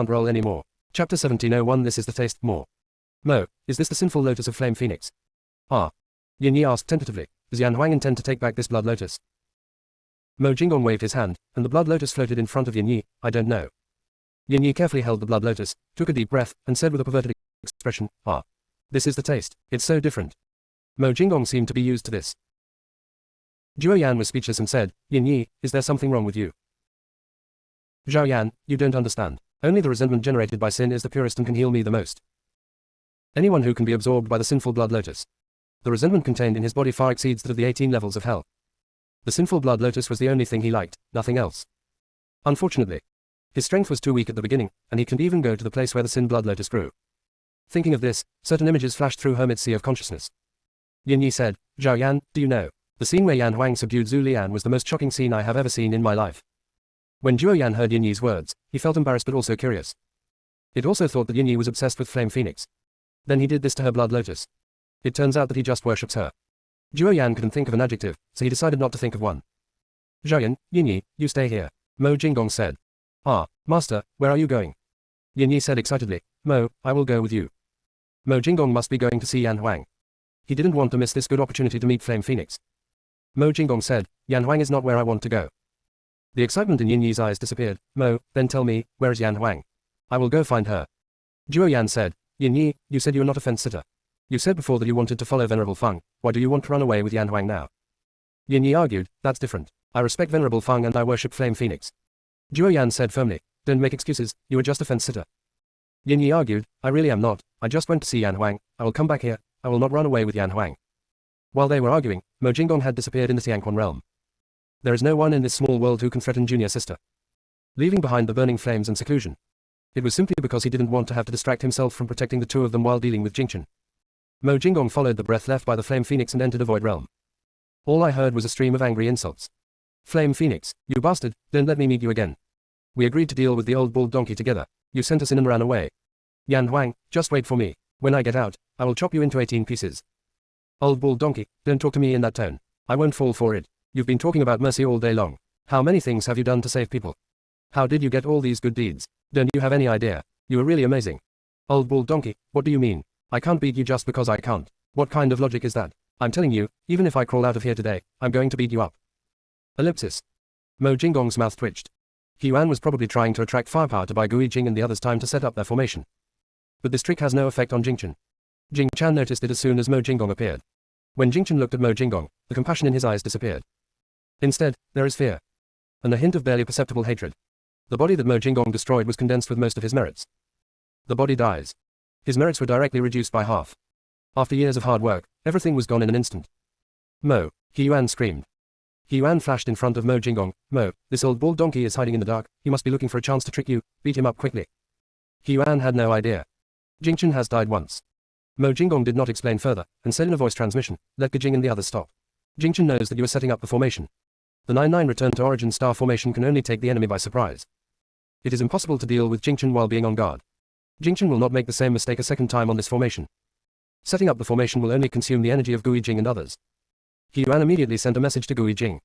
roll anymore. Chapter 1701 This is the taste. More. Mo, is this the sinful lotus of flame phoenix? Ah. Yin Yi asked tentatively, does Yan Huang intend to take back this blood lotus? Mo Jinggong waved his hand, and the blood lotus floated in front of Yin Yi. I don't know. Yin Yi carefully held the blood lotus, took a deep breath, and said with a perverted expression, ah. This is the taste. It's so different. Mo Jinggong seemed to be used to this. Zhuo Yan was speechless and said, Yin Yi, is there something wrong with you? Zhao Yan, you don't understand. Only the resentment generated by sin is the purest and can heal me the most. Anyone who can be absorbed by the sinful blood lotus. The resentment contained in his body far exceeds that of the 18 levels of hell. The sinful blood lotus was the only thing he liked, nothing else. Unfortunately, his strength was too weak at the beginning, and he couldn't even go to the place where the sin blood lotus grew. Thinking of this, certain images flashed through Hermit's sea of consciousness. Yin Yi said, Zhao Yan, do you know, the scene where Yan Huang subdued Zhu Lian was the most shocking scene I have ever seen in my life. When Zhuo Yan heard Yin Yi's words, he felt embarrassed but also curious. It also thought that Yin Yi was obsessed with Flame Phoenix. Then he did this to her blood lotus. It turns out that he just worships her. Zhuo Yan couldn't think of an adjective, so he decided not to think of one. Zhao Yan, Yin Yi, you stay here. Mo Jinggong said. Ah, master, where are you going? Yin Yi said excitedly, Mo, I will go with you. Mo Jinggong must be going to see Yan Huang. He didn't want to miss this good opportunity to meet Flame Phoenix. Mo Jinggong said, Yan Huang is not where I want to go. The excitement in Yin Yi's eyes disappeared. Mo, then tell me, where is Yan Huang? I will go find her. Zhuo Yan said, Yin Yi, you said you are not a fence sitter. You said before that you wanted to follow Venerable Feng, why do you want to run away with Yan Huang now? Yin Yi argued, that's different. I respect Venerable Feng and I worship Flame Phoenix. Zhuo Yan said firmly, don't make excuses, you are just a fence sitter. Yin Yi argued, I really am not, I just went to see Yan Huang, I will come back here, I will not run away with Yan Huang. While they were arguing, Mo Jinggong had disappeared in the Tianquan realm. There is no one in this small world who can threaten junior sister. Leaving behind the burning flames and seclusion. It was simply because he didn't want to have to distract himself from protecting the two of them while dealing with Jingchen. Mo Jinggong followed the breath left by the Flame Phoenix and entered a void realm. All I heard was a stream of angry insults. Flame Phoenix, you bastard, don't let me meet you again. We agreed to deal with the old bull donkey together. You sent us in and ran away. Yan Huang, just wait for me. When I get out, I will chop you into 18 pieces. Old bull donkey, don't talk to me in that tone. I won't fall for it. You've been talking about mercy all day long. How many things have you done to save people? How did you get all these good deeds? Don't you have any idea? You are really amazing. Old bull donkey, what do you mean? I can't beat you just because I can't. What kind of logic is that? I'm telling you, even if I crawl out of here today, I'm going to beat you up. Ellipsis. Mo Jinggong's mouth twitched. He Yuan was probably trying to attract firepower to buy Gui Jing and the others time to set up their formation. But this trick has no effect on Jingchen. Jing Chan noticed it as soon as Mo Jinggong appeared. When Jingchen looked at Mo Jinggong, the compassion in his eyes disappeared. Instead, there is fear. And a hint of barely perceptible hatred. The body that Mo Jinggong destroyed was condensed with most of his merits. The body dies. His merits were directly reduced by half. After years of hard work, everything was gone in an instant. Mo, He Yuan screamed. He Yuan flashed in front of Mo Jinggong. Mo, this old bull donkey is hiding in the dark, he must be looking for a chance to trick you, beat him up quickly. He Yuan had no idea. Jingchen has died once. Mo Jinggong did not explain further, and said in a voice transmission, let Gijing and the others stop. Jingchen knows that you are setting up the formation. The 9-9 return to origin star formation can only take the enemy by surprise. It is impossible to deal with Jingchen while being on guard. Jingchen will not make the same mistake a second time on this formation. Setting up the formation will only consume the energy of Gui Jing and others. He Yuan immediately sent a message to Gui Jing.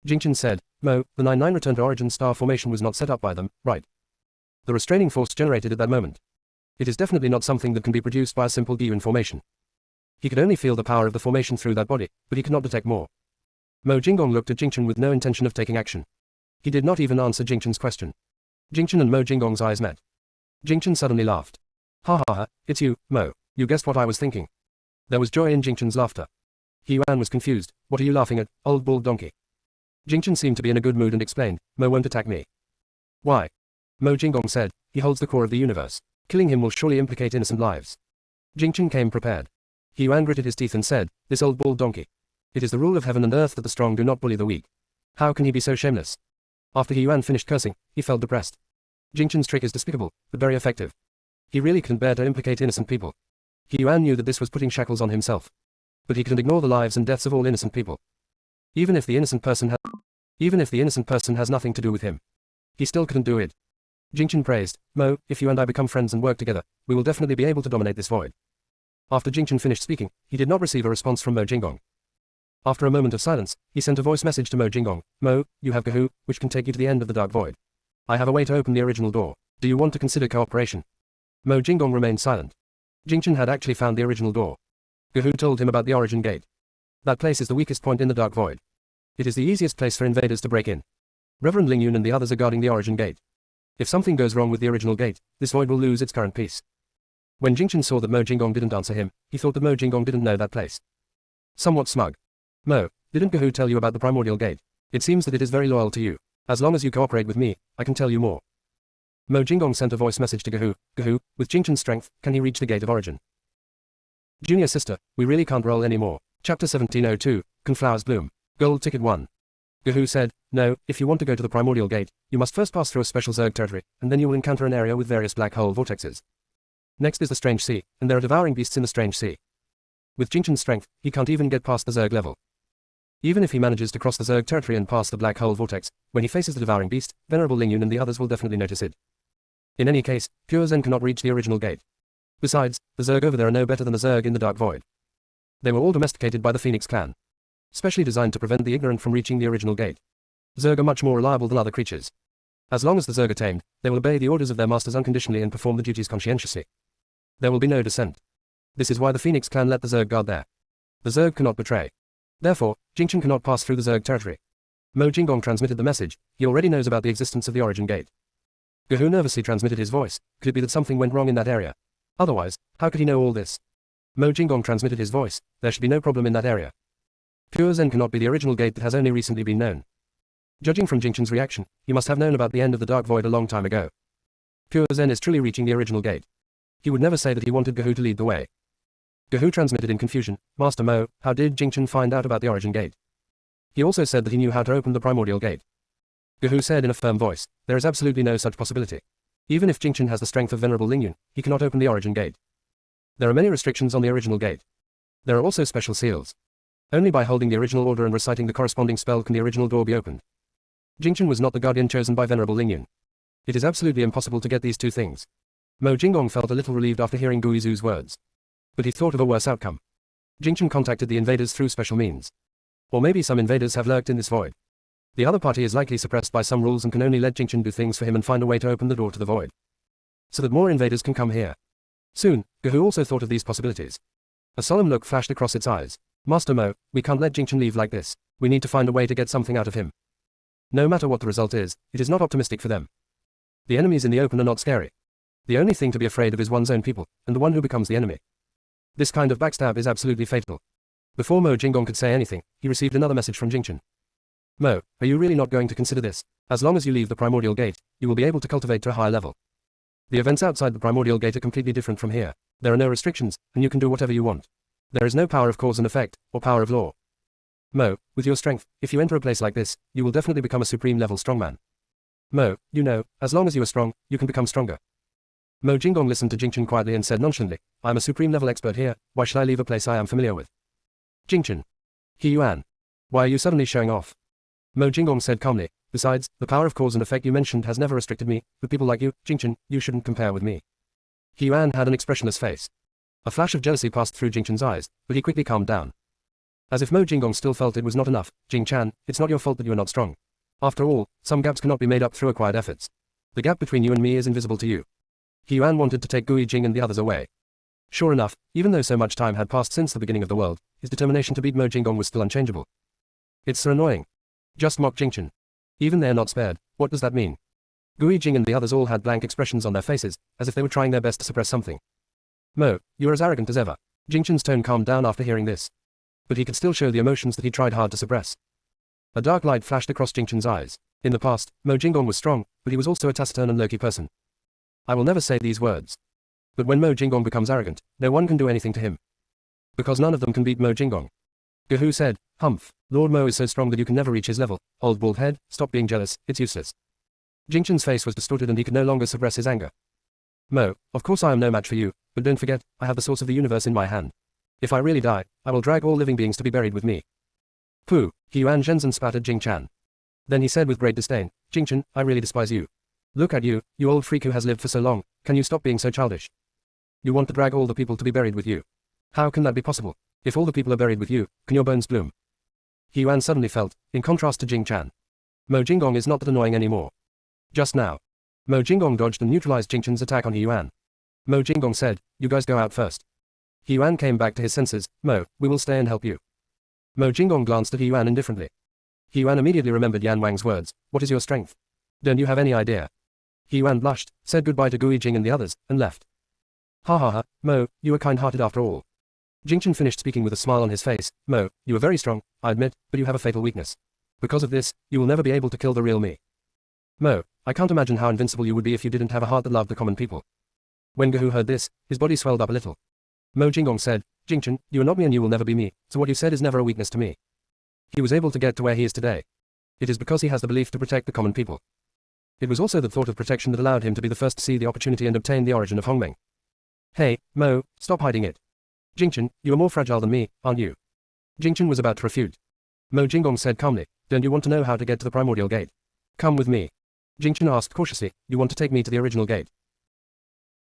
Jingchen said, Mo, the 9-9 return to origin star formation was not set up by them, right? The restraining force generated at that moment. It is definitely not something that can be produced by a simple Giyuan formation. He could only feel the power of the formation through that body, but he could not detect more. Mo Jinggong looked at Jingchen with no intention of taking action. He did not even answer Jingchen's question. Jingchen and Mo Jinggong's eyes met. Jingchen suddenly laughed. Ha ha ha, it's you, Mo, you guessed what I was thinking. There was joy in Jingchen's laughter. He Yuan was confused, what are you laughing at, old bull donkey? Jingchen seemed to be in a good mood and explained, Mo won't attack me. Why? Mo Jinggong said, he holds the core of the universe. Killing him will surely implicate innocent lives. Jingchen came prepared. He Yuan gritted his teeth and said, this old bull donkey. It is the rule of heaven and earth that the strong do not bully the weak. How can he be so shameless? After He Yuan finished cursing, he felt depressed. Jingchen's trick is despicable, but very effective. He really couldn't bear to implicate innocent people. He Yuan knew that this was putting shackles on himself. But he couldn't ignore the lives and deaths of all innocent people. Even if the innocent person has nothing to do with him. He still couldn't do it. Jingchen praised, Mo, if you and I become friends and work together, we will definitely be able to dominate this void. After Jingchen finished speaking, he did not receive a response from Mo Jinggong. After a moment of silence, he sent a voice message to Mo Jinggong, Mo, you have Gahu, which can take you to the end of the dark void. I have a way to open the original door. Do you want to consider cooperation? Mo Jinggong remained silent. Jingchen had actually found the original door. Gehu told him about the origin gate. That place is the weakest point in the dark void. It is the easiest place for invaders to break in. Reverend Ling Yun and the others are guarding the origin gate. If something goes wrong with the original gate, this void will lose its current peace. When Jingchen saw that Mo Jinggong didn't answer him, he thought that Mo Jinggong didn't know that place. Somewhat smug. Mo, didn't Gehu tell you about the primordial gate? It seems that it is very loyal to you. As long as you cooperate with me, I can tell you more. Mo Jinggong sent a voice message to Gehu. Gehu, with Jingchen's strength, can he reach the gate of origin? Junior sister, we really can't roll anymore. Chapter 1702, Can Flowers Bloom? Gold Ticket 1. Gehu said, no, if you want to go to the primordial gate, you must first pass through a special Zerg territory, and then you will encounter an area with various black hole vortexes. Next is the Strange Sea, and there are devouring beasts in the Strange Sea. With Jingchen's strength, he can't even get past the Zerg level. Even if he manages to cross the Zerg territory and pass the black hole vortex, when he faces the devouring beast, Venerable Ling Yun and the others will definitely notice it. In any case, pure Zen cannot reach the original gate. Besides, the Zerg over there are no better than the Zerg in the Dark Void. They were all domesticated by the Phoenix clan, specially designed to prevent the ignorant from reaching the original gate. Zerg are much more reliable than other creatures. As long as the Zerg are tamed, they will obey the orders of their masters unconditionally and perform the duties conscientiously. There will be no dissent. This is why the Phoenix clan let the Zerg guard there. The Zerg cannot betray. Therefore, Jingchen cannot pass through the Zerg territory. Mo Jinggong transmitted the message. He already knows about the existence of the origin gate. Gehu nervously transmitted his voice. Could it be that something went wrong in that area? Otherwise, how could he know all this? Mo Jinggong transmitted his voice. There should be no problem in that area. Pure Zen cannot be the original gate that has only recently been known. Judging from Jingchen's reaction, he must have known about the end of the Dark Void a long time ago. Pure Zen is truly reaching the original gate. He would never say that he wanted Gehu to lead the way. Gehu transmitted in confusion, Master Mo, how did Jingchen find out about the origin gate? He also said that he knew how to open the primordial gate. Gehu said in a firm voice, there is absolutely no such possibility. Even if Jingchen has the strength of Venerable Ling Yun, he cannot open the origin gate. There are many restrictions on the original gate. There are also special seals. Only by holding the original order and reciting the corresponding spell can the original door be opened. Jingchen was not the guardian chosen by Venerable Ling Yun. It is absolutely impossible to get these two things. Mo Jinggong felt a little relieved after hearing Guizu's words. But he thought of a worse outcome. Jingchen contacted the invaders through special means. Or maybe some invaders have lurked in this void. The other party is likely suppressed by some rules and can only let Jingchen do things for him and find a way to open the door to the void. So that more invaders can come here. Soon, Gehu also thought of these possibilities. A solemn look flashed across its eyes. Master Mo, we can't let Jingchen leave like this. We need to find a way to get something out of him. No matter what the result is, it is not optimistic for them. The enemies in the open are not scary. The only thing to be afraid of is one's own people, and the one who becomes the enemy. This kind of backstab is absolutely fatal. Before Mo Jinggong could say anything, he received another message from Jingchen. Mo, are you really not going to consider this? As long as you leave the primordial gate, you will be able to cultivate to a higher level. The events outside the primordial gate are completely different from here. There are no restrictions, and you can do whatever you want. There is no power of cause and effect, or power of law. Mo, with your strength, if you enter a place like this, you will definitely become a supreme level strongman. Mo, you know, as long as you are strong, you can become stronger. Mo Jinggong listened to Jingchen quietly and said nonchalantly, I am a supreme level expert here, why should I leave a place I am familiar with? Jingchen. He Yuan. Why are you suddenly showing off? Mo Jinggong said calmly, besides, the power of cause and effect you mentioned has never restricted me, but people like you, Jingchen, you shouldn't compare with me. He Yuan had an expressionless face. A flash of jealousy passed through Jingchen's eyes, but he quickly calmed down. As if Mo Jinggong still felt it was not enough, Jing-chan, it's not your fault that you are not strong. After all, some gaps cannot be made up through acquired efforts. The gap between you and me is invisible to you. He Yuan wanted to take Gui Jing and the others away. Sure enough, even though so much time had passed since the beginning of the world, his determination to beat Mo Jinggong was still unchangeable. It's so annoying. Just mock Jingchen. Even they are not spared, what does that mean? Gui Jing and the others all had blank expressions on their faces, as if they were trying their best to suppress something. Mo, you are as arrogant as ever. Jingchen's tone calmed down after hearing this. But he could still show the emotions that he tried hard to suppress. A dark light flashed across Jingchen's eyes. In the past, Mo Jinggong was strong, but he was also a taciturn and low-key person. I will never say these words. But when Mo Jinggong becomes arrogant, no one can do anything to him. Because none of them can beat Mo Jinggong. Gehu said, Humph, Lord Mo is so strong that you can never reach his level. Old bald head, stop being jealous, it's useless. Jingchen's face was distorted and he could no longer suppress his anger. Mo, of course I am no match for you, but don't forget, I have the source of the universe in my hand. If I really die, I will drag all living beings to be buried with me. Pooh, He Yuan Zhenzen spat at Jing-chan. Then he said with great disdain, Jingchen, I really despise you. Look at you, you old freak who has lived for so long, can you stop being so childish? You want to drag all the people to be buried with you. How can that be possible? If all the people are buried with you, can your bones bloom? He Yuan suddenly felt, in contrast to Jing-chan. Mo Jinggong is not that annoying anymore. Just now. Mo Jinggong dodged and neutralized Jingchen's attack on He Yuan. Mo Jinggong said, "You guys go out first." He Yuan came back to his senses. "Mo, we will stay and help you." Mo Jinggong glanced at He Yuan indifferently. He Yuan immediately remembered Yan Wang's words, "What is your strength? Don't you have any idea?" He Yuan blushed, said goodbye to Gui Jing and the others, and left. "Ha ha ha, Mo, you were kind-hearted after all." Jingchen finished speaking with a smile on his face. "Mo, you are very strong, I admit, but you have a fatal weakness. Because of this, you will never be able to kill the real me. Mo, I can't imagine how invincible you would be if you didn't have a heart that loved the common people." When Gehu heard this, his body swelled up a little. Mo Jinggong said, "Jingchen, you are not me and you will never be me, so what you said is never a weakness to me." He was able to get to where he is today. It is because he has the belief to protect the common people. It was also the thought of protection that allowed him to be the first to see the opportunity and obtain the origin of Hongmeng. "Hey, Mo, stop hiding it. Jingchen, you are more fragile than me, aren't you?" Jingchen was about to refute. Mo Jinggong said calmly, "Don't you want to know how to get to the primordial gate? Come with me." Jingchen asked cautiously, "You want to take me to the original gate?"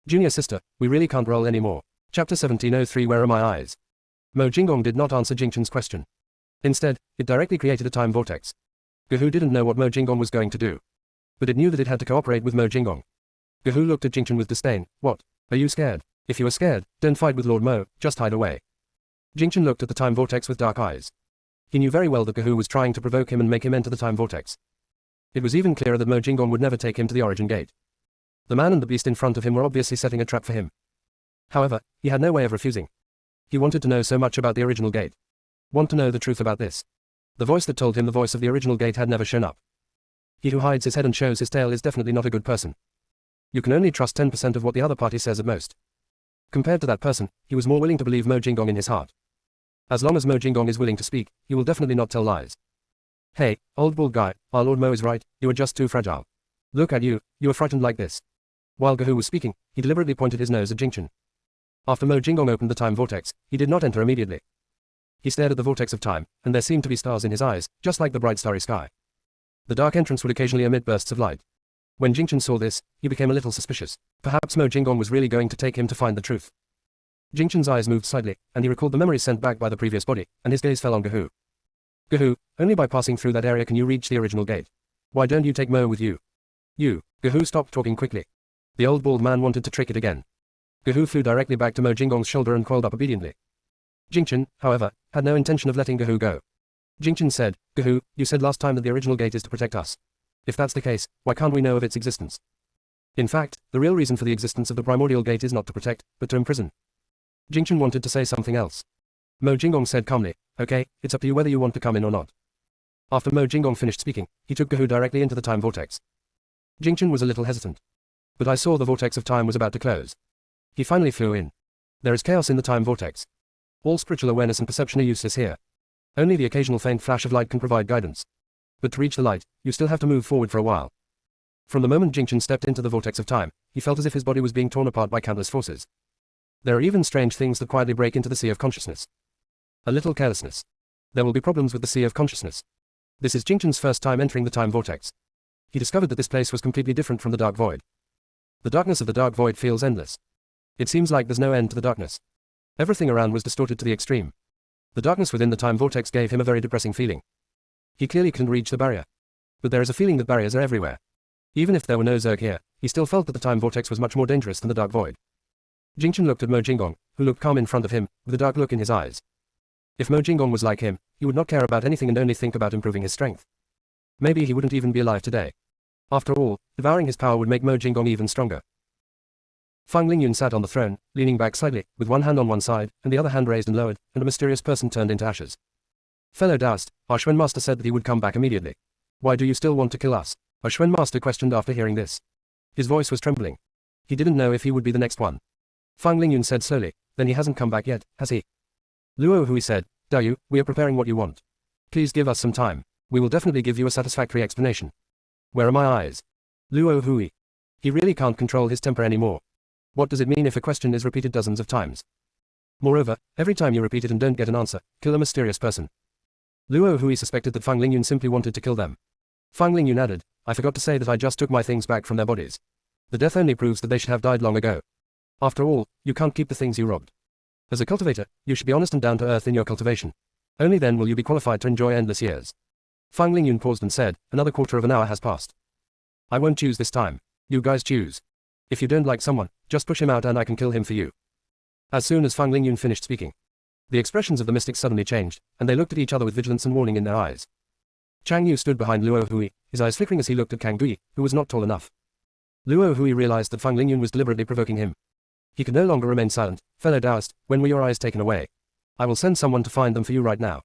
"Junior sister, we really can't roll anymore." Chapter 1703 Where Are My Eyes? Mo Jinggong did not answer Jingchen's question. Instead, it directly created a time vortex. Gehu didn't know what Mo Jinggong was going to do. But it knew that it had to cooperate with Mo Jinggong. Gehu looked at Jingchen with disdain. "What? Are you scared? If you are scared, don't fight with Lord Mo, just hide away." Jingchen looked at the time vortex with dark eyes. He knew very well that Gehu was trying to provoke him and make him enter the time vortex. It was even clearer that Mo Jinggong would never take him to the origin gate. The man and the beast in front of him were obviously setting a trap for him. However, he had no way of refusing. He wanted to know so much about the original gate. Want to know the truth about this? The voice that told him the voice of the original gate had never shown up. He who hides his head and shows his tail is definitely not a good person. You can only trust 10% of what the other party says at most. Compared to that person, he was more willing to believe Mo Jinggong in his heart. As long as Mo Jinggong is willing to speak, he will definitely not tell lies. "Hey, old bald guy, our Lord Mo is right, you are just too fragile. Look at you, you are frightened like this." While Gehu was speaking, he deliberately pointed his nose at Jingchen. After Mo Jinggong opened the time vortex, he did not enter immediately. He stared at the vortex of time, and there seemed to be stars in his eyes, just like the bright starry sky. The dark entrance would occasionally emit bursts of light. When Jingchen saw this, he became a little suspicious. Perhaps Mo Jinggong was really going to take him to find the truth. Jingchen's eyes moved slightly, and he recalled the memories sent back by the previous body, and his gaze fell on Gehu. "Gehu, only by passing through that area can you reach the original gate. Why don't you take Mo with you?" "You." Gehu stopped talking quickly. The old bald man wanted to trick it again. Gehu flew directly back to Mo Jinggong's shoulder and coiled up obediently. Jingchen, however, had no intention of letting Gehu go. Jingchen said, "Gehu, you said last time that the original gate is to protect us. If that's the case, why can't we know of its existence? In fact, the real reason for the existence of the primordial gate is not to protect, but to imprison." Jingchen wanted to say something else. Mo Jinggong said calmly, "Okay, it's up to you whether you want to come in or not." After Mo Jinggong finished speaking, he took Gehu directly into the time vortex. Jingchen was a little hesitant. But I saw the vortex of time was about to close. He finally flew in. There is chaos in the time vortex. All spiritual awareness and perception are useless here. Only the occasional faint flash of light can provide guidance. But to reach the light, you still have to move forward for a while. From the moment Jingchen stepped into the vortex of time, he felt as if his body was being torn apart by countless forces. There are even strange things that quietly break into the sea of consciousness. A little carelessness. There will be problems with the sea of consciousness. This is Jingchen's first time entering the time vortex. He discovered that this place was completely different from the dark void. The darkness of the dark void feels endless. It seems like there's no end to the darkness. Everything around was distorted to the extreme. The darkness within the time vortex gave him a very depressing feeling. He clearly couldn't reach the barrier. But there is a feeling that barriers are everywhere. Even if there were no Zerg here, he still felt that the time vortex was much more dangerous than the dark void. Jingchen looked at Mo Jinggong, who looked calm in front of him, with a dark look in his eyes. If Mo Jinggong was like him, he would not care about anything and only think about improving his strength. Maybe he wouldn't even be alive today. After all, devouring his power would make Mo Jinggong even stronger. Fang Lingyun sat on the throne, leaning back slightly, with one hand on one side, and the other hand raised and lowered, and a mysterious person turned into ashes. "Fellow Daoist, our Xuan Master said that he would come back immediately. Why do you still want to kill us?" Our Xuan Master questioned after hearing this. His voice was trembling. He didn't know if he would be the next one. Fang Lingyun said slowly, "Then he hasn't come back yet, has he?" Luo Hui said, "Daoyu, we are preparing what you want. Please give us some time. We will definitely give you a satisfactory explanation." "Where are my eyes?" Luo Hui. He really can't control his temper anymore. What does it mean if a question is repeated dozens of times? Moreover, every time you repeat it and don't get an answer, kill a mysterious person. Luo Hui suspected that Fang Lingyun simply wanted to kill them. Fang Lingyun added, "I forgot to say that I just took my things back from their bodies. The death only proves that they should have died long ago. After all, you can't keep the things you robbed. As a cultivator, you should be honest and down to earth in your cultivation. Only then will you be qualified to enjoy endless years." Fang Lingyun paused and said, "Another quarter of an hour has passed. I won't choose this time. You guys choose. If you don't like someone, just push him out and I can kill him for you. As soon as Fang Lingyun finished speaking, the expressions of the mystics suddenly changed, and they looked at each other with vigilance and warning in their eyes. Chang Yu stood behind Luo Hui, his eyes flickering as he looked at Kang Gui, who was not tall enough. Luo Hui realized that Fang Lingyun was deliberately provoking him. He could no longer remain silent. Fellow Taoist, when were your eyes taken away? I will send someone to find them for you right now.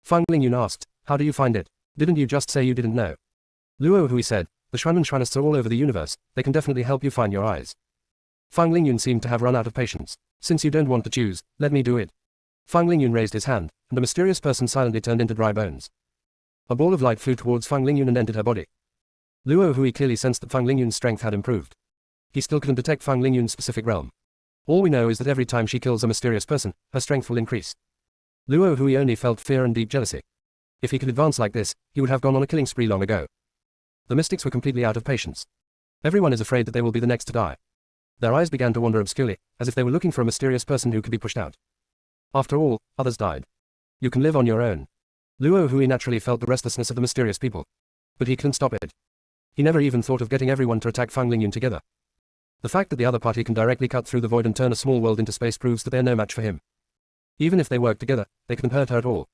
Fang Lingyun asked, how do you find it? Didn't you just say you didn't know? Luo Hui said, the Xuanmen Shranists are all over the universe, they can definitely help you find your eyes. Fang Lingyun seemed to have run out of patience. Since you don't want to choose, let me do it. Fang Lingyun raised his hand, and the mysterious person silently turned into dry bones. A ball of light flew towards Fang Lingyun and entered her body. Luo Hui clearly sensed that Fang Lingyun's strength had improved. He still couldn't detect Fang Lingyun's specific realm. All we know is that every time she kills a mysterious person, her strength will increase. Luo Hui only felt fear and deep jealousy. If he could advance like this, he would have gone on a killing spree long ago. The mystics were completely out of patience. Everyone is afraid that they will be the next to die. Their eyes began to wander obscurely, as if they were looking for a mysterious person who could be pushed out. After all, others died. You can live on your own. Luo Hui naturally felt the restlessness of the mysterious people. But he couldn't stop it. He never even thought of getting everyone to attack Fang Lingyun together. The fact that the other party can directly cut through the void and turn a small world into space proves that they're no match for him. Even if they worked together, they couldn't hurt her at all.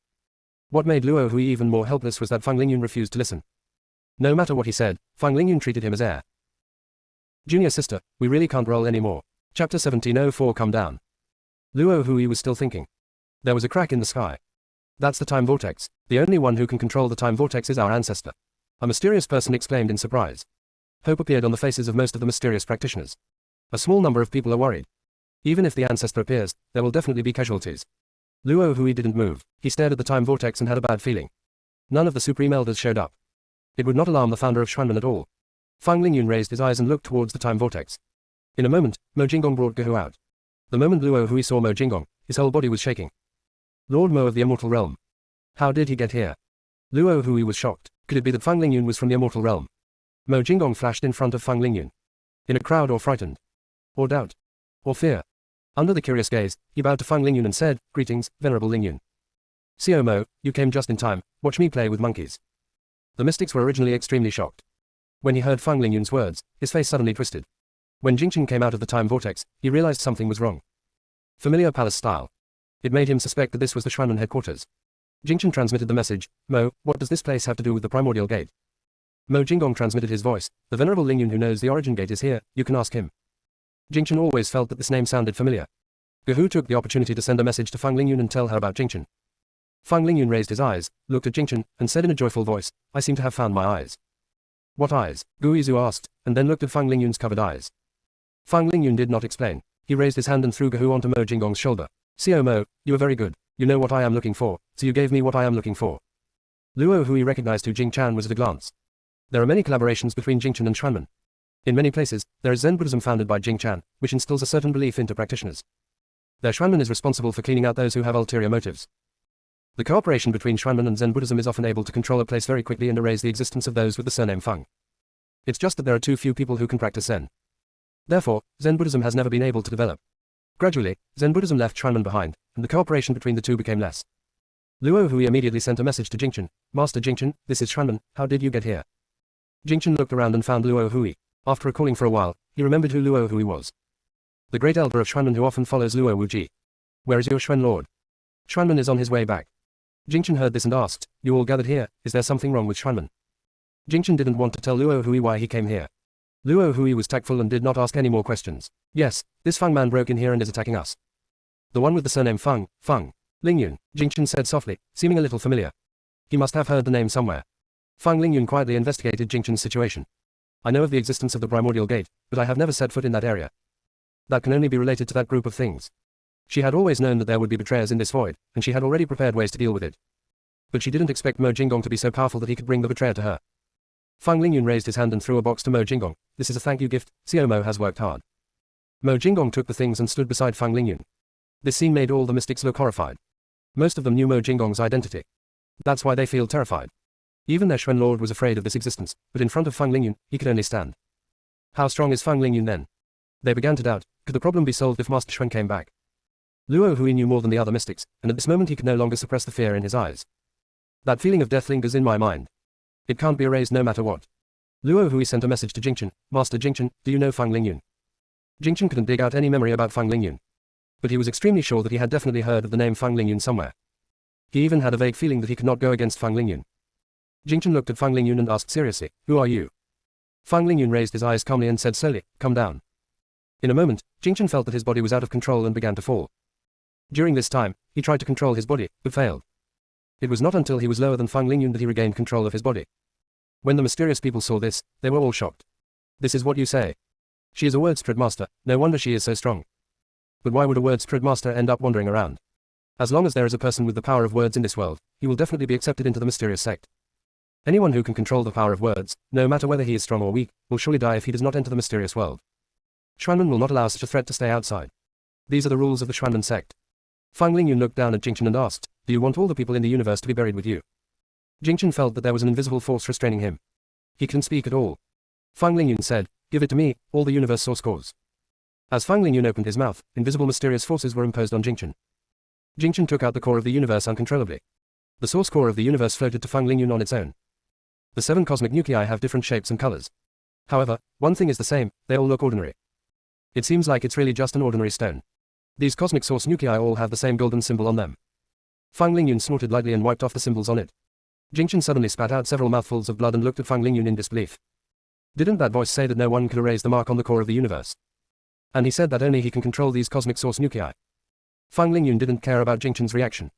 What made Luo Hui even more helpless was that Fang Lingyun refused to listen. No matter what he said, Fang Lingyun treated him as air. Junior sister, we really can't roll anymore. Chapter 1704 Come down. Luo Hui was still thinking. There was a crack in the sky. That's the time vortex. The only one who can control the time vortex is our ancestor. A mysterious person exclaimed in surprise. Hope appeared on the faces of most of the mysterious practitioners. A small number of people are worried. Even if the ancestor appears, there will definitely be casualties. Luo Hui didn't move. He stared at the time vortex and had a bad feeling. None of the supreme elders showed up. It would not alarm the founder of Xuanmen at all. Fang Lingyun raised his eyes and looked towards the time vortex. In a moment, Mo Jinggong brought Gehu out. The moment Luo Hui saw Mo Jinggong, his whole body was shaking. Lord Mo of the Immortal Realm. How did he get here? Luo Hui was shocked. Could it be that Fang Lingyun was from the Immortal Realm? Mo Jinggong flashed in front of Fang Lingyun. In a crowd or frightened? Or doubt? Or fear? Under the curious gaze, he bowed to Fang Lingyun and said, Greetings, Venerable Lingyun. Xiao Mo, you came just in time, watch me play with monkeys. The mystics were originally extremely shocked. When he heard Fang Lingyun's words, his face suddenly twisted. When Jingchen came out of the time vortex, he realized something was wrong. Familiar palace style. It made him suspect that this was the Xuanmen headquarters. Jingchen transmitted the message, Mo, what does this place have to do with the primordial gate? Mo Jinggong transmitted his voice, the Venerable Lingyun who knows the origin gate is here, you can ask him. Jingchen always felt that this name sounded familiar. Gehu took the opportunity to send a message to Fang Lingyun and tell her about Jingchen. Fang Lingyun raised his eyes, looked at Jingchen, and said in a joyful voice, I seem to have found my eyes. What eyes? Guizhu asked, and then looked at Fang Lingyun's covered eyes. Fang Lingyun did not explain. He raised his hand and threw Gehu onto Mo Jinggong's shoulder. Xiao Mo, you are very good. You know what I am looking for, so you gave me what I am looking for. Luo Hui recognized who Jing Chan was at a glance. There are many collaborations between Jingchen and Xuanmen. In many places, there is Zen Buddhism founded by Jing Chan, which instills a certain belief into practitioners. Their Xuanmen is responsible for cleaning out those who have ulterior motives. The cooperation between Xuanmen and Zen Buddhism is often able to control a place very quickly and erase the existence of those with the surname Feng. It's just that there are too few people who can practice Zen. Therefore, Zen Buddhism has never been able to develop. Gradually, Zen Buddhism left Xuanmen behind, and the cooperation between the two became less. Luo Hui immediately sent a message to Jingchen. Master Jingchen, this is Xuanmen, how did you get here? Jingchen looked around and found Luo Hui. After recalling for a while, he remembered who Luo Hui was. The great elder of Xuanmen who often follows Luo Wuji. Where is your Xuan Lord? Xuanmen is on his way back. Jingchen heard this and asked, you all gathered here, is there something wrong with Xuanmen? Jingchen didn't want to tell Luo Hui why he came here. Luo Hui was tactful and did not ask any more questions. Yes, this Feng man broke in here and is attacking us. The one with the surname Feng, Lingyun, Jingchen said softly, seeming a little familiar. He must have heard the name somewhere. Feng Lingyun quietly investigated Jingchen's situation. I know of the existence of the primordial gate, but I have never set foot in that area. That can only be related to that group of things. She had always known that there would be betrayers in this void, and she had already prepared ways to deal with it. But she didn't expect Mo Jinggong to be so powerful that he could bring the betrayer to her. Feng Lingyun raised his hand and threw a box to Mo Jinggong. This is a thank you gift, Xiao Mo has worked hard. Mo Jinggong took the things and stood beside Feng Lingyun. This scene made all the mystics look horrified. Most of them knew Mo Jinggong's identity. That's why they feel terrified. Even their Xuan Lord was afraid of this existence, but in front of Feng Lingyun, he could only stand. How strong is Feng Lingyun then? They began to doubt, could the problem be solved if Master Xuan came back? Luo Hui knew more than the other mystics, and at this moment he could no longer suppress the fear in his eyes. That feeling of death lingers in my mind. It can't be erased no matter what. Luo Hui sent a message to Jingchen. Master Jingchen, do you know Fang Lingyun? Jingchen couldn't dig out any memory about Fang Lingyun, but he was extremely sure that he had definitely heard of the name Fang Lingyun somewhere. He even had a vague feeling that he could not go against Fang Lingyun. Jingchen looked at Fang Lingyun and asked seriously, who are you? Fang Lingyun raised his eyes calmly and said slowly, come down. In a moment, Jingchen felt that his body was out of control and began to fall. During this time, he tried to control his body, but failed. It was not until he was lower than Fang Lingyun that he regained control of his body. When the mysterious people saw this, they were all shocked. This is what you say. She is a word spread master, no wonder she is so strong. But why would a word spread master end up wandering around? As long as there is a person with the power of words in this world, he will definitely be accepted into the mysterious sect. Anyone who can control the power of words, no matter whether he is strong or weak, will surely die if he does not enter the mysterious world. Xuanmen will not allow such a threat to stay outside. These are the rules of the Xuanmen sect. Fang Lingyun looked down at Jingchen and asked, do you want all the people in the universe to be buried with you? Jingchen felt that there was an invisible force restraining him. He couldn't speak at all. Fang Lingyun said, give it to me, all the universe source cores. As Fang Lingyun opened his mouth, invisible mysterious forces were imposed on Jingchen. Jingchen took out the core of the universe uncontrollably. The source core of the universe floated to Fang Lingyun on its own. The 7 cosmic nuclei have different shapes and colors. However, one thing is the same, they all look ordinary. It seems like it's really just an ordinary stone. These cosmic source nuclei all have the same golden symbol on them. Fang Lingyun snorted lightly and wiped off the symbols on it. Jingchen suddenly spat out several mouthfuls of blood and looked at Fang Lingyun in disbelief. Didn't that voice say that no one could erase the mark on the core of the universe? And he said that only he can control these cosmic source nuclei. Fang Lingyun didn't care about Jingchen's reaction.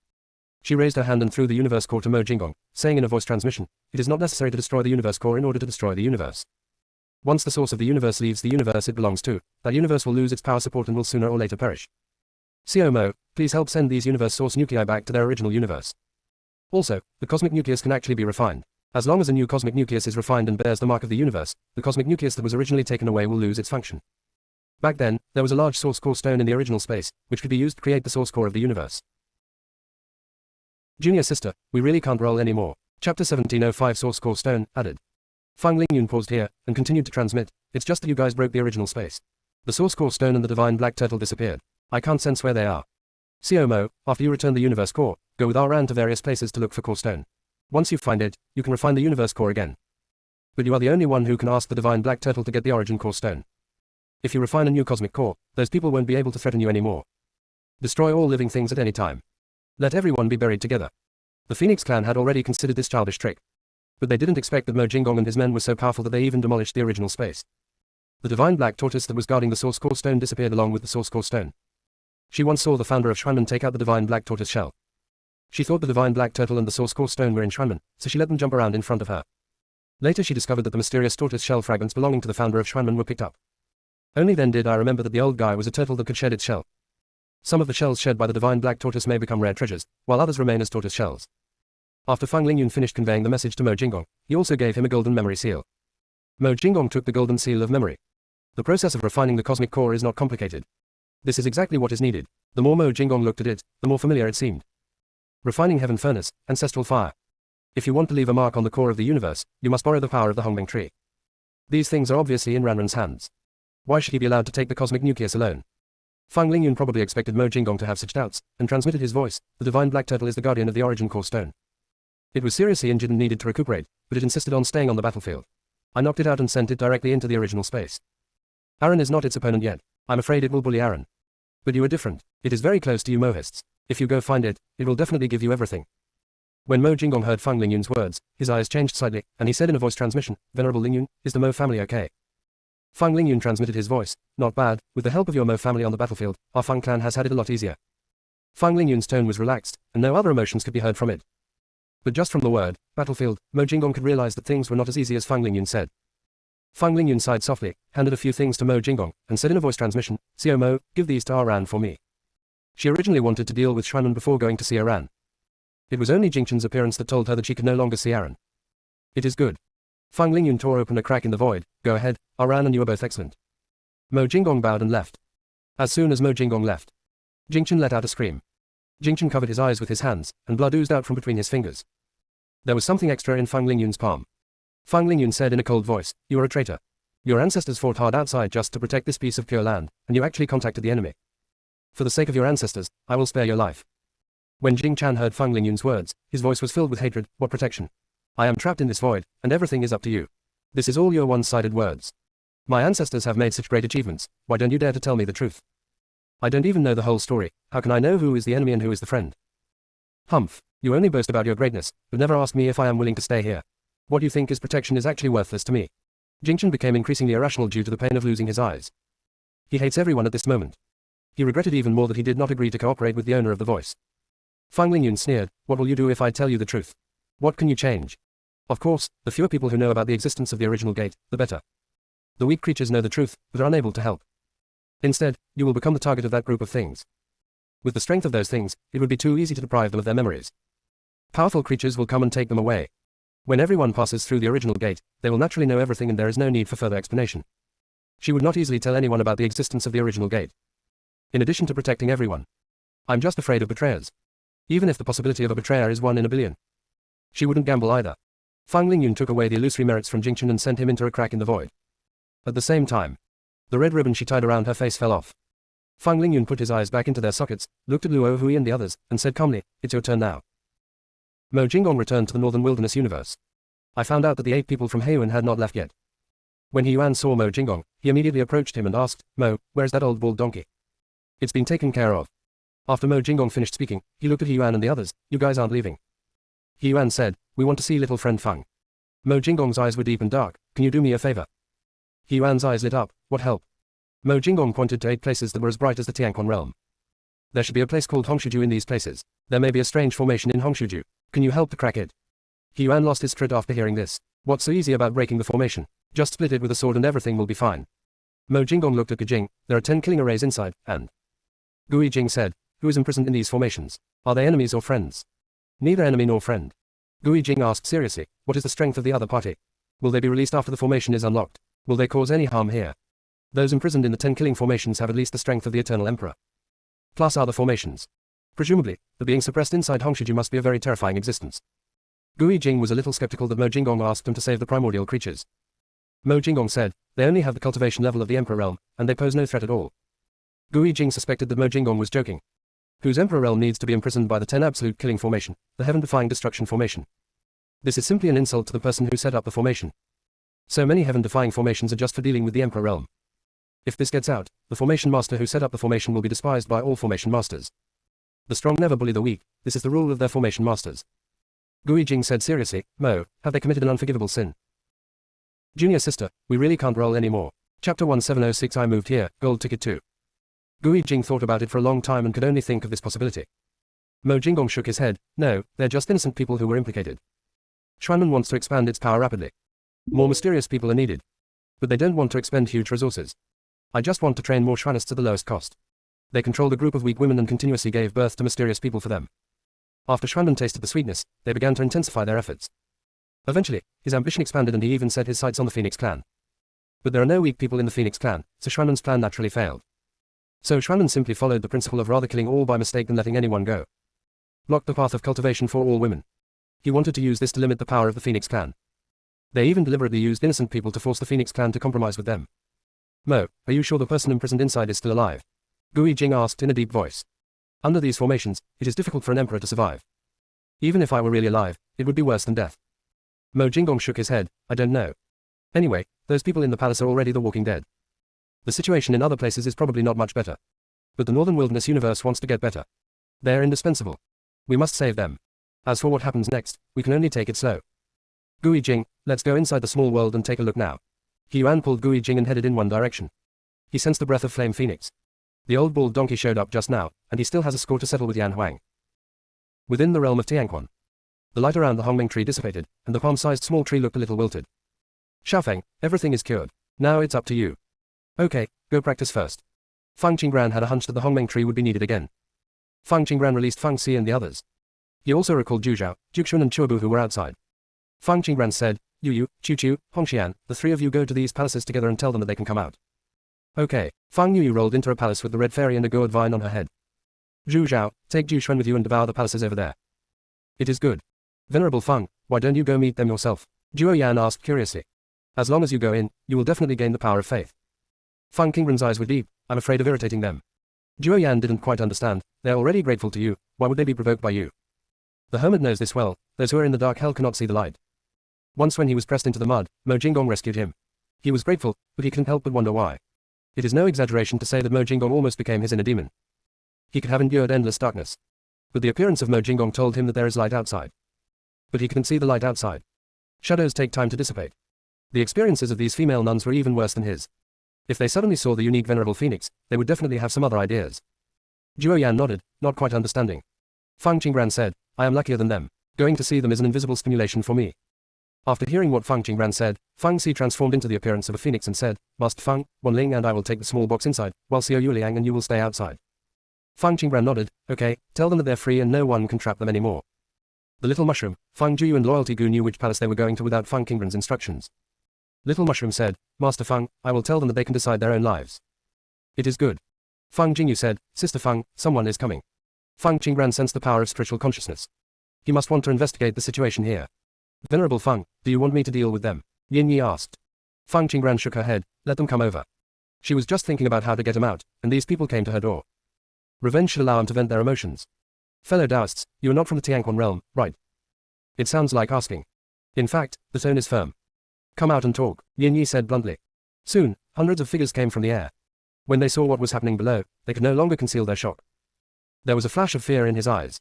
She raised her hand and threw the universe core to Mo Jinggong, saying in a voice transmission, it is not necessary to destroy the universe core in order to destroy the universe. Once the source of the universe leaves the universe it belongs to, that universe will lose its power support and will sooner or later perish. Xiao Mo, please help send these universe source nuclei back to their original universe. Also, the cosmic nucleus can actually be refined. As long as a new cosmic nucleus is refined and bears the mark of the universe, the cosmic nucleus that was originally taken away will lose its function. Back then, there was a large source core stone in the original space, which could be used to create the source core of the universe. Junior sister, we really can't roll anymore. Chapter 1705 Source Core Stone, added. Fang Lingyun paused here, and continued to transmit, it's just that you guys broke the original space. The source core stone and the divine black turtle disappeared. I can't sense where they are. Xiao Mo, after you return the universe core, go with Aran to various places to look for core stone. Once you find it, you can refine the universe core again. But you are the only one who can ask the divine black turtle to get the origin core stone. If you refine a new cosmic core, those people won't be able to threaten you anymore. Destroy all living things at any time. Let everyone be buried together. The Phoenix clan had already considered this childish trick. But they didn't expect that Mo Jinggong and his men were so powerful that they even demolished the original space. The divine black tortoise that was guarding the source core stone disappeared along with the source core stone. She once saw the founder of Xuanmen take out the divine black tortoise shell. She thought the divine black turtle and the source core stone were in Xuanmen, so she let them jump around in front of her. Later she discovered that the mysterious tortoise shell fragments belonging to the founder of Xuanmen were picked up. Only then did I remember that the old guy was a turtle that could shed its shell. Some of the shells shed by the divine black tortoise may become rare treasures, while others remain as tortoise shells. After Fang Lingyun finished conveying the message to Mo Jinggong, he also gave him a golden memory seal. Mo Jinggong took the golden seal of memory. The process of refining the cosmic core is not complicated. This is exactly what is needed. The more Mo Jinggong looked at it, the more familiar it seemed. Refining heaven furnace, ancestral fire. If you want to leave a mark on the core of the universe, you must borrow the power of the Hongbing tree. These things are obviously in Ranran's hands. Why should he be allowed to take the cosmic nucleus alone? Fang Lingyun probably expected Mo Jinggong to have such doubts, and transmitted his voice, the divine black turtle is the guardian of the origin core stone. It was seriously injured and needed to recuperate, but it insisted on staying on the battlefield. I knocked it out and sent it directly into the original space. Aran is not its opponent yet. I'm afraid it will bully Aran. But you are different. It is very close to you Mohists. If you go find it, it will definitely give you everything. When Mo Jinggong heard Fang Lingyun's words, his eyes changed slightly, and he said in a voice transmission, Venerable Lingyun, is the Mo family okay? Fang Lingyun transmitted his voice, not bad, with the help of your Mo family on the battlefield, our Fang clan has had it a lot easier. Fang Lingyun's tone was relaxed, and no other emotions could be heard from it. But just from the word, battlefield, Mo Jinggong could realize that things were not as easy as Fang Lingyun said. Fang Lingyun sighed softly, handed a few things to Mo Jinggong, and said in a voice transmission, Xiao Mo, give these to Aran for me. She originally wanted to deal with Xuanmen before going to see Aran. It was only Jingchen's appearance that told her that she could no longer see Aran. It is good. Fang Lingyun tore open a crack in the void. Go ahead, Aran and you are both excellent. Mo Jinggong bowed and left. As soon as Mo Jinggong left, Jingchen let out a scream. Jingchen covered his eyes with his hands, and blood oozed out from between his fingers. There was something extra in Fang Lingyun's palm. Fang Lingyun said in a cold voice, you are a traitor. Your ancestors fought hard outside just to protect this piece of pure land, and you actually contacted the enemy. For the sake of your ancestors, I will spare your life. When Jing Chan heard Fang Lingyun's words, his voice was filled with hatred. What protection? I am trapped in this void, and everything is up to you. This is all your one-sided words. My ancestors have made such great achievements, why don't you dare to tell me the truth? I don't even know the whole story, how can I know who is the enemy and who is the friend? Humph, you only boast about your greatness, but never ask me if I am willing to stay here. What you think is protection is actually worthless to me. Jingchen became increasingly irrational due to the pain of losing his eyes. He hates everyone at this moment. He regretted even more that he did not agree to cooperate with the owner of the voice. Fang Lingyun sneered, what will you do if I tell you the truth? What can you change? Of course, the fewer people who know about the existence of the original gate, the better. The weak creatures know the truth, but are unable to help. Instead, you will become the target of that group of things. With the strength of those things, it would be too easy to deprive them of their memories. Powerful creatures will come and take them away. When everyone passes through the original gate, they will naturally know everything and there is no need for further explanation. She would not easily tell anyone about the existence of the original gate. In addition to protecting everyone. I'm just afraid of betrayers. Even if the possibility of a betrayer is 1 in a billion. She wouldn't gamble either. Fang Lingyun took away the illusory merits from Jingchen and sent him into a crack in the void. At the same time, the red ribbon she tied around her face fell off. Fang Lingyun put his eyes back into their sockets, looked at Luo Hui and the others, and said calmly, it's your turn now. Mo Jinggong returned to the Northern Wilderness universe. I found out that the 8 people from Heiyuan had not left yet. When He Yuan saw Mo Jinggong, he immediately approached him and asked, Mo, where's that old bald donkey? It's been taken care of. After Mo Jinggong finished speaking, he looked at He Yuan and the others, you guys aren't leaving. He Yuan said, we want to see little friend Fang. Mo Jinggong's eyes were deep and dark, can you do me a favor? He Yuan's eyes lit up, what help? Mo Jinggong pointed to 8 places that were as bright as the Tianquan realm. There should be a place called Hongshuju in these places. There may be a strange formation in Hongshuju. Can you help to crack it? He Yuan lost his stride after hearing this. What's so easy about breaking the formation? Just split it with a sword and everything will be fine. Mo Jinggong looked at Gujing, there are 10 killing arrays inside, and Gui Jing said, who is imprisoned in these formations? Are they enemies or friends? Neither enemy nor friend. Gui Jing asked seriously, what is the strength of the other party? Will they be released after the formation is unlocked? Will they cause any harm here? Those imprisoned in the 10 killing formations have at least the strength of the Eternal Emperor. Plus other formations. Presumably, the being suppressed inside Hongshuju must be a very terrifying existence. Gui Jing was a little skeptical that Mo Jinggong asked him to save the primordial creatures. Mo Jinggong said, they only have the cultivation level of the Emperor realm, and they pose no threat at all. Gui Jing suspected that Mo Jinggong was joking. Whose Emperor realm needs to be imprisoned by the 10 absolute killing formation, the heaven-defying destruction formation. This is simply an insult to the person who set up the formation. So many heaven-defying formations are just for dealing with the Emperor realm. If this gets out, the formation master who set up the formation will be despised by all formation masters. The strong never bully the weak, this is the rule of their formation masters. Gui Jing said seriously, Mo, have they committed an unforgivable sin? Junior sister, we really can't roll anymore. Chapter 1706 I moved here, gold ticket 2. Gui Jing thought about it for a long time and could only think of this possibility. Mo Jinggong shook his head, no, they're just innocent people who were implicated. Xuanmen wants to expand its power rapidly. More mysterious people are needed. But they don't want to expend huge resources. I just want to train more Xuanists at the lowest cost. They controlled a group of weak women and continuously gave birth to mysterious people for them. After Xuanmen tasted the sweetness, they began to intensify their efforts. Eventually, his ambition expanded and he even set his sights on the Phoenix clan. But there are no weak people in the Phoenix clan, so Xuanmen's plan naturally failed. So Xuanmen simply followed the principle of rather killing all by mistake than letting anyone go. Blocked the path of cultivation for all women. He wanted to use this to limit the power of the Phoenix clan. They even deliberately used innocent people to force the Phoenix clan to compromise with them. Mo, are you sure the person imprisoned inside is still alive? Gui Jing asked in a deep voice. Under these formations, it is difficult for an emperor to survive. Even if I were really alive, it would be worse than death. Mo Jinggong shook his head, I don't know. Anyway, those people in the palace are already the walking dead. The situation in other places is probably not much better. But the Northern Wilderness universe wants to get better. They're indispensable. We must save them. As for what happens next, we can only take it slow. Gui Jing, let's go inside the small world and take a look now. He Yuan pulled Gui Jing and headed in one direction. He sensed the breath of Flame Phoenix. The old bald donkey showed up just now, and he still has a score to settle with Yan Huang. Within the realm of Tianquan, the light around the Hongmeng tree dissipated, and the palm-sized small tree looked a little wilted. Xiaofeng, everything is cured. Now it's up to you. Okay, go practice first. Fang Qinggran had a hunch that the Hongmeng tree would be needed again. Fang Qinggran released Fang Si and the others. He also recalled Zhu Zhao, Juxun and Chuobu who were outside. Fang Qinggran said, Yu, Chu Chu, Hongxian, the 3 of you go to these palaces together and tell them that they can come out. Okay. Fang Yu rolled into a palace with the red fairy and a gourd vine on her head. Zhu Zhao, take Ju Xuan with you and devour the palaces over there. It is good. Venerable Fang, why don't you go meet them yourself? Zhuo Yan asked curiously. As long as you go in, you will definitely gain the power of faith. Fang Qinggran's eyes were deep, I'm afraid of irritating them. Zhuo Yan didn't quite understand, they're already grateful to you, why would they be provoked by you? The hermit knows this well, those who are in the dark hell cannot see the light. Once when he was pressed into the mud, Mo Jingong rescued him. He was grateful, but he couldn't help but wonder why. It is no exaggeration to say that Mo Jingong almost became his inner demon. He could have endured endless darkness. But the appearance of Mo Jingong told him that there is light outside. But he couldn't see the light outside. Shadows take time to dissipate. The experiences of these female nuns were even worse than his. If they suddenly saw the unique venerable phoenix, they would definitely have some other ideas. Zhuo Yan nodded, not quite understanding. Fang Qingran said, I am luckier than them. Going to see them is an invisible stimulation for me. After hearing what Fang Qingran said, Fang Xi transformed into the appearance of a phoenix and said, Master Fang, Wanling and I will take the small box inside, while Xiao Yuliang and you will stay outside. Fang Qingran nodded, okay, tell them that they're free and no one can trap them anymore. The little mushroom, Fang Juyu and Loyalty Gu knew which palace they were going to without Fang Qingran's instructions. Little mushroom said, Master Fang, I will tell them that they can decide their own lives. It is good. Fang Jingyu said, Sister Fang, someone is coming. Fang Qingran sensed the power of spiritual consciousness. He must want to investigate the situation here. Venerable Fang, do you want me to deal with them? Yin Yi asked. Fang Qingran shook her head, let them come over. She was just thinking about how to get him out, and these people came to her door. Revenge should allow them to vent their emotions. Fellow Taoists, you are not from the Tianquan realm, right? It sounds like asking. In fact, the tone is firm. Come out and talk, Yin Yi said bluntly. Soon, hundreds of figures came from the air. When they saw what was happening below, they could no longer conceal their shock. There was a flash of fear in his eyes.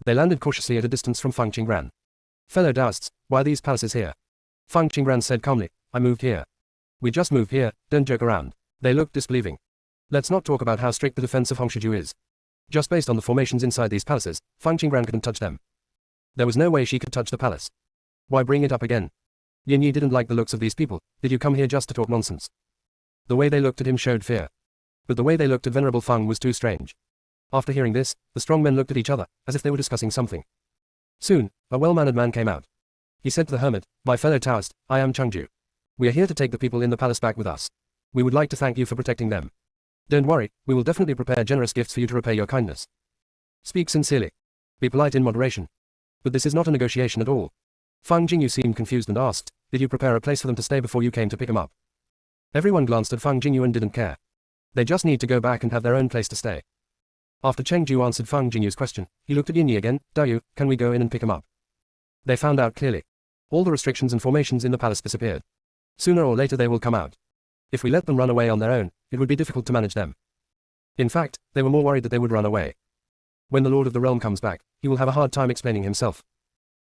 They landed cautiously at a distance from Fang Qingran. Fellow Taoists, why are these palaces here? Fang Qingran said calmly, I moved here. We just moved here, don't joke around. They looked disbelieving. Let's not talk about how strict the defense of Hongshiju is. Just based on the formations inside these palaces, Fang Qingran couldn't touch them. There was no way she could touch the palace. Why bring it up again? Yin Yi didn't like the looks of these people. Did you come here just to talk nonsense? The way they looked at him showed fear. But the way they looked at Venerable Fang was too strange. After hearing this, the strong men looked at each other, as if they were discussing something. Soon, a well-mannered man came out. He said to the hermit, My fellow Taoist, I am Chengju. We are here to take the people in the palace back with us. We would like to thank you for protecting them. Don't worry, we will definitely prepare generous gifts for you to repay your kindness. Speak sincerely. Be polite in moderation. But this is not a negotiation at all. Fang Jingyu seemed confused and asked, Did you prepare a place for them to stay before you came to pick them up? Everyone glanced at Fang Jingyu and didn't care. They just need to go back and have their own place to stay. After Chengju answered Fang Jingyu's question, he looked at Yin Yi again, Dayu, can we go in and pick him up? They found out clearly. All the restrictions and formations in the palace disappeared. Sooner or later they will come out. If we let them run away on their own, it would be difficult to manage them. In fact, they were more worried that they would run away. When the Lord of the Realm comes back, he will have a hard time explaining himself.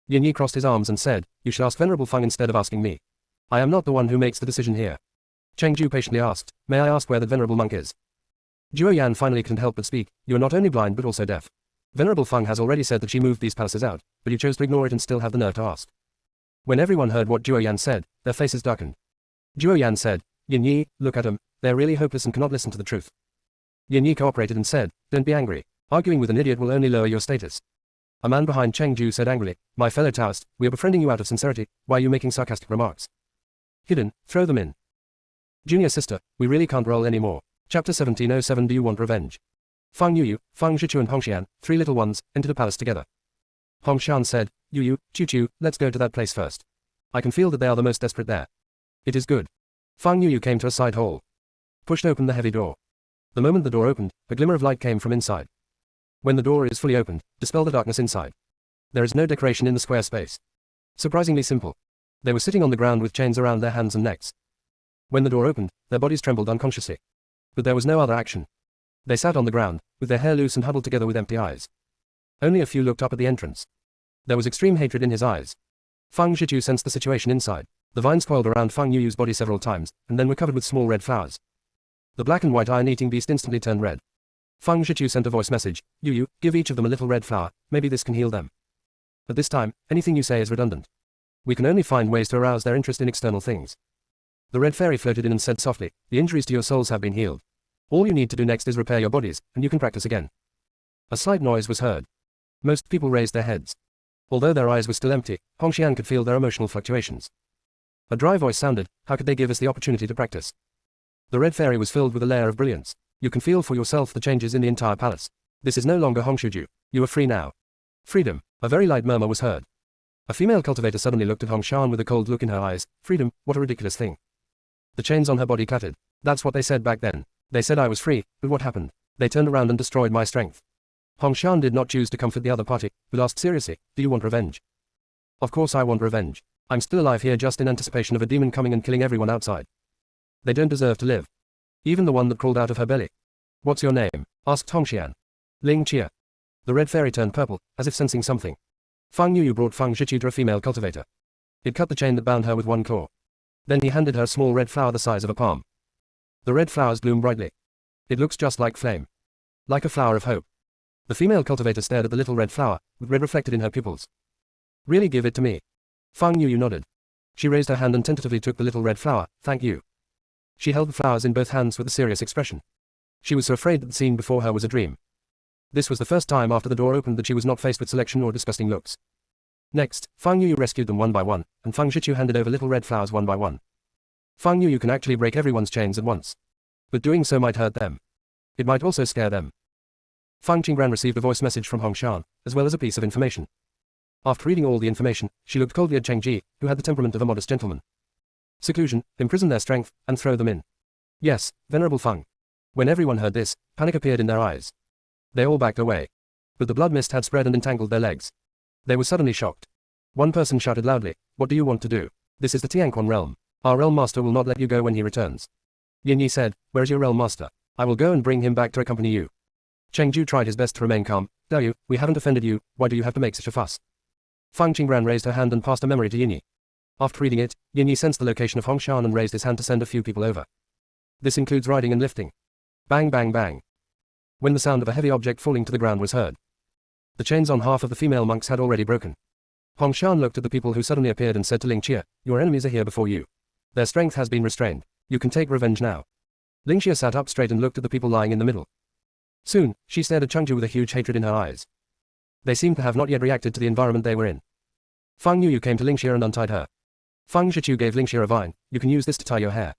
Yin Yi crossed his arms and said, You should ask Venerable Fang instead of asking me. I am not the one who makes the decision here. Chengju patiently asked, May I ask where the Venerable Monk is? Zhuo Yan finally couldn't help but speak, You are not only blind but also deaf. Venerable Fang has already said that she moved these palaces out, but you chose to ignore it and still have the nerve to ask. When everyone heard what Zhuo Yan said, their faces darkened. Zhuo Yan said, Yin Yi, look at them, they are really hopeless and cannot listen to the truth. Yin Yi cooperated and said, Don't be angry. Arguing with an idiot will only lower your status. A man behind Chengju said angrily, My fellow Taoist, we are befriending you out of sincerity, why are you making sarcastic remarks? Hidden, throw them in. Junior sister, we really can't roll anymore. Chapter 1707 Do you want revenge? Fang Yuyu, Fang Zhichu and Hongxian, three little ones, entered a palace together. Hongxian said, Yuyu, Chu-Chu, let's go to that place first. I can feel that they are the most desperate there. It is good. Fang Yuyu came to a side hall. Pushed open the heavy door. The moment the door opened, a glimmer of light came from inside. When the door is fully opened, dispel the darkness inside. There is no decoration in the square space. Surprisingly simple. They were sitting on the ground with chains around their hands and necks. When the door opened, their bodies trembled unconsciously. But there was no other action. They sat on the ground, with their hair loose and huddled together with empty eyes. Only a few looked up at the entrance. There was extreme hatred in his eyes. Fang Zhichu sensed the situation inside. The vines coiled around Fang Yuyu's body several times, and then were covered with small red flowers. The black and white iron-eating beast instantly turned red. Fang Zhichu sent a voice message, Yuyu, give each of them a little red flower, maybe this can heal them. At this time, anything you say is redundant. We can only find ways to arouse their interest in external things. The red fairy floated in and said softly, The injuries to your souls have been healed. All you need to do next is repair your bodies, and you can practice again. A slight noise was heard. Most people raised their heads. Although their eyes were still empty, Hongxian could feel their emotional fluctuations. A dry voice sounded, How could they give us the opportunity to practice? The red fairy was filled with a layer of brilliance. You can feel for yourself the changes in the entire palace. This is no longer Hongshuju. You are free now. Freedom. A very light murmur was heard. A female cultivator suddenly looked at Hongshan with a cold look in her eyes. Freedom, what a ridiculous thing. The chains on her body clattered. That's what they said back then. They said I was free, but what happened? They turned around and destroyed my strength. Hongshan did not choose to comfort the other party, but asked seriously, Do you want revenge? Of course I want revenge. I'm still alive here just in anticipation of a demon coming and killing everyone outside. They don't deserve to live. Even the one that crawled out of her belly. What's your name? Asked Hongxian. Ling Chia. The red fairy turned purple, as if sensing something. Fang Yuyu brought Fang Zhiqiu to a female cultivator. It cut the chain that bound her with one claw. Then he handed her a small red flower the size of a palm. The red flowers bloom brightly. It looks just like flame. Like a flower of hope. The female cultivator stared at the little red flower, with red reflected in her pupils. Really, give it to me. Fang Yuyu nodded. She raised her hand and tentatively took the little red flower. Thank you. She held the flowers in both hands with a serious expression. She was so afraid that the scene before her was a dream. This was the first time after the door opened that she was not faced with selection or disgusting looks. Next, Fang Yuyu rescued them one by one, and Fang Zhiqiu handed over little red flowers one by one. Fang Yuyu can actually break everyone's chains at once. But doing so might hurt them. It might also scare them. Fang Qingran received a voice message from Hongshan, as well as a piece of information. After reading all the information, she looked coldly at Cheng Ji, who had the temperament of a modest gentleman. Seclusion, imprison their strength, and throw them in. Yes, Venerable Feng. When everyone heard this, panic appeared in their eyes. They all backed away. But the blood mist had spread and entangled their legs. They were suddenly shocked. One person shouted loudly, "What do you want to do? This is the Tianquan realm. Our realm master will not let you go when he returns." Yin Yi said, "Where is your realm master? I will go and bring him back to accompany you." Cheng Ju tried his best to remain calm. "Dare you, we haven't offended you, why do you have to make such a fuss?" Fang Qingran raised her hand and passed a memory to Yin Yi. After reading it, Yin Yi sensed the location of Hongshan and raised his hand to send a few people over. This includes riding and lifting. Bang bang bang. When the sound of a heavy object falling to the ground was heard. The chains on half of the female monks had already broken. Hongshan looked at the people who suddenly appeared and said to Ling Chia, "Your enemies are here before you. Their strength has been restrained. You can take revenge now." Ling Chia sat up straight and looked at the people lying in the middle. Soon, she stared at Chengju with a huge hatred in her eyes. They seemed to have not yet reacted to the environment they were in. Fang Yuyu came to Ling Xia and untied her. Fang Zhiqiu gave Ling Xia a vine. "You can use this to tie your hair."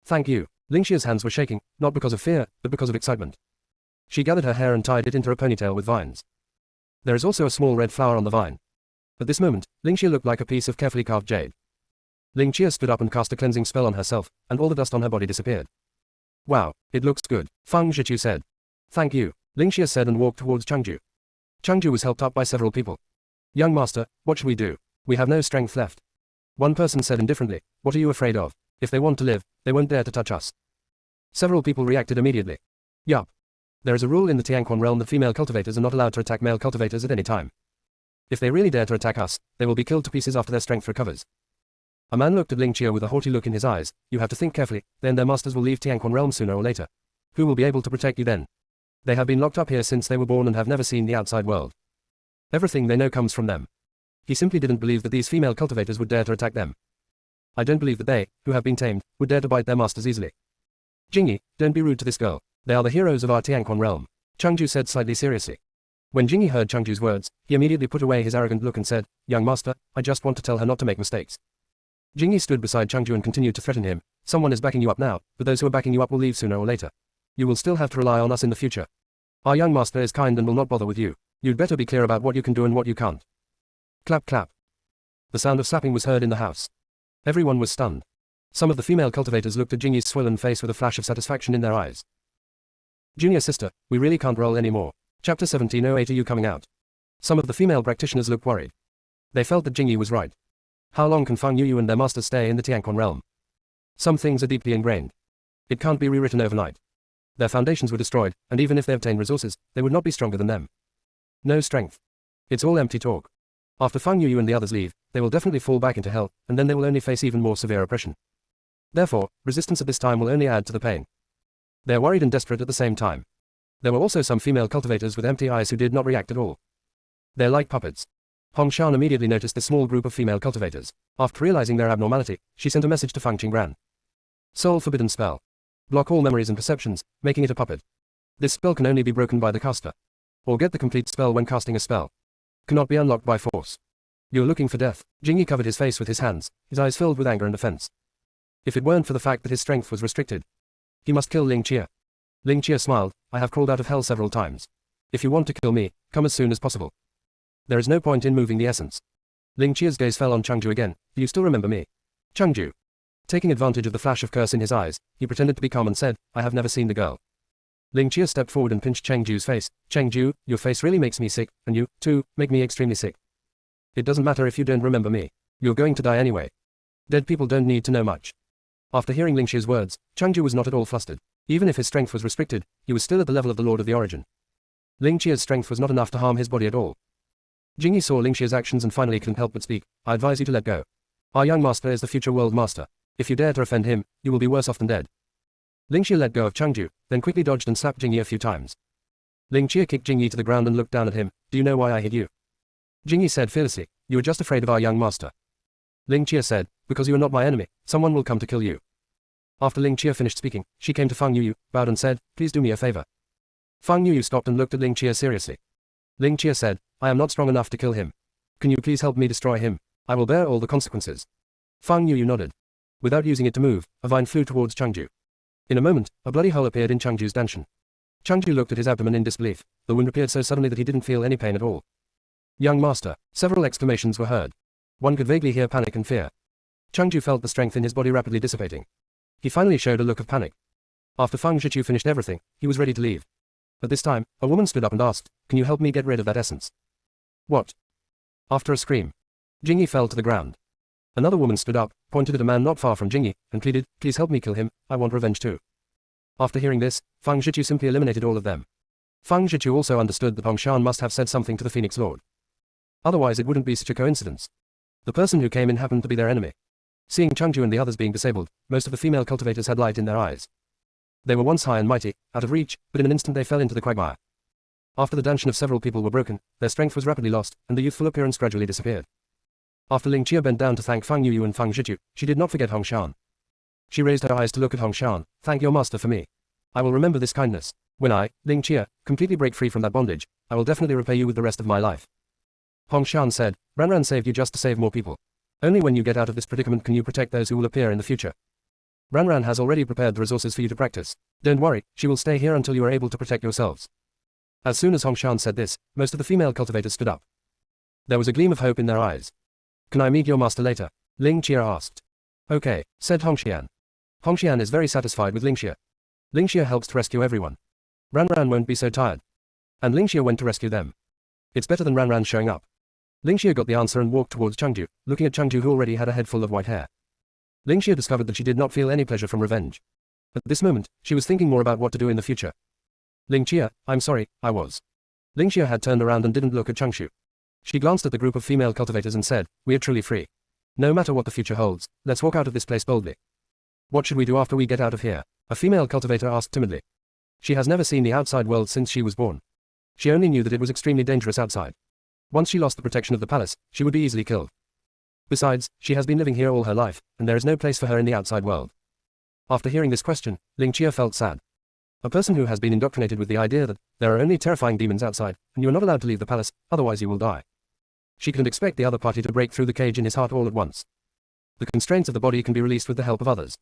"Thank you." Ling Xia's hands were shaking, not because of fear, but because of excitement. She gathered her hair and tied it into a ponytail with vines. There is also a small red flower on the vine. At this moment, Ling Xia looked like a piece of carefully carved jade. Ling Xia stood up and cast a cleansing spell on herself, and all the dust on her body disappeared. "Wow, it looks good," Fang Zhiqiu said. "Thank you," Ling Xia said and walked towards Chengju. Chengju was helped up by several people. "Young master, what should we do? We have no strength left." One person said indifferently, "What are you afraid of? If they want to live, they won't dare to touch us." Several people reacted immediately. "Yup. There is a rule in the Tianquan realm that female cultivators are not allowed to attack male cultivators at any time. If they really dare to attack us, they will be killed to pieces after their strength recovers." A man looked at Ling Xia with a haughty look in his eyes. "You have to think carefully, then their masters will leave Tianquan realm sooner or later. Who will be able to protect you then? They have been locked up here since they were born and have never seen the outside world. Everything they know comes from them." He simply didn't believe that these female cultivators would dare to attack them. "I don't believe that they, who have been tamed, would dare to bite their masters easily. Jingyi, don't be rude to this girl. They are the heroes of our Tianquan realm," Chengju said slightly seriously. When Jingyi heard Chengju's words, he immediately put away his arrogant look and said, "Young master, I just want to tell her not to make mistakes." Jingyi stood beside Chengju and continued to threaten him. "Someone is backing you up now, but those who are backing you up will leave sooner or later. You will still have to rely on us in the future. Our young master is kind and will not bother with you. You'd better be clear about what you can do and what you can't." Clap clap. The sound of slapping was heard in the house. Everyone was stunned. Some of the female cultivators looked at Jingyi's swollen face with a flash of satisfaction in their eyes. "Junior sister, we really can't roll anymore." Chapter 1708. Are you coming out? Some of the female practitioners looked worried. They felt that Jingyi was right. How long can Fang Yuyu and their master stay in the Tianquan realm? Some things are deeply ingrained. It can't be rewritten overnight. Their foundations were destroyed, and even if they obtained resources, they would not be stronger than them. No strength. It's all empty talk. After Fang Yuyu and the others leave, they will definitely fall back into hell, and then they will only face even more severe oppression. Therefore, resistance at this time will only add to the pain. They are worried and desperate at the same time. There were also some female cultivators with empty eyes who did not react at all. They're like puppets. Hongshan immediately noticed this small group of female cultivators. After realizing their abnormality, she sent a message to Fang Qingran. "Soul Forbidden Spell. Block all memories and perceptions, making it a puppet. This spell can only be broken by the caster. Or get the complete spell when casting a spell. Cannot be unlocked by force. You're looking for death." Jingyi covered his face with his hands, his eyes filled with anger and offense. If it weren't for the fact that his strength was restricted, he must kill Ling Chia. Ling Chia smiled. "I have crawled out of hell several times. If you want to kill me, come as soon as possible. There is no point in moving the essence." Ling Chia's gaze fell on Chengju again. "Do you still remember me?" Chengju. Taking advantage of the flash of curse in his eyes, he pretended to be calm and said, "I have never seen the girl." Ling Chia stepped forward and pinched Chengju's face. "Chengju, your face really makes me sick, and you, too, make me extremely sick. It doesn't matter if you don't remember me. You're going to die anyway. Dead people don't need to know much. After hearing Ling Qia's words, Changju was not at all flustered. Even if his strength was restricted, he was still at the level of the Lord of the Origin. Ling Qia's strength was not enough to harm his body at all. Jingyi saw Ling Qia's actions and finally couldn't help but speak. I advise you to let go. Our young master is the future world master. If you dare to offend him, you will be worse off than dead. Ling Qia let go of Changju, then quickly dodged and slapped Jingyi a few times. Ling Qia kicked Jingyi to the ground and looked down at him. Do you know why I hit you? Jingyi said fearlessly. You were just afraid of our young master. Ling Qia said, because you are not my enemy, someone will come to kill you. After Ling Qia finished speaking, she came to Fang Yuyu, bowed and said, please do me a favor. Fang Yuyu stopped and looked at Ling Qia seriously. Ling Qia said, I am not strong enough to kill him. Can you please help me destroy him? I will bear all the consequences. Fang Yuyu nodded. Without using it to move, a vine flew towards Changju. In a moment, a bloody hole appeared in Changju's danshan. Changju looked at his abdomen in disbelief. The wound appeared so suddenly that he didn't feel any pain at all. Young master. Several exclamations were heard. One could vaguely hear panic and fear. Changju felt the strength in his body rapidly dissipating. He finally showed a look of panic. After Fang Zhiqiu finished everything, he was ready to leave. At this time, a woman stood up and asked, can you help me get rid of that essence? What? After a scream, Jingyi fell to the ground. Another woman stood up, pointed at a man not far from Jingyi, and pleaded, please help me kill him, I want revenge too. After hearing this, Fang Zhiqiu simply eliminated all of them. Fang Zhiqiu also understood that Hongshan must have said something to the Phoenix Lord. Otherwise it wouldn't be such a coincidence. The person who came in happened to be their enemy. Seeing Changju and the others being disabled, most of the female cultivators had light in their eyes. They were once high and mighty, out of reach, but in an instant they fell into the quagmire. After the danshan of several people were broken, their strength was rapidly lost, and the youthful appearance gradually disappeared. After Ling Qia bent down to thank Fang Yuyu and Fang Zhiqiu, she did not forget Hongshan. She raised her eyes to look at Hongshan. Thank your master for me. I will remember this kindness. When I, Ling Qia, completely break free from that bondage, I will definitely repay you with the rest of my life. Hongshan said, Ranran saved you just to save more people. Only when you get out of this predicament can you protect those who will appear in the future. Ranran has already prepared the resources for you to practice. Don't worry, she will stay here until you are able to protect yourselves. As soon as Hongshan said this, most of the female cultivators stood up. There was a gleam of hope in their eyes. Can I meet your master later? Ling Qia asked. Okay, said Hongshan. Hongshan is very satisfied with Ling Qia. Ling Qia helps to rescue everyone. Ranran won't be so tired. And Ling Qia went to rescue them. It's better than Ranran showing up. Ling Qia got the answer and walked towards Changju, looking at Changju who already had a head full of white hair. Ling Qia discovered that she did not feel any pleasure from revenge. At this moment, she was thinking more about what to do in the future. Ling Qia, I'm sorry, I was. Ling Qia had turned around and didn't look at Changshu. She glanced at the group of female cultivators and said, we are truly free. No matter what the future holds, let's walk out of this place boldly. What should we do after we get out of here? A female cultivator asked timidly. She has never seen the outside world since she was born. She only knew that it was extremely dangerous outside. Once she lost the protection of the palace, she would be easily killed. Besides, she has been living here all her life, and there is no place for her in the outside world. After hearing this question, Ling Qia felt sad. A person who has been indoctrinated with the idea that there are only terrifying demons outside, and you are not allowed to leave the palace, otherwise you will die. She couldn't expect the other party to break through the cage in his heart all at once. The constraints of the body can be released with the help of others.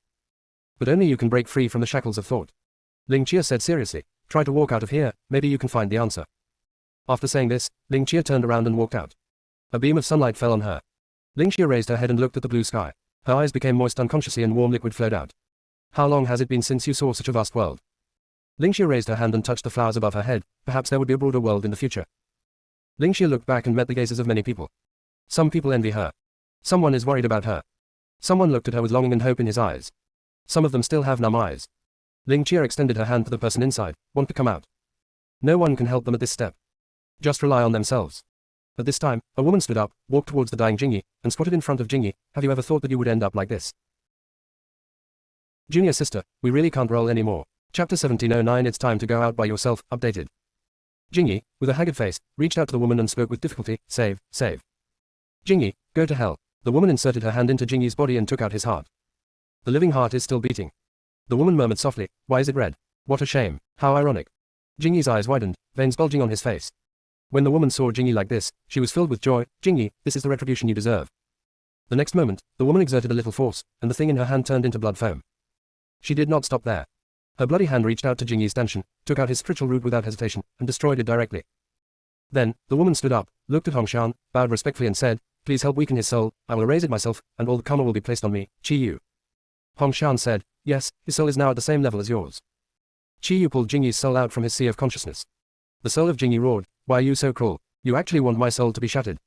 But only you can break free from the shackles of thought. Ling Qia said seriously, try to walk out of here, maybe you can find the answer. After saying this, Ling Qia turned around and walked out. A beam of sunlight fell on her. Ling Qia raised her head and looked at the blue sky. Her eyes became moist unconsciously and warm liquid flowed out. How long has it been since you saw such a vast world? Ling Qia raised her hand and touched the flowers above her head. Perhaps there would be a broader world in the future. Ling Qia looked back and met the gazes of many people. Some people envy her. Someone is worried about her. Someone looked at her with longing and hope in his eyes. Some of them still have numb eyes. Ling Qia extended her hand to the person inside. Want to come out? No one can help them at this step. Just rely on themselves. At this time, a woman stood up, walked towards the dying Jingyi, and squatted in front of Jingyi. Have you ever thought that you would end up like this? Junior sister, we really can't roll anymore. Chapter 1709 It's time to go out by yourself, updated. Jingyi, with a haggard face, reached out to the woman and spoke with difficulty, save, save. Jingyi, go to hell. The woman inserted her hand into Jingyi's body and took out his heart. The living heart is still beating. The woman murmured softly, why is it red? What a shame, how ironic. Jingyi's eyes widened, veins bulging on his face. When the woman saw Jingyi like this, she was filled with joy. Jingyi, this is the retribution you deserve. The next moment, the woman exerted a little force, and the thing in her hand turned into blood foam. She did not stop there. Her bloody hand reached out to Jingyi's danshan, took out his spiritual root without hesitation, and destroyed it directly. Then, the woman stood up, looked at Hongshan, bowed respectfully and said, please help weaken his soul, I will erase it myself, and all the karma will be placed on me, Qi Yu. Hongshan said, yes, his soul is now at the same level as yours. Qi Yu pulled Jingyi's soul out from his sea of consciousness. The soul of Jingyi roared, why are you so cruel? You actually want my soul to be shattered.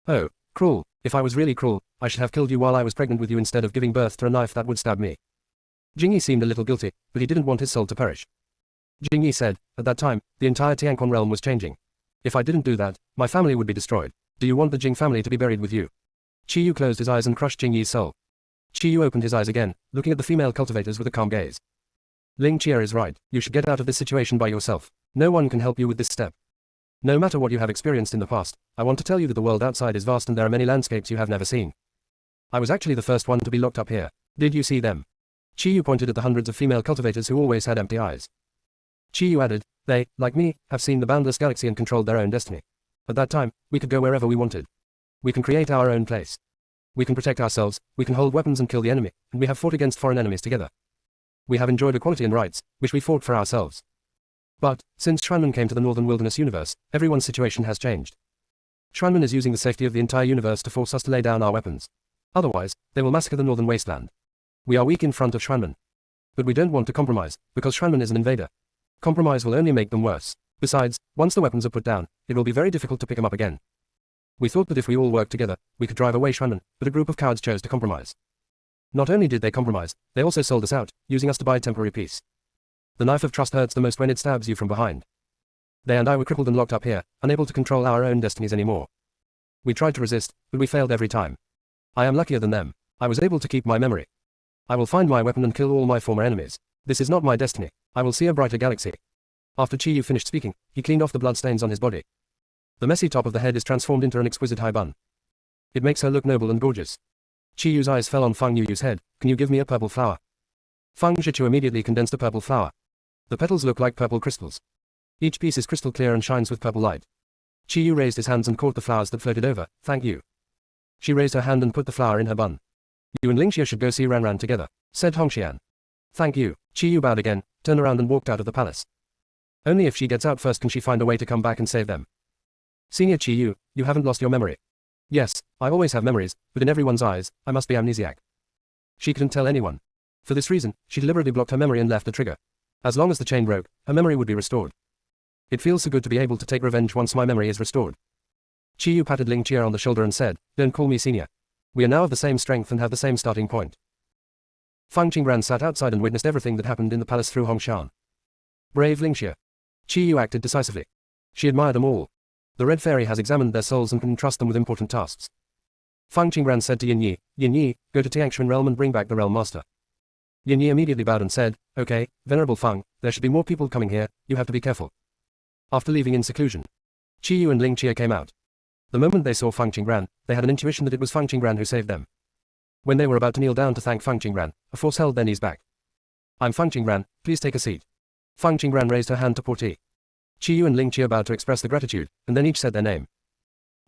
Oh, cruel. If I was really cruel, I should have killed you while I was pregnant with you instead of giving birth to a knife that would stab me. Jingyi seemed a little guilty, but he didn't want his soul to perish. Jingyi said, at that time, the entire Tianquan realm was changing. If I didn't do that, my family would be destroyed. Do you want the Jing family to be buried with you? Qiyu closed his eyes and crushed Jingyi's soul. Qiyu opened his eyes again, looking at the female cultivators with a calm gaze. Ling Chia is right, you should get out of this situation by yourself. No one can help you with this step. No matter what you have experienced in the past, I want to tell you that the world outside is vast and there are many landscapes you have never seen. I was actually the first one to be locked up here. Did you see them? Qiyu pointed at the hundreds of female cultivators who always had empty eyes. Qiyu added, they, like me, have seen the boundless galaxy and controlled their own destiny. At that time, we could go wherever we wanted. We can create our own place. We can protect ourselves, we can hold weapons and kill the enemy, and we have fought against foreign enemies together. We have enjoyed equality and rights, which we fought for ourselves. But, since Xuanmen came to the Northern Wilderness universe, everyone's situation has changed. Xuanmen is using the safety of the entire universe to force us to lay down our weapons. Otherwise, they will massacre the Northern Wasteland. We are weak in front of Xuanmen. But we don't want to compromise, because Xuanmen is an invader. Compromise will only make them worse. Besides, once the weapons are put down, it will be very difficult to pick them up again. We thought that if we all worked together, we could drive away Xuanmen, but a group of cowards chose to compromise. Not only did they compromise, they also sold us out, using us to buy temporary peace. The knife of trust hurts the most when it stabs you from behind. They and I were crippled and locked up here, unable to control our own destinies anymore. We tried to resist, but we failed every time. I am luckier than them. I was able to keep my memory. I will find my weapon and kill all my former enemies. This is not my destiny. I will see a brighter galaxy. After Qiyu finished speaking, he cleaned off the bloodstains on his body. The messy top of the head is transformed into an exquisite high bun. It makes her look noble and gorgeous. Qiyu's eyes fell on Feng Yu's head. Can you give me a purple flower? Feng Zhichu immediately condensed a purple flower. The petals look like purple crystals. Each piece is crystal clear and shines with purple light. Qiyu raised his hands and caught the flowers that floated over. Thank you. She raised her hand and put the flower in her bun. You and Lingxia should go see Ranran together, said Hongxian. Thank you. Qiyu bowed again, turned around and walked out of the palace. Only if she gets out first can she find a way to come back and save them. Senior Qiyu, you haven't lost your memory. Yes, I always have memories, but in everyone's eyes, I must be amnesiac. She couldn't tell anyone. For this reason, she deliberately blocked her memory and left the trigger. As long as the chain broke, her memory would be restored. It feels so good to be able to take revenge once my memory is restored. Qiyu patted Ling Chia on the shoulder and said, don't call me senior. We are now of the same strength and have the same starting point. Fang Qingran sat outside and witnessed everything that happened in the palace through Hongshan. Brave Lingxia. Qiyu acted decisively. She admired them all. The Red Fairy has examined their souls and can entrust them with important tasks. Fang Qingran said to Yin Yi, go to Tiangshan realm and bring back the realm master. Yin Yi immediately bowed and said, okay, Venerable Fang, there should be more people coming here, you have to be careful. After leaving in seclusion, Qiyu and Ling Chia came out. The moment they saw Fang Qingran, they had an intuition that it was Fang Qingran who saved them. When they were about to kneel down to thank Fang Qingran, a force held their knees back. I'm Fang Qingran, please take a seat. Fang Qingran raised her hand to pour tea. Qiyu and Ling Chia bowed to express the gratitude, and then each said their name.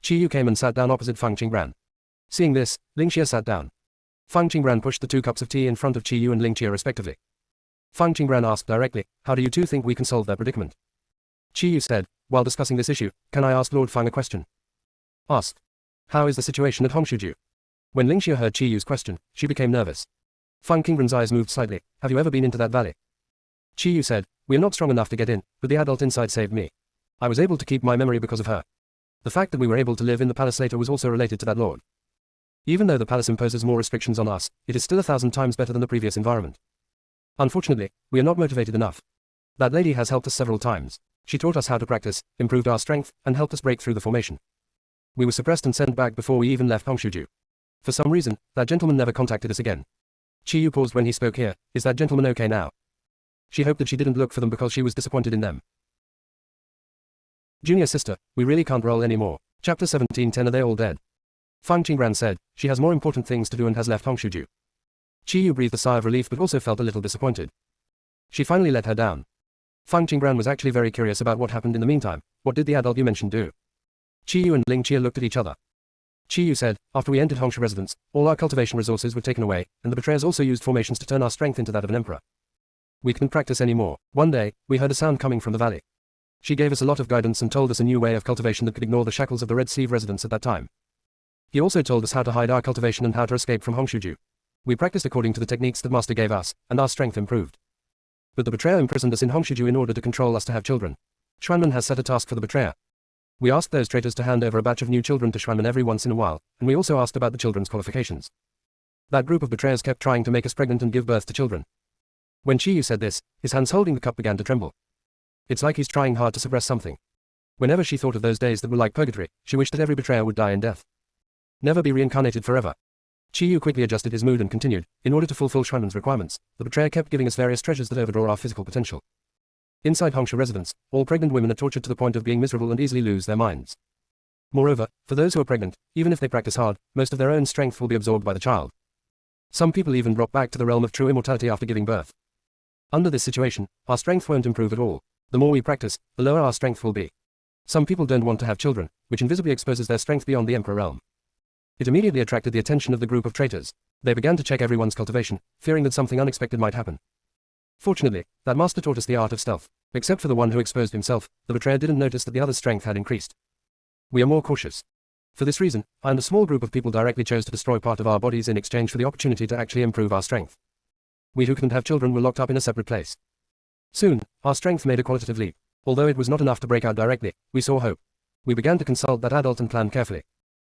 Qiyu came and sat down opposite Fang Qingran. Seeing this, Ling Chia sat down. Fang Qingran pushed the 2 cups of tea in front of Qiyu and Ling Chia respectively. Fang Qingran asked directly, how do you two think we can solve their predicament? Qiyu said, while discussing this issue, can I ask Lord Fang a question? Ask. How is the situation at Hongshuju? When Ling Chia heard Qiyu's question, she became nervous. Fang Qingran's eyes moved slightly. Have you ever been into that valley? Qiyu said, we are not strong enough to get in, but the adult inside saved me. I was able to keep my memory because of her. The fact that we were able to live in the palace later was also related to that lord. Even though the palace imposes more restrictions on us, it is still 1,000 times better than the previous environment. Unfortunately, we are not motivated enough. That lady has helped us several times. She taught us how to practice, improved our strength, and helped us break through the formation. We were suppressed and sent back before we even left Hongshuju. For some reason, that gentleman never contacted us again. Qiyu paused when he spoke here. Is that gentleman okay now? She hoped that she didn't look for them because she was disappointed in them. Junior sister, we really can't roll anymore. Chapter 17:10 Are they all dead? Fang Qingran said, she has more important things to do and has left Hongshuju. Qiyu breathed a sigh of relief but also felt a little disappointed. She finally let her down. Fang Qingran was actually very curious about what happened in the meantime. What did the adult you mentioned do? Qiyu and Ling Chia looked at each other. Qiyu said, after we entered Hongshu residence, all our cultivation resources were taken away, and the betrayers also used formations to turn our strength into that of an emperor. We couldn't practice anymore. One day, we heard a sound coming from the valley. She gave us a lot of guidance and told us a new way of cultivation that could ignore the shackles of the Red Sea residents at that time. He also told us how to hide our cultivation and how to escape from Hongshuju. We practiced according to the techniques that Master gave us, and our strength improved. But the betrayer imprisoned us in Hongshuju in order to control us to have children. Xuanmen has set a task for the betrayer. We asked those traitors to hand over a batch of new children to Schwanman every once in a while, and we also asked about the children's qualifications. That group of betrayers kept trying to make us pregnant and give birth to children. When Chiyu said this, his hands holding the cup began to tremble. It's like he's trying hard to suppress something. Whenever she thought of those days that were like purgatory, she wished that every betrayer would die in death. Never be reincarnated forever. Chiyu quickly adjusted his mood and continued, in order to fulfill Schwanman's requirements, the betrayer kept giving us various treasures that overdraw our physical potential. Inside Hongsha residence, all pregnant women are tortured to the point of being miserable and easily lose their minds. Moreover, for those who are pregnant, even if they practice hard, most of their own strength will be absorbed by the child. Some people even drop back to the realm of true immortality after giving birth. Under this situation, our strength won't improve at all. The more we practice, the lower our strength will be. Some people don't want to have children, which invisibly exposes their strength beyond the emperor realm. It immediately attracted the attention of the group of traitors. They began to check everyone's cultivation, fearing that something unexpected might happen. Fortunately, that master taught us the art of stealth. Except for the one who exposed himself, the betrayer didn't notice that the other's strength had increased. We are more cautious. For this reason, I and a small group of people directly chose to destroy part of our bodies in exchange for the opportunity to actually improve our strength. We who couldn't have children were locked up in a separate place. Soon, our strength made a qualitative leap. Although it was not enough to break out directly, we saw hope. We began to consult that adult and plan carefully.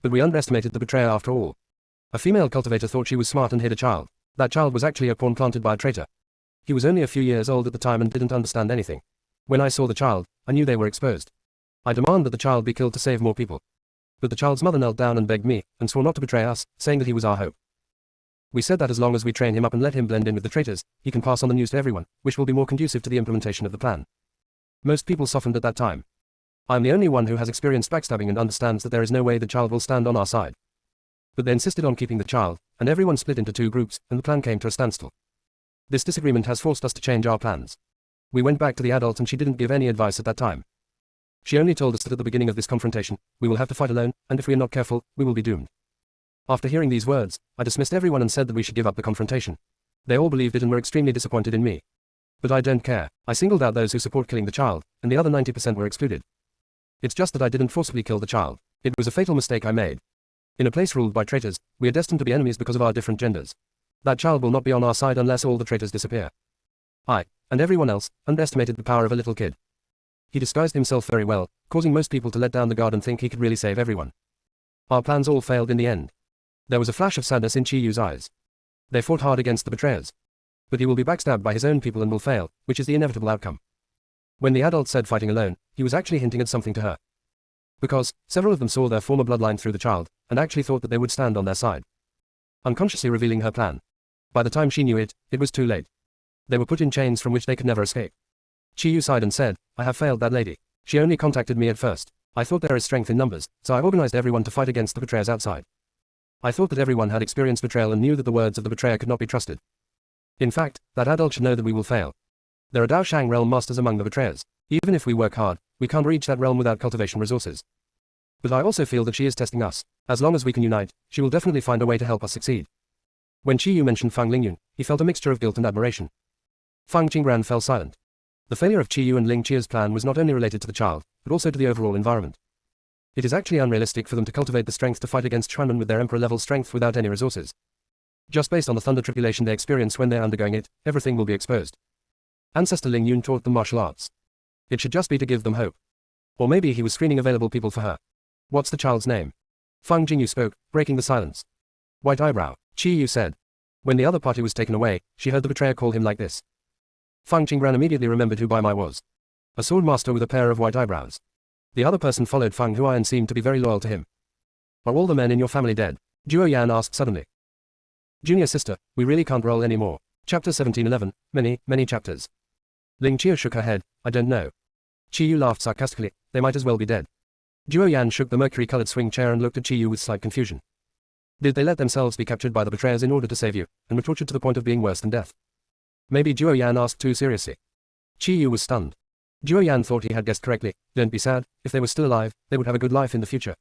But we underestimated the betrayer after all. A female cultivator thought she was smart and hid a child. That child was actually a pawn planted by a traitor. He was only a few years old at the time and didn't understand anything. When I saw the child, I knew they were exposed. I demand that the child be killed to save more people. But the child's mother knelt down and begged me, and swore not to betray us, saying that he was our hope. We said that as long as we train him up and let him blend in with the traitors, he can pass on the news to everyone, which will be more conducive to the implementation of the plan. Most people softened at that time. I am the only one who has experienced backstabbing and understands that there is no way the child will stand on our side. But they insisted on keeping the child, and everyone split into two groups, and the plan came to a standstill. This disagreement has forced us to change our plans. We went back to the adult and she didn't give any advice at that time. She only told us that at the beginning of this confrontation, we will have to fight alone, and if we are not careful, we will be doomed. After hearing these words, I dismissed everyone and said that we should give up the confrontation. They all believed it and were extremely disappointed in me. But I don't care. I singled out those who support killing the child, and the other 90% were excluded. It's just that I didn't forcibly kill the child. It was a fatal mistake I made. In a place ruled by traitors, we are destined to be enemies because of our different genders. That child will not be on our side unless all the traitors disappear. I, and everyone else, underestimated the power of a little kid. He disguised himself very well, causing most people to let down the guard and think he could really save everyone. Our plans all failed in the end. There was a flash of sadness in Chiyu's eyes. They fought hard against the betrayers. But he will be backstabbed by his own people and will fail, which is the inevitable outcome. When the adult said fighting alone, he was actually hinting at something to her. Because, several of them saw their former bloodline through the child, and actually thought that they would stand on their side. Unconsciously revealing her plan. By the time she knew it, it was too late. They were put in chains from which they could never escape. Chiyu sighed and said, I have failed that lady. She only contacted me at first. I thought there is strength in numbers, so I organized everyone to fight against the betrayers outside. I thought that everyone had experienced betrayal and knew that the words of the betrayer could not be trusted. In fact, that adult should know that we will fail. There are Dao Shang realm masters among the betrayers. Even if we work hard, we can't reach that realm without cultivation resources. But I also feel that she is testing us. As long as we can unite, she will definitely find a way to help us succeed. When Chiyu mentioned Fang Lingyun, he felt a mixture of guilt and admiration. Fang Qingran fell silent. The failure of Chiyu and Ling Chia's plan was not only related to the child, but also to the overall environment. It is actually unrealistic for them to cultivate the strength to fight against Chuanmen with their emperor-level strength without any resources. Just based on the thunder tribulation they experience when they're undergoing it, everything will be exposed. Ancestor Ling Yun taught them martial arts. It should just be to give them hope. Or maybe he was screening available people for her. What's the child's name? Fang Jingyu spoke, breaking the silence. White eyebrow, Chiyu said. When the other party was taken away, she heard the betrayer call him like this. Fang Qingran immediately remembered who Bai Mai was. A sword master with a pair of white eyebrows. The other person followed Fang Huai and seemed to be very loyal to him. Are all the men in your family dead? Zhuo Yan asked suddenly. Junior sister, we really can't roll anymore. Chapter 1711, many chapters. Ling Chia shook her head, I don't know. Chiyu laughed sarcastically, they might as well be dead. Zhuo Yan shook the mercury-colored swing chair and looked at Chiyu with slight confusion. Did they let themselves be captured by the betrayers in order to save you, and were tortured to the point of being worse than death? Maybe Zhuo Yan asked too seriously. Chiyu was stunned. Zhuo Yan thought he had guessed correctly. Don't be sad, if they were still alive, they would have a good life in the future.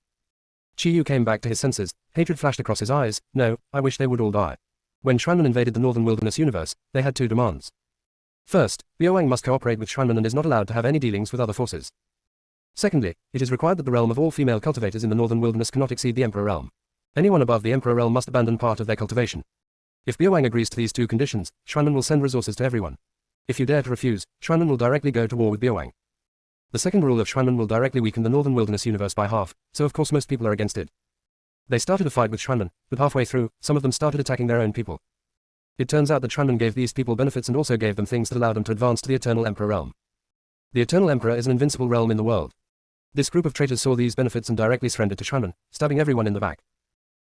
Chiyu came back to his senses, hatred flashed across his eyes. No, I wish they would all die. When Xuanmen invaded the Northern Wilderness universe, they had two demands. First, Biowang must cooperate with Xuanmen and is not allowed to have any dealings with other forces. Secondly, it is required that the realm of all female cultivators in the Northern Wilderness cannot exceed the Emperor realm. Anyone above the Emperor realm must abandon part of their cultivation. If Biowang agrees to these two conditions, Xuanmen will send resources to everyone. If you dare to refuse, Xuanmen will directly go to war with Biowang. The second rule of Xuanmen will directly weaken the Northern Wilderness universe by half, so of course most people are against it. They started a fight with Xuanmen, but halfway through, some of them started attacking their own people. It turns out that Xuanmen gave these people benefits and also gave them things that allowed them to advance to the Eternal Emperor realm. The Eternal Emperor is an invincible realm in the world. This group of traitors saw these benefits and directly surrendered to Xuanmen, stabbing everyone in the back.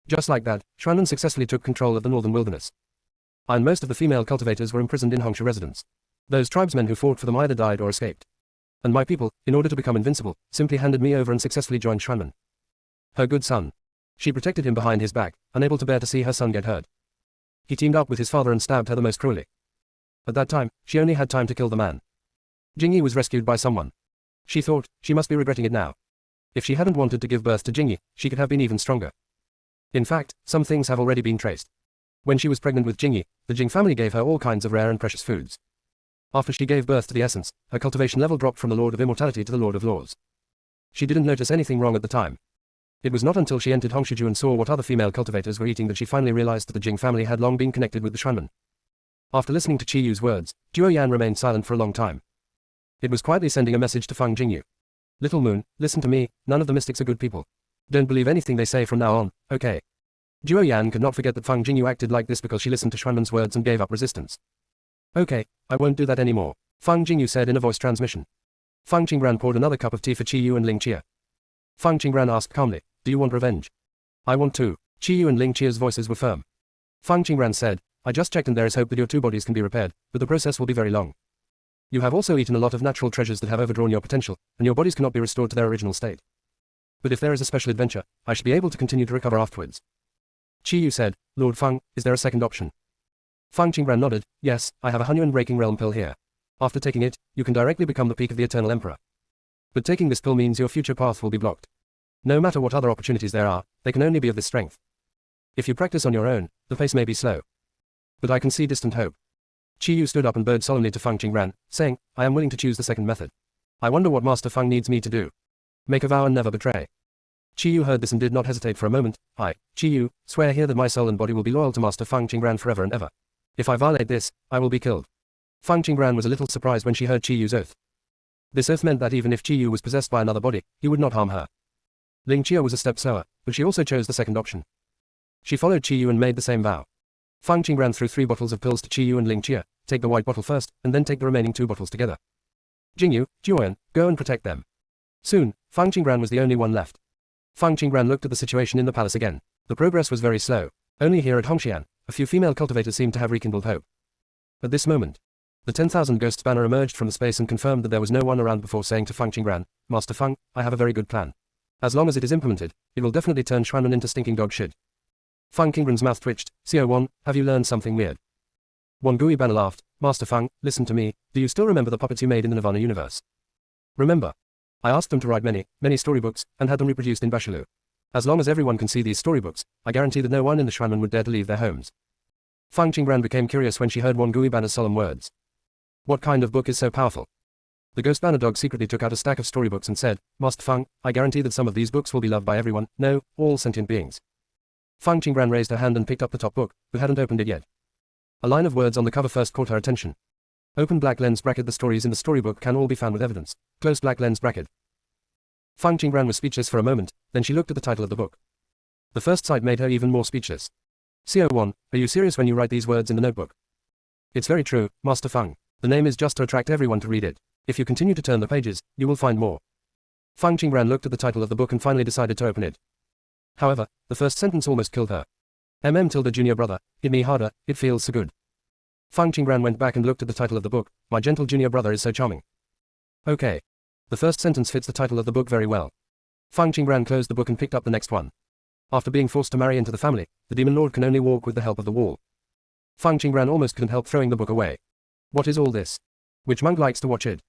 Just like that, Xuanmen successfully took control of the Northern Wilderness. And most of the female cultivators were imprisoned in Hongsha residence. Those tribesmen who fought for them either died or escaped. And my people, in order to become invincible, simply handed me over and successfully joined Xuanmen. Her good son. She protected him behind his back, unable to bear to see her son get hurt. He teamed up with his father and stabbed her the most cruelly. At that time, she only had time to kill the man. Jingyi was rescued by someone. She thought, she must be regretting it now. If she hadn't wanted to give birth to Jingyi, she could have been even stronger. In fact, some things have already been traced. When she was pregnant with Jingyi, the Jing family gave her all kinds of rare and precious foods. After she gave birth to the essence, her cultivation level dropped from the Lord of Immortality to the Lord of Laws. She didn't notice anything wrong at the time. It was not until she entered Hongshiju and saw what other female cultivators were eating that she finally realized that the Jing family had long been connected with the Xuanmen. After listening to Qiyu's words, Duo Yan remained silent for a long time. It was quietly sending a message to Feng Jingyu. Little Moon, listen to me, none of the mystics are good people. Don't believe anything they say from now on, okay? Duo Yan could not forget that Feng Jingyu acted like this because she listened to Xuanmen's words and gave up resistance. Okay, I won't do that anymore, Feng Jingyu said in a voice transmission. Feng Qingran poured another cup of tea for Qiyu and Ling Chia. Feng Qingran asked calmly, do you want revenge? I want to. Qiyu and Ling Chia's voices were firm. Feng Qingran said, I just checked and there is hope that your two bodies can be repaired, but the process will be very long. You have also eaten a lot of natural treasures that have overdrawn your potential, and your bodies cannot be restored to their original state. But if there is a special adventure, I should be able to continue to recover afterwards. Qiyu said, Lord Feng, is there a second option? Feng Qingran nodded, yes, I have a Hunyuan Breaking Realm pill here. After taking it, you can directly become the peak of the Eternal Emperor. But taking this pill means your future path will be blocked. No matter what other opportunities there are, they can only be of this strength. If you practice on your own, the pace may be slow. But I can see distant hope. Qiyu stood up and bowed solemnly to Feng Qingran, saying, I am willing to choose the second method. I wonder what Master Feng needs me to do. Make a vow and never betray. Qiyu heard this and did not hesitate for a moment. I, Qiyu, swear here that my soul and body will be loyal to Master Feng Qingran forever and ever. If I violate this, I will be killed. Feng Qingran was a little surprised when she heard Qiyu's oath. This oath meant that even if Qiyu was possessed by another body, he would not harm her. Ling Chia was a step slower, but she also chose the second option. She followed Qiyu and made the same vow. Feng Qingran threw 3 bottles of pills to Qiyu and Ling Chia. Take the white bottle first, and then take the remaining 2 bottles together. Jingyu, Juoyan, go and protect them. Soon, Feng Qingran was the only one left. Feng Qingran looked at the situation in the palace again. The progress was very slow. Only here at Hongxian, a few female cultivators seemed to have rekindled hope. At this moment, the 10,000 Ghosts banner emerged from the space and confirmed that there was no one around before saying to Feng Qingran, Master Feng, I have a very good plan. As long as it is implemented, it will definitely turn Xuanmen into stinking dog shit. Feng Qingran's mouth twitched. CO1, have you learned something weird? Wangui Banner laughed. Master Feng, listen to me, do you still remember the puppets you made in the Nirvana universe? Remember? I asked them to write many storybooks, and had them reproduced in Bashalu. As long as everyone can see these storybooks, I guarantee that no one in the Xuanmen would dare to leave their homes. Feng Qingran became curious when she heard Wangui Banner's solemn words. What kind of book is so powerful? The Ghost Banner dog secretly took out a stack of storybooks and said, Master Feng, I guarantee that some of these books will be loved by everyone, no, all sentient beings. Feng Qingran raised her hand and picked up the top book, but hadn't opened it yet. A line of words on the cover first caught her attention. Open black lens bracket. The stories in the storybook can all be found with evidence. Close black lens bracket. Feng Qingran was speechless for a moment, then she looked at the title of the book. The first sight made her even more speechless. CO1, are you serious when you write these words in the notebook? It's very true, Master Feng. The name is just to attract everyone to read it. If you continue to turn the pages, you will find more. Feng Qingran looked at the title of the book and finally decided to open it. However, the first sentence almost killed her. Junior brother, hit me harder, it feels so good. Feng Qingran went back and looked at the title of the book. My gentle junior brother is so charming. Okay. The first sentence fits the title of the book very well. Feng Qingran closed the book and picked up the next one. After being forced to marry into the family, the demon lord can only walk with the help of the wall. Feng Qingran almost couldn't help throwing the book away. What is all this? Which monk likes to watch it?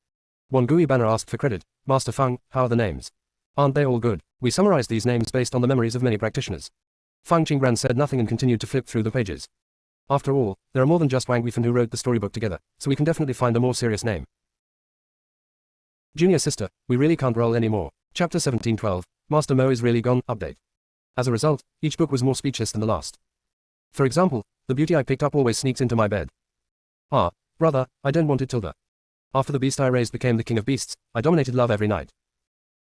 Wangui Banner asked for credit. Master Feng, how are the names? Aren't they all good? We summarized these names based on the memories of many practitioners. Feng Qingran said nothing and continued to flip through the pages. After all, there are more than just Wang Weifan who wrote the storybook together, so we can definitely find a more serious name. Junior sister, we really can't roll anymore. Chapter 1712, Master Mo is really gone, update. As a result, each book was more speechless than the last. For example, the beauty I picked up always sneaks into my bed. Ah, brother, I don't want it Tilda. After the beast I raised became the king of beasts, I dominated love every night.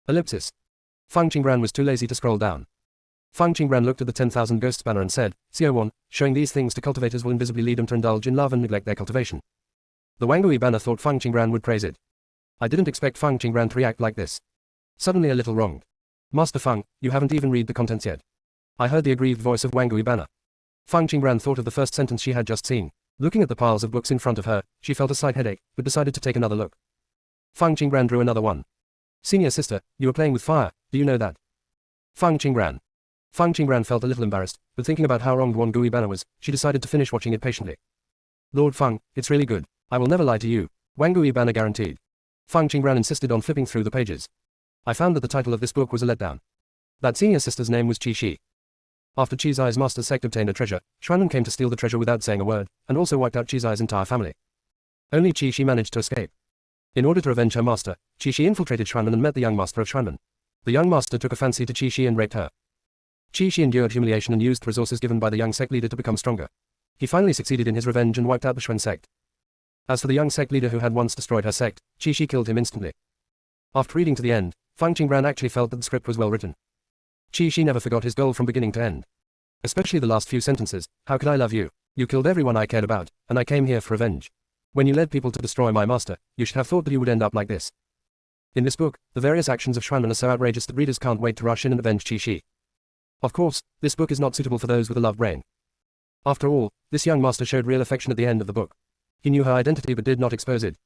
Ellipsis. Fang Qingbran was too lazy to scroll down. Fang Qingbran looked at the 10,000 Ghosts banner and said, CO1, showing these things to cultivators will invisibly lead them to indulge in love and neglect their cultivation. The Wangui banner thought Fang Qingbran would praise it. I didn't expect Fang Qingbran to react like this. Suddenly a little wronged. Master Fang, you haven't even read the contents yet. I heard the aggrieved voice of Wangui banner. Fang Qingbran thought of the first sentence she had just seen. Looking at the piles of books in front of her, she felt a slight headache, but decided to take another look. Fang Qingbran drew another one. Senior sister, you are playing with fire, do you know that? Fang Qingbran. Fang Qingbran felt a little embarrassed, but thinking about how wronged Wangui banner was, she decided to finish watching it patiently. Lord Fang, it's really good. I will never lie to you. Wangui banner guaranteed. Fang Qingbran insisted on flipping through the pages. I found that the title of this book was a letdown. That senior sister's name was Qi Shi. After Qizai's master sect obtained a treasure, Xuanren came to steal the treasure without saying a word, and also wiped out Qizai's entire family. Only Qi Shi managed to escape. In order to revenge her master, Qi Shi infiltrated Xuanren and met the young master of Xuanren. The young master took a fancy to Qi Shi and raped her. Qi Shi endured humiliation and used the resources given by the young sect leader to become stronger. He finally succeeded in his revenge and wiped out the Xuan sect. As for the young sect leader who had once destroyed her sect, Qi Shi killed him instantly. After reading to the end, Fang Qingbran actually felt that the script was well written. Qi Shi never forgot his goal from beginning to end. Especially the last few sentences, how could I love you? You killed everyone I cared about, and I came here for revenge. When you led people to destroy my master, you should have thought that you would end up like this. In this book, the various actions of Xuanren are so outrageous that readers can't wait to rush in and avenge Qi Shi. Of course, this book is not suitable for those with a love brain. After all, this young master showed real affection at the end of the book. He knew her identity but did not expose it.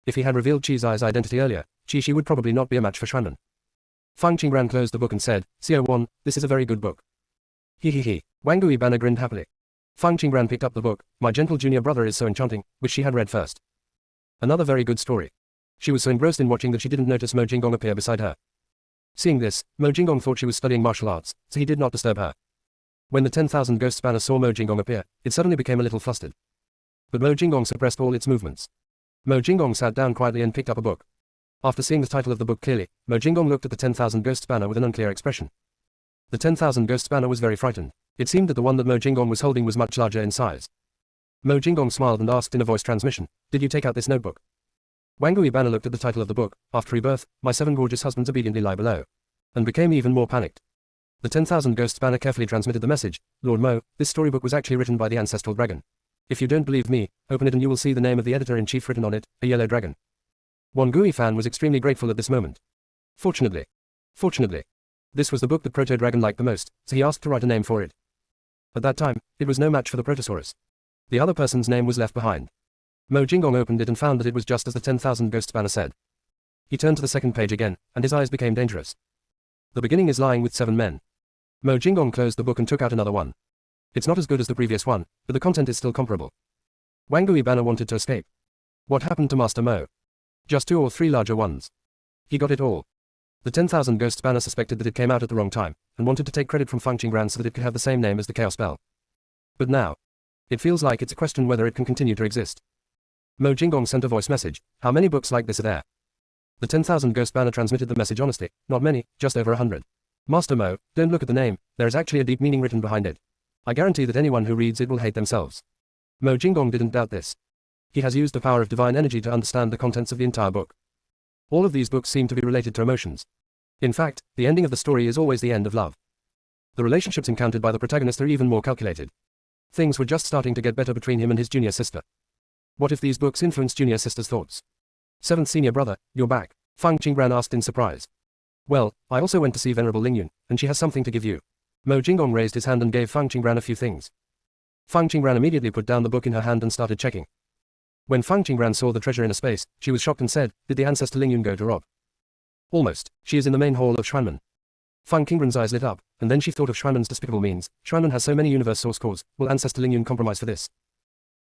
If he had revealed Qizai's identity earlier, Qi Shi would probably not be a match for Xuanren. Fang Qingbran closed the book and said, CO1, this is a very good book. He. Wangui banner grinned happily. Fang Qingbran picked up the book, My Gentle Junior Brother is So Enchanting, which she had read first. Another very good story. She was so engrossed in watching that she didn't notice Mo Jinggong appear beside her. Seeing this, Mo Jinggong thought she was studying martial arts, so he did not disturb her. When the 10,000 Ghosts banner saw Mo Jinggong appear, it suddenly became a little flustered. But Mo Jinggong suppressed all its movements. Mo Jinggong sat down quietly and picked up a book. After seeing the title of the book clearly, Mo Jinggong looked at the 10,000 Ghosts banner with an unclear expression. The 10,000 Ghosts banner was very frightened. It seemed that the one that Mo Jinggong was holding was much larger in size. Mo Jinggong smiled and asked in a voice transmission, Did you take out this notebook? Wangui banner looked at the title of the book, After Rebirth, My 7 Gorgeous Husbands Obediently Lie Below, and became even more panicked. The 10,000 Ghosts banner carefully transmitted the message, Lord Mo, this storybook was actually written by the ancestral dragon. If you don't believe me, open it and you will see the name of the editor-in-chief written on it, a yellow dragon. Wangui fan was extremely grateful at this moment. Fortunately, this was the book that Proto-Dragon liked the most, so he asked to write a name for it. At that time, it was no match for the Protosaurus. The other person's name was left behind. Mo Jinggong opened it and found that it was just as the 10,000 Ghosts banner said. He turned to the second page again, and his eyes became dangerous. The beginning is lying with 7 men. Mo Jinggong closed the book and took out another one. It's not as good as the previous one, but the content is still comparable. Wangui banner wanted to escape. What happened to Master Mo? Just 2 or 3 larger ones. He got it all. The 10,000 Ghosts banner suspected that it came out at the wrong time, and wanted to take credit from Fang Qingbran so that it could have the same name as the Chaos Bell. But now, it feels like it's a question whether it can continue to exist. Mo Jinggong sent a voice message, how many books like this are there? The 10,000 Ghost banner transmitted the message honestly, not many, just over 100. Master Mo, don't look at the name, there is actually a deep meaning written behind it. I guarantee that anyone who reads it will hate themselves. Mo Jinggong didn't doubt this. He has used the power of divine energy to understand the contents of the entire book. All of these books seem to be related to emotions. In fact, the ending of the story is always the end of love. The relationships encountered by the protagonist are even more calculated. Things were just starting to get better between him and his junior sister. What if these books influenced junior sister's thoughts? 7th senior brother, you're back, Fang Qingbran asked in surprise. Well, I also went to see Venerable Lingyun, and she has something to give you. Mo Jinggong raised his hand and gave Fang Qingbran a few things. Fang Qingbran immediately put down the book in her hand and started checking. When Fang Qingbran saw the treasure in a space, she was shocked and said, Did the ancestor Lingyun go to rob? Almost. She is in the main hall of Xuanren. Fang Qingbran's eyes lit up, and then she thought of Xuanren's despicable means. Xuanren has so many universe source cores, will ancestor Lingyun compromise for this?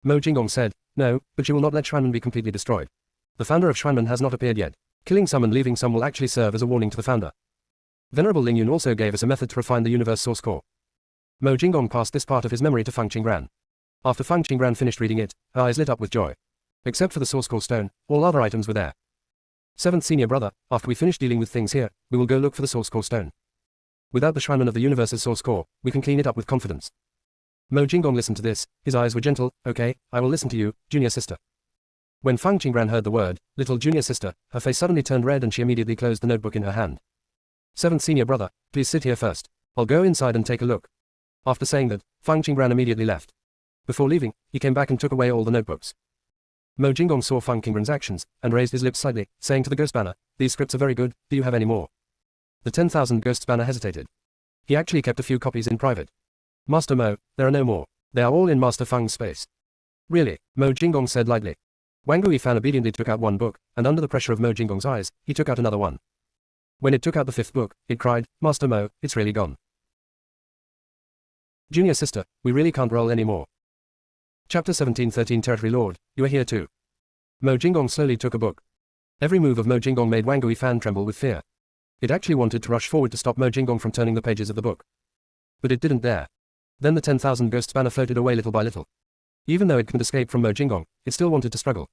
Mo Jinggong said, No, but she will not let Xuanren be completely destroyed. The founder of Xuanren has not appeared yet. Killing some and leaving some will actually serve as a warning to the founder. Venerable Lingyun also gave us a method to refine the universe source core. Mo Jinggong passed this part of his memory to Fang Qingbran. After Fang Qingbran finished reading it, her eyes lit up with joy. Except for the source core stone, all other items were there. 7th senior brother, after we finish dealing with things here, we will go look for the source core stone. Without the Xuanren of the universe's source core, we can clean it up with confidence. Mo Jinggong listened to this, his eyes were gentle, okay, I will listen to you, junior sister. When Fang Qingran heard the word, little junior sister, her face suddenly turned red and she immediately closed the notebook in her hand. Seventh senior brother, please sit here first. I'll go inside and take a look. After saying that, Fang Qingran immediately left. Before leaving, he came back and took away all the notebooks. Mo Jinggong saw Fang Qingran's actions, and raised his lips slightly, saying to the ghost banner, these scripts are very good, do you have any more? The 10,000 ghosts banner hesitated. He actually kept a few copies in private. Master Mo, there are no more. They are all in Master Fang's space. Really, Mo Jinggong said lightly. Wang Guifan obediently took out one book, and under the pressure of Mo Jinggong's eyes, he took out another one. When it took out the fifth book, it cried, Master Mo, it's really gone. Junior sister, we really can't roll anymore. Chapter 1713 Territory Lord, you are here too. Mo Jinggong slowly took a book. Every move of Mo Jinggong made Wang Guifan tremble with fear. It actually wanted to rush forward to stop Mo Jinggong from turning the pages of the book. But it didn't dare. Then the 10,000 ghosts banner floated away little by little. Even though it couldn't escape from Mo Jinggong, it still wanted to struggle.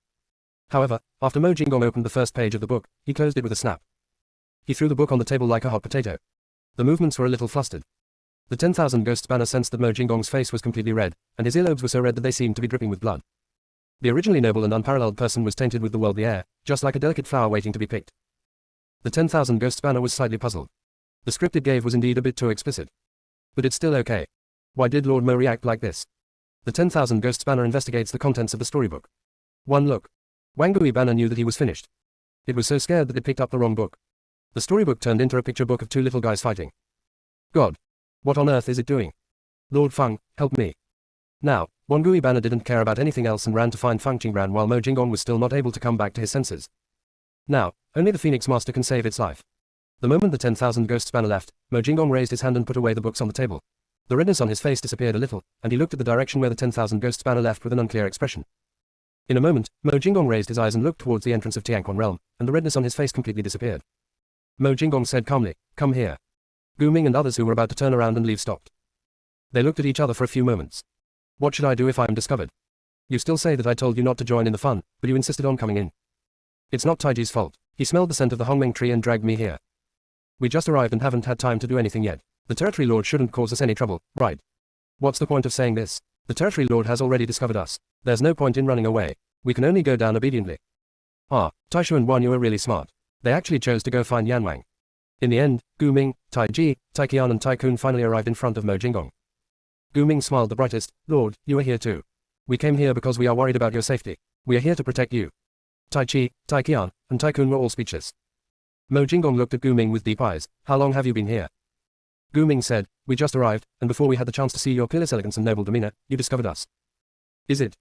However, after Mo Jinggong opened the first page of the book, he closed it with a snap. He threw the book on the table like a hot potato. The movements were a little flustered. The 10,000 ghosts banner sensed that Mo Jinggong's face was completely red, and his earlobes were so red that they seemed to be dripping with blood. The originally noble and unparalleled person was tainted with the worldly air, just like a delicate flower waiting to be picked. The 10,000 ghosts banner was slightly puzzled. The script it gave was indeed a bit too explicit. But it's still okay. Why did Lord Mo react like this? The 10,000 ghosts banner investigates the contents of the storybook. One look. Wang Gui banner knew that he was finished. It was so scared that it picked up the wrong book. The storybook turned into a picture book of two little guys fighting. God. What on earth is it doing? Lord Fang, help me. Now, Wang Gui banner didn't care about anything else and ran to find Fang Qingran while Mo Jinggong was still not able to come back to his senses. Now, only the Phoenix Master can save its life. The moment the 10,000 ghosts banner left, Mo Jinggong raised his hand and put away the books on the table. The redness on his face disappeared a little, and he looked at the direction where the 10,000 ghosts banner left with an unclear expression. In a moment, Mo Jinggong raised his eyes and looked towards the entrance of Tianquan realm, and the redness on his face completely disappeared. Mo Jinggong said calmly, come here. Gu Ming and others who were about to turn around and leave stopped. They looked at each other for a few moments. What should I do if I am discovered? You still say that I told you not to join in the fun, but you insisted on coming in. It's not Taiji's fault. He smelled the scent of the Hongmeng tree and dragged me here. We just arrived and haven't had time to do anything yet. The Territory Lord shouldn't cause us any trouble, right? What's the point of saying this? The Territory Lord has already discovered us. There's no point in running away. We can only go down obediently. Ah, Taishu and Wanyu are really smart. They actually chose to go find Yanwang. In the end, Gu Ming, Taiji, Taiqian and Taikun finally arrived in front of Mo Jinggong. Gu Ming smiled the brightest, Lord, you are here too. We came here because we are worried about your safety. We are here to protect you. Taichi, Taiqian, and Taikun were all speechless. Mo Jinggong looked at Gu Ming with deep eyes. How long have you been here? Gu Ming said, we just arrived, and before we had the chance to see your peerless elegance and noble demeanor, you discovered us. Is it?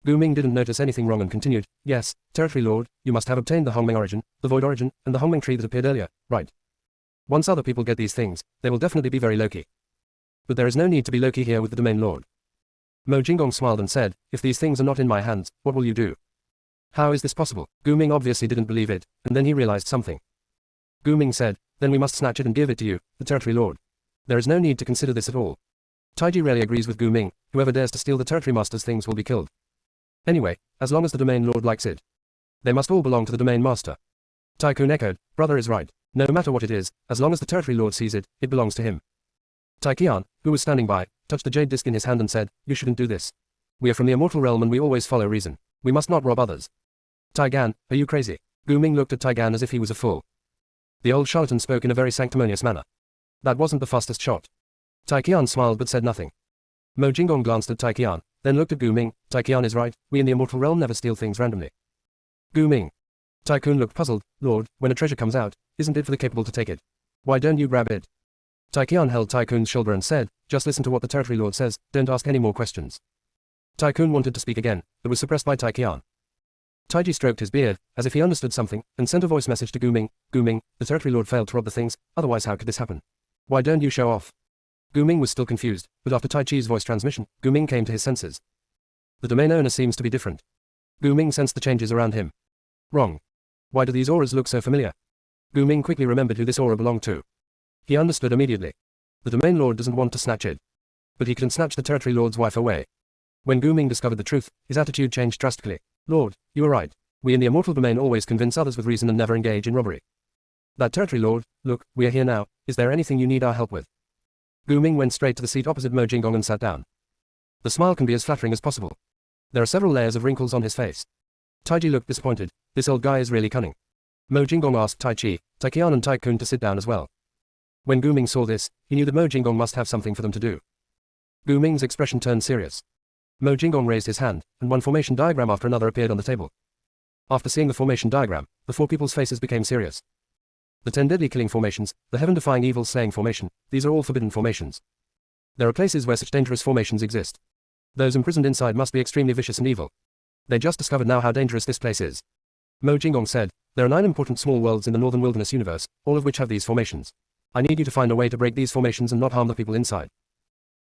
Gu Ming didn't notice anything wrong and continued, yes, Territory Lord, you must have obtained the Hongmeng origin, the Void origin, and the Hongmeng tree that appeared earlier, right? Once other people get these things, they will definitely be very low-key. But there is no need to be low-key here with the Domain Lord. Mo Jinggong smiled and said, if these things are not in my hands, what will you do? How is this possible? Gu Ming obviously didn't believe it, and then he realized something. Gu Ming said, then we must snatch it and give it to you, the Territory Lord. There is no need to consider this at all. Taiji rarely agrees with Gu Ming, whoever dares to steal the Territory Master's things will be killed. Anyway, as long as the Domain Lord likes it. They must all belong to the Domain Master. Taikun echoed, brother is right. No matter what it is, as long as the Territory Lord sees it, it belongs to him. Taiqian, who was standing by, touched the jade disc in his hand and said, you shouldn't do this. We are from the immortal realm and we always follow reason. We must not rob others. Taigan, are you crazy? Gu Ming looked at Taigan as if he was a fool. The old charlatan spoke in a very sanctimonious manner. That wasn't the fastest shot. Taiqian smiled but said nothing. Mo Jinggong glanced at Taiqian, then looked at Gu Ming. Taiqian is right, we in the immortal realm never steal things randomly. Gu Ming. Taikun looked puzzled, Lord, when a treasure comes out, isn't it for the capable to take it? Why don't you grab it? Taiqian held Taikun's shoulder and said, just listen to what the Territory Lord says, don't ask any more questions. Taikun wanted to speak again, but was suppressed by Taiqian. Taiji stroked his beard, as if he understood something, and sent a voice message to Gu Ming. Gu Ming, the Territory Lord failed to rob the things, otherwise how could this happen? Why don't you show off? Gu Ming was still confused, but after Taichi's voice transmission, Gu Ming came to his senses. The domain owner seems to be different. Gu Ming sensed the changes around him. Wrong. Why do these auras look so familiar? Gu Ming quickly remembered who this aura belonged to. He understood immediately. The Domain Lord doesn't want to snatch it. But he can snatch the Territory Lord's wife away. When Gu Ming discovered the truth, his attitude changed drastically. Lord, you are right. We in the immortal domain always convince others with reason and never engage in robbery. That Territory Lord, look, we are here now, is there anything you need our help with? Gu Ming went straight to the seat opposite Mo Jinggong and sat down. The smile can be as flattering as possible. There are several layers of wrinkles on his face. Taiji looked disappointed. This old guy is really cunning. Mo Jinggong asked Tai Chi, Taikian and Tycoon to sit down as well. When Gu Ming saw this, he knew that Mo Jinggong must have something for them to do. Gu Ming's expression turned serious. Mo Jinggong raised his hand, and one formation diagram after another appeared on the table. After seeing the formation diagram, the four people's faces became serious. The 10 deadly killing formations, the heaven-defying evil-slaying formation, these are all forbidden formations. There are places where such dangerous formations exist. Those imprisoned inside must be extremely vicious and evil. They just discovered now how dangerous this place is. Mo Jinggong said, there are 9 important small worlds in the Northern Wilderness universe, all of which have these formations. I need you to find a way to break these formations and not harm the people inside.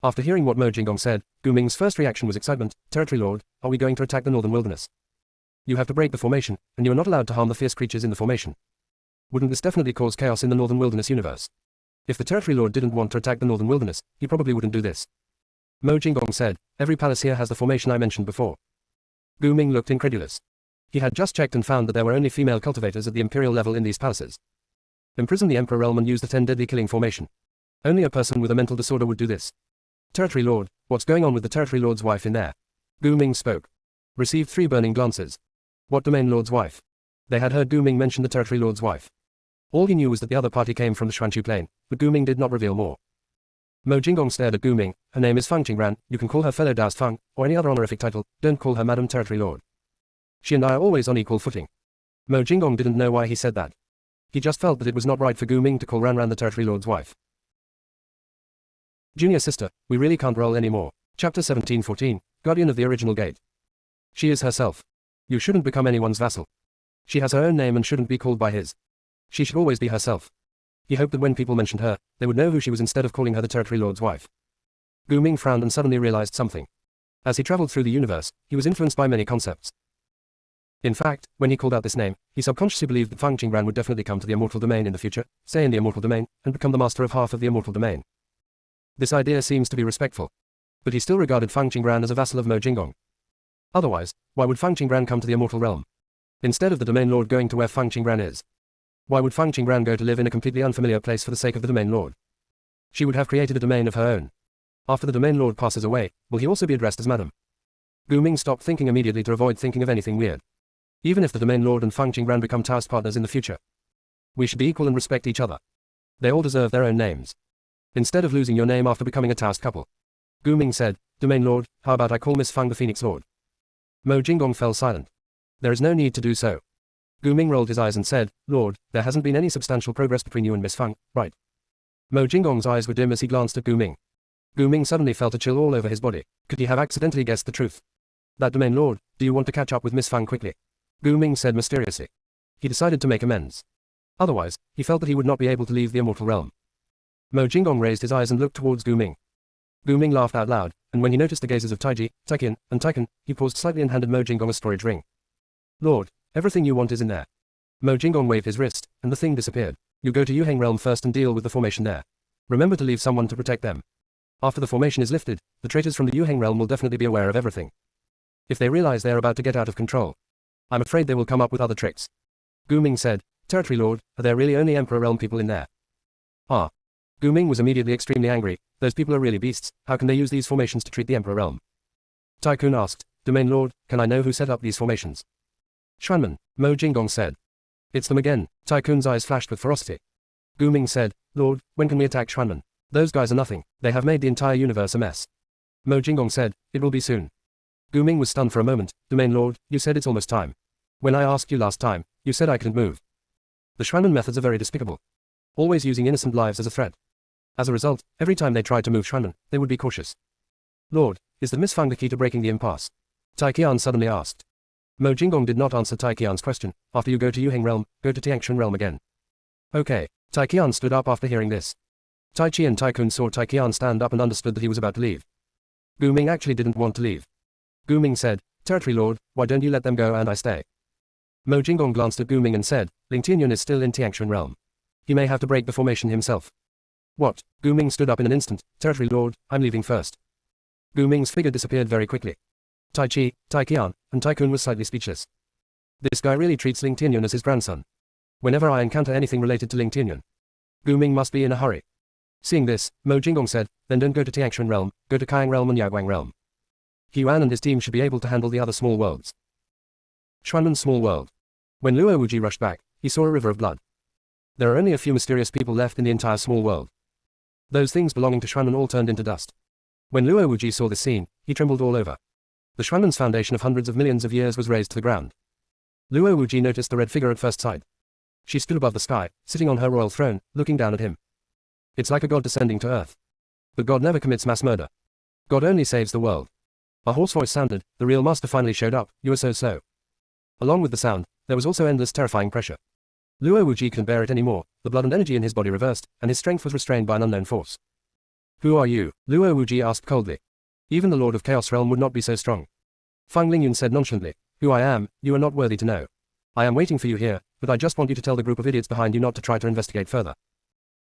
After hearing what Mo Jinggong said, Gu Ming's first reaction was excitement. Territory Lord, are we going to attack the Northern Wilderness? You have to break the formation, and you are not allowed to harm the fierce creatures in the formation. Wouldn't this definitely cause chaos in the Northern Wilderness universe? If the Territory Lord didn't want to attack the Northern Wilderness, he probably wouldn't do this. Mo Jinggong said, every palace here has the formation I mentioned before. Gu Ming looked incredulous. He had just checked and found that there were only female cultivators at the imperial level in these palaces. Imprison the Emperor Realm and use the 10 deadly killing formation. Only a person with a mental disorder would do this. Territory Lord, what's going on with the Territory Lord's wife in there? Gu Ming spoke. Received 3 burning glances. What Domain Lord's wife? They had heard Gu Ming mention the Territory Lord's wife. All he knew was that the other party came from the Xuanchu Plain, but Gu Ming did not reveal more. Mo Jinggong stared at Gu Ming. Her name is Feng Qingran, you can call her fellow Daoist Feng, or any other honorific title, don't call her Madam Territory Lord. She and I are always on equal footing. Mo Jinggong didn't know why he said that. He just felt that it was not right for Gu Ming to call Ran the Territory Lord's wife. Junior sister, we really can't roll anymore. Chapter 1714, Guardian of the Original Gate. She is herself. You shouldn't become anyone's vassal. She has her own name and shouldn't be called by his. She should always be herself. He hoped that when people mentioned her, they would know who she was instead of calling her the Territory Lord's wife. Gu Ming frowned and suddenly realized something. As he traveled through the universe, he was influenced by many concepts. In fact, when he called out this name, he subconsciously believed that Feng Qingran would definitely come to the Immortal Domain in the future, stay in the Immortal Domain, and become the master of half of the Immortal Domain. This idea seems to be respectful. But he still regarded Feng Qingran as a vassal of Mo Jinggong. Otherwise, why would Feng Qingran come to the Immortal Realm? Instead of the Domain Lord going to where Feng Qingran is. Why would Feng Qingran go to live in a completely unfamiliar place for the sake of the Domain Lord? She would have created a domain of her own. After the Domain Lord passes away, will he also be addressed as Madam? Gu Ming stopped thinking immediately to avoid thinking of anything weird. Even if the Domain Lord and Feng Qingran become Taoist partners in the future, we should be equal and respect each other. They all deserve their own names. Instead of losing your name after becoming a Taoist couple. Gu Ming said, Domain Lord, how about I call Miss Feng the Phoenix Lord? Mo Jinggong fell silent. There is no need to do so. Gu Ming rolled his eyes and said, Lord, there hasn't been any substantial progress between you and Miss Feng, right? Mo Jinggong's eyes were dim as he glanced at Gu Ming. Gu Ming suddenly felt a chill all over his body. Could he have accidentally guessed the truth? That Domain Lord, do you want to catch up with Miss Feng quickly? Gu Ming said mysteriously. He decided to make amends. Otherwise, he felt that he would not be able to leave the Immortal Realm. Mo Jinggong raised his eyes and looked towards Gu Ming. Gu Ming laughed out loud, and when he noticed the gazes of Taiji, Taikian, and Tycoon, he paused slightly and handed Mo Jinggong a storage ring. Lord, everything you want is in there. Mo Jinggong waved his wrist, and the thing disappeared. You go to Yuheng Realm first and deal with the formation there. Remember to leave someone to protect them. After the formation is lifted, the traitors from the Yuheng Realm will definitely be aware of everything. If they realize they are about to get out of control, I'm afraid they will come up with other tricks. Gu Ming said, Territory Lord, are there really only Emperor Realm people in there? Ah. Gu Ming was immediately extremely angry. Those people are really beasts. How can they use these formations to treat the Emperor Realm? Tycoon asked, Domain Lord, can I know who set up these formations? Xuanmen, Mo Jinggong said. It's them again. Tycoon's eyes flashed with ferocity. Gu Ming said, Lord, when can we attack Xuanmen? Those guys are nothing. They have made the entire universe a mess. Mo Jinggong said, it will be soon. Gu Ming was stunned for a moment. Domain Lord, you said it's almost time. When I asked you last time, you said I couldn't move. The Xuanmen methods are very despicable. Always using innocent lives as a threat. As a result, every time they tried to move Xuanmen, they would be cautious. Lord, is the Miss Feng the key to breaking the impasse? Taikian suddenly asked. Mo Jinggong did not answer Taikian's question. After you go to Yuheng Realm, go to Tiangshan Realm again. Okay. Taikian stood up after hearing this. Tai Chi and Tycoon saw Taikian stand up and understood that he was about to leave. Gu Ming actually didn't want to leave. Gu Ming said, Territory Lord, why don't you let them go and I stay? Mo Jinggong glanced at Gu Ming and said, Ling Tianyun is still in Tiangshan Realm. He may have to break the formation himself. What? Gu Ming stood up in an instant. Territory Lord, I'm leaving first. Gu Ming's figure disappeared very quickly. Tai Chi, Taikian, and Tycoon was slightly speechless. This guy really treats Ling Tianyun as his grandson. Whenever I encounter anything related to Ling Tianyun, Gu Ming must be in a hurry. Seeing this, Mo Jinggong said, then don't go to Tiangshan Realm, go to Kayang Realm and Yaguang Realm. He Yuan and his team should be able to handle the other small worlds. Xuanmen's small world. When Luo Wuji rushed back, he saw a river of blood. There are only a few mysterious people left in the entire small world. Those things belonging to Xuanmen all turned into dust. When Luo Wuji saw this scene, he trembled all over. The Xuanmen's foundation of hundreds of millions of years was razed to the ground. Luo Wuji noticed the red figure at first sight. She stood above the sky, sitting on her royal throne, looking down at him. It's like a god descending to earth. But God never commits mass murder. God only saves the world. A hoarse voice sounded, the real master finally showed up, you are so slow. Along with the sound, there was also endless terrifying pressure. Luo Wuji couldn't bear it anymore, the blood and energy in his body reversed, and his strength was restrained by an unknown force. Who are you? Luo Wuji asked coldly. Even the Lord of Chaos Realm would not be so strong. Fang Lingyun said nonchalantly, who I am, you are not worthy to know. I am waiting for you here, but I just want you to tell the group of idiots behind you not to try to investigate further.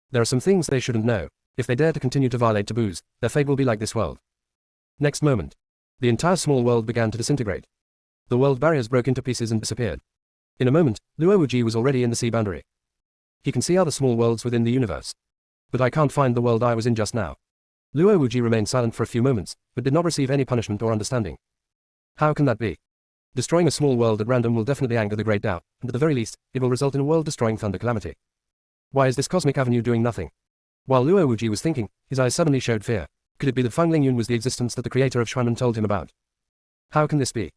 There are some things they shouldn't know. If they dare to continue to violate taboos, their fate will be like this world. Next moment, the entire small world began to disintegrate. The world barriers broke into pieces and disappeared. In a moment, Luo Wuji was already in the sea boundary. He can see other small worlds within the universe. But I can't find the world I was in just now. Luo Wuji remained silent for a few moments, but did not receive any punishment or understanding. How can that be? Destroying a small world at random will definitely anger the Great Tao, and at the very least, it will result in a world-destroying thunder calamity. Why is this cosmic avenue doing nothing? While Luo Wuji was thinking, his eyes suddenly showed fear. Could it be that Fang Lingyun was the existence that the creator of Xuanmen told him about? How can this be?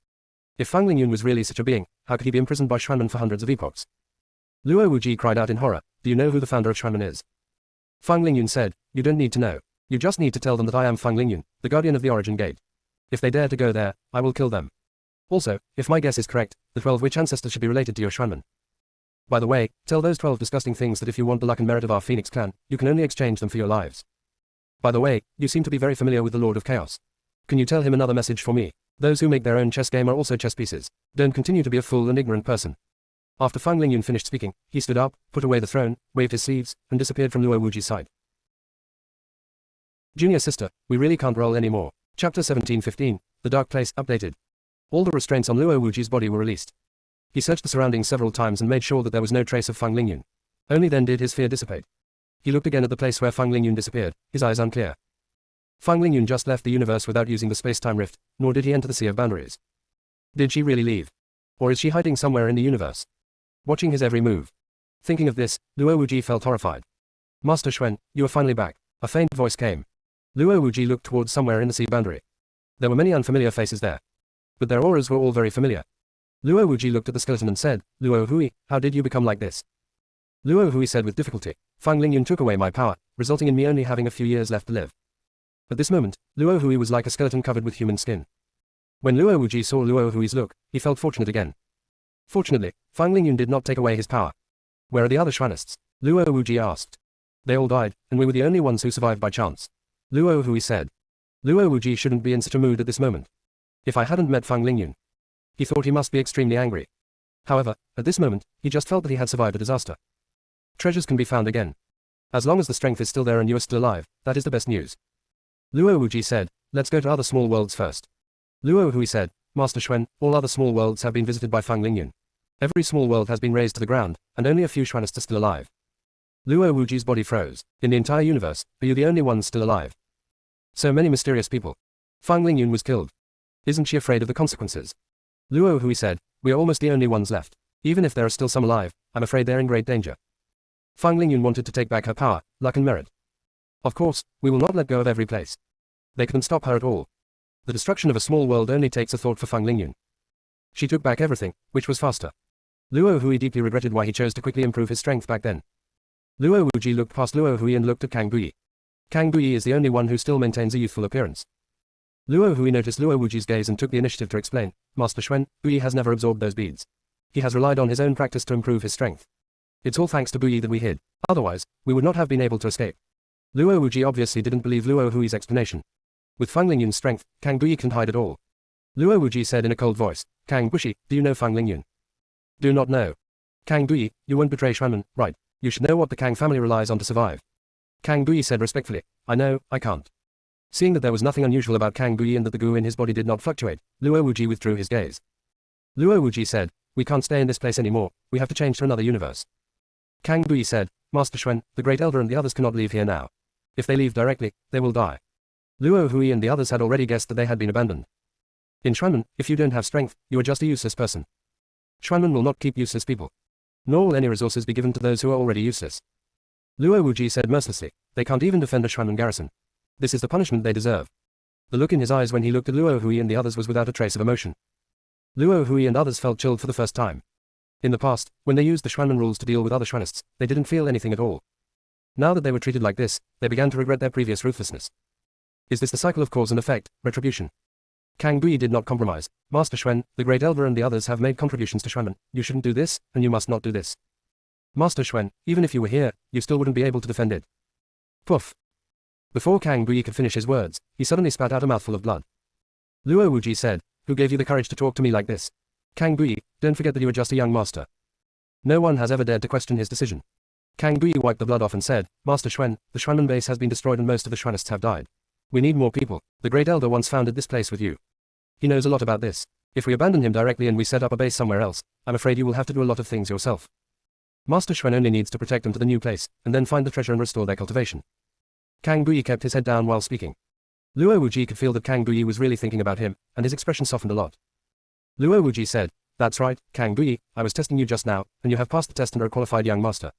If Fang Lingyun was really such a being, how could he be imprisoned by Xuanmen for hundreds of epochs? Luo Wuji cried out in horror, do you know who the founder of Xuanmen is? Fang Lingyun said, you don't need to know. You just need to tell them that I am Fang Lingyun, the guardian of the origin gate. If they dare to go there, I will kill them. Also, if my guess is correct, the 12 witch ancestors should be related to your Xuanmen. By the way, tell those 12 disgusting things that if you want the luck and merit of our Phoenix clan, you can only exchange them for your lives. By the way, you seem to be very familiar with the Lord of Chaos. Can you tell him another message for me? Those who make their own chess game are also chess pieces. Don't continue to be a fool and ignorant person. After Fang Lingyun finished speaking, he stood up, put away the throne, waved his sleeves, and disappeared from Luo Wuji's side. Junior sister, we really can't roll anymore. Chapter 17:15, The Dark Place, updated. All the restraints on Luo Wuji's body were released. He searched the surroundings several times and made sure that there was no trace of Fang Lingyun. Only then did his fear dissipate. He looked again at the place where Fang Lingyun disappeared, his eyes unclear. Fang Lingyun just left the universe without using the space-time rift, nor did he enter the Sea of Boundaries. Did she really leave? Or is she hiding somewhere in the universe? Watching his every move. Thinking of this, Luo Wuji felt horrified. Master Xuan, you are finally back. A faint voice came. Luo Wuji looked towards somewhere in the sea boundary. There were many unfamiliar faces there. But their auras were all very familiar. Luo Wuji looked at the skeleton and said, Luo Hui, how did you become like this? Luo Hui said with difficulty, Fang Lingyun took away my power, resulting in me only having a few years left to live. At this moment, Luo Hui was like a skeleton covered with human skin. When Luo Wuji saw Luo Hui's look, he felt fortunate again. Fortunately, Fang Lingyun did not take away his power. Where are the other Xuanists? Luo Wuji asked. They all died, and we were the only ones who survived by chance. Luo Hui said. Luo Wuji shouldn't be in such a mood at this moment. If I hadn't met Fang Lingyun. He thought he must be extremely angry. However, at this moment, he just felt that he had survived a disaster. Treasures can be found again. As long as the strength is still there and you are still alive, that is the best news. Luo Wuji said, let's go to other small worlds first. Luo Hui said, Master Xuan, all other small worlds have been visited by Fang Lingyun. Every small world has been razed to the ground, and only a few Xuanists are still alive. Luo Wuji's body froze. In the entire universe, are you the only ones still alive? So many mysterious people. Fang Lingyun was killed. Isn't she afraid of the consequences? Luo Hui said, we are almost the only ones left. Even if there are still some alive, I'm afraid they're in great danger. Fang Lingyun wanted to take back her power, luck and merit. Of course, we will not let go of every place. They couldn't stop her at all. The destruction of a small world only takes a thought for Fang Lingyun. She took back everything, which was faster. Luo Hui deeply regretted why he chose to quickly improve his strength back then. Luo Wuji looked past Luo Hui and looked at Kang Bui. Kang Bui is the only one who still maintains a youthful appearance. Luo Hui noticed Luo Wuji's gaze and took the initiative to explain, Master Xuan, Bui has never absorbed those beads. He has relied on his own practice to improve his strength. It's all thanks to Bui that we hid. Otherwise, we would not have been able to escape. Luo Wuji obviously didn't believe Luo Hui's explanation. With Fang Lingyun's strength, Kang Bui can't hide at all. Luo Wuji said in a cold voice, Kang Bushi, do you know Fang Lingyun? Do not know. Kang Bui, you won't betray Xuanmen, right? You should know what the Kang family relies on to survive. Kang Bui said respectfully, I know, I can't. Seeing that there was nothing unusual about Kang Bui and that the goo in his body did not fluctuate, Luo Wuji withdrew his gaze. Luo Wuji said, we can't stay in this place anymore, we have to change to another universe. Kang Bui said, Master Xuan, the Great Elder and the others cannot leave here now. If they leave directly, they will die. Luo Hui and the others had already guessed that they had been abandoned. In Xuanmen, if you don't have strength, you are just a useless person. Xuanmen will not keep useless people. Nor will any resources be given to those who are already useless. Luo Wuji said mercilessly, they can't even defend a Xuanmen garrison. This is the punishment they deserve. The look in his eyes when he looked at Luo Hui and the others was without a trace of emotion. Luo Hui and others felt chilled for the first time. In the past, when they used the Xuanmen rules to deal with other Xuanists, they didn't feel anything at all. Now that they were treated like this, they began to regret their previous ruthlessness. Is this the cycle of cause and effect, retribution? Kang Bui did not compromise. Master Xuan, the Great Elder and the others have made contributions to Xuanmen. You shouldn't do this, and you must not do this. Master Xuan, even if you were here, you still wouldn't be able to defend it. Poof. Before Kang Bui could finish his words, he suddenly spat out a mouthful of blood. Luo Wuji said, who gave you the courage to talk to me like this? Kang Bui, don't forget that you are just a young master. No one has ever dared to question his decision. Kang Bui wiped the blood off and said, Master Xuan, the Xuanmen base has been destroyed and most of the Xuanists have died. We need more people. The Great Elder once founded this place with you. He knows a lot about this. If we abandon him directly and we set up a base somewhere else, I'm afraid you will have to do a lot of things yourself. Master Xuan only needs to protect them to the new place, and then find the treasure and restore their cultivation. Kang Bui kept his head down while speaking. Luo Wuji could feel that Kang Bui was really thinking about him, and his expression softened a lot. Luo Wuji said, that's right, Kang Bui, I was testing you just now, and you have passed the test and are a qualified young master.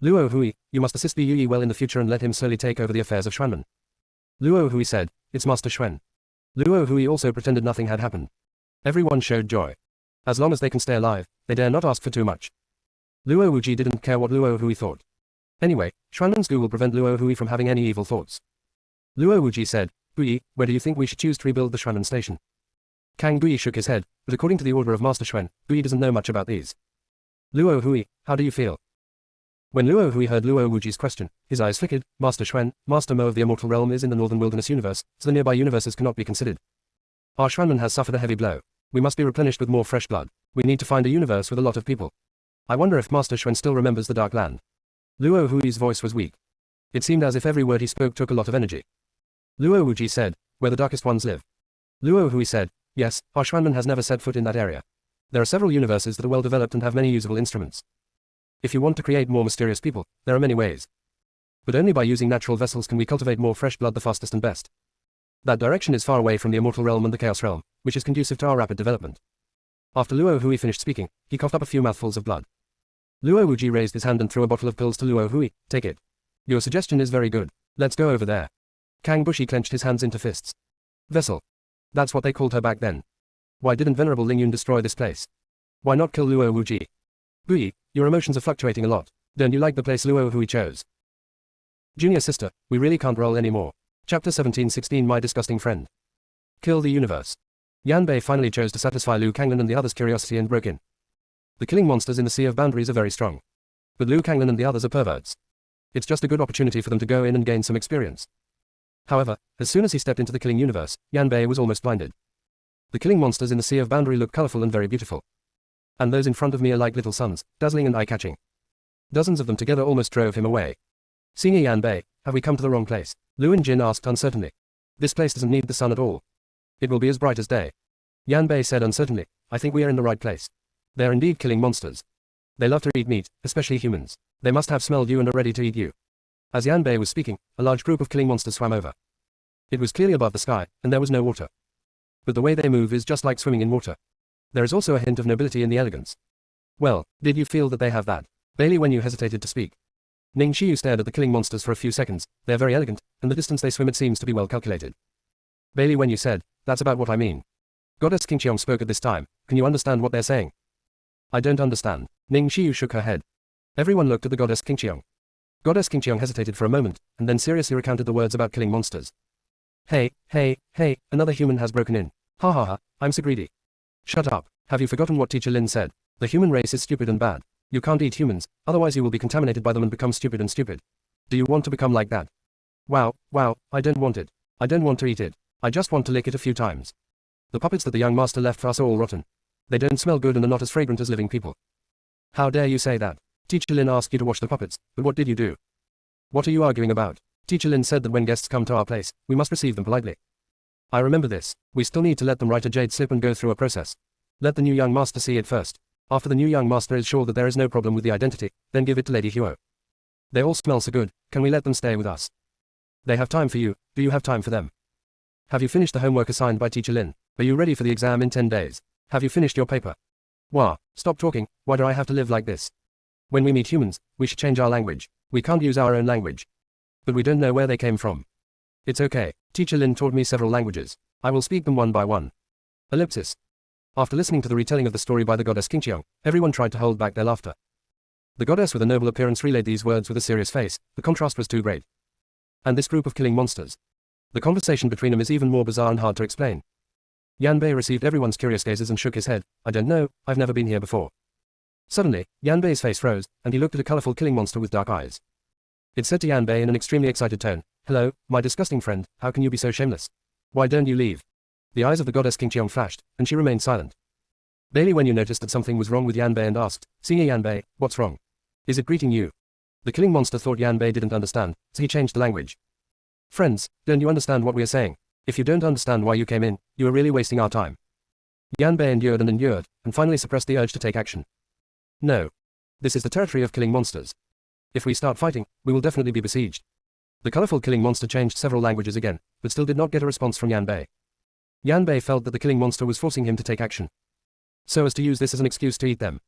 Luo Hui, you must assist Liu Yi well in the future and let him slowly take over the affairs of Xuanmen. Luo Hui said, it's Master Xuan. Luo Hui also pretended nothing had happened. Everyone showed joy. As long as they can stay alive, they dare not ask for too much. Luo Wuji didn't care what Luo Hui thought. Anyway, Xuanmen's goo will prevent Luo Hui from having any evil thoughts. Luo Wuji said, Bui, where do you think we should choose to rebuild the Xuanmen station? Kang Bui shook his head, but according to the order of Master Xuan, Bui doesn't know much about these. Luo Hui, how do you feel? When Luo Hui heard Luo Wuji's question, his eyes flickered. Master Xuan, Master Mo of the Immortal Realm is in the Northern Wilderness universe, so the nearby universes cannot be considered. Our Xuanmen has suffered a heavy blow. We must be replenished with more fresh blood. We need to find a universe with a lot of people. I wonder if Master Xuan still remembers the Dark Land. Luo Hui's voice was weak. It seemed as if every word he spoke took a lot of energy. Luo Wuji said, where the darkest ones live. Luo Hui said, yes, our Xuanmen has never set foot in that area. There are several universes that are well developed and have many usable instruments. If you want to create more mysterious people, there are many ways. But only by using natural vessels can we cultivate more fresh blood the fastest and best. That direction is far away from the Immortal Realm and the Chaos Realm, which is conducive to our rapid development. After Luo Hui finished speaking, he coughed up a few mouthfuls of blood. Luo Wuji raised his hand and threw a bottle of pills to Luo Hui. Take it. Your suggestion is very good. Let's go over there. Kang Bushi clenched his hands into fists. Vessel. That's what they called her back then. Why didn't Venerable Ling Yun destroy this place? Why not kill Luo Wuji? Bui, your emotions are fluctuating a lot. Don't you like the place Luo Hui chose? Junior sister, we really can't roll anymore. Chapter 17-16 My Disgusting Friend. Kill the Universe. Yan Bei finally chose to satisfy Liu Kanglin and the others' curiosity and broke in. The killing monsters in the Sea of Boundaries are very strong. But Liu Kanglin and the others are perverts. It's just a good opportunity for them to go in and gain some experience. However, as soon as he stepped into the killing universe, Yan Bei was almost blinded. The killing monsters in the Sea of Boundary look colorful and very beautiful. And those in front of me are like little suns, dazzling and eye-catching. Dozens of them together almost drove him away. Senior Yan Bei, have we come to the wrong place? Luin Jin asked uncertainly. This place doesn't need the sun at all. It will be as bright as day. Yan Bei said uncertainly, I think we are in the right place. They are indeed killing monsters. They love to eat meat, especially humans. They must have smelled you and are ready to eat you. As Yan Bei was speaking, a large group of killing monsters swam over. It was clearly above the sky, and there was no water. But the way they move is just like swimming in water. There is also a hint of nobility in the elegance. Well, did you feel that they have that? Bailey Wenyu hesitated to speak. Ning Xiu stared at the killing monsters for a few seconds. They are very elegant, and the distance they swim it seems to be well calculated. Bailey Wenyu said, that's about what I mean. Goddess Qingqiong spoke at this time. Can you understand what they're saying? I don't understand. Ning Xiu shook her head. Everyone looked at the Goddess Qingqiong. Goddess Qingqiong hesitated for a moment, and then seriously recounted the words about killing monsters. Hey, another human has broken in. Ha ha ha, I'm so greedy. Shut up, have you forgotten what Teacher Lin said? The human race is stupid and bad. You can't eat humans, otherwise you will be contaminated by them and become stupid and stupid. Do you want to become like that? Wow, I don't want it. I don't want to eat it. I just want to lick it a few times. The puppets that the young master left for us are all rotten. They don't smell good and are not as fragrant as living people. How dare you say that? Teacher Lin asked you to wash the puppets, but what did you do? What are you arguing about? Teacher Lin said that when guests come to our place, we must receive them politely. I remember this. We still need to let them write a jade slip and go through a process. Let the new young master see it first. After the new young master is sure that there is no problem with the identity, then give it to Lady Huo. They all smell so good, can we let them stay with us? They have time for you, do you have time for them? Have you finished the homework assigned by Teacher Lin? Are you ready for the exam in 10 days? Have you finished your paper? Wah, stop talking, why do I have to live like this? When we meet humans, we should change our language. We can't use our own language. But we don't know where they came from. It's okay, Teacher Lin taught me several languages. I will speak them one by one. Ellipsis. After listening to the retelling of the story by the goddess Qingqiang, everyone tried to hold back their laughter. The goddess with a noble appearance relayed these words with a serious face. The contrast was too great. And this group of killing monsters. The conversation between them is even more bizarre and hard to explain. Yan Bei received everyone's curious gazes and shook his head. I don't know, I've never been here before. Suddenly, Yan Bei's face froze, and he looked at a colorful killing monster with dark eyes. It said to Yan Bei in an extremely excited tone, Hello, my disgusting friend, how can you be so shameless? Why don't you leave? The eyes of the goddess Qingqiang flashed, and she remained silent. Bailey Wenyu noticed that something was wrong with Yan Bei and asked, Senior Yan Bei, what's wrong? Is it greeting you? The killing monster thought Yan Bei didn't understand, so he changed the language. Friends, don't you understand what we are saying? If you don't understand why you came in, you are really wasting our time. Yan Bei endured, and finally suppressed the urge to take action. No. This is the territory of killing monsters. If we start fighting, we will definitely be besieged. The colorful killing monster changed several languages again, but still did not get a response from Yan Bei. Yan Bei felt that the killing monster was forcing him to take action, so as to use this as an excuse to eat them.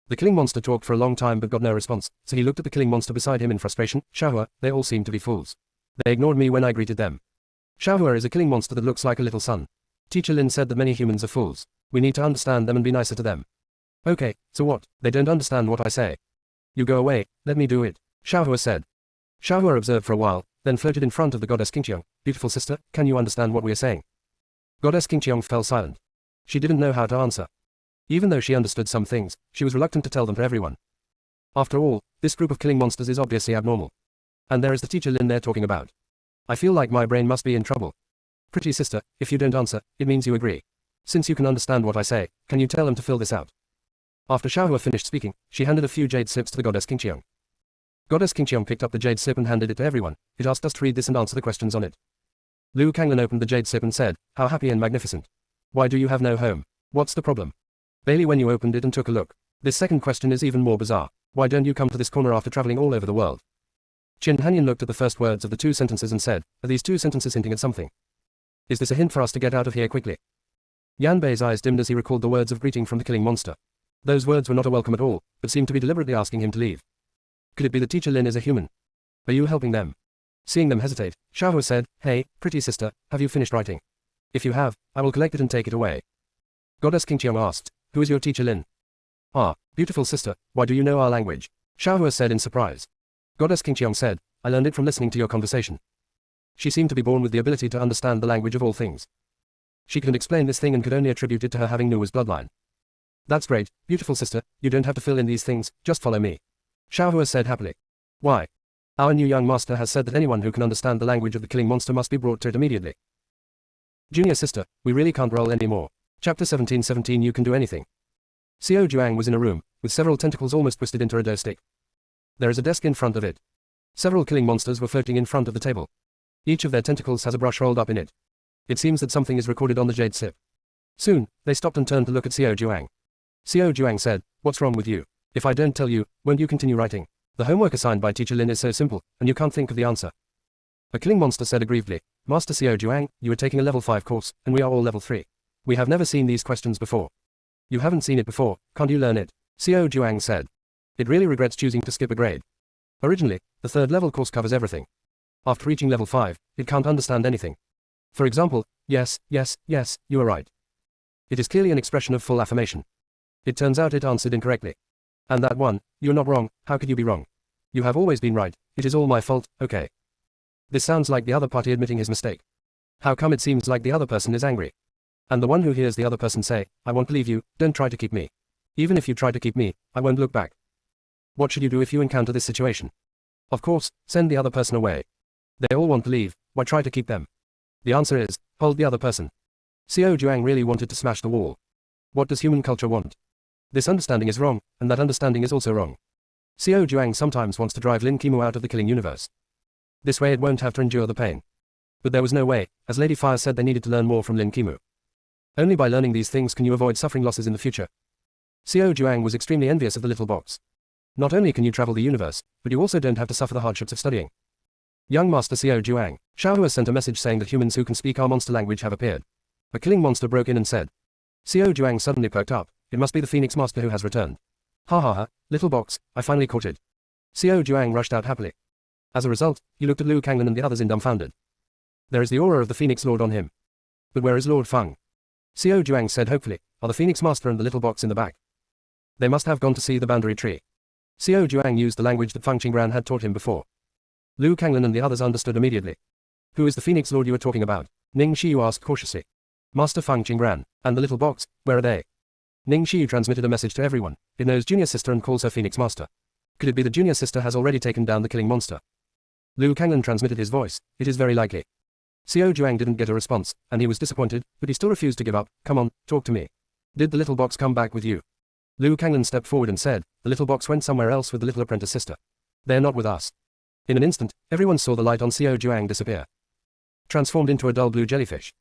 The killing monster talked for a long time but got no response, so he looked at the killing monster beside him in frustration. Xiaohua, they all seem to be fools. They ignored me when I greeted them. Xiaohua is a killing monster that looks like a little sun. Teacher Lin said that many humans are fools. We need to understand them and be nicer to them. Okay, so what? They don't understand what I say. You go away, let me do it, Xiaohua said. Xiaohua observed for a while, then floated in front of the goddess Qingqiang. Beautiful sister, can you understand what we are saying? Goddess Qingqiang fell silent. She didn't know how to answer. Even though she understood some things, she was reluctant to tell them to everyone. After all, this group of killing monsters is obviously abnormal. And there is the Teacher Lin they're talking about. I feel like my brain must be in trouble. Pretty sister, if you don't answer, it means you agree. Since you can understand what I say, can you tell them to fill this out? After Xiaohua finished speaking, she handed a few jade sips to the goddess Qingqiang. Goddess Qingqiang picked up the jade sip and handed it to everyone. It asked us to read this and answer the questions on it. Liu Kanglin opened the jade sip and said, How happy and magnificent. Why do you have no home? What's the problem? Bailey Wenyu opened it and took a look. This second question is even more bizarre. Why don't you come to this corner after traveling all over the world? Qin Hanyan looked at the first words of the two sentences and said, Are these two sentences hinting at something? Is this a hint for us to get out of here quickly? Yan Bei's eyes dimmed as he recalled the words of greeting from the killing monster. Those words were not a welcome at all, but seemed to be deliberately asking him to leave. Could it be that Teacher Lin is a human? Are you helping them? Seeing them hesitate, Xiaohua said, Hey, pretty sister, have you finished writing? If you have, I will collect it and take it away. Goddess Qingqiang asked, Who is your Teacher Lin? Ah, beautiful sister, why do you know our language? Xiaohua said in surprise. Goddess Qingqiang said, I learned it from listening to your conversation. She seemed to be born with the ability to understand the language of all things. She couldn't explain this thing and could only attribute it to her having Nua's bloodline. That's great, beautiful sister, you don't have to fill in these things, just follow me. Xiaohua said happily. Why? Our new young master has said that anyone who can understand the language of the killing monster must be brought to it immediately. Junior sister, we really can't roll anymore. Chapter 17:17 You can do anything. Xiao Juang was in a room, with several tentacles almost twisted into a dough stick. There is a desk in front of it. Several killing monsters were floating in front of the table. Each of their tentacles has a brush rolled up in it. It seems that something is recorded on the jade sip. Soon, they stopped and turned to look at Xiao Juang. Xiao Juang said, What's wrong with you? If I don't tell you, won't you continue writing? The homework assigned by Teacher Lin is so simple, and you can't think of the answer. A killing monster said aggrievedly, Master Xiao Juang, you are taking a level 5 course, and we are all level 3. We have never seen these questions before. You haven't seen it before, can't you learn it? Xiao Juang said. It really regrets choosing to skip a grade. Originally, the 3rd level course covers everything. After reaching level 5, it can't understand anything. For example, yes, yes, yes, you are right. It is clearly an expression of full affirmation. It turns out it answered incorrectly. And that one, you're not wrong, how could you be wrong? You have always been right, it is all my fault, okay. This sounds like the other party admitting his mistake. How come it seems like the other person is angry? And the one who hears the other person say, I won't leave you, don't try to keep me. Even if you try to keep me, I won't look back. What should you do if you encounter this situation? Of course, send the other person away. They all want to leave, why try to keep them? The answer is, hold the other person. Xiao Juang really wanted to smash the wall. What does human culture want? This understanding is wrong, and that understanding is also wrong. Xiao Juang sometimes wants to drive Lin Qimu out of the killing universe. This way it won't have to endure the pain. But there was no way, as Lady Fire said they needed to learn more from Lin Qimu. Only by learning these things can you avoid suffering losses in the future. Xiao Juang was extremely envious of the little box. Not only can you travel the universe, but you also don't have to suffer the hardships of studying. Young Master Xiao Juang, Xiaohua sent a message saying that humans who can speak our monster language have appeared. A killing monster broke in and said. Xiao Juang suddenly perked up. it must be the Phoenix Master who has returned. Ha ha ha, little box, I finally caught it. Xiao Juang rushed out happily. As a result, he looked at Liu Kanglan and the others in dumbfounded. There is the aura of the Phoenix Lord on him. But where is Lord Feng? Xiao Juang said hopefully, are the Phoenix Master and the little box in the back? They must have gone to see the boundary tree. Xiao Juang used the language that Feng Qinggran had taught him before. Liu Kanglan and the others understood immediately. Who is the Phoenix Lord you were talking about? Ning Xiyu asked cautiously. Master Feng Qinggran, and the little box, where are they? Ning Xiyu transmitted a message to everyone. It knows Junior Sister and calls her Phoenix Master. Could it be the Junior Sister has already taken down the killing monster? Liu Kanglan transmitted his voice. It is very likely. Xiao Juang didn't get a response, and he was disappointed, but he still refused to give up. Come on, talk to me. Did the little box come back with you? Liu Kanglan stepped forward and said, the little box went somewhere else with the little apprentice sister. They are not with us. In an instant, everyone saw the light on Xiao Juang disappear. Transformed into a dull blue jellyfish.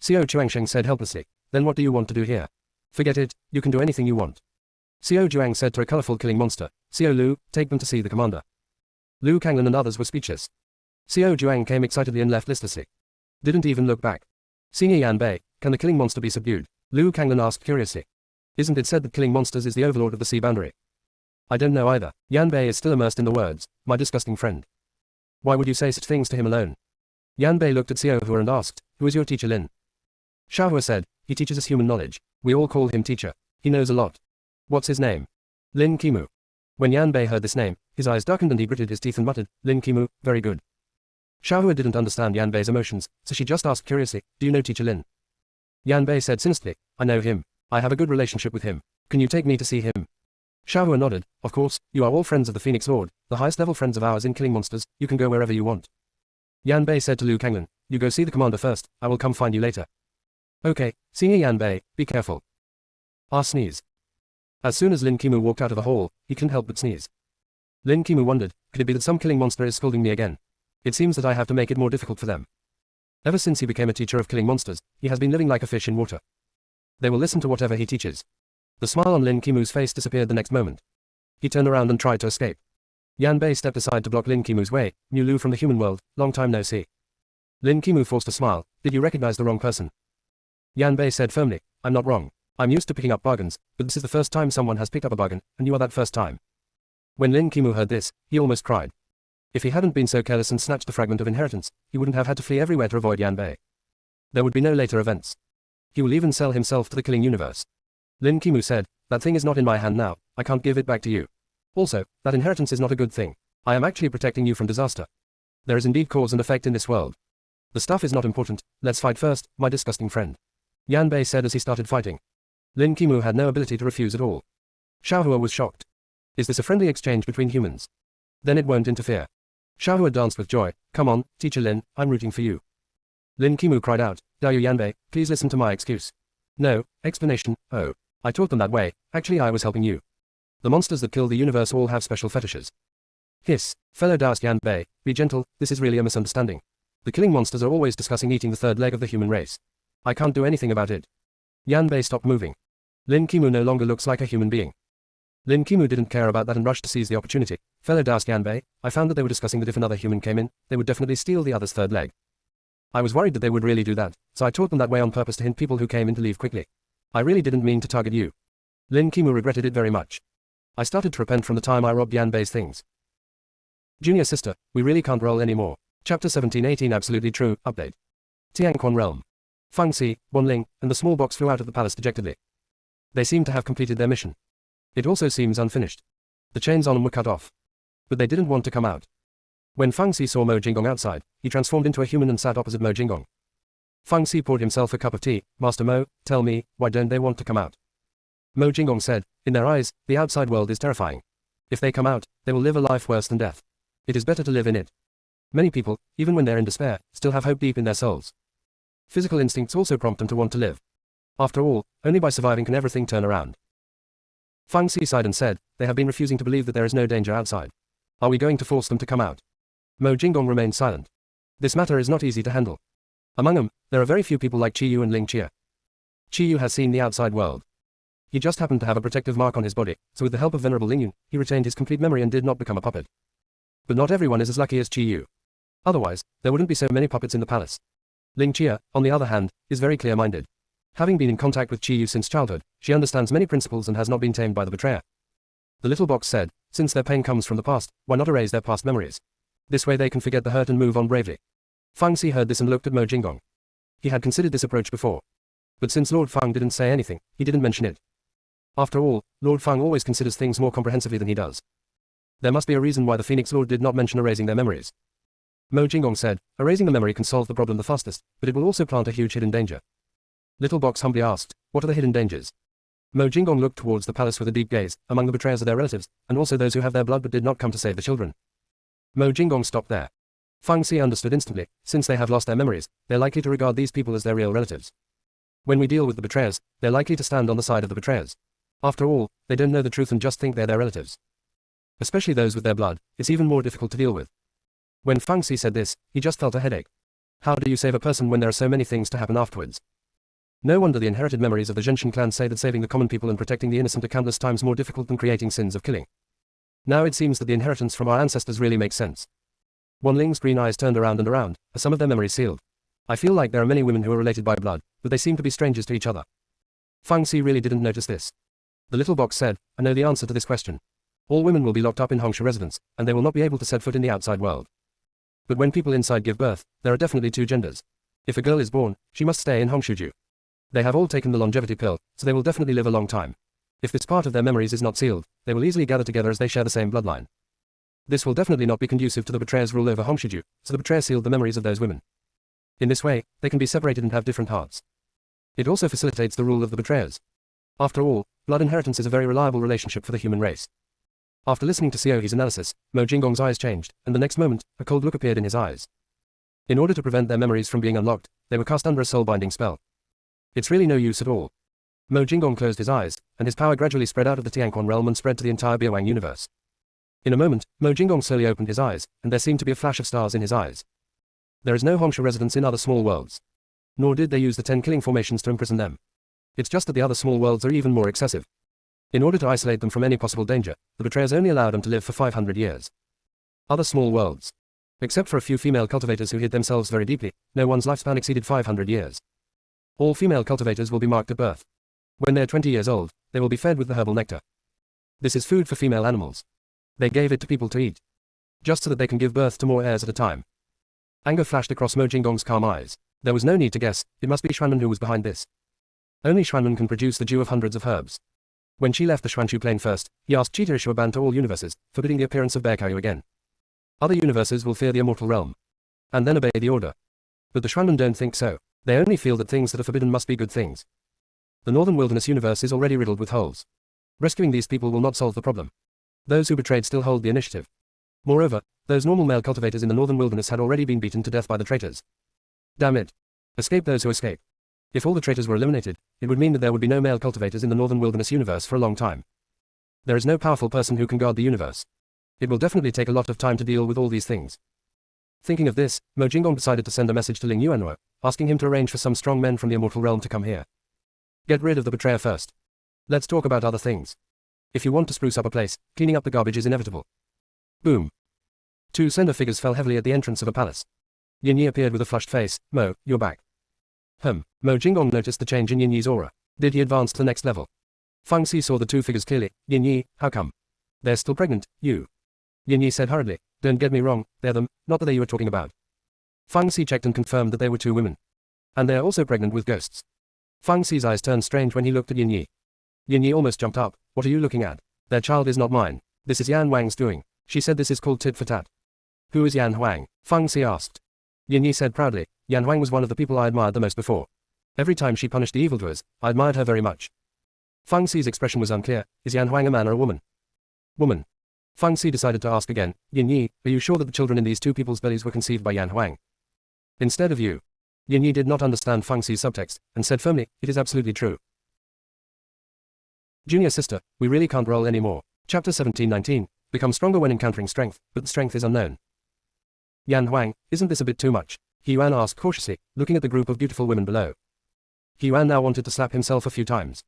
Xiao Chuangsheng said helplessly, then what do you want to do here? Forget it, you can do anything you want. Xiao Juang said to a colorful killing monster, Xiao Lu, take them to see the commander. Liu Kanglan and others were speechless. Xiao Juang came excitedly and left listlessly. Didn't even look back. Senior Yan Bei, can the killing monster be subdued? Liu Kanglan asked curiously. Isn't it said that killing monsters is the overlord of the sea boundary? I don't know either. Yan Bei is still immersed in the words, my disgusting friend. Why would you say such things to him alone? Yan Bei looked at Xiao Hua and asked, who is your teacher Lin? Xiao Hua said, he teaches us human knowledge. We all call him teacher. He knows a lot. What's his name? Lin Qimu. When Yan Bei heard this name, his eyes darkened and he gritted his teeth and muttered, Lin Qimu, very good. Xiao Hua didn't understand Yan Bei's emotions, so she just asked curiously, do you know teacher Lin? Yan Bei said sinisterly, I know him. I have a good relationship with him. Can you take me to see him? Xiao Hua nodded, of course, you are all friends of the Phoenix Lord, the highest level friends of ours in killing monsters, you can go wherever you want. Yan Bei said to Liu Kanglan, you go see the commander first, I will come find you later. Okay, Senior Yan Bei, be careful. Sneeze. As soon as Lin Qimu walked out of the hall, he couldn't help but sneeze. Lin Qimu wondered, could it be that some killing monster is scolding me again? It seems that I have to make it more difficult for them. Ever since he became a teacher of killing monsters, he has been living like a fish in water. They will listen to whatever he teaches. The smile on Lin Qimu's face disappeared the next moment. He turned around and tried to escape. Yan Bei stepped aside to block Lin Qimu's way, New Lu from the human world, long time no see. Lin Qimu forced a smile, did you recognize the wrong person? Yan Bei said firmly, I'm not wrong. I'm used to picking up bargains, but this is the first time someone has picked up a bargain, and you are that first time. When Lin Qimu heard this, he almost cried. If he hadn't been so careless and snatched the fragment of inheritance, he wouldn't have had to flee everywhere to avoid Yan Bei. There would be no later events. He will even sell himself to the killing universe. Lin Qimu said, that thing is not in my hand now, I can't give it back to you. Also, that inheritance is not a good thing. I am actually protecting you from disaster. There is indeed cause and effect in this world. The stuff is not important, let's fight first, my disgusting friend. Yan Bei said as he started fighting. Lin Qimu had no ability to refuse at all. Xiao Hua was shocked. Is this a friendly exchange between humans? Then it won't interfere. Xiao Hua danced with joy, come on, teacher Lin, I'm rooting for you. Lin Qimu cried out, Dayu Yan Bei, please listen to my excuse. No, explanation, oh. I taught them that way, actually I was helping you. The monsters that kill the universe all have special fetishes. Hiss, fellow Daoist Yan Bei, be gentle, this is really a misunderstanding. The killing monsters are always discussing eating the third leg of the human race. I can't do anything about it. Yan Bei stopped moving. Lin Qimu no longer looks like a human being. Lin Qimu didn't care about that and rushed to seize the opportunity. Fellow Daoist Yan Bei, I found that they were discussing that if another human came in, they would definitely steal the other's third leg. I was worried that they would really do that, so I taught them that way on purpose to hint people who came in to leave quickly. I really didn't mean to target you. Lin Qimu regretted it very much. I started to repent from the time I robbed Yan Bei's things. Junior sister, we really can't roll anymore. Chapter 1718 Absolutely True, Update. Tianquan Realm. Feng Si, Wanling, and the small box flew out of the palace dejectedly. They seemed to have completed their mission. It also seems unfinished. The chains on them were cut off. But they didn't want to come out. When Feng Si saw Mo Jinggong outside, he transformed into a human and sat opposite Mo Jinggong. Feng Si poured himself a cup of tea. Master Mo, tell me, why don't they want to come out? Mo Jinggong said, in their eyes, the outside world is terrifying. If they come out, they will live a life worse than death. It is better to live in it. Many people, even when they're in despair, still have hope deep in their souls. Physical instincts also prompt them to want to live. After all, only by surviving can everything turn around. Feng Si sighed and said, they have been refusing to believe that there is no danger outside. Are we going to force them to come out? Mo Jinggong remained silent. This matter is not easy to handle. Among them, there are very few people like Qi Yu and Ling Chia. Qi Yu has seen the outside world. He just happened to have a protective mark on his body, so with the help of Venerable Ling Yun, he retained his complete memory and did not become a puppet. But not everyone is as lucky as Qi Yu. Otherwise, there wouldn't be so many puppets in the palace. Ling Chia, on the other hand, is very clear-minded. Having been in contact with Chi Yu since childhood, she understands many principles and has not been tamed by the betrayer. The little box said, since their pain comes from the past, why not erase their past memories? This way they can forget the hurt and move on bravely. Fang Xi heard this and looked at Mo Jinggong. He had considered this approach before. But since Lord Fang didn't say anything, he didn't mention it. After all, Lord Fang always considers things more comprehensively than he does. There must be a reason why the Phoenix Lord did not mention erasing their memories. Mo Jinggong said, erasing the memory can solve the problem the fastest, but it will also plant a huge hidden danger. Little Box humbly asked, what are the hidden dangers? Mo Jinggong looked towards the palace with a deep gaze. Among the betrayers are their relatives, and also those who have their blood but did not come to save the children. Mo Jinggong stopped there. Fang Xi understood instantly, since they have lost their memories, they're likely to regard these people as their real relatives. When we deal with the betrayers, they're likely to stand on the side of the betrayers. After all, they don't know the truth and just think they're their relatives. Especially those with their blood, it's even more difficult to deal with. When Fang Xi said this, he just felt a headache. How do you save a person when there are so many things to happen afterwards? No wonder the inherited memories of the Zhenshin clan say that saving the common people and protecting the innocent are countless times more difficult than creating sins of killing. Now it seems that the inheritance from our ancestors really makes sense. Wan Ling's green eyes turned around and around, are some of their memories sealed? I feel like there are many women who are related by blood, but they seem to be strangers to each other. Fang Xi really didn't notice this. The little box said, I know the answer to this question. All women will be locked up in Hongsha residence, and they will not be able to set foot in the outside world. But when people inside give birth, there are definitely two genders. If a girl is born, she must stay in Hongshuju. They have all taken the longevity pill, so they will definitely live a long time. If this part of their memories is not sealed, they will easily gather together as they share the same bloodline. This will definitely not be conducive to the betrayer's rule over Hongshuju, so the betrayer sealed the memories of those women. In this way, they can be separated and have different hearts. It also facilitates the rule of the betrayers. After all, blood inheritance is a very reliable relationship for the human race. After listening to Xiaohe's analysis, Mo Jinggong's eyes changed, and the next moment, a cold look appeared in his eyes. In order to prevent their memories from being unlocked, they were cast under a soul-binding spell. It's really no use at all. Mo Jinggong closed his eyes, and his power gradually spread out of the Tianquan realm and spread to the entire Biawang universe. In a moment, Mo Jinggong slowly opened his eyes, and there seemed to be a flash of stars in his eyes. There is no Hongsha residence in other small worlds. Nor did they use the 10 killing formations to imprison them. It's just that the other small worlds are even more excessive. In order to isolate them from any possible danger, the betrayers only allowed them to live for 500 years. Other small worlds. Except for a few female cultivators who hid themselves very deeply, no one's lifespan exceeded 500 years. All female cultivators will be marked at birth. When they're 20 years old, they will be fed with the herbal nectar. This is food for female animals. They gave it to people to eat. Just so that they can give birth to more heirs at a time. Anger flashed across Mo Jinggong's calm eyes. There was no need to guess, it must be Xuanmen who was behind this. Only Xuanmen can produce the dew of hundreds of herbs. When she left the Xuanchu plane first, he asked Chi to issue a ban to all universes, forbidding the appearance of Bearkayu again. Other universes will fear the immortal realm. And then obey the order. But the Xuanmen don't think so. They only feel that things that are forbidden must be good things. The Northern Wilderness universe is already riddled with holes. Rescuing these people will not solve the problem. Those who betrayed still hold the initiative. Moreover, those normal male cultivators in the Northern Wilderness had already been beaten to death by the traitors. Damn it. Escape those who escape. If all the traitors were eliminated, it would mean that there would be no male cultivators in the Northern Wilderness universe for a long time. There is no powerful person who can guard the universe. It will definitely take a lot of time to deal with all these things. Thinking of this, Mo Jinggong decided to send a message to Ling Yuanruo, asking him to arrange for some strong men from the immortal realm to come here. Get rid of the betrayer first. Let's talk about other things. If you want to spruce up a place, cleaning up the garbage is inevitable. Boom. Two slender figures fell heavily at the entrance of a palace. Yin Yi appeared with a flushed face. Mo, you're back. Mo Jinggong noticed the change in Yin Yi's aura. Did he advance to the next level? Fang Xi saw the two figures clearly. Yin Yi, how come? They're still pregnant, you. Yin Yi said hurriedly. Don't get me wrong, they're them, not the they you were talking about. Fang Xi checked and confirmed that they were two women. And they're also pregnant with ghosts. Fang Xi's eyes turned strange when he looked at Yin Yi. Yin Yi almost jumped up. What are you looking at? Their child is not mine. This is Yan Wang's doing. She said this is called tit for tat. Who is Yan Huang? Fang Xi asked. Yin Yi said proudly, Yan Huang was one of the people I admired the most before. Every time she punished the evildoers, I admired her very much. Fang Xi's expression was unclear. Is Yan Huang a man or a woman? Woman. Fang Xi decided to ask again, Yin Yi, are you sure that the children in these two people's bellies were conceived by Yan Huang? Instead of you. Yin Yi did not understand Fang Xi's subtext, and said firmly, it is absolutely true. Junior sister, we really can't roll anymore. Chapter 1719, become stronger when encountering strength, but the strength is unknown. Yan Huang, isn't this a bit too much? He Yuan asked cautiously, looking at the group of beautiful women below. He Yuan now wanted to slap himself a few times.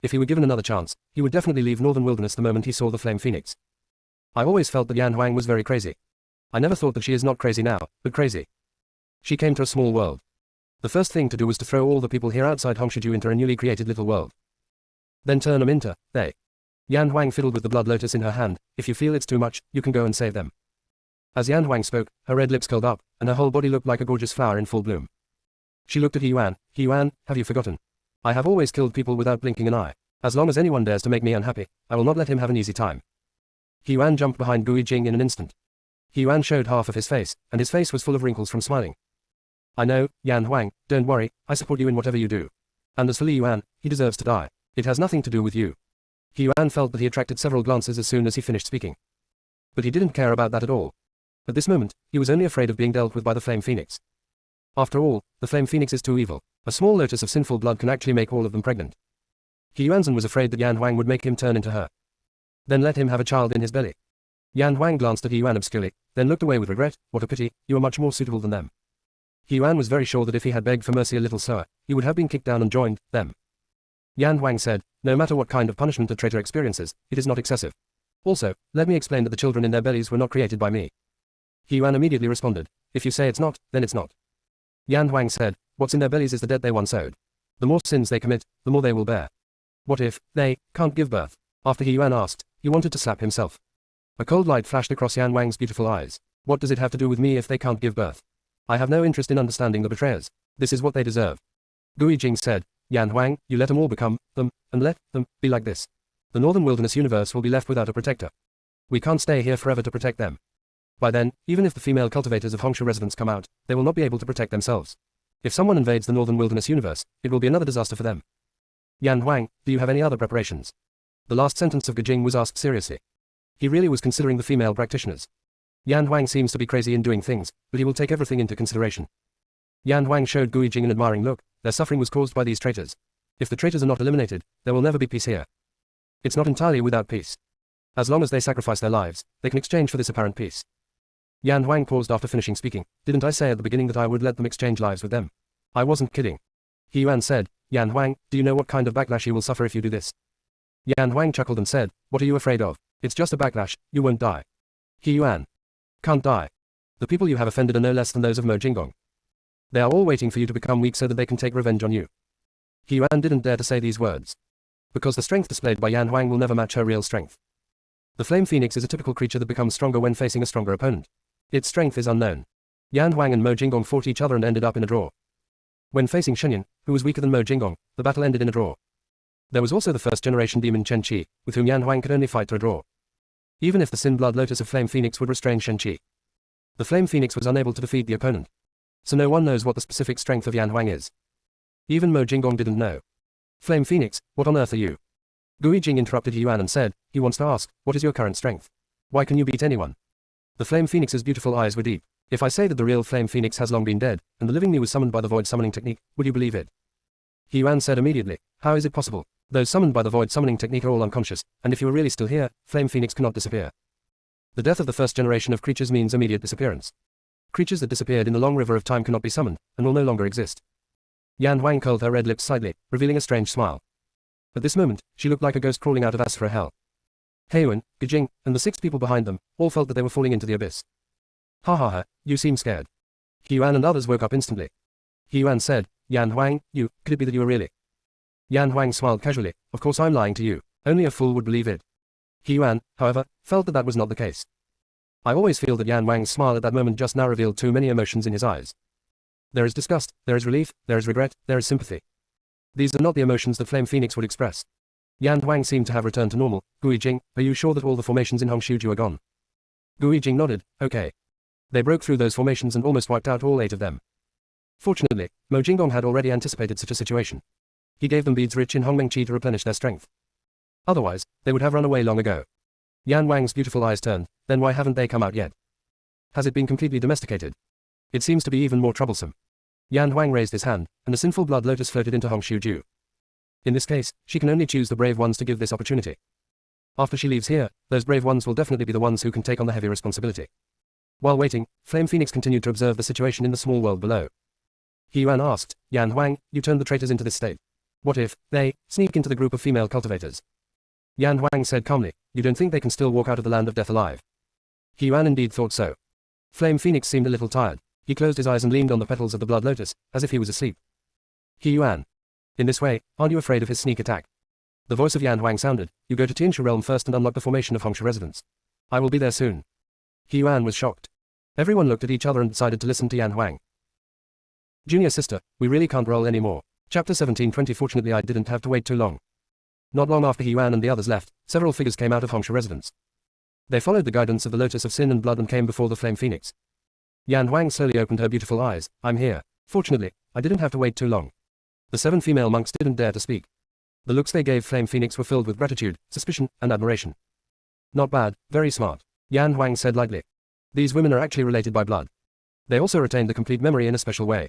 If he were given another chance, he would definitely leave Northern Wilderness the moment he saw the Flame Phoenix. I always felt that Yan Huang was very crazy. I never thought that she is not crazy now, but crazy. She came to a small world. The first thing to do was to throw all the people here outside Hongshuju into a newly created little world. Then turn them into, they. Yan Huang fiddled with the blood lotus in her hand. If you feel it's too much, you can go and save them. As Yan Huang spoke, her red lips curled up, and her whole body looked like a gorgeous flower in full bloom. She looked at He Yuan. He Yuan, have you forgotten? I have always killed people without blinking an eye. As long as anyone dares to make me unhappy, I will not let him have an easy time. He Yuan jumped behind Gui Jing in an instant. He Yuan showed half of his face, and his face was full of wrinkles from smiling. I know, Yan Huang, don't worry, I support you in whatever you do. And as for Li Yuan, he deserves to die. It has nothing to do with you. He Yuan felt that he attracted several glances as soon as he finished speaking. But he didn't care about that at all. At this moment, he was only afraid of being dealt with by the Flame Phoenix. After all, the Flame Phoenix is too evil. A small lotus of sinful blood can actually make all of them pregnant. He Yuanzhen was afraid that Yan Huang would make him turn into her. Then let him have a child in his belly. Yan Huang glanced at He Yuan obscurely, then looked away with regret. What a pity, you are much more suitable than them. He Yuan was very sure that if he had begged for mercy a little slower, he would have been kicked down and joined them. Yan Huang said, no matter what kind of punishment a traitor experiences, it is not excessive. Also, let me explain that the children in their bellies were not created by me. He Yuan immediately responded, if you say it's not, then it's not. Yan Huang said, what's in their bellies is the debt they once owed. The more sins they commit, the more they will bear. What if, they, can't give birth? After He Yuan asked, he wanted to slap himself. A cold light flashed across Yan Huang's beautiful eyes. What does it have to do with me if they can't give birth? I have no interest in understanding the betrayers. This is what they deserve. Gui Jing said, Yan Huang, you let them all become them, and let them be like this. The Northern Wilderness universe will be left without a protector. We can't stay here forever to protect them. By then, even if the female cultivators of Hongshu residents come out, they will not be able to protect themselves. If someone invades the Northern Wilderness universe, it will be another disaster for them. Yan Huang, do you have any other preparations? The last sentence of Gijing was asked seriously. He really was considering the female practitioners. Yan Huang seems to be crazy in doing things, but he will take everything into consideration. Yan Huang showed Gui Jing an admiring look. Their suffering was caused by these traitors. If the traitors are not eliminated, there will never be peace here. It's not entirely without peace. As long as they sacrifice their lives, they can exchange for this apparent peace. Yan Huang paused after finishing speaking. Didn't I say at the beginning that I would let them exchange lives with them? I wasn't kidding. He Yuan said, Yan Huang, do you know what kind of backlash you will suffer if you do this? Yan Huang chuckled and said, what are you afraid of? It's just a backlash, you won't die. He Yuan. Can't die. The people you have offended are no less than those of Mo Jinggong. They are all waiting for you to become weak so that they can take revenge on you. He Yuan didn't dare to say these words. Because the strength displayed by Yan Huang will never match her real strength. The Flame Phoenix is a typical creature that becomes stronger when facing a stronger opponent. Its strength is unknown. Yan Huang and Mo Jinggong fought each other and ended up in a draw. When facing Shenyan, who was weaker than Mo Jinggong, the battle ended in a draw. There was also the first-generation demon Chen Qi, with whom Yan Huang could only fight to a draw. Even if the Sin Blood Lotus of Flame Phoenix would restrain Shen Qi, the Flame Phoenix was unable to defeat the opponent. So no one knows what the specific strength of Yan Huang is. Even Mo Jinggong didn't know. Flame Phoenix, what on earth are you? Gui Jing interrupted He Yuan and said, he wants to ask, what is your current strength? Why can you beat anyone? The Flame Phoenix's beautiful eyes were deep. If I say that the real Flame Phoenix has long been dead, and the living me was summoned by the void summoning technique, would you believe it? He Yuan said immediately, how is it possible? Those summoned by the void summoning technique are all unconscious, and if you are really still here, Flame Phoenix cannot disappear. The death of the first generation of creatures means immediate disappearance. Creatures that disappeared in the long river of time cannot be summoned, and will no longer exist. Yan Huang curled her red lips slightly, revealing a strange smile. At this moment, she looked like a ghost crawling out of Asura hell. Heiyuan, Gijing, and the 6 people behind them, all felt that they were falling into the abyss. Ha ha ha, you seem scared. He Yuan and others woke up instantly. He Yuan said, Yan Huang, could it be that you are really? Yan Huang smiled casually, of course I'm lying to you, only a fool would believe it. He Yuan, however, felt that that was not the case. I always feel that Yan Huang's smile at that moment just now revealed too many emotions in his eyes. There is disgust, there is relief, there is regret, there is sympathy. These are not the emotions that Flame Phoenix would express. Yan Huang seemed to have returned to normal. Gui Jing, are you sure that all the formations in Hongshuju are gone? Gui Jing nodded, okay. They broke through those formations and almost wiped out all 8 of them. Fortunately, Mo Jinggong had already anticipated such a situation. He gave them beads rich in Hongmeng Qi to replenish their strength. Otherwise, they would have run away long ago. Yan Wang's beautiful eyes turned, then why haven't they come out yet? Has it been completely domesticated? It seems to be even more troublesome. Yan Huang raised his hand, and a sinful blood lotus floated into Hongshuju. In this case, she can only choose the brave ones to give this opportunity. After she leaves here, those brave ones will definitely be the ones who can take on the heavy responsibility. While waiting, Flame Phoenix continued to observe the situation in the small world below. He Yuan asked, Yan Huang, you turned the traitors into this state. What if, they, sneak into the group of female cultivators? Yan Huang said calmly, you don't think they can still walk out of the land of death alive? He Yuan indeed thought so. Flame Phoenix seemed a little tired. He closed his eyes and leaned on the petals of the blood lotus, as if he was asleep. He Yuan. In this way, aren't you afraid of his sneak attack? The voice of Yan Huang sounded. You go to Tianshu realm first and unlock the formation of Hongsha residence. I will be there soon. He Yuan was shocked. Everyone looked at each other and decided to listen to Yan Huang. Junior sister, we really can't roll anymore. Chapter 17:20. Fortunately I didn't have to wait too long. Not long after He Yuan and the others left, several figures came out of Hongsha residence. They followed the guidance of the Lotus of Sin and Blood and came before the Flame Phoenix. Yan Huang slowly opened her beautiful eyes. I'm here. Fortunately, I didn't have to wait too long. The 7 female monks didn't dare to speak. The looks they gave Flame Phoenix were filled with gratitude, suspicion, and admiration. Not bad, very smart. Yan Huang said lightly. These women are actually related by blood. They also retained the complete memory in a special way.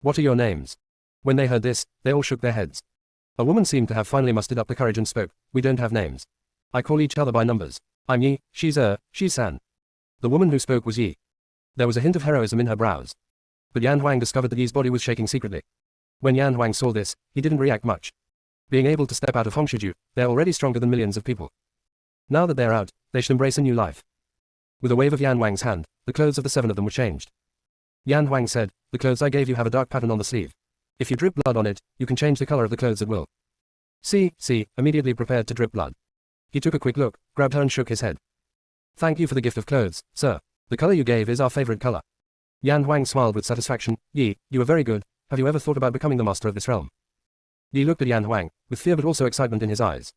What are your names? When they heard this, they all shook their heads. A woman seemed to have finally mustered up the courage and spoke. We don't have names. I call each other by numbers. I'm Yi, she's she's San. The woman who spoke was Yi. There was a hint of heroism in her brows. But Yan Huang discovered that Yi's body was shaking secretly. When Yan Huang saw this, he didn't react much. Being able to step out of Hongshuju, they're already stronger than millions of people. Now that they're out, they should embrace a new life. With a wave of Yan Huang's hand, the clothes of the 7 of them were changed. Yan Huang said, the clothes I gave you have a dark pattern on the sleeve. If you drip blood on it, you can change the color of the clothes at will. See, immediately prepared to drip blood. He took a quick look, grabbed her and shook his head. Thank you for the gift of clothes, sir. The color you gave is our favorite color. Yan Huang smiled with satisfaction. Yi, you are very good. Have you ever thought about becoming the master of this realm? Yi looked at Yan Huang, with fear but also excitement in his eyes.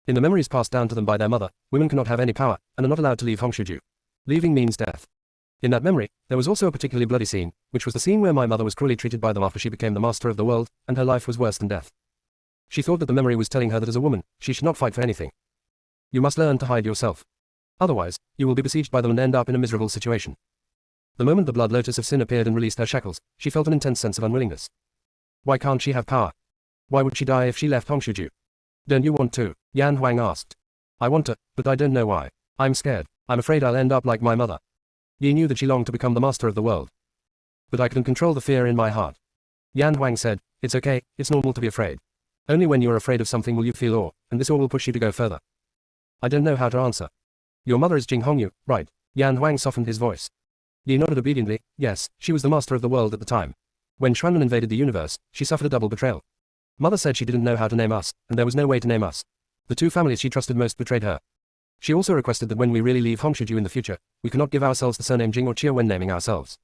In the memories passed down to them by their mother, women cannot have any power, and are not allowed to leave Hongshuju. Leaving means death. In that memory, there was also a particularly bloody scene, which was the scene where my mother was cruelly treated by them after she became the master of the world, and her life was worse than death. She thought that the memory was telling her that as a woman, she should not fight for anything. You must learn to hide yourself. Otherwise, you will be besieged by them and end up in a miserable situation. The moment the blood lotus of sin appeared and released her shackles, she felt an intense sense of unwillingness. Why can't she have power? Why would she die if she left Hongshuju? Don't you want to? Yan Huang asked. I want to, but I don't know why. I'm scared. I'm afraid I'll end up like my mother. Yi knew that she longed to become the master of the world. But I couldn't control the fear in my heart. Yan Huang said, it's okay, it's normal to be afraid. Only when you're afraid of something will you feel awe, and this awe will push you to go further. I don't know how to answer. Your mother is Jing Hongyu, right? Yan Huang softened his voice. Yi nodded obediently. Yes, she was the master of the world at the time. When Xuanmen invaded the universe, she suffered a double betrayal. Mother said she didn't know how to name us, and there was no way to name us. The 2 families she trusted most betrayed her. She also requested that when we really leave Hongshuju in the future, we cannot give ourselves the surname Jing or Chia when naming ourselves.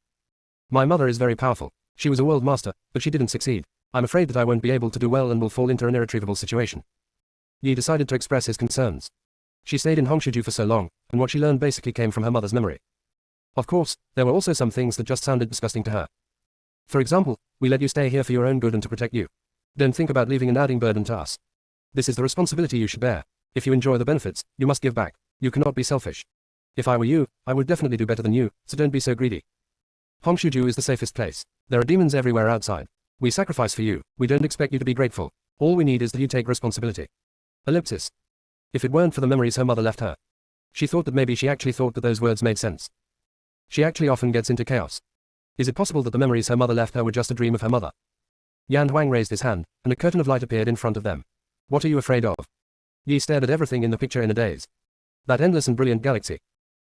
My mother is very powerful. She was a world master, but she didn't succeed. I'm afraid that I won't be able to do well and will fall into an irretrievable situation. Yi decided to express his concerns. She stayed in Hongshuju for so long, and what she learned basically came from her mother's memory. Of course, there were also some things that just sounded disgusting to her. For example, we let you stay here for your own good and to protect you. Don't think about leaving and adding burden to us. This is the responsibility you should bear. If you enjoy the benefits, you must give back. You cannot be selfish. If I were you, I would definitely do better than you, so don't be so greedy. Hongshuju is the safest place. There are demons everywhere outside. We sacrifice for you. We don't expect you to be grateful. All we need is that you take responsibility. Ellipsis. If it weren't for the memories her mother left her. She thought that maybe she actually thought that those words made sense. She actually often gets into chaos. Is it possible that the memories her mother left her were just a dream of her mother? Yan Huang raised his hand, and a curtain of light appeared in front of them. What are you afraid of? Yi stared at everything in the picture in a daze. That endless and brilliant galaxy.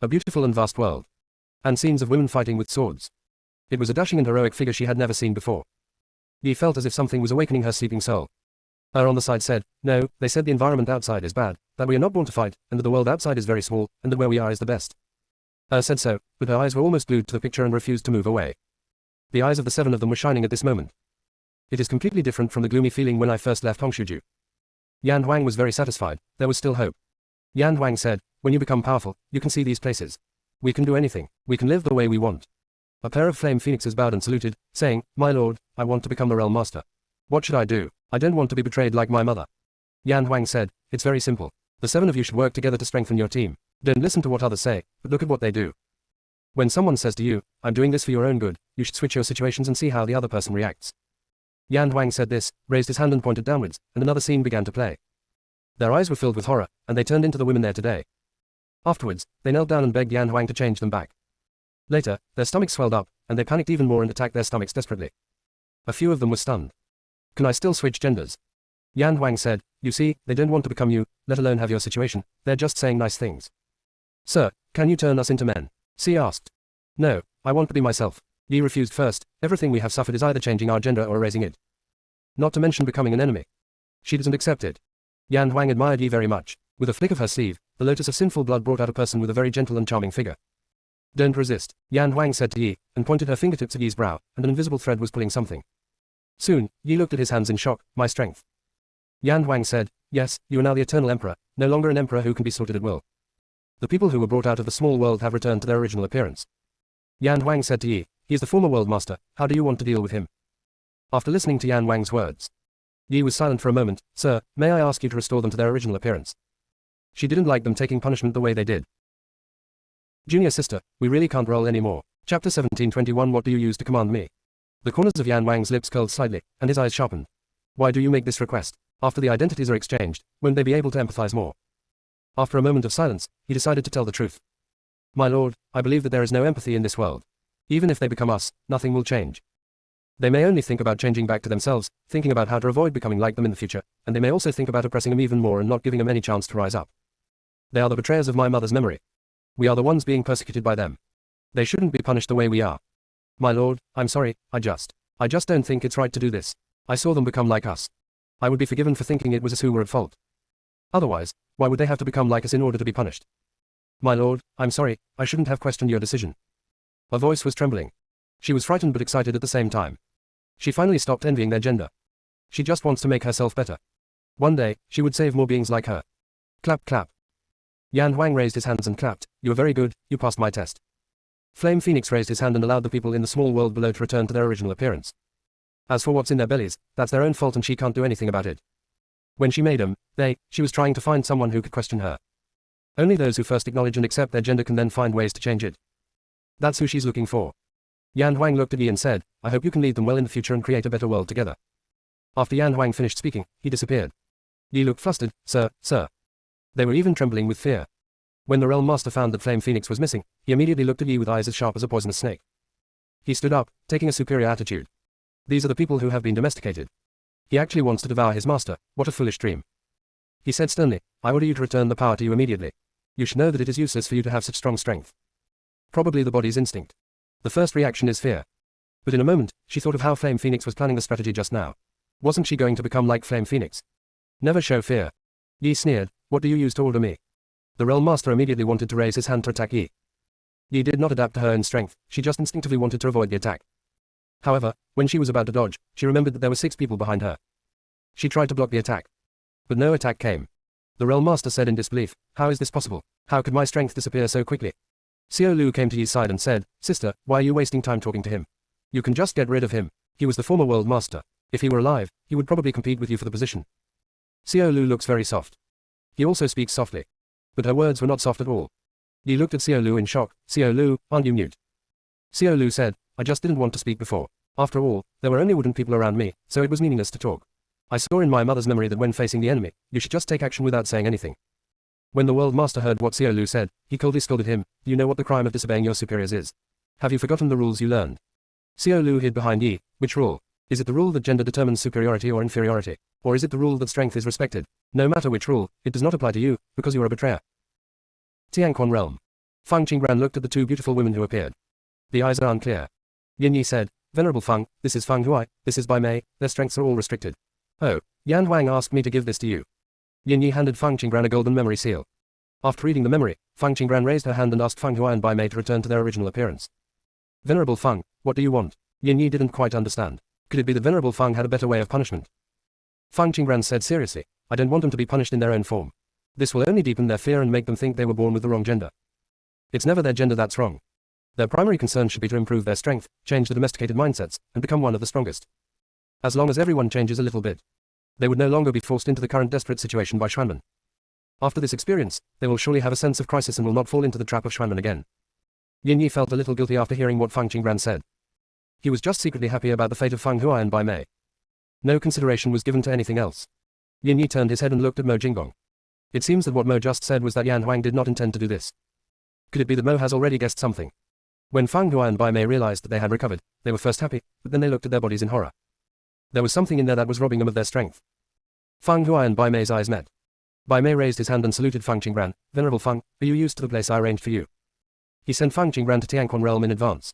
A beautiful and vast world. And scenes of women fighting with swords. It was a dashing and heroic figure she had never seen before. Yi felt as if something was awakening her sleeping soul. Her on the side said, no, they said the environment outside is bad, that we are not born to fight, and that the world outside is very small, and that where we are is the best. Said so, but her eyes were almost glued to the picture and refused to move away. The eyes of the 7 of them were shining at this moment. It is completely different from the gloomy feeling when I first left Hongshuju. Yan Huang was very satisfied. There was still hope. Yan Huang said, when you become powerful, you can see these places. We can do anything. We can live the way we want. A pair of flame phoenixes bowed and saluted, saying, my lord, I want to become the realm master. What should I do? I don't want to be betrayed like my mother. Yan Huang said, it's very simple. The 7 of you should work together to strengthen your team. Don't listen to what others say, but look at what they do. When someone says to you, I'm doing this for your own good, you should switch your situations and see how the other person reacts. Yan Huang said this, raised his hand and pointed downwards, and another scene began to play. Their eyes were filled with horror, and they turned into the women there today. Afterwards, they knelt down and begged Yan Huang to change them back. Later, their stomachs swelled up, and they panicked even more and attacked their stomachs desperately. A few of them were stunned. Can I still switch genders? Yan Huang said, you see, they don't want to become you, let alone have your situation, they're just saying nice things. Sir, can you turn us into men? C asked. No, I want to be myself. Yi refused first. Everything we have suffered is either changing our gender or erasing it. Not to mention becoming an enemy. She doesn't accept it. Yan Huang admired Yi very much. With a flick of her sleeve, the lotus of sinful blood brought out a person with a very gentle and charming figure. Don't resist, Yan Huang said to Yi, and pointed her fingertips at Yi's brow, and an invisible thread was pulling something. Soon, Yi looked at his hands in shock. My strength. Yan Huang said, yes, you are now the eternal emperor, no longer an emperor who can be slaughtered at will. The people who were brought out of the small world have returned to their original appearance. Yan Huang said to Yi, he is the former world master, how do you want to deal with him? After listening to Yan Huang's words, Yi was silent for a moment. Sir, may I ask you to restore them to their original appearance? She didn't like them taking punishment the way they did. Junior sister, we really can't roll anymore. Chapter 17:21 What do you use to command me? The corners of Yan Huang's lips curled slightly, and his eyes sharpened. Why do you make this request? After the identities are exchanged, won't they be able to empathize more? After a moment of silence, he decided to tell the truth. My lord, I believe that there is no empathy in this world. Even if they become us, nothing will change. They may only think about changing back to themselves, thinking about how to avoid becoming like them in the future, and they may also think about oppressing them even more and not giving them any chance to rise up. They are the betrayers of my mother's memory. We are the ones being persecuted by them. They shouldn't be punished the way we are. My lord, I'm sorry, I just don't think it's right to do this. I saw them become like us. I would be forgiven for thinking it was us who were at fault. Otherwise, why would they have to become like us in order to be punished? My lord, I'm sorry, I shouldn't have questioned your decision. Her voice was trembling. She was frightened but excited at the same time. She finally stopped envying their gender. She just wants to make herself better. One day, she would save more beings like her. Clap clap. Yan Huang raised his hands and clapped. You are very good, you passed my test. Flame Phoenix raised his hand and allowed the people in the small world below to return to their original appearance. As for what's in their bellies, that's their own fault and she can't do anything about it. When she made them, she was trying to find someone who could question her. Only those who first acknowledge and accept their gender can then find ways to change it. That's who she's looking for. Yan Huang looked at Yi and said, I hope you can lead them well in the future and create a better world together. After Yan Huang finished speaking, he disappeared. Yi looked flustered. Sir. They were even trembling with fear. When the Realm Master found that Flame Phoenix was missing, he immediately looked at Yi with eyes as sharp as a poisonous snake. He stood up, taking a superior attitude. These are the people who have been domesticated. He actually wants to devour his master. What a foolish dream. He said sternly, I order you to return the power to you immediately. You should know that it is useless for you to have such strong strength. Probably the body's instinct. The first reaction is fear. But in a moment, she thought of how Flame Phoenix was planning the strategy just now. Wasn't she going to become like Flame Phoenix? Never show fear. Yi sneered, what do you use to order me? The Realm Master immediately wanted to raise his hand to attack Yi. Yi did not adapt to her own strength, she just instinctively wanted to avoid the attack. However, when she was about to dodge, she remembered that there were 6 people behind her. She tried to block the attack. But no attack came. The Realm Master said in disbelief, how is this possible? How could my strength disappear so quickly? Xiao Lu came to Yi's side and said, Sister, why are you wasting time talking to him? You can just get rid of him. He was the former world master. If he were alive, he would probably compete with you for the position. Xiao Lu looks very soft. He also speaks softly. But her words were not soft at all. Yi looked at Xiao Lu in shock. Xiao Lu, aren't you mute? Xiao Lu said, I just didn't want to speak before. After all, there were only wooden people around me, so it was meaningless to talk. I saw in my mother's memory that when facing the enemy, you should just take action without saying anything. When the World Master heard what Xiao Lu said, he coldly scolded him, do you know what the crime of disobeying your superiors is? Have you forgotten the rules you learned? Xiao Lu hid behind Yi. Which rule? Is it the rule that gender determines superiority or inferiority? Or is it the rule that strength is respected? No matter which rule, it does not apply to you, because you are a betrayer. Tianquan Realm. Feng Qinggran looked at the 2 beautiful women who appeared. The eyes are unclear. Yin Yi said, Venerable Feng, this is Feng Huai, this is Bai Mei, their strengths are all restricted. Oh, Yan Huang asked me to give this to you. Yin Yi handed Feng Qinggran a golden memory seal. After reading the memory, Feng Qinggran raised her hand and asked Feng Huai and Bai Mei to return to their original appearance. Venerable Feng, what do you want? Yin Yi didn't quite understand. Could it be that Venerable Feng had a better way of punishment? Feng Qinggran said seriously, I don't want them to be punished in their own form. This will only deepen their fear and make them think they were born with the wrong gender. It's never their gender that's wrong. Their primary concern should be to improve their strength, change the domesticated mindsets, and become one of the strongest. As long as everyone changes a little bit, they would no longer be forced into the current desperate situation by Xuanmen. After this experience, they will surely have a sense of crisis and will not fall into the trap of Xuanmen again. Yin Yi felt a little guilty after hearing what Feng Qinggran said. He was just secretly happy about the fate of Feng Huai and Bai Mei. No consideration was given to anything else. Yin Yi turned his head and looked at Mo Jinggong. It seems that what Mo just said was that Yan Huang did not intend to do this. Could it be that Mo has already guessed something? When Feng Huai and Bai Mei realized that they had recovered, they were first happy, but then they looked at their bodies in horror. There was something in there that was robbing them of their strength. Feng Huai and Bai Mei's eyes met. Bai Mei raised his hand and saluted Feng Qinggran. Venerable Feng, are you used to the place I arranged for you? He sent Feng Qinggran to Tianquan Realm in advance.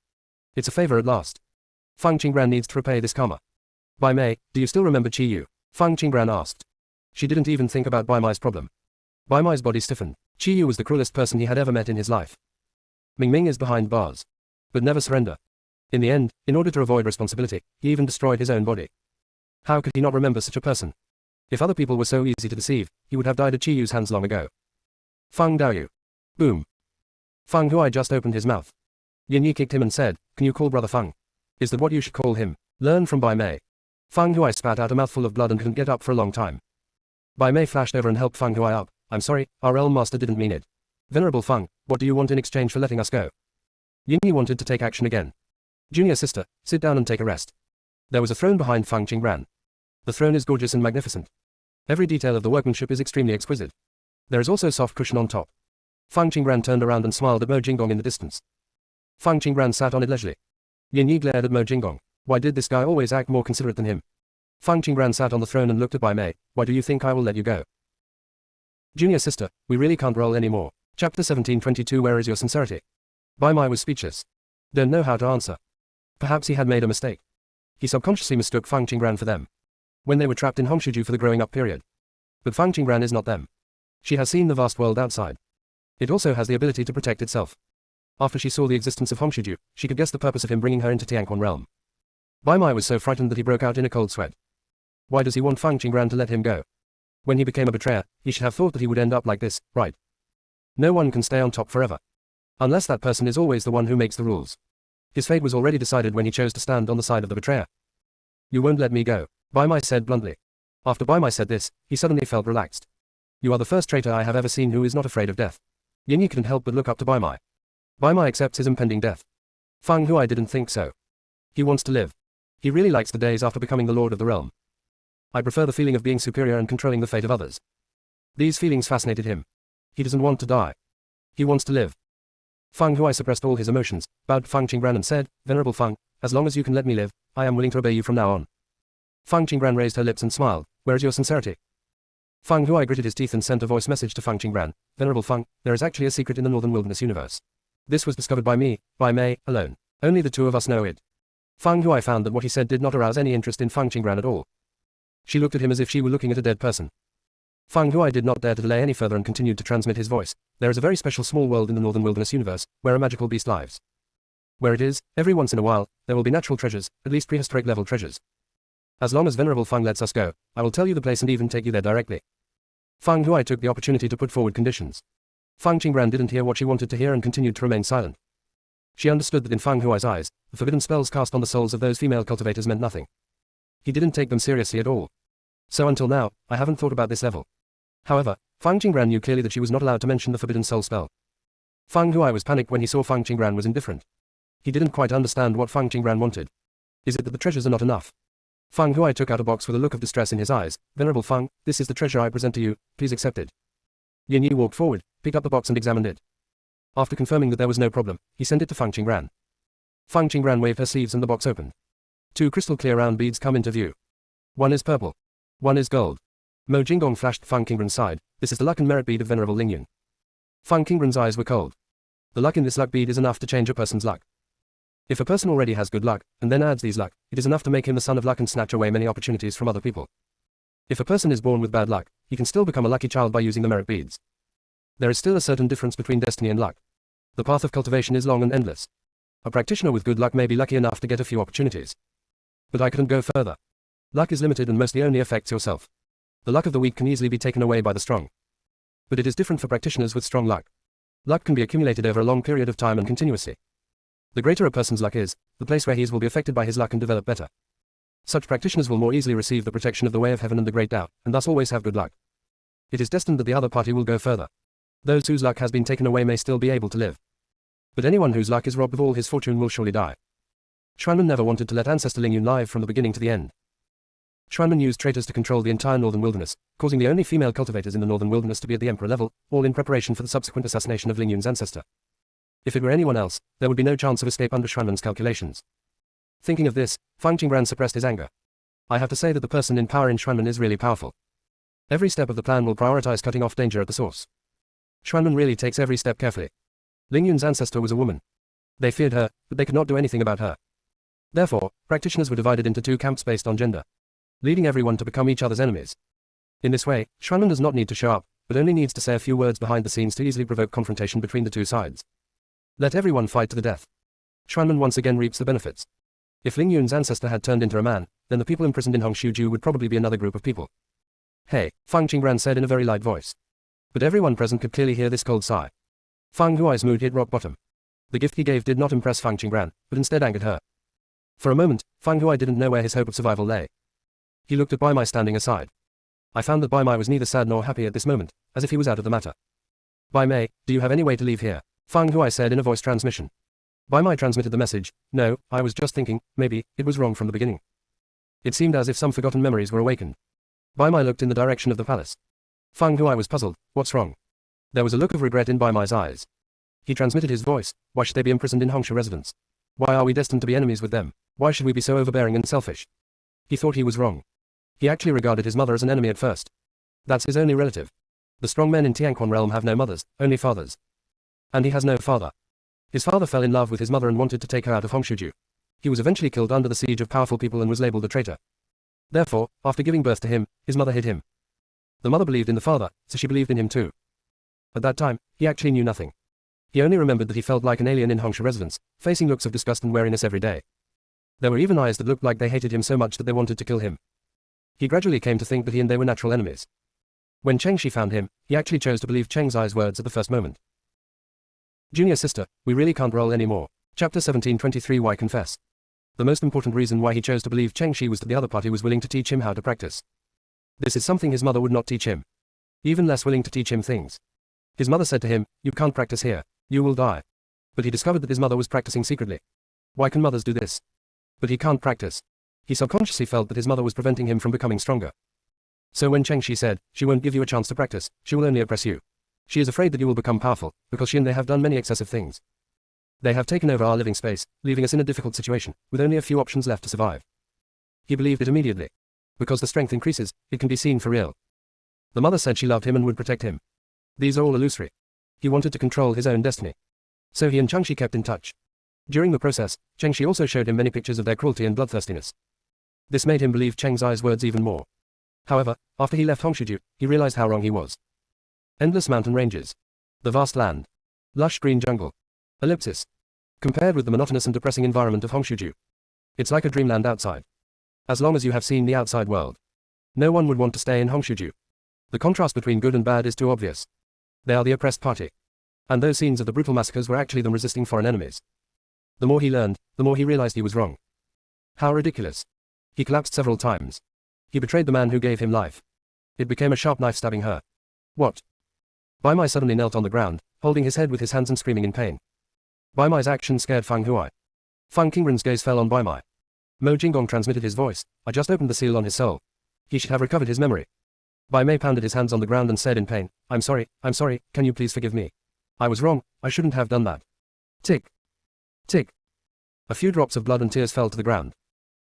It's a favor at last. Fang Qingbran needs to repay this karma. Bai Mei, do you still remember Qi Yu? Fang Qingbran asked. She didn't even think about Bai Mei's problem. Bai Mei's body stiffened. Qi Yu was the cruelest person he had ever met in his life. Ming Ming is behind bars. But never surrender. In the end, in order to avoid responsibility, he even destroyed his own body. How could he not remember such a person? If other people were so easy to deceive, he would have died at Qi Yu's hands long ago. Fang Daoyu. Boom. Fang Huai just opened his mouth. Yin Yi kicked him and said, "Can you call Brother Fang? Is that what you should call him? Learn from Bai Mei." Fang Huai spat out a mouthful of blood and couldn't get up for a long time. Bai Mei flashed over and helped Fang Huai up. "I'm sorry, our realm master didn't mean it. Venerable Fang, what do you want in exchange for letting us go?" Yin Yi wanted to take action again. "Junior sister, sit down and take a rest." There was a throne behind Fang Qingbran. The throne is gorgeous and magnificent. Every detail of the workmanship is extremely exquisite. There is also a soft cushion on top. Fang Qingbran turned around and smiled at Mo Jinggong in the distance. Fang Qingbran sat on it leisurely. Yin Yi glared at Mo Jinggong. Why did this guy always act more considerate than him? Fang Qingbran sat on the throne and looked at Bai Mei. "Why do you think I will let you go?" "Junior sister, we really can't roll anymore." Chapter 1722 Where is your sincerity? Bai Mei was speechless. Don't know how to answer. Perhaps he had made a mistake. He subconsciously mistook Fang Qingbran for them. When they were trapped in Hongshuju for the growing up period. But Fang Qingbran is not them. She has seen the vast world outside. It also has the ability to protect itself. After she saw the existence of Hongshuju, she could guess the purpose of him bringing her into Tianquan realm. Bai Mei was so frightened that he broke out in a cold sweat. Why does he want Fang Qingbran to let him go? When he became a betrayer, he should have thought that he would end up like this, right? No one can stay on top forever. Unless that person is always the one who makes the rules. His fate was already decided when he chose to stand on the side of the betrayer. "You won't let me go," Bai Mei said bluntly. After Bai Mei said this, he suddenly felt relaxed. "You are the first traitor I have ever seen who is not afraid of death." Yin Yi couldn't help but look up to Bai Mei. Bai Mei accepts his impending death. Fang Huai didn't think so. He wants to live. He really likes the days after becoming the lord of the realm. I prefer the feeling of being superior and controlling the fate of others. These feelings fascinated him. He doesn't want to die. He wants to live. Fang Huai suppressed all his emotions, bowed to Fang Qingbran and said, "Venerable Fang, as long as you can let me live, I am willing to obey you from now on." Fang Qingbran raised her lips and smiled. "Where is your sincerity?" Fang Huai gritted his teeth and sent a voice message to Fang Qingbran. "Venerable Fang, there is actually a secret in the Northern Wilderness universe. This was discovered by me, Bai Mei, alone. Only the two of us know it." Fang Huai found that what he said did not arouse any interest in Fang Qingbran at all. She looked at him as if she were looking at a dead person. Fang Huai did not dare to delay any further and continued to transmit his voice. "There is a very special small world in the Northern Wilderness universe, where a magical beast lives. Where it is, every once in a while, there will be natural treasures, at least prehistoric level treasures. As long as Venerable Fang lets us go, I will tell you the place and even take you there directly." Fang Huai took the opportunity to put forward conditions. Fang Qingbran didn't hear what she wanted to hear and continued to remain silent. She understood that in Fang Huai's eyes, the forbidden spells cast on the souls of those female cultivators meant nothing. He didn't take them seriously at all. So until now, I haven't thought about this level. However, Fang Qingbran knew clearly that she was not allowed to mention the forbidden soul spell. Fang Huai was panicked when he saw Fang Qingbran was indifferent. He didn't quite understand what Fang Qingbran wanted. Is it that the treasures are not enough? Fang Huai took out a box with a look of distress in his eyes. "Venerable Fang, this is the treasure I present to you, please accept it." Yin Yi walked forward, picked up the box and examined it. After confirming that there was no problem, he sent it to Fang Qingbran. Fang Qingbran waved her sleeves and the box opened. Two crystal clear round beads come into view. One is purple. One is gold. Mo Jinggong flashed Fang Qingbran's side. "This is the luck and merit bead of Venerable Lingyun." Fang Qingbran's eyes were cold. The luck in this luck bead is enough to change a person's luck. If a person already has good luck, and then adds these luck, it is enough to make him the son of luck and snatch away many opportunities from other people. If a person is born with bad luck, he can still become a lucky child by using the merit beads. There is still a certain difference between destiny and luck. The path of cultivation is long and endless. A practitioner with good luck may be lucky enough to get a few opportunities. But I couldn't go further. Luck is limited and mostly only affects yourself. The luck of the weak can easily be taken away by the strong. But it is different for practitioners with strong luck. Luck can be accumulated over a long period of time and continuously. The greater a person's luck is, the place where he is will be affected by his luck and develop better. Such practitioners will more easily receive the protection of the way of heaven and the great Tao, and thus always have good luck. It is destined that the other party will go further. Those whose luck has been taken away may still be able to live. But anyone whose luck is robbed of all his fortune will surely die. Xuanmen never wanted to let Ancestor Lingyun live from the beginning to the end. Xuanmen used traitors to control the entire Northern Wilderness, causing the only female cultivators in the Northern Wilderness to be at the Emperor level, all in preparation for the subsequent assassination of Lingyun's ancestor. If it were anyone else, there would be no chance of escape under Xuanmen's calculations. Thinking of this, Fang Qingbran suppressed his anger. I have to say that the person in power in Xuanmen is really powerful. Every step of the plan will prioritize cutting off danger at the source. Xuanmen really takes every step carefully. Lingyun's ancestor was a woman. They feared her, but they could not do anything about her. Therefore, practitioners were divided into two camps based on gender, leading everyone to become each other's enemies. In this way, Xuanren does not need to show up, but only needs to say a few words behind the scenes to easily provoke confrontation between the two sides. Let everyone fight to the death. Xuanren once again reaps the benefits. If Ling Yun's ancestor had turned into a man, then the people imprisoned in Hongshuju would probably be another group of people. Hey, Fang Qingran said in a very light voice. But everyone present could clearly hear this cold sigh. Fang Huai's mood hit rock bottom. The gift he gave did not impress Fang Qingran, but instead angered her. For a moment, Fang Huai didn't know where his hope of survival lay. He looked at Bai Mai standing aside. I found that Bai Mai was neither sad nor happy at this moment, as if he was out of the matter. Bai Mei, do you have any way to leave here? Fang Huai said in a voice transmission. Bai Mai transmitted the message, no, I was just thinking, maybe, it was wrong from the beginning. It seemed as if some forgotten memories were awakened. Bai Mai looked in the direction of the palace. Fang Huai was puzzled, what's wrong? There was a look of regret in Bai Mai's eyes. He transmitted his voice, why should they be imprisoned in Hongshu residence? Why are we destined to be enemies with them? Why should we be so overbearing and selfish? He thought he was wrong. He actually regarded his mother as an enemy at first. That's his only relative. The strong men in Tianquan realm have no mothers, only fathers. And he has no father. His father fell in love with his mother and wanted to take her out of Hongshuju. He was eventually killed under the siege of powerful people and was labeled a traitor. Therefore, after giving birth to him, his mother hid him. The mother believed in the father, so she believed in him too. At that time, he actually knew nothing. He only remembered that he felt like an alien in Hongshu residence, facing looks of disgust and wariness every day. There were even eyes that looked like they hated him so much that they wanted to kill him. He gradually came to think that he and they were natural enemies. When Cheng Shi found him, he actually chose to believe Cheng Zai's words at the first moment. Junior sister, we really can't roll anymore. Chapter 1723 Why confess? The most important reason why he chose to believe Cheng Shi was that the other party was willing to teach him how to practice. This is something his mother would not teach him. Even less willing to teach him things. His mother said to him, you can't practice here. You will die. But he discovered that his mother was practicing secretly. Why can mothers do this? But he can't practice. He subconsciously felt that his mother was preventing him from becoming stronger. So when Cheng Shi said, she won't give you a chance to practice, she will only oppress you. She is afraid that you will become powerful, because she and they have done many excessive things. They have taken over our living space, leaving us in a difficult situation, with only a few options left to survive. He believed it immediately. Because the strength increases, it can be seen for real. The mother said she loved him and would protect him. These are all illusory. He wanted to control his own destiny. So he and Cheng Shi kept in touch. During the process, Cheng Shi also showed him many pictures of their cruelty and bloodthirstiness. This made him believe Cheng Zai's words even more. However, after he left Hongshuju, he realized how wrong he was. Endless mountain ranges. The vast land. Lush green jungle. Ellipsis. Compared with the monotonous and depressing environment of Hongshuju. It's like a dreamland outside. As long as you have seen the outside world. No one would want to stay in Hongshuju. The contrast between good and bad is too obvious. They are the oppressed party. And those scenes of the brutal massacres were actually them resisting foreign enemies. The more he learned, the more he realized he was wrong. How ridiculous. He collapsed several times. He betrayed the man who gave him life. It became a sharp knife stabbing her. What? Bai Mai suddenly knelt on the ground, holding his head with his hands and screaming in pain. Bai Mai's action scared Fang Huai. Fang Qingren's gaze fell on Bai Mai. Mo Jinggong transmitted his voice, I just opened the seal on his soul. He should have recovered his memory. Bai Mei pounded his hands on the ground and said in pain, I'm sorry, can you please forgive me? I was wrong, I shouldn't have done that. Tick. Tick. A few drops of blood and tears fell to the ground.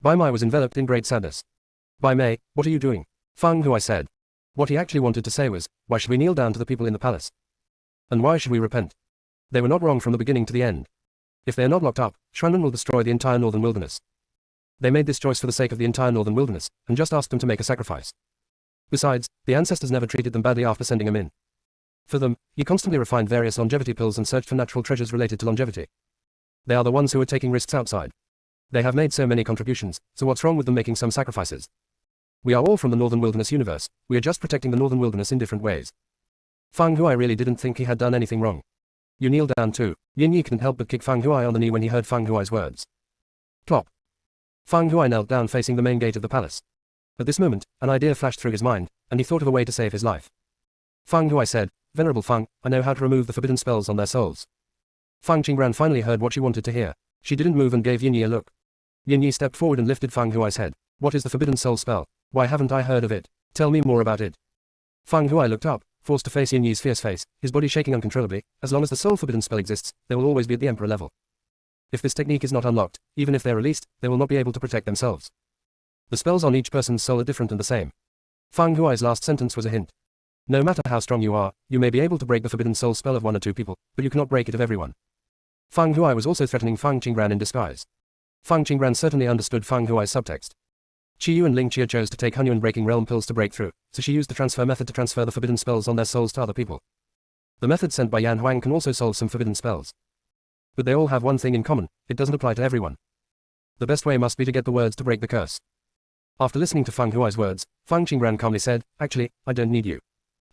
Bai Mai was enveloped in great sadness. Bai Mei, what are you doing? Fang Huai said. What he actually wanted to say was, why should we kneel down to the people in the palace? And why should we repent? They were not wrong from the beginning to the end. If they are not locked up, Xuanren will destroy the entire northern wilderness. They made this choice for the sake of the entire northern wilderness, and just asked them to make a sacrifice. Besides, the ancestors never treated them badly after sending them in. For them, he constantly refined various longevity pills and searched for natural treasures related to longevity. They are the ones who are taking risks outside. They have made so many contributions, so what's wrong with them making some sacrifices? We are all from the northern wilderness universe, we are just protecting the northern wilderness in different ways. Fang Huai really didn't think he had done anything wrong. You kneel down too. Yin Yi couldn't help but kick Fang Huai on the knee when he heard Fang Huai's words. Plop. Fang Huai knelt down facing the main gate of the palace. At this moment, an idea flashed through his mind, and he thought of a way to save his life. Fang Huai said, Venerable Fang, I know how to remove the forbidden spells on their souls. Fang Qingran finally heard what she wanted to hear. She didn't move and gave Yin Yi a look. Yin Yi stepped forward and lifted Fang Huai's head. What is the forbidden soul spell? Why haven't I heard of it? Tell me more about it. Fang Huai looked up, forced to face Yin Yi's fierce face, his body shaking uncontrollably. As long as the soul forbidden spell exists, they will always be at the emperor level. If this technique is not unlocked, even if they're released, they will not be able to protect themselves. The spells on each person's soul are different and the same. Fang Huai's last sentence was a hint. No matter how strong you are, you may be able to break the forbidden soul spell of one or two people, but you cannot break it of everyone. Fang Huai was also threatening Fang Qingran in disguise. Fang Qingran certainly understood Fang Huai's subtext. Qiyu and Ling Qia chose to take Hunyuan breaking realm pills to break through, so she used the transfer method to transfer the forbidden spells on their souls to other people. The method sent by Yan Huang can also solve some forbidden spells. But they all have one thing in common, it doesn't apply to everyone. The best way must be to get the words to break the curse. After listening to Fang Huai's words, Fang Qingran calmly said, "Actually, I don't need you.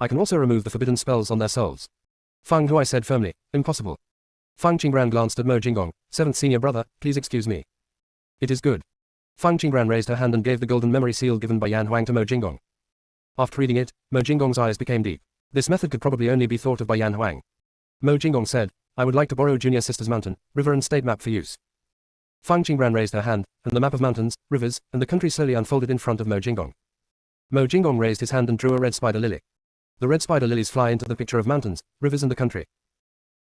I can also remove the forbidden spells on their souls." Fang Huai said firmly, "Impossible." Fang Qingran glanced at Mo Jinggong, "Seventh senior brother, please excuse me." "It is good." Fang Qingran raised her hand and gave the golden memory seal given by Yan Huang to Mo Jinggong. After reading it, Mo Jinggong's eyes became deep. This method could probably only be thought of by Yan Huang. Mo Jinggong said, "I would like to borrow Junior Sister's mountain, river and state map for use." Fang Qingran raised her hand, and the map of mountains, rivers, and the country slowly unfolded in front of Mo Jinggong. Mo Jinggong raised his hand and drew a red spider lily. The red spider lilies fly into the picture of mountains, rivers and the country.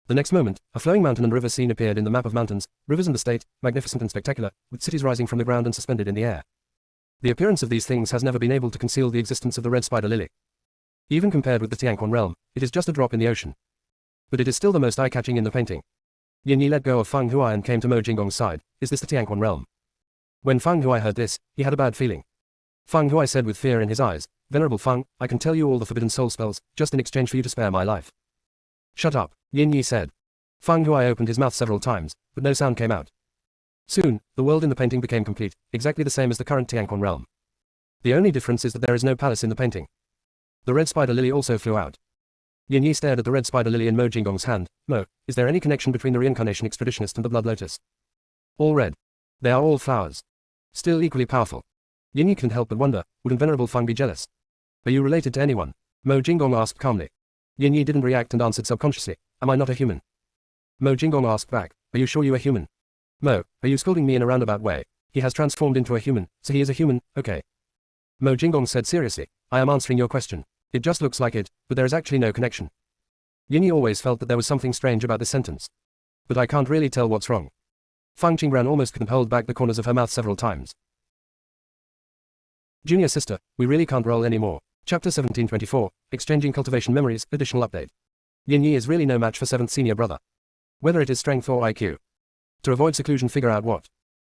The next moment, a flowing mountain and river scene appeared in the map of mountains, rivers and the state, magnificent and spectacular, with cities rising from the ground and suspended in the air. The appearance of these things has never been able to conceal the existence of the red spider lily. Even compared with the Tianquan realm, it is just a drop in the ocean. But it is still the most eye-catching in the painting. Yin Yi let go of Fang Huai and came to Mo Jinggong's side. "Is this the Tianquan realm?" When Fang Huai heard this, he had a bad feeling. Fang Huai said with fear in his eyes, "Venerable Fang, I can tell you all the forbidden soul spells, just in exchange for you to spare my life." "Shut up," Yin Yi said. Fang Huai opened his mouth several times, but no sound came out. Soon, the world in the painting became complete, exactly the same as the current Tianquan realm. The only difference is that there is no palace in the painting. The red spider lily also flew out. Yin Yi stared at the red spider lily in Mo Jinggong's hand. "Mo, is there any connection between the reincarnation expeditionist and the blood lotus?" "All red. They are all flowers. Still equally powerful." Yin Yi couldn't help but wonder, wouldn't Venerable Fang be jealous? "Are you related to anyone?" Mo Jinggong asked calmly. Yin Yi didn't react and answered subconsciously, "Am I not a human?" Mo Jinggong asked back, "Are you sure you are human?" "Mo, are you scolding me in a roundabout way? He has transformed into a human, so he is a human, okay?" Mo Jinggong said seriously, "I am answering your question. It just looks like it, but there is actually no connection." Yin Yi always felt that there was something strange about this sentence. "But I can't really tell what's wrong." Fang Qingran almost couldn't hold back the corners of her mouth several times. Junior Sister, we really can't roll anymore. Chapter 1724, Exchanging Cultivation Memories, Additional Update. Yin Yi is really no match for 7th Senior Brother. Whether it is strength or IQ. To avoid seclusion, figure out what.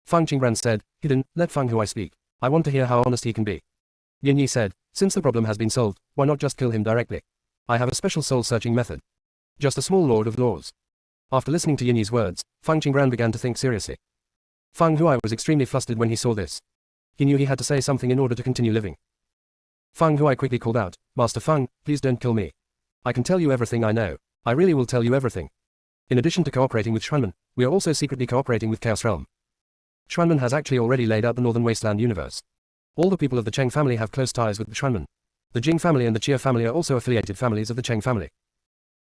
Fang Qingran said, "Hidden, let Fang Huai speak. I want to hear how honest he can be." Yin Yi said, "Since the problem has been solved, why not just kill him directly? I have a special soul-searching method. Just a small lord of laws." After listening to Yin Yi's words, Fang Qingran began to think seriously. Fang Huai was extremely flustered when he saw this. He knew he had to say something in order to continue living. Fang Huai quickly called out, "Master Fang, please don't kill me. I can tell you everything I know. I really will tell you everything. In addition to cooperating with Xuanmen, we are also secretly cooperating with Chaos Realm. Xuanmen has actually already laid out the Northern Wasteland universe. All the people of the Cheng family have close ties with the Xuanmen. The Jing family and the Chia family are also affiliated families of the Cheng family.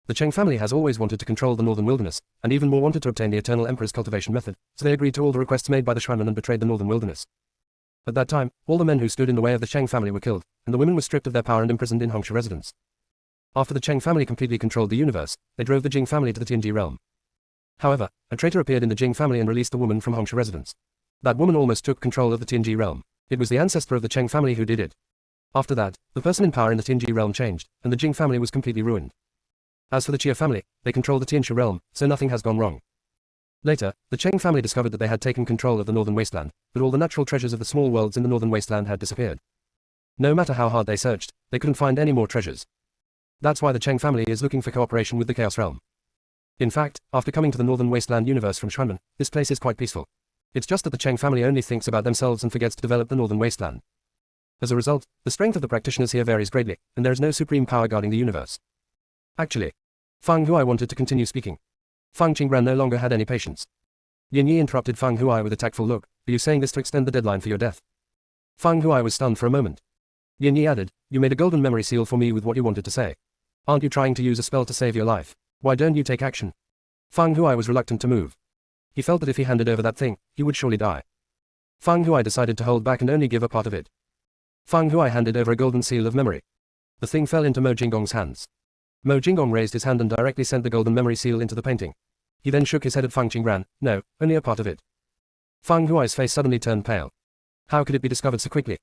The Cheng family has always wanted to control the Northern Wilderness, and even more wanted to obtain the Eternal Emperor's cultivation method, so they agreed to all the requests made by the Xuanmen and betrayed the Northern Wilderness. At that time, all the men who stood in the way of the Cheng family were killed, and the women were stripped of their power and imprisoned in Hongsha residence. After the Cheng family completely controlled the universe, they drove the Jing family to the Tianji realm. However, a traitor appeared in the Jing family and released the woman from Hongsha residence. That woman almost took control of the Tianji realm. It was the ancestor of the Cheng family who did it. After that, the person in power in the Tianji realm changed, and the Jing family was completely ruined. As for the Chia family, they control the Tianshu realm, so nothing has gone wrong. Later, the Cheng family discovered that they had taken control of the Northern Wasteland, but all the natural treasures of the small worlds in the Northern Wasteland had disappeared. No matter how hard they searched, they couldn't find any more treasures. That's why the Cheng family is looking for cooperation with the Chaos Realm. In fact, after coming to the Northern Wasteland universe from Xuanmen, this place is quite peaceful. It's just that the Cheng family only thinks about themselves and forgets to develop the Northern Wasteland. As a result, the strength of the practitioners here varies greatly, and there is no supreme power guarding the universe. Actually, Fang Huai wanted to continue speaking. Fang Qingran no longer had any patience. Yin Yi interrupted Fang Huai with a tactful look, "Are you saying this to extend the deadline for your death?" Fang Huai was stunned for a moment. Yin Yi added, "You made a golden memory seal for me with what you wanted to say. Aren't you trying to use a spell to save your life? Why don't you take action?" Fang Huai was reluctant to move. He felt that if he handed over that thing, he would surely die. Fang Huai decided to hold back and only give a part of it. Fang Huai handed over a golden seal of memory. The thing fell into Mo Jinggong's hands. Mo Jinggong raised his hand and directly sent the golden memory seal into the painting. He then shook his head at Fang Qingran, "No, only a part of it." Fang Huai's face suddenly turned pale. How could it be discovered so quickly?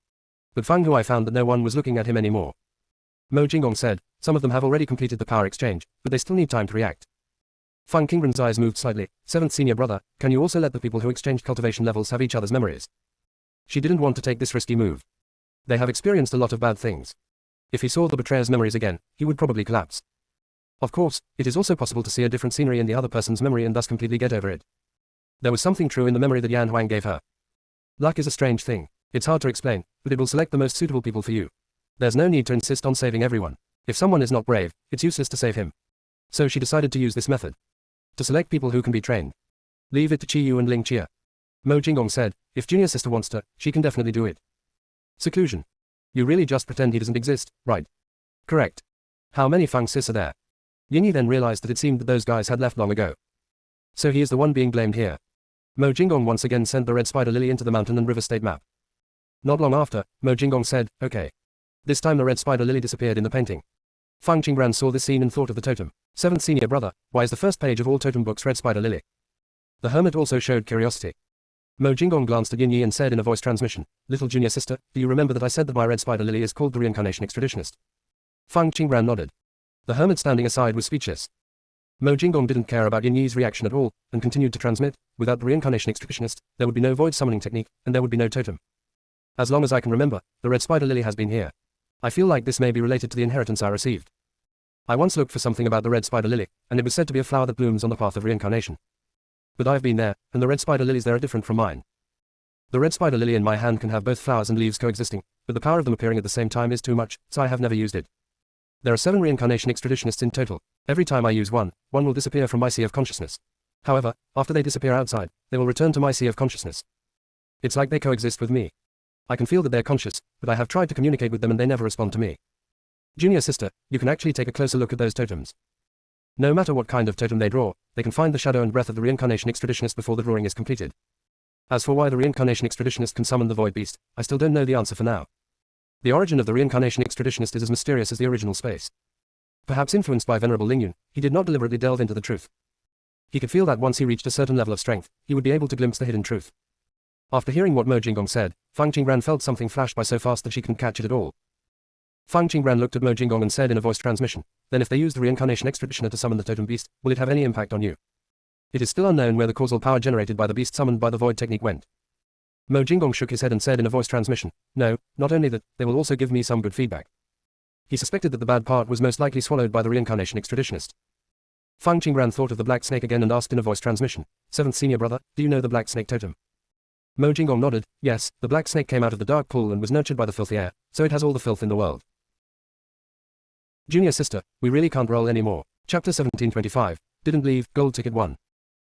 But Fang Huai found that no one was looking at him anymore. Mo Jinggong said, "Some of them have already completed the power exchange, but they still need time to react." Fang Qingren's eyes moved slightly. Seventh senior brother, can you also let the people who exchanged cultivation levels have each other's memories? She didn't want to take this risky move. They have experienced a lot of bad things. If he saw the betrayer's memories again, he would probably collapse. Of course, it is also possible to see a different scenery in the other person's memory and thus completely get over it. There was something true in the memory that Yan Huang gave her. Luck is a strange thing. It's hard to explain, but it will select the most suitable people for you. There's no need to insist on saving everyone. If someone is not brave, it's useless to save him. So she decided to use this method. To select people who can be trained. Leave it to Qi Yu and Ling Chia. Mo Jinggong said, if junior sister wants to, she can definitely do it. Seclusion. You really just pretend he doesn't exist, right? Correct. How many Fang Sis are there? Yingyi then realized that it seemed that those guys had left long ago. So he is the one being blamed here. Mo Jinggong once again sent the red spider lily into the mountain and river state map. Not long after, Mo Jinggong said, okay. This time the red spider lily disappeared in the painting. Fang Qingran saw this scene and thought of the totem. Seventh senior brother, why is the first page of all totem books red spider lily? The hermit also showed curiosity. Mo Jinggong glanced at Yingyi and said in a voice transmission, little junior sister, do you remember that I said that my red spider lily is called the reincarnation extraditionist? Fang Qingran nodded. The hermit standing aside was speechless. Mo Jinggong didn't care about Yingyi's reaction at all, and continued to transmit, without the reincarnation extraditionist, there would be no void summoning technique, and there would be no totem. As long as I can remember, the red spider lily has been here. I feel like this may be related to the inheritance I received. I once looked for something about the red spider lily, and it was said to be a flower that blooms on the path of reincarnation. But I've been there, and the red spider lilies there are different from mine. The red spider lily in my hand can have both flowers and leaves coexisting, but the power of them appearing at the same time is too much, so I have never used it. There are 7 reincarnation extraditionists in total. Every time I use one will disappear from my sea of consciousness. However, after they disappear outside, they will return to my sea of consciousness. It's like they coexist with me. I can feel that they're conscious, but I have tried to communicate with them and they never respond to me. Junior sister, you can actually take a closer look at those totems. No matter what kind of totem they draw, they can find the shadow and breath of the reincarnation extraditionist before the drawing is completed. As for why the reincarnation extraditionist can summon the void beast, I still don't know the answer for now. The origin of the reincarnation extraditionist is as mysterious as the original space. Perhaps influenced by Venerable Lingyun, he did not deliberately delve into the truth. He could feel that once he reached a certain level of strength, he would be able to glimpse the hidden truth. After hearing what Mo Jinggong said, Fang Qingran felt something flash by so fast that she couldn't catch it at all. Fang Qingran looked at Mo Jinggong and said in a voice transmission, then if they use the reincarnation extraditioner to summon the totem beast, will it have any impact on you? It is still unknown where the causal power generated by the beast summoned by the void technique went. Mo Jinggong shook his head and said in a voice transmission, no, not only that, they will also give me some good feedback. He suspected that the bad part was most likely swallowed by the reincarnation extraditionist. Fang Qingran thought of the black snake again and asked in a voice transmission, 7th senior brother, do you know the black snake totem? Mo Jinggong nodded, yes, the black snake came out of the dark pool and was nurtured by the filthy air, so it has all the filth in the world. Junior sister, we really can't roll anymore. Chapter 1725, didn't leave, gold ticket 1.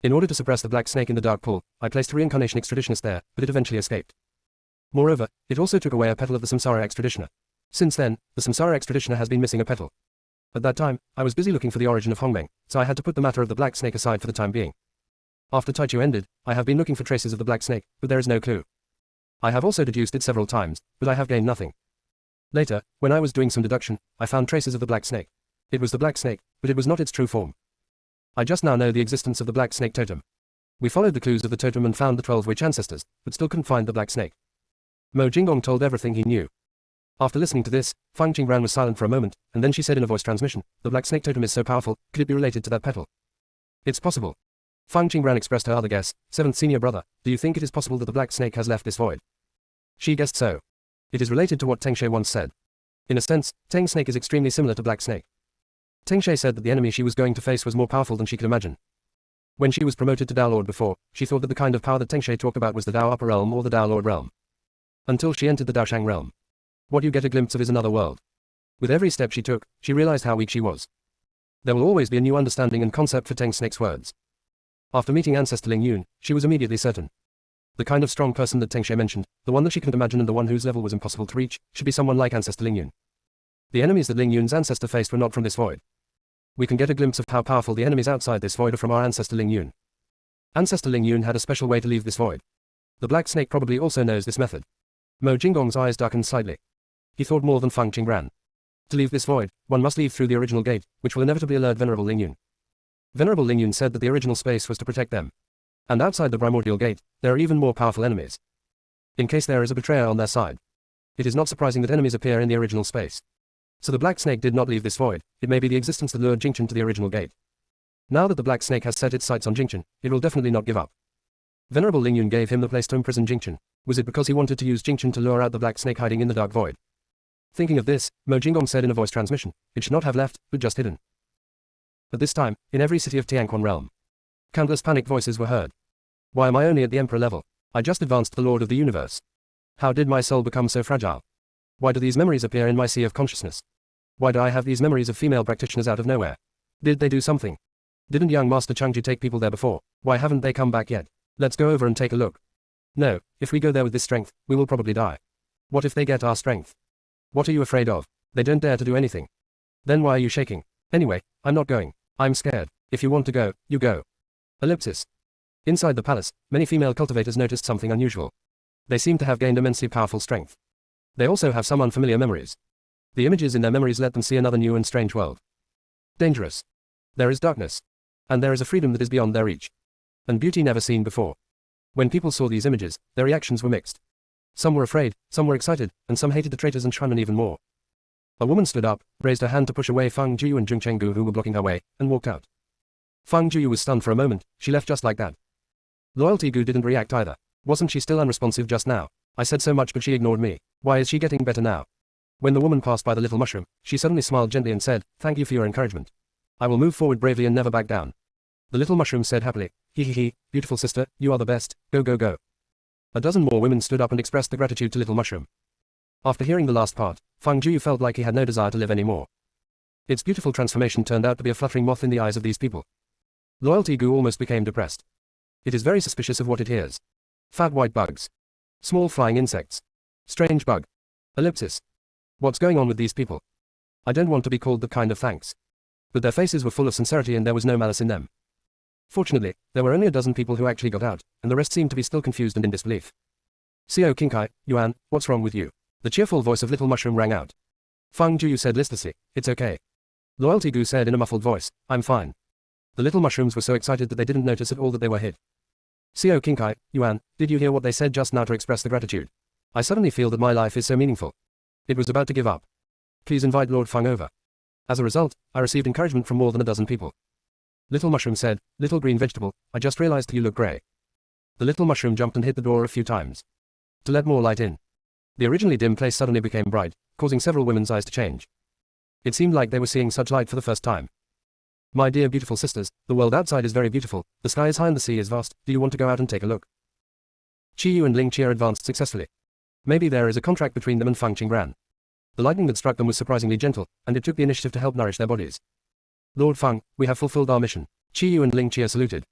In order to suppress the black snake in the dark pool, I placed a reincarnation extraditionist there, but it eventually escaped. Moreover, it also took away a petal of the samsara extraditioner. Since then, the samsara extraditioner has been missing a petal. At that time, I was busy looking for the origin of Hongmeng, so I had to put the matter of the black snake aside for the time being. After Taichu ended, I have been looking for traces of the black snake, but there is no clue. I have also deduced it several times, but I have gained nothing. Later, when I was doing some deduction, I found traces of the black snake. It was the black snake, but it was not its true form. I just now know the existence of the black snake totem. We followed the clues of the totem and found the 12 witch ancestors, but still couldn't find the black snake. Mo Jinggong told everything he knew. After listening to this, Fang Qingran was silent for a moment, and then she said in a voice transmission, the black snake totem is so powerful, could it be related to that petal? It's possible. Fang Qingran expressed her other guess, 7th senior brother, do you think it is possible that the black snake has left this void? She guessed so. It is related to what Teng Shui once said. In a sense, Teng Snake is extremely similar to Black Snake. Teng Shui said that the enemy she was going to face was more powerful than she could imagine. When she was promoted to Dao Lord before, she thought that the kind of power that Teng Shui talked about was the Dao Upper Realm or the Dao Lord Realm. Until she entered the Dao Shang Realm. What you get a glimpse of is another world. With every step she took, she realized how weak she was. There will always be a new understanding and concept for Teng Snake's words. After meeting Ancestor Ling Yun, she was immediately certain. The kind of strong person that Teng Shui mentioned, the one that she couldn't imagine and the one whose level was impossible to reach, should be someone like Ancestor Ling Yun. The enemies that Ling Yun's ancestor faced were not from this void. We can get a glimpse of how powerful the enemies outside this void are from our Ancestor Ling Yun. Ancestor Ling Yun had a special way to leave this void. The Black Snake probably also knows this method. Mo Jinggong's eyes darkened slightly. He thought more than Fang Qingran. To leave this void, one must leave through the original gate, which will inevitably alert Venerable Ling Yun. Venerable Ling Yun said that the original space was to protect them. And outside the primordial gate, there are even more powerful enemies. In case there is a betrayer on their side. It is not surprising that enemies appear in the original space. So the Black Snake did not leave this void, it may be the existence that lured Jingchen to the original gate. Now that the black snake has set its sights on Jingchen, it will definitely not give up. Venerable Ling Yun gave him the place to imprison Jingchen. Was it because he wanted to use Jingchen to lure out the black snake hiding in the dark void? Thinking of this, Mo Jinggong said in a voice transmission, it should not have left, but just hidden. At this time, in every city of Tianquan realm, countless panicked voices were heard. Why am I only at the Emperor level? I just advanced to the Lord of the Universe. How did my soul become so fragile? Why do these memories appear in my sea of consciousness? Why do I have these memories of female practitioners out of nowhere? Did they do something? Didn't young Master Changji take people there before? Why haven't they come back yet? Let's go over and take a look. No, if we go there with this strength, we will probably die. What if they get our strength? What are you afraid of? They don't dare to do anything. Then why are you shaking? Anyway, I'm not going. I'm scared. If you want to go, you go. Ellipsis. Inside the palace, many female cultivators noticed something unusual. They seem to have gained immensely powerful strength. They also have some unfamiliar memories. The images in their memories let them see another new and strange world. Dangerous. There is darkness. And there is a freedom that is beyond their reach. And beauty never seen before. When people saw these images, their reactions were mixed. Some were afraid, some were excited, and some hated the traitors and Shunan even more. A woman stood up, raised her hand to push away Fang Jiu and Zheng Chenggu who were blocking her way, and walked out. Fang Jiu was stunned for a moment, she left just like that. Loyalty Gu didn't react either. Wasn't she still unresponsive just now? I said so much but she ignored me. Why is she getting better now? When the woman passed by the little mushroom, she suddenly smiled gently and said, thank you for your encouragement. I will move forward bravely and never back down. The little mushroom said happily, he, beautiful sister, you are the best, go go go. A dozen more women stood up and expressed their gratitude to little mushroom. After hearing the last part, Fang Jiu felt like he had no desire to live anymore. Its beautiful transformation turned out to be a fluttering moth in the eyes of these people. Loyalty Gu almost became depressed. It is very suspicious of what it hears. Fat white bugs. Small flying insects. Strange bug. Ellipsis. What's going on with these people? I don't want to be called that kind of thanks. But their faces were full of sincerity and there was no malice in them. Fortunately, there were only a dozen people who actually got out, and the rest seemed to be still confused and in disbelief. Xiao Qingkai, Yuan, what's wrong with you? The cheerful voice of little mushroom rang out. Fang Jiu said listlessly, it's okay. Loyalty Gu said in a muffled voice, I'm fine. The little mushrooms were so excited that they didn't notice at all that they were hid. Xiao Qingkai, Yuan, did you hear what they said just now to express the gratitude? I suddenly feel that my life is so meaningful. It was about to give up. Please invite Lord Fang over. As a result, I received encouragement from more than a dozen people. Little mushroom said, little green vegetable, I just realized that you look grey. The little mushroom jumped and hit the door a few times to let more light in. The originally dim place suddenly became bright, causing several women's eyes to change. It seemed like they were seeing such light for the first time. My dear beautiful sisters, the world outside is very beautiful, the sky is high and the sea is vast, do you want to go out and take a look? Qi Yu and Ling Chia advanced successfully. Maybe there is a contract between them and Fang Qingran. The lightning that struck them was surprisingly gentle, and it took the initiative to help nourish their bodies. Lord Fang, we have fulfilled our mission. Qi Yu and Ling Chia saluted.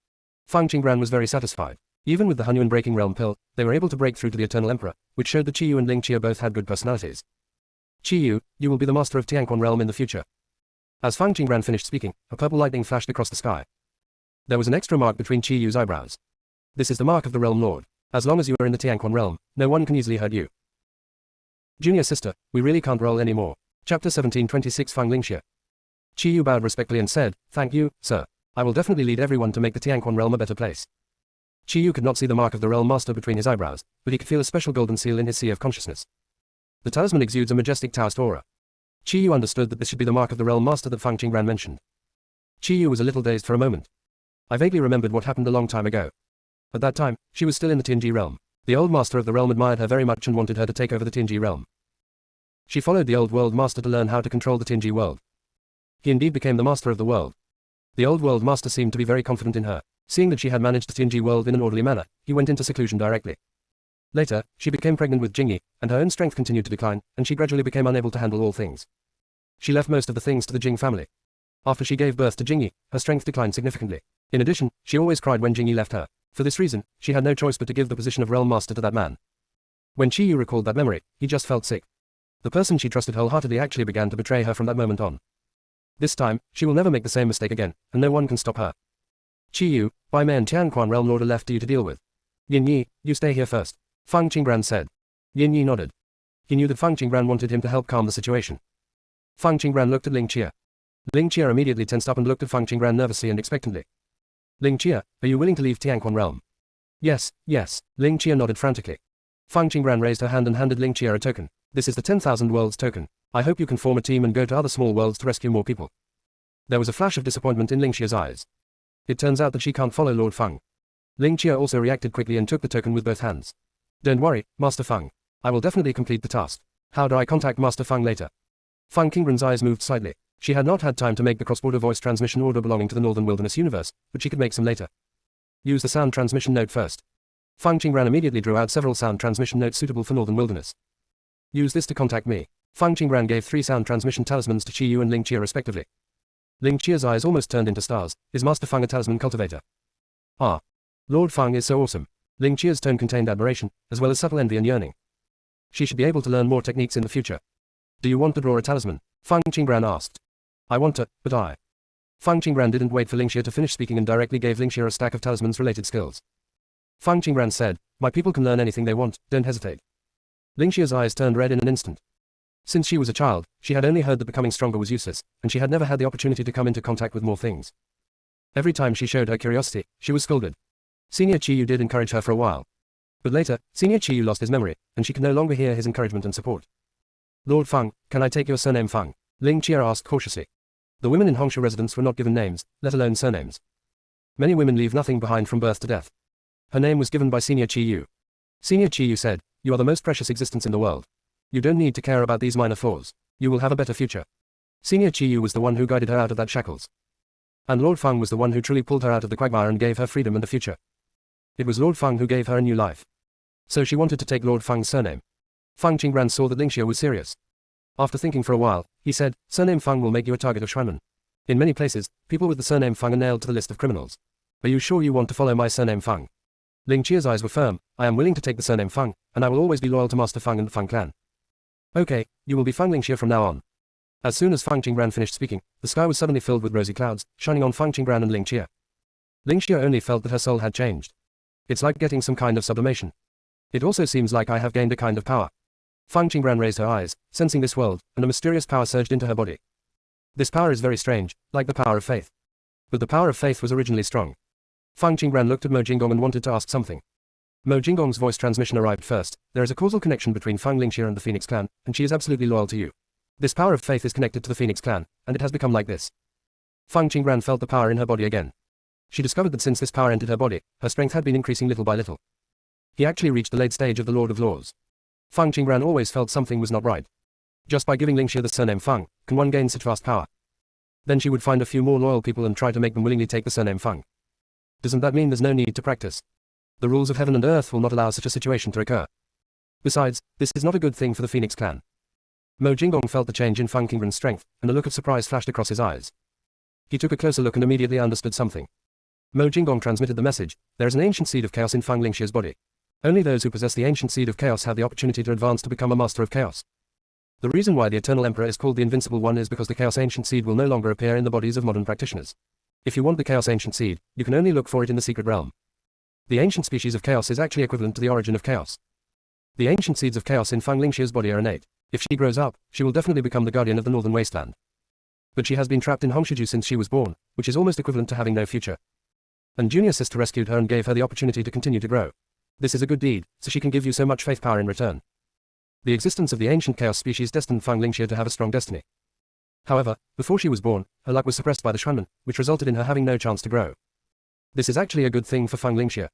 Fang Qingran was very satisfied. Even with the Hunyuan breaking realm pill, they were able to break through to the Eternal Emperor, which showed that Qi Yu and Ling Chia both had good personalities. Qi Yu, you will be the master of Tianquan realm in the future. As Fang Qingran finished speaking, a purple lightning flashed across the sky. There was an extra mark between Qi Yu's eyebrows. This is the mark of the Realm Lord. As long as you are in the Tianquan realm, no one can easily hurt you. Junior sister, we really can't roll anymore. Chapter 1726 Fang Lingxia. Qi Yu bowed respectfully and said, thank you, sir. I will definitely lead everyone to make the Tianquan realm a better place. Qi Yu could not see the mark of the Realm Master between his eyebrows, but he could feel a special golden seal in his sea of consciousness. The talisman exudes a majestic Taoist aura. Qi Yu understood that this should be the mark of the Realm Master that Fang Qingran mentioned. Qi Yu was a little dazed for a moment. I vaguely remembered what happened a long time ago. At that time, she was still in the Tianji realm. The old master of the realm admired her very much and wanted her to take over the Tianji realm. She followed the old world master to learn how to control the Tianji world. He indeed became the master of the world. The old world master seemed to be very confident in her. Seeing that she had managed the Tianji world in an orderly manner, he went into seclusion directly. Later, she became pregnant with Jingyi, and her own strength continued to decline, and she gradually became unable to handle all things. She left most of the things to the Jing family. After she gave birth to Jingyi, her strength declined significantly. In addition, she always cried when Jingyi left her. For this reason, she had no choice but to give the position of realm master to that man. When Qi Yu recalled that memory, he just felt sick. The person she trusted wholeheartedly actually began to betray her from that moment on. This time, she will never make the same mistake again, and no one can stop her. Qi Yu, Bai Mei and Tianquan realm lord are left to you to deal with. Yin Yi, you stay here first. Fang Qingran said. Yin Yi nodded. He knew that Fang Qingran wanted him to help calm the situation. Fang Qingran looked at Ling Chia. Ling Chia immediately tensed up and looked at Fang Qingran nervously and expectantly. Ling Chia, are you willing to leave Tianquan realm? Yes, yes. Ling Chia nodded frantically. Fang Qingran raised her hand and handed Ling Chia a token. This is the 10,000 worlds token. I hope you can form a team and go to other small worlds to rescue more people. There was a flash of disappointment in Ling Chia's eyes. It turns out that she can't follow Lord Feng. Ling Chia also reacted quickly and took the token with both hands. Don't worry, Master Feng. I will definitely complete the task. How do I contact Master Feng later? Feng Qingren's eyes moved slightly. She had not had time to make the cross-border voice transmission order belonging to the Northern Wilderness universe, but she could make some later. Use the sound transmission note first. Feng Qingren immediately drew out several sound transmission notes suitable for Northern Wilderness. Use this to contact me. Feng Qingren gave 3 sound transmission talismans to Qi Yu and Ling Chia respectively. Ling Chia's eyes almost turned into stars. Is Master Feng a talisman cultivator? Ah. Lord Feng is so awesome. Ling Chia's tone contained admiration, as well as subtle envy and yearning. She should be able to learn more techniques in the future. Do you want to draw a talisman? Feng Qingren asked. I want to, but I. Feng Qingren didn't wait for Ling Xia to finish speaking and directly gave Ling Xia a stack of talismans-related skills. Feng Qingren said, my people can learn anything they want, don't hesitate. Ling Xia's eyes turned red in an instant. Since she was a child, she had only heard that becoming stronger was useless, and she had never had the opportunity to come into contact with more things. Every time she showed her curiosity, she was scolded. Senior Qi Yu did encourage her for a while. But later, Senior Qi Yu lost his memory, and she could no longer hear his encouragement and support. Lord Feng, can I take your surname Feng? Ling Xia asked cautiously. The women in Hongsha residence were not given names, let alone surnames. Many women leave nothing behind from birth to death. Her name was given by Senior Qi Yu. Senior Qi Yu said, you are the most precious existence in the world. You don't need to care about these minor flaws. You will have a better future. Senior Qi Yu was the one who guided her out of that shackles. And Lord Feng was the one who truly pulled her out of the quagmire and gave her freedom and a future. It was Lord Feng who gave her a new life. So she wanted to take Lord Feng's surname. Feng Qingren saw that Ling Xia was serious. After thinking for a while, he said, surname Feng will make you a target of Shuanmen. In many places, people with the surname Feng are nailed to the list of criminals. Are you sure you want to follow my surname Feng? Ling Qia's eyes were firm. I am willing to take the surname Feng, and I will always be loyal to Master Feng and the Feng clan. Okay, you will be Feng Ling Xia from now on. As soon as Feng Qingren finished speaking, the sky was suddenly filled with rosy clouds, shining on Feng Qingren and Ling Xia. Ling Xia only felt that her soul had changed. It's like getting some kind of sublimation. It also seems like I have gained a kind of power. Feng Qingren raised her eyes, sensing this world, and a mysterious power surged into her body. This power is very strange, like the power of faith. But the power of faith was originally strong. Feng Qingren looked at Mo Jinggong and wanted to ask something. Mo Jinggong's voice transmission arrived first. There is a causal connection between Feng Lingxia and the Phoenix clan, and she is absolutely loyal to you. This power of faith is connected to the Phoenix clan, and it has become like this. Feng Qingren felt the power in her body again. She discovered that since this power entered her body, her strength had been increasing little by little. He actually reached the late stage of the Lord of Laws. Feng Qingren always felt something was not right. Just by giving Lingxia the surname Feng, can one gain such vast power? Then she would find a few more loyal people and try to make them willingly take the surname Feng. Doesn't that mean there's no need to practice? The rules of heaven and earth will not allow such a situation to occur. Besides, this is not a good thing for the Phoenix clan. Mo Jinggong felt the change in Feng Qingren's strength, and a look of surprise flashed across his eyes. He took a closer look and immediately understood something. Mo Jinggong transmitted the message, there is an ancient seed of chaos in Feng Lingxia's body. Only those who possess the ancient seed of chaos have the opportunity to advance to become a master of chaos. The reason why the Eternal Emperor is called the Invincible One is because the Chaos Ancient Seed will no longer appear in the bodies of modern practitioners. If you want the Chaos Ancient Seed, you can only look for it in the secret realm. The ancient species of chaos is actually equivalent to the origin of chaos. The ancient seeds of chaos in Feng Lingxia's body are innate. If she grows up, she will definitely become the guardian of the Northern Wasteland. But she has been trapped in Hongshiju since she was born, which is almost equivalent to having no future. And Junior Sister rescued her and gave her the opportunity to continue to grow. This is a good deed, so she can give you so much faith power in return. The existence of the ancient chaos species destined Feng Lingxia to have a strong destiny. However, before she was born, her luck was suppressed by the Shuanmen, which resulted in her having no chance to grow. This is actually a good thing for Feng Lingxia.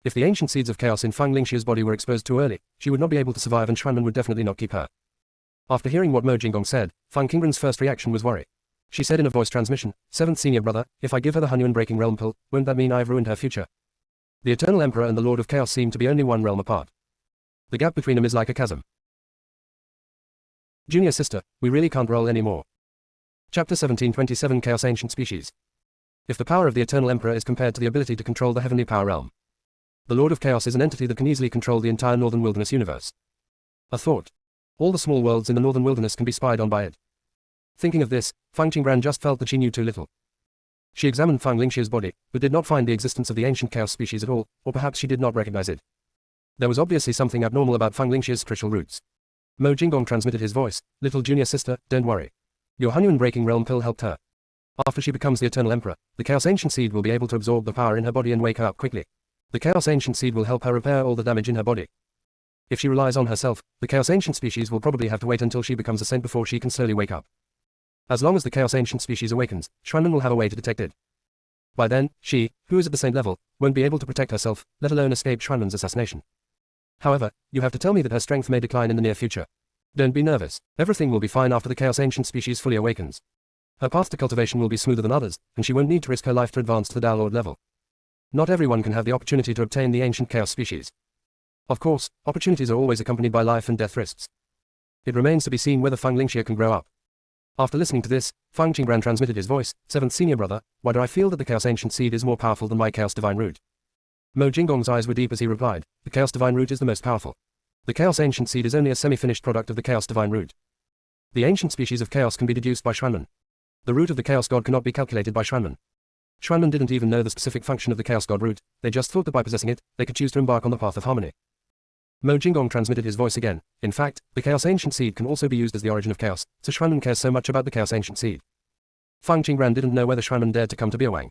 If the ancient seeds of chaos in Feng Lingxia's body were exposed too early, she would not be able to survive and Shuanmen would definitely not keep her. After hearing what Mo Jinggong said, Feng Qingren's first reaction was worry. She said in a voice transmission, 7th senior brother, if I give her the Hunyuan breaking realm pill, won't that mean I've ruined her future? The Eternal Emperor and the Lord of Chaos seem to be only one realm apart. The gap between them is like a chasm. Junior Sister, we really can't roll anymore. Chapter 1727 Chaos Ancient Species. If the power of the Eternal Emperor is compared to the ability to control the heavenly power realm, the Lord of Chaos is an entity that can easily control the entire Northern Wilderness universe. A thought. All the small worlds in the Northern Wilderness can be spied on by it. Thinking of this, Feng Qingren just felt that she knew too little. She examined Feng Lingxia's body, but did not find the existence of the ancient chaos species at all, or perhaps she did not recognize it. There was obviously something abnormal about Feng Lingxia's spiritual roots. Mo Jinggong transmitted his voice, little junior sister, don't worry. Your Hunyuan breaking realm pill helped her. After she becomes the Eternal Emperor, the Chaos Ancient Seed will be able to absorb the power in her body and wake her up quickly. The Chaos Ancient Seed will help her repair all the damage in her body. If she relies on herself, the Chaos Ancient species will probably have to wait until she becomes a saint before she can slowly wake up. As long as the Chaos Ancient species awakens, Shuanmen will have a way to detect it. By then, she, who is at the same level, won't be able to protect herself, let alone escape Xuanren's assassination. However, you have to tell me that her strength may decline in the near future. Don't be nervous. Everything will be fine after the Chaos Ancient species fully awakens. Her path to cultivation will be smoother than others, and she won't need to risk her life to advance to the Tao Lord level. Not everyone can have the opportunity to obtain the Ancient Chaos species. Of course, opportunities are always accompanied by life and death risks. It remains to be seen whether Fang Lingxia can grow up. After listening to this, Fang Qingbran transmitted his voice, "Seventh senior brother, why do I feel that the Chaos Ancient Seed is more powerful than my Chaos Divine Root?" Mo Jinggong's eyes were deep as he replied, "The Chaos Divine Root is the most powerful. The Chaos Ancient Seed is only a semi-finished product of the Chaos Divine Root. The ancient species of Chaos can be deduced by Xuanren. The root of the Chaos God cannot be calculated by Xuanren. Xuanren didn't even know the specific function of the Chaos God root, they just thought that by possessing it, they could choose to embark on the path of harmony." Mo Jinggong transmitted his voice again, "In fact, the Chaos Ancient Seed can also be used as the origin of chaos, so Xuanren cares so much about the Chaos Ancient Seed." Fang Qingbran didn't know whether Xuanren dared to come to Biawang.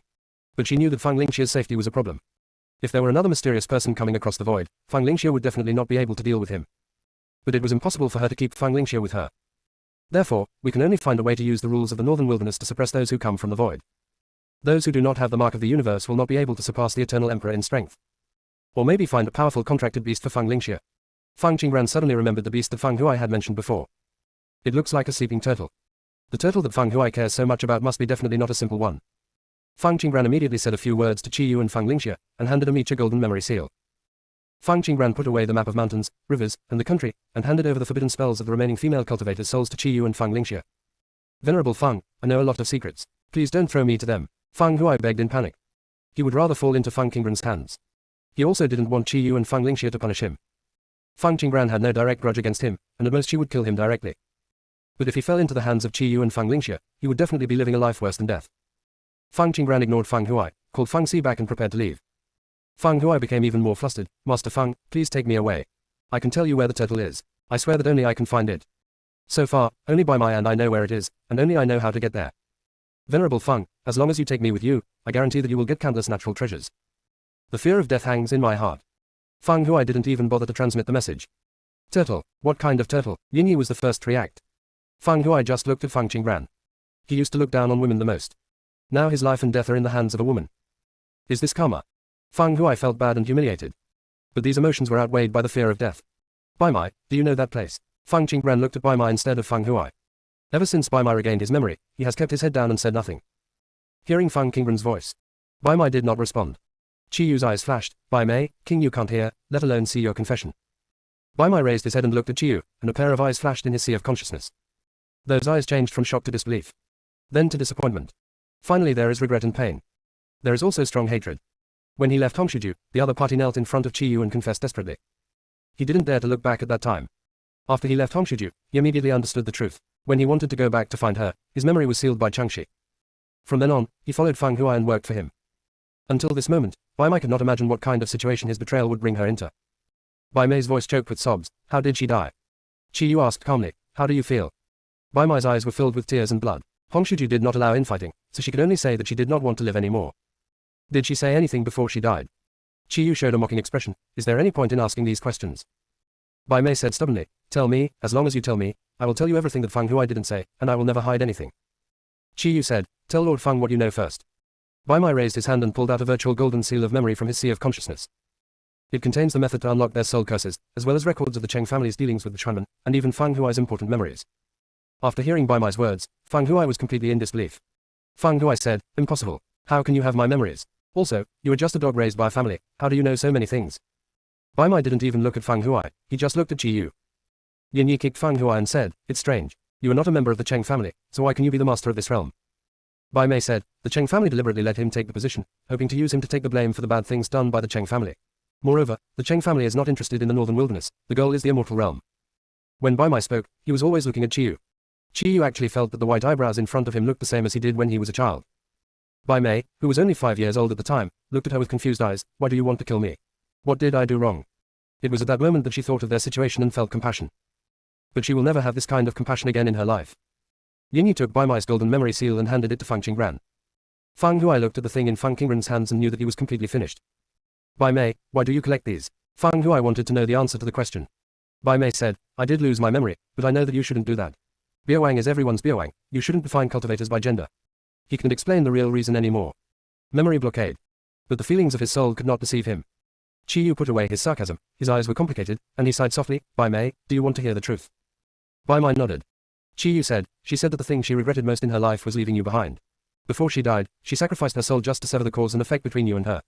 But she knew that Fang Lingxia's safety was a problem. If there were another mysterious person coming across the void, Fang Lingxia would definitely not be able to deal with him. But it was impossible for her to keep Fang Lingxia with her. Therefore, we can only find a way to use the rules of the Northern Wilderness to suppress those who come from the void. Those who do not have the mark of the universe will not be able to surpass the Eternal Emperor in strength. Or maybe find a powerful contracted beast for Fang Lingxia. Fang Qingbran suddenly remembered the beast that Fang Huai had mentioned before. It looks like a sleeping turtle. The turtle that Fang Huai cares so much about must be definitely not a simple one. Fang Qingbran immediately said a few words to Qiyu and Fang Lingxia, and handed Amicha a golden memory seal. Fang Qingbran put away the map of mountains, rivers, and the country, and handed over the forbidden spells of the remaining female cultivators' souls to Qiyu and Fang Lingxia. "Venerable Fang, I know a lot of secrets. Please don't throw me to them," Fang Huai begged in panic. He would rather fall into Fang Qingbran's hands. He also didn't want Qiyu and Fang Lingxia to punish him. Fang Qingbran had no direct grudge against him, and at most she would kill him directly. But if he fell into the hands of Qiyu and Fang Lingxia, he would definitely be living a life worse than death. Fang Qingbran ignored Fang Huai, called Fang Si back and prepared to leave. Fang Huai became even more flustered. "Master Fang, please take me away. I can tell you where the turtle is. I swear that only I can find it. So far, only by my hand I know where it is, and only I know how to get there. Venerable Fang, as long as you take me with you, I guarantee that you will get countless natural treasures. The fear of death hangs in my heart." Fang Huai didn't even bother to transmit the message. "Turtle? What kind of turtle?" Yingyi was the first to react. Fang Huai just looked at Fang Qingbran. He used to look down on women the most. Now his life and death are in the hands of a woman. Is this karma? Fang Huai felt bad and humiliated. But these emotions were outweighed by the fear of death. "Bai Mai, do you know that place?" Fang Qingbran looked at Bai Mai instead of Fang Huai. Ever since Bai Mai regained his memory, he has kept his head down and said nothing. Hearing Fang Qingbran's voice, Bai Mai did not respond. Qiyu's eyes flashed. "Bai Mei, King Yu can't hear, let alone see your confession." Bai Mai raised his head and looked at Qiyu, and a pair of eyes flashed in his sea of consciousness. Those eyes changed from shock to disbelief. Then to disappointment. Finally there is regret and pain. There is also strong hatred. When he left Hongshuju, the other party knelt in front of Qiyu and confessed desperately. He didn't dare to look back at that time. After he left Hongshuju, he immediately understood the truth. When he wanted to go back to find her, his memory was sealed by Changxi. From then on, he followed Fang Huai and worked for him. Until this moment, Bai Mei could not imagine what kind of situation his betrayal would bring her into. Bai Mei's voice choked with sobs. "How did she die?" Qiyu asked calmly. "How do you feel?" Bai Mei's eyes were filled with tears and blood. Hongshuju did not allow infighting, so she could only say that she did not want to live anymore. Did she say anything before she died? Qiyu showed a mocking expression. "Is there any point in asking these questions?" Bai Mei said stubbornly. "Tell me, as long as you tell me, I will tell you everything that Fang Huai didn't say, and I will never hide anything." Qiyu said, "Tell Lord Fang what you know first." Bai Mei raised his hand and pulled out a virtual golden seal of memory from his sea of consciousness. It contains the method to unlock their soul curses, as well as records of the Cheng family's dealings with the Xuanren, and even Fang Huai's important memories. After hearing Bai Mei's words, Fang Huai was completely in disbelief. Fang Huai said, "Impossible. How can you have my memories? Also, you are just a dog raised by a family, how do you know so many things?" Bai Mei didn't even look at Fang Huai, he just looked at Qiyu. Yin Yi kicked Fang Huai and said, "It's strange. You are not a member of the Cheng family, so why can you be the master of this realm?" Bai Mei said, "The Cheng family deliberately let him take the position, hoping to use him to take the blame for the bad things done by the Cheng family. Moreover, the Cheng family is not interested in the Northern Wilderness, the goal is the immortal realm." When Bai Mei spoke, he was always looking at Qiyu. Qiyu actually felt that the white eyebrows in front of him looked the same as he did when he was a child. Bai Mei, who was only 5 years old at the time, looked at her with confused eyes. "Why do you want to kill me? What did I do wrong?" It was at that moment that she thought of their situation and felt compassion. But she will never have this kind of compassion again in her life. Yingyi took Bai Mei's golden memory seal and handed it to Fang Qingbran. Fang Huai looked at the thing in Fang Qingbran's hands and knew that he was completely finished. "Bai Mei, why do you collect these?" Fang Huai wanted to know the answer to the question. Bai Mei said, "I did lose my memory, but I know that you shouldn't do that. Biawang is everyone's Biawang, you shouldn't define cultivators by gender." He couldn't explain the real reason anymore. Memory blockade. But the feelings of his soul could not deceive him. Chi Yu put away his sarcasm, his eyes were complicated, and he sighed softly, Bai Mei, do you want to hear the truth? Bai Mei nodded. Chi Yu said, she said that the thing she regretted most in her life was leaving you behind. Before she died, she sacrificed her soul just to sever the cause and effect between you and her.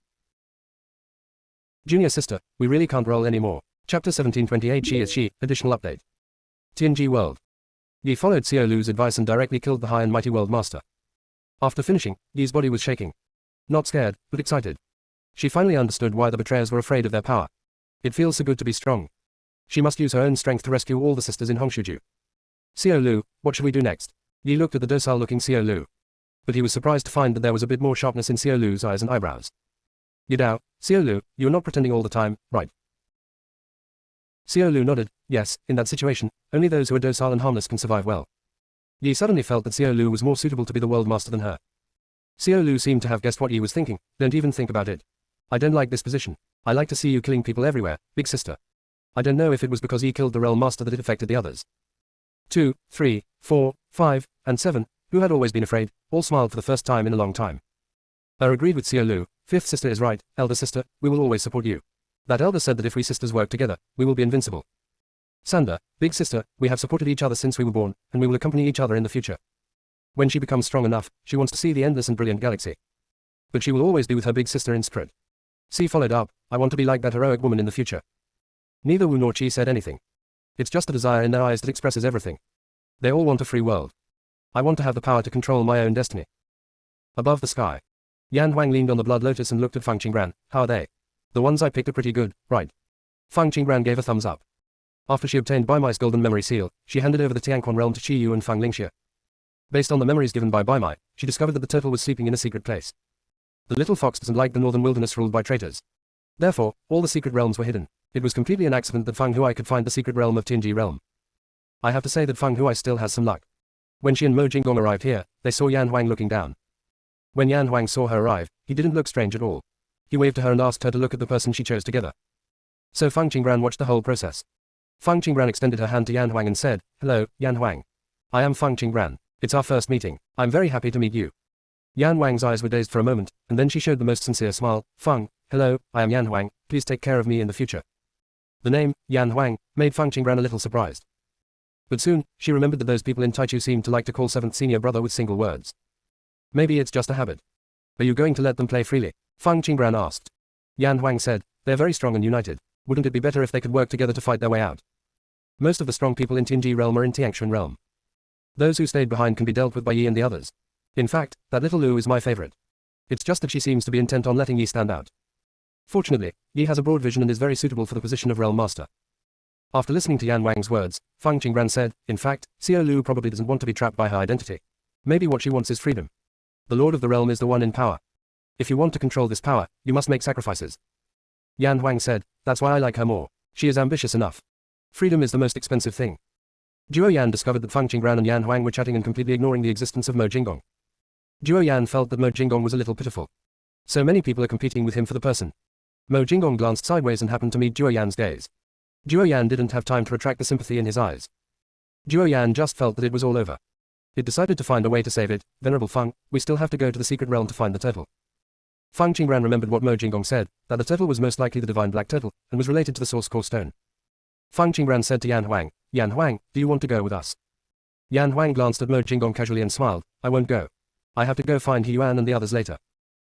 Junior sister, we really can't roll anymore. Chapter 1728 She is She, additional update. TNG World. Yi followed Xiao Lu's advice and directly killed the high and mighty world master. After finishing, Yi's body was shaking. Not scared, but excited. She finally understood why the betrayers were afraid of their power. It feels so good to be strong. She must use her own strength to rescue all the sisters in Hongshuju. Xiao Lu, what should we do next? Yi looked at the docile-looking Xiao Lu. But he was surprised to find that there was a bit more sharpness in Xiao Lu's eyes and eyebrows. Yidao, Xiao Lu, you're not pretending all the time, right? Xiao Lu nodded, yes, in that situation, only those who are docile and harmless can survive well. Yi suddenly felt that Xiao Lu was more suitable to be the world master than her. Xiao Lu seemed to have guessed what Yi was thinking, don't even think about it. I don't like this position. I like to see you killing people everywhere, big sister. I don't know if it was because Yi killed the realm master that it affected the others. 2, 3, 4, 5, and 7, who had always been afraid, all smiled for the first time in a long time. Agreed with Xiao Lu, fifth sister is right, elder sister, we will always support you. That elder said that if we sisters work together, we will be invincible. Sander, big sister, we have supported each other since we were born, and we will accompany each other in the future. When she becomes strong enough, she wants to see the endless and brilliant galaxy. But she will always be with her big sister in spirit. C followed up, I want to be like that heroic woman in the future. Neither Wu nor Chi said anything. It's just a desire in their eyes that expresses everything. They all want a free world. I want to have the power to control my own destiny. Above the sky. Yan Huang leaned on the blood lotus and looked at Feng Qingran. How are they? The ones I picked are pretty good, right? Feng Qingran gave a thumbs up. After she obtained Bai Mai's golden memory seal, she handed over the Tianquan realm to Qi Yu and Feng Lingxia. Based on the memories given by Bai Mai, she discovered that the turtle was sleeping in a secret place. The little fox doesn't like the northern wilderness ruled by traitors. Therefore, all the secret realms were hidden. It was completely an accident that Feng Huai could find the secret realm of Tianji realm. I have to say that Feng Huai still has some luck. When she and Mo Jinggong arrived here, they saw Yan Huang looking down. When Yan Huang saw her arrive, he didn't look strange at all. He waved to her and asked her to look at the person she chose together. So Feng Qingran watched the whole process. Feng Qingran extended her hand to Yan Huang and said, Hello, Yan Huang. I am Feng Qingran. It's our first meeting. I'm very happy to meet you. Yan Huang's eyes were dazed for a moment, and then she showed the most sincere smile. Feng, hello, I am Yan Huang, please take care of me in the future. The name, Yan Huang, made Feng Qingran a little surprised. But soon, she remembered that those people in Taichu seemed to like to call seventh senior brother with single words. Maybe it's just a habit. Are you going to let them play freely? Feng Qingran asked. Yan Huang said, they're very strong and united. Wouldn't it be better if they could work together to fight their way out? Most of the strong people in Tianji realm are in Tiangshan realm. Those who stayed behind can be dealt with by Yi and the others. In fact, that little Lu is my favorite. It's just that she seems to be intent on letting Yi stand out. Fortunately, Yi has a broad vision and is very suitable for the position of realm master. After listening to Yan Wang's words, Feng Qingran said, in fact, Xiao Lu probably doesn't want to be trapped by her identity. Maybe what she wants is freedom. The Lord of the Realm is the one in power. If you want to control this power, you must make sacrifices. Yan Huang said, that's why I like her more. She is ambitious enough. Freedom is the most expensive thing. Duo Yan discovered that Feng Qingran and Yan Huang were chatting and completely ignoring the existence of Mo Jinggong. Duo Yan felt that Mo Jinggong was a little pitiful. So many people are competing with him for the person. Mo Jinggong glanced sideways and happened to meet Duo Yan's gaze. Duo Yan didn't have time to retract the sympathy in his eyes. Duo Yan just felt that it was all over. It decided to find a way to save it. Venerable Feng, we still have to go to the secret realm to find the turtle. Feng Qingran remembered what Mo Jinggong said, that the turtle was most likely the divine black turtle, and was related to the source core stone. Feng Qingran said to Yan Huang, do you want to go with us? Yan Huang glanced at Mo Jinggong casually and smiled, I won't go. I have to go find He Yuan and the others later.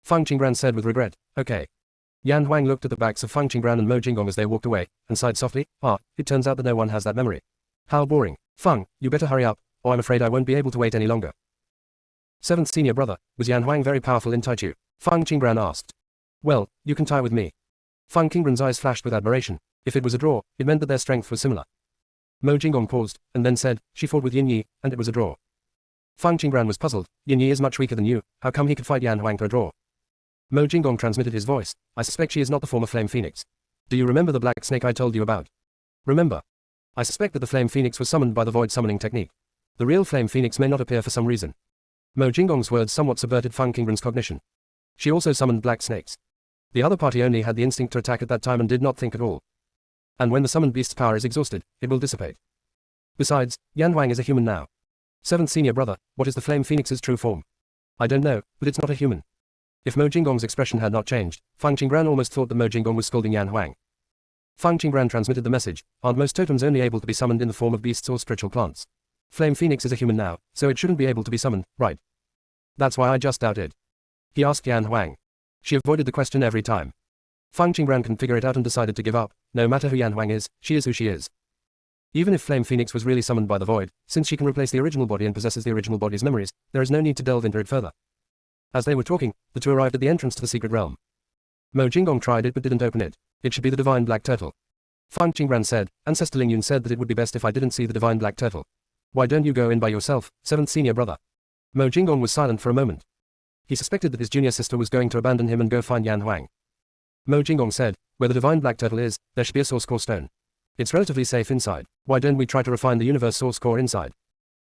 Feng Qingran said with regret, okay. Yan Huang looked at the backs of Feng Qingran and Mo Jinggong as they walked away, and sighed softly, it turns out that no one has that memory. How boring. Feng, you better hurry up, or I'm afraid I won't be able to wait any longer. Seventh senior brother, was Yan Huang very powerful in Taichu? Feng Qingran asked. Well, you can tie with me. Feng Qingran's eyes flashed with admiration. If it was a draw, it meant that their strength was similar. Mo Jinggong paused, and then said, she fought with Yin Yi, and it was a draw. Feng Qingran was puzzled, Yin Yi is much weaker than you, how come he could fight Yan Huang for a draw? Mo Jinggong transmitted his voice, I suspect she is not the former Flame Phoenix. Do you remember the black snake I told you about? Remember? I suspect that the Flame Phoenix was summoned by the void summoning technique. The real Flame Phoenix may not appear for some reason. Mo Jinggong's words somewhat subverted Feng Qingran's cognition. She also summoned black snakes. The other party only had the instinct to attack at that time and did not think at all. And when the summoned beast's power is exhausted, it will dissipate. Besides, Yan Huang is a human now. Seventh senior brother, what is the Flame Phoenix's true form? I don't know, but it's not a human. If Mo Jinggong's expression had not changed, Fang Qinggran almost thought that Mo Jinggong was scolding Yan Huang. Fang Qinggran transmitted the message, aren't most totems only able to be summoned in the form of beasts or spiritual plants? Flame Phoenix is a human now, so it shouldn't be able to be summoned, right? That's why I just doubted. He asked Yan Huang. She avoided the question every time. Fang Qinggran couldn't figure it out and decided to give up. No matter who Yan Huang is, she is who she is. Even if Flame Phoenix was really summoned by the void, since she can replace the original body and possesses the original body's memories, there is no need to delve into it further. As they were talking, the two arrived at the entrance to the secret realm. Mo Jinggong tried it but didn't open it. It should be the divine black turtle. Fang Qinggran said, Ancestor Ling Yun said that it would be best if I didn't see the divine black turtle. Why don't you go in by yourself, seventh senior brother? Mo Jinggong was silent for a moment. He suspected that his junior sister was going to abandon him and go find Yan Huang. Mo Jinggong said, where the divine black turtle is, there should be a source core stone. It's relatively safe inside. Why don't we try to refine the universe source core inside?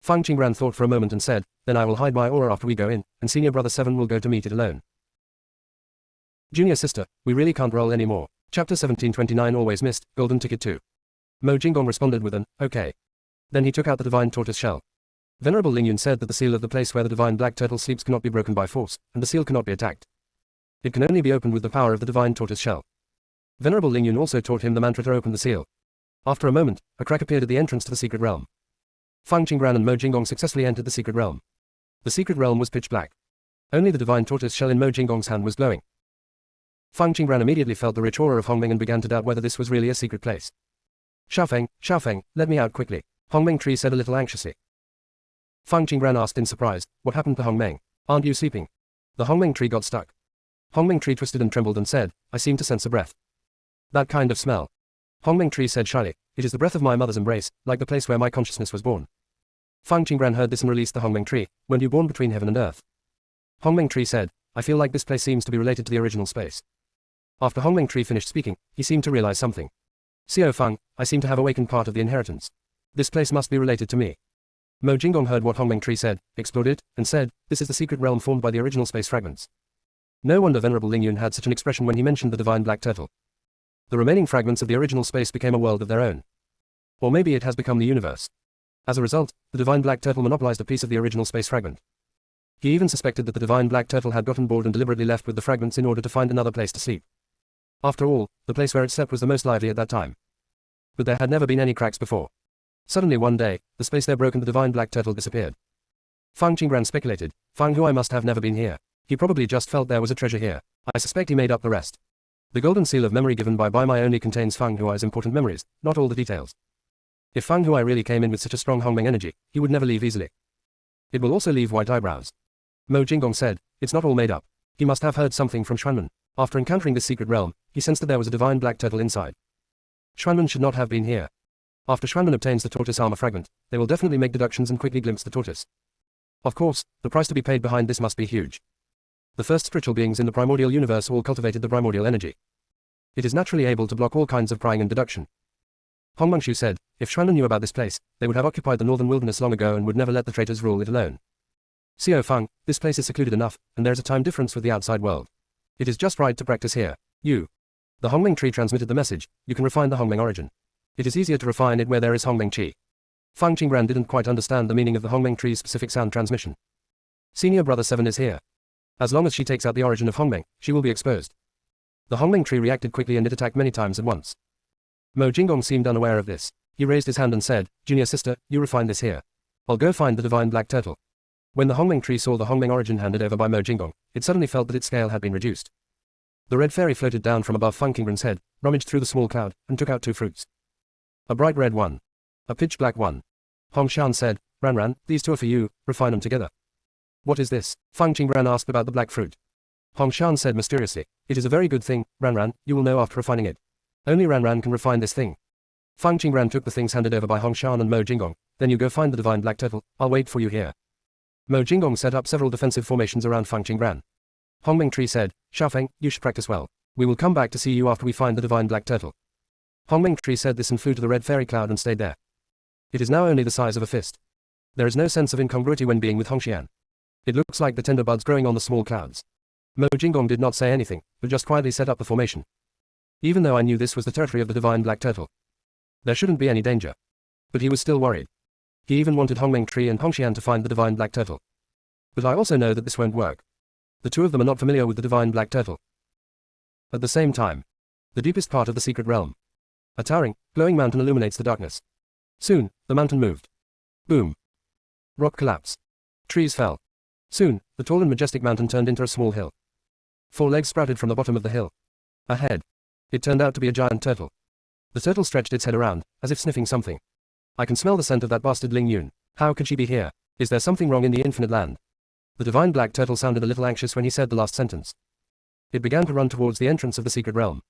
Fang Qinggran thought for a moment and said, then I will hide my aura after we go in, and senior brother 7 will go to meet it alone. Junior sister, we really can't roll anymore. Chapter 1729 Always Missed, Golden Ticket 2. Mo Jinggong responded with an, okay. Then he took out the divine tortoise shell. Venerable Ling Yun said that the seal of the place where the divine black turtle sleeps cannot be broken by force, and the seal cannot be attacked. It can only be opened with the power of the divine tortoise shell. Venerable Ling Yun also taught him the mantra to open the seal. After a moment, a crack appeared at the entrance to the secret realm. Fang Qinggran and Mo Jinggong successfully entered the secret realm. The secret realm was pitch black. Only the divine tortoise shell in Mo Jinggong's hand was glowing. Fang Qinggran immediately felt the rich aura of Hongmeng and began to doubt whether this was really a secret place. Xiaofeng, let me out quickly, Hongmeng Tree said a little anxiously. Fang Qinggran asked in surprise, what happened to Hongmeng? Aren't you sleeping? The Hongmeng Tree got stuck. Hongmeng Tree twisted and trembled and said, I seem to sense a breath. That kind of smell. Hongmeng Tree said shyly, it is the breath of my mother's embrace, like the place where my consciousness was born. Fang Qinggran heard this and released the Hongmeng Tree, when you born between heaven and earth. Hongmeng Tree said, I feel like this place seems to be related to the original space. After Hongmeng Tree finished speaking, he seemed to realize something. Xiao Fang, I seem to have awakened part of the inheritance. This place must be related to me. Mo Jinggong heard what Hongmeng Tree said, explored it, and said, this is the secret realm formed by the original space fragments. No wonder Venerable Ling Yun had such an expression when he mentioned the divine black turtle. The remaining fragments of the original space became a world of their own. Or maybe it has become the universe. As a result, the divine black turtle monopolized a piece of the original space fragment. He even suspected that the divine black turtle had gotten bored and deliberately left with the fragments in order to find another place to sleep. After all, the place where it slept was the most lively at that time. But there had never been any cracks before. Suddenly one day, the space there broke and the divine black turtle disappeared. Fang Qinggran speculated, Fang Huai must have never been here. He probably just felt there was a treasure here. I suspect he made up the rest. The golden seal of memory given by Bai Mai only contains Fang Huai's important memories, not all the details. If Fang Huai really came in with such a strong Hongmeng energy, he would never leave easily. It will also leave white eyebrows. Mo Jinggong said, it's not all made up. He must have heard something from Xuanmen. After encountering this secret realm, he sensed that there was a divine black turtle inside. Xuanmen should not have been here. After Xuanmen obtains the tortoise armor fragment, they will definitely make deductions and quickly glimpse the tortoise. Of course, the price to be paid behind this must be huge. The first spiritual beings in the primordial universe all cultivated the primordial energy. It is naturally able to block all kinds of prying and deduction. Hong Mengshu said, if Xuanmen knew about this place, they would have occupied the northern wilderness long ago and would never let the traitors rule it alone. Xiao Fang, this place is secluded enough, and there is a time difference with the outside world. It is just right to practice here. You. The Hongmeng Tree transmitted the message, you can refine the Hongmeng origin. It is easier to refine it where there is Hongmeng Qi. Fang Qinggran didn't quite understand the meaning of the Hongmeng Tree's specific sound transmission. Senior brother 7 is here. As long as she takes out the origin of Hongmeng, she will be exposed. The Hongmeng Tree reacted quickly and it attacked many times at once. Mo Jinggong seemed unaware of this. He raised his hand and said, Junior sister, you refine this here. I'll go find the divine black turtle. When the Hongmeng Tree saw the Hongmeng origin handed over by Mo Jinggong, it suddenly felt that its scale had been reduced. The red fairy floated down from above Fang Qinggran's head, rummaged through the small cloud, and took out 2 fruits. A bright red one. A pitch black one. Hong Shan said, Ran, these 2 are for you, refine them together. What is this? Fang Qinggran asked about the black fruit. Hong Shan said mysteriously, it is a very good thing, Ran, you will know after refining it. Only Ran can refine this thing. Fang Qinggran took the things handed over by Hong Shan and Mo Jinggong, then you go find the divine black turtle, I'll wait for you here. Mo Jinggong set up several defensive formations around Fang Qinggran. Hongmeng Tree said, Xiaofeng, you should practice well. We will come back to see you after we find the divine black turtle. Hongmeng Tree said this and flew to the red fairy cloud and stayed there. It is now only the size of a fist. There is no sense of incongruity when being with Hongxian. It looks like the tender buds growing on the small clouds. Mo Jinggong did not say anything, but just quietly set up the formation. Even though I knew this was the territory of the divine black turtle, there shouldn't be any danger. But he was still worried. He even wanted Hongmeng Tree and Hongxian to find the divine black turtle. But I also know that this won't work. The two of them are not familiar with the divine black turtle. At the same time, the deepest part of the secret realm. A towering, glowing mountain illuminates the darkness. Soon, the mountain moved. Boom. Rock collapsed. Trees fell. Soon, the tall and majestic mountain turned into a small hill. 4 legs sprouted from the bottom of the hill. A head. It turned out to be a giant turtle. The turtle stretched its head around, as if sniffing something. I can smell the scent of that bastard Ling Yun. How could she be here? Is there something wrong in the infinite land? The divine black turtle sounded a little anxious when he said the last sentence. It began to run towards the entrance of the secret realm.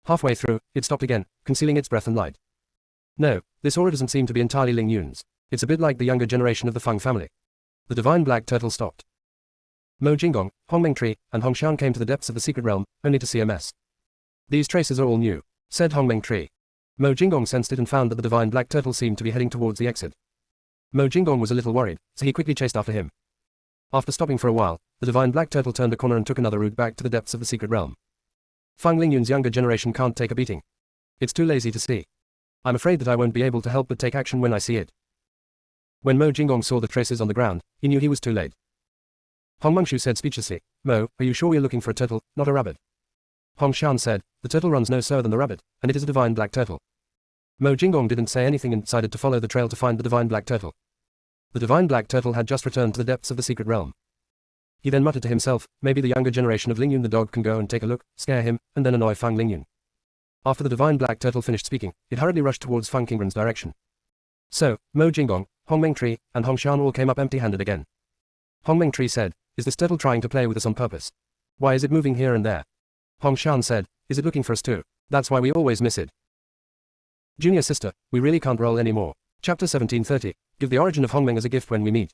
Halfway through, it stopped again, concealing its breath and light. No, this aura doesn't seem to be entirely Ling Yun's. It's a bit like the younger generation of the Feng family. The divine black turtle stopped. Mo Jinggong, Hongmeng Tree, and Hongshan came to the depths of the secret realm, only to see a mess. These traces are all new, said Hongmeng Tree. Mo Jinggong sensed it and found that the divine black turtle seemed to be heading towards the exit. Mo Jinggong was a little worried, so he quickly chased after him. After stopping for a while, the divine black turtle turned a corner and took another route back to the depths of the secret realm. Feng Lingyun's younger generation can't take a beating. It's too lazy to see. I'm afraid that I won't be able to help but take action when I see it. When Mo Jinggong saw the traces on the ground, he knew he was too late. Hong Mengshu said speechlessly, Mo, are you sure we're looking for a turtle, not a rabbit? Hong Shan said, the turtle runs no slower than the rabbit, and it is a divine black turtle. Mo Jinggong didn't say anything and decided to follow the trail to find the divine black turtle. The divine black turtle had just returned to the depths of the secret realm. He then muttered to himself, maybe the younger generation of Lingyun the dog can go and take a look, scare him, and then annoy Feng Lingyun. After the divine black turtle finished speaking, it hurriedly rushed towards Feng Qingren's direction. So, Mo Jinggong, Hongmeng Tree, and Hongshan all came up empty-handed again. Hongmeng Tree said, is this turtle trying to play with us on purpose? Why is it moving here and there? Hongshan said, is it looking for us too? That's why we always miss it. Junior sister, we really can't roll anymore. Chapter 1730, give the origin of Hongmeng as a gift when we meet.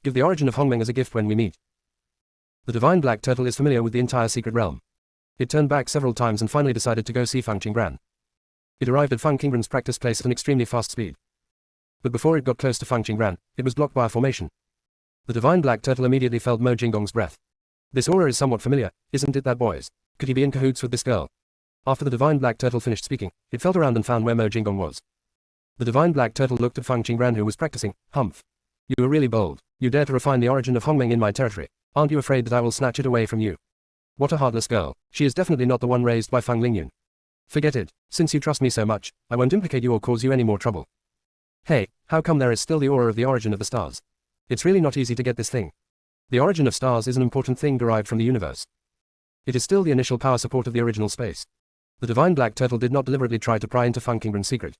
Give the origin of Hongmeng as a gift when we meet. The divine black turtle is familiar with the entire secret realm. It turned back several times and finally decided to go see Feng Qingren. It arrived at Feng Qingren's practice place at an extremely fast speed. But before it got close to Feng Qingren, it was blocked by a formation. The divine black turtle immediately felt Mo Jinggong's breath. This aura is somewhat familiar, isn't it that boy's? Could he be in cahoots with this girl? After the divine black turtle finished speaking, it felt around and found where Mo Jinggong was. The divine black turtle looked at Feng Qingren who was practicing, humph. You are really bold. You dare to refine the origin of Hongmeng in my territory. Aren't you afraid that I will snatch it away from you? What a heartless girl. She is definitely not the one raised by Feng Lingyun. Forget it. Since you trust me so much, I won't implicate you or cause you any more trouble. Hey, how come there is still the aura of the origin of the stars? It's really not easy to get this thing. The origin of stars is an important thing derived from the universe. It is still the initial power support of the original space. The divine black turtle did not deliberately try to pry into Feng Qingren's secret.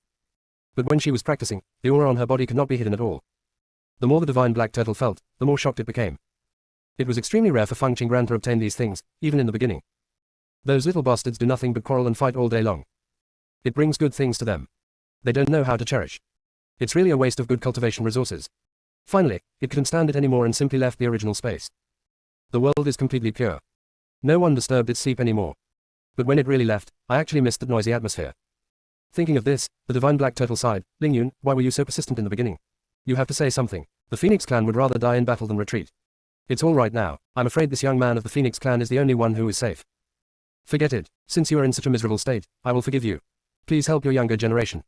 But when she was practicing, the aura on her body could not be hidden at all. The more the divine black turtle felt, the more shocked it became. It was extremely rare for Feng Qingren to obtain these things, even in the beginning. Those little bastards do nothing but quarrel and fight all day long. It brings good things to them. They don't know how to cherish. It's really a waste of good cultivation resources. Finally, it couldn't stand it anymore and simply left the original space. The world is completely pure. No one disturbed its sleep anymore. But when it really left, I actually missed that noisy atmosphere. Thinking of this, the divine black turtle sighed, Lingyun, why were you so persistent in the beginning? You have to say something. The Phoenix clan would rather die in battle than retreat. It's all right now. I'm afraid this young man of the Phoenix clan is the only one who is safe. Forget it. Since you are in such a miserable state, I will forgive you. Please help your younger generation.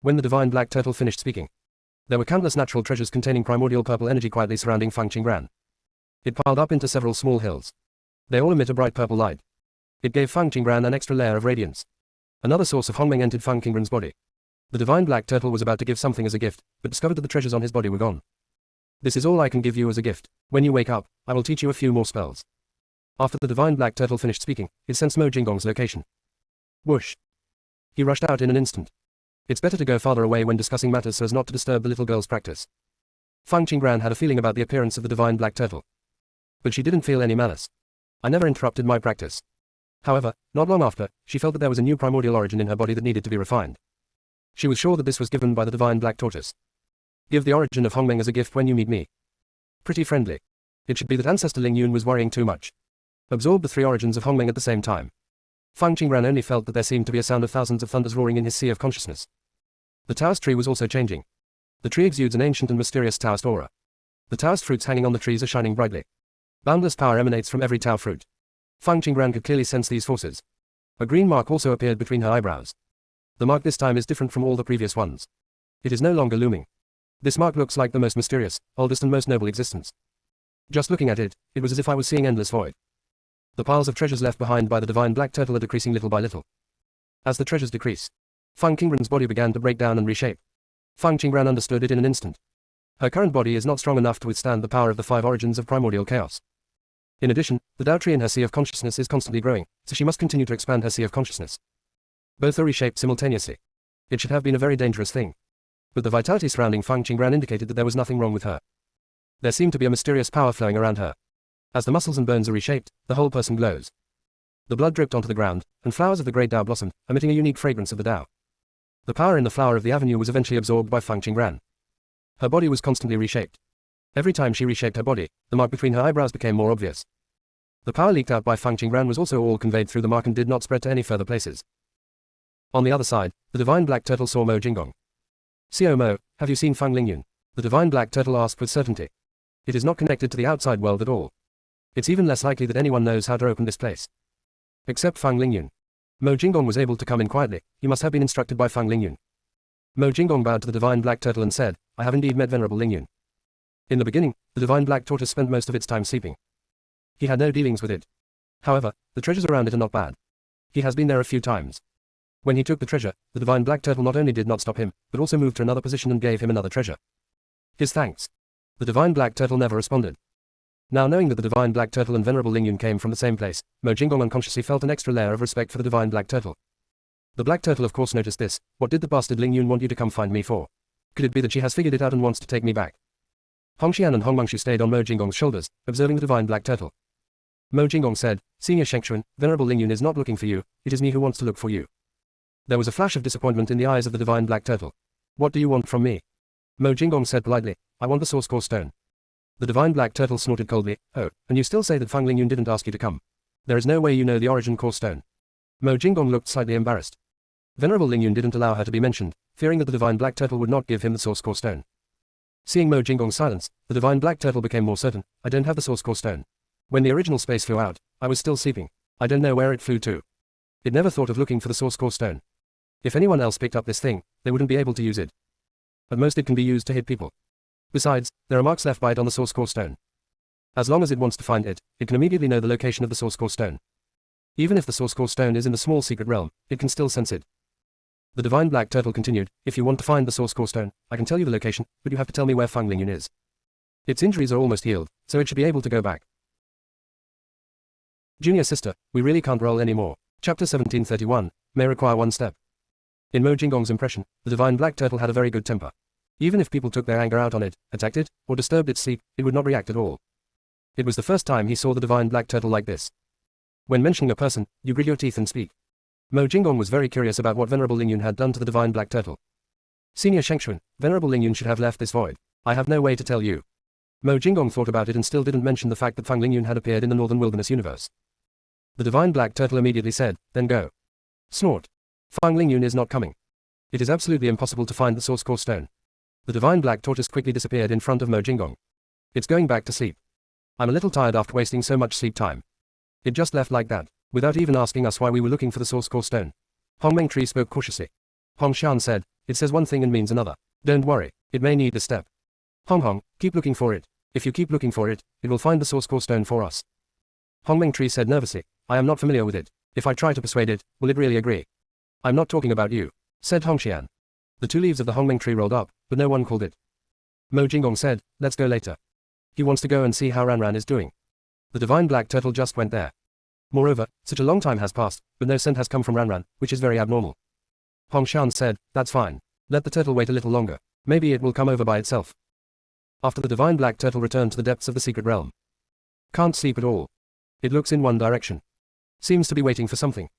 When the divine black turtle finished speaking, there were countless natural treasures containing primordial purple energy quietly surrounding Feng Qingren. It piled up into several small hills. They all emit a bright purple light. It gave Feng Qingren an extra layer of radiance. Another source of Hongmeng entered Feng Qingren's body. The divine black turtle was about to give something as a gift, but discovered that the treasures on his body were gone. This is all I can give you as a gift. When you wake up, I will teach you a few more spells. After the divine black turtle finished speaking, it sensed Mo Jinggong's location. Whoosh. He rushed out in an instant. It's better to go farther away when discussing matters so as not to disturb the little girl's practice. Feng Qingren had a feeling about the appearance of the divine black turtle. But she didn't feel any malice. I never interrupted my practice. However, not long after, she felt that there was a new primordial origin in her body that needed to be refined. She was sure that this was given by the divine black tortoise. Give the origin of Hongmeng as a gift when you meet me. Pretty friendly. It should be that Ancestor Lingyun was worrying too much. Absorb the 3 origins of Hongmeng at the same time. Feng Qingren only felt that there seemed to be a sound of thousands of thunders roaring in his sea of consciousness. The Taoist tree was also changing. The tree exudes an ancient and mysterious Taoist aura. The Taoist fruits hanging on the trees are shining brightly. Boundless power emanates from every Tao fruit. Feng Qingren could clearly sense these forces. A green mark also appeared between her eyebrows. The mark this time is different from all the previous ones. It is no longer looming. This mark looks like the most mysterious, oldest and most noble existence. Just looking at it, it was as if I was seeing endless void. The piles of treasures left behind by the divine black turtle are decreasing little by little. As the treasures decrease, Feng Qingran's body began to break down and reshape. Feng Qingran understood it in an instant. Her current body is not strong enough to withstand the power of the 5 origins of primordial chaos. In addition, the Dao tree in her sea of consciousness is constantly growing, so she must continue to expand her sea of consciousness. Both are reshaped simultaneously. It should have been a very dangerous thing. But the vitality surrounding Feng Qingran indicated that there was nothing wrong with her. There seemed to be a mysterious power flowing around her. As the muscles and bones are reshaped, the whole person glows. The blood dripped onto the ground, and flowers of the great Dao blossomed, emitting a unique fragrance of the Dao. The power in the flower of the avenue was eventually absorbed by Feng Qingran. Her body was constantly reshaped. Every time she reshaped her body, the mark between her eyebrows became more obvious. The power leaked out by Feng Qingran was also all conveyed through the mark and did not spread to any further places. On the other side, the divine black turtle saw Mo Jinggong. "Xiao Mo, have you seen Feng Lingyun?" The divine black turtle asked with certainty. "It is not connected to the outside world at all. It's even less likely that anyone knows how to open this place. Except Feng Lingyun." Mo Jinggong was able to come in quietly. He must have been instructed by Feng Lingyun. Mo Jinggong bowed to the divine black turtle and said, "I have indeed met Venerable Lingyun. In the beginning, the divine black tortoise spent most of its time sleeping. He had no dealings with it. However, the treasures around it are not bad. He has been there a few times. When he took the treasure, the divine black turtle not only did not stop him, but also moved to another position and gave him another treasure. His thanks." The divine black turtle never responded. Now knowing that the divine black turtle and Venerable Lingyun came from the same place, Mo Jinggong unconsciously felt an extra layer of respect for the divine black turtle. The black turtle of course noticed this. "What did the bastard Lingyun want you to come find me for? Could it be that she has figured it out and wants to take me back?" Hongxian and Hong Mengshu stayed on Mo Jinggong's shoulders, observing the divine black turtle. Mo Jinggong said, "Senior Shengshuan, Venerable Lingyun is not looking for you, it is me who wants to look for you." There was a flash of disappointment in the eyes of the divine black turtle. "What do you want from me?" Mo Jinggong said politely, "I want the source core stone." The divine black turtle snorted coldly. "Oh, and you still say that Feng Lingyun didn't ask you to come? There is no way you know the origin core stone." Mo Jinggong looked slightly embarrassed. Venerable Lingyun didn't allow her to be mentioned, fearing that the divine black turtle would not give him the source core stone. Seeing Mo Jinggong's silence, the divine black turtle became more certain. "I don't have the source core stone. When the original space flew out, I was still sleeping. I don't know where it flew to. It never thought of looking for the source core stone. If anyone else picked up this thing, they wouldn't be able to use it. At most it can be used to hit people. Besides, there are marks left by it on the source core stone. As long as it wants to find it, it can immediately know the location of the source core stone. Even if the source core stone is in the small secret realm, it can still sense it." The divine black turtle continued, "If you want to find the source core stone, I can tell you the location, but you have to tell me where Feng Lingyun is. Its injuries are almost healed, so it should be able to go back." Junior sister, we really can't roll anymore. Chapter 1731, may require one step. In Mo Jinggong's impression, the divine black turtle had a very good temper. Even if people took their anger out on it, attacked it, or disturbed its sleep, it would not react at all. It was the first time he saw the divine black turtle like this. When mentioning a person, you grit your teeth and speak. Mo Jinggong was very curious about what Venerable Lingyun had done to the divine black turtle. "Senior Shengshuan, Venerable Lingyun should have left this void. I have no way to tell you." Mo Jinggong thought about it and still didn't mention the fact that Feng Lingyun had appeared in the Northern Wilderness universe. The divine black turtle immediately said, "Then go." Snort. "Feng Lingyun is not coming. It is absolutely impossible to find the source core stone." The divine black tortoise quickly disappeared in front of Mo Jinggong. "It's going back to sleep. I'm a little tired after wasting so much sleep time. It just left like that, without even asking us why we were looking for the source core stone." Hong Mengtree spoke cautiously. Hong Xian said, "It says one thing and means another. Don't worry, it may need a step. Hong, keep looking for it. If you keep looking for it, it will find the source core stone for us." Hong Mengtree said nervously, "I am not familiar with it. If I try to persuade it, will it really agree?" "I'm not talking about you," said Hong Xian. The 2 leaves of the Hong Mengtree rolled up, but no one called it. Mo Jinggong said, "Let's go later. He wants to go and see how Ranran is doing." The divine black turtle just went there. Moreover, such a long time has passed, but no scent has come from Ranran, which is very abnormal. Hong Xian said, "That's fine. Let the turtle wait a little longer. Maybe it will come over by itself." After the divine black turtle returned to the depths of the secret realm. Can't sleep at all. It looks in one direction. Seems to be waiting for something.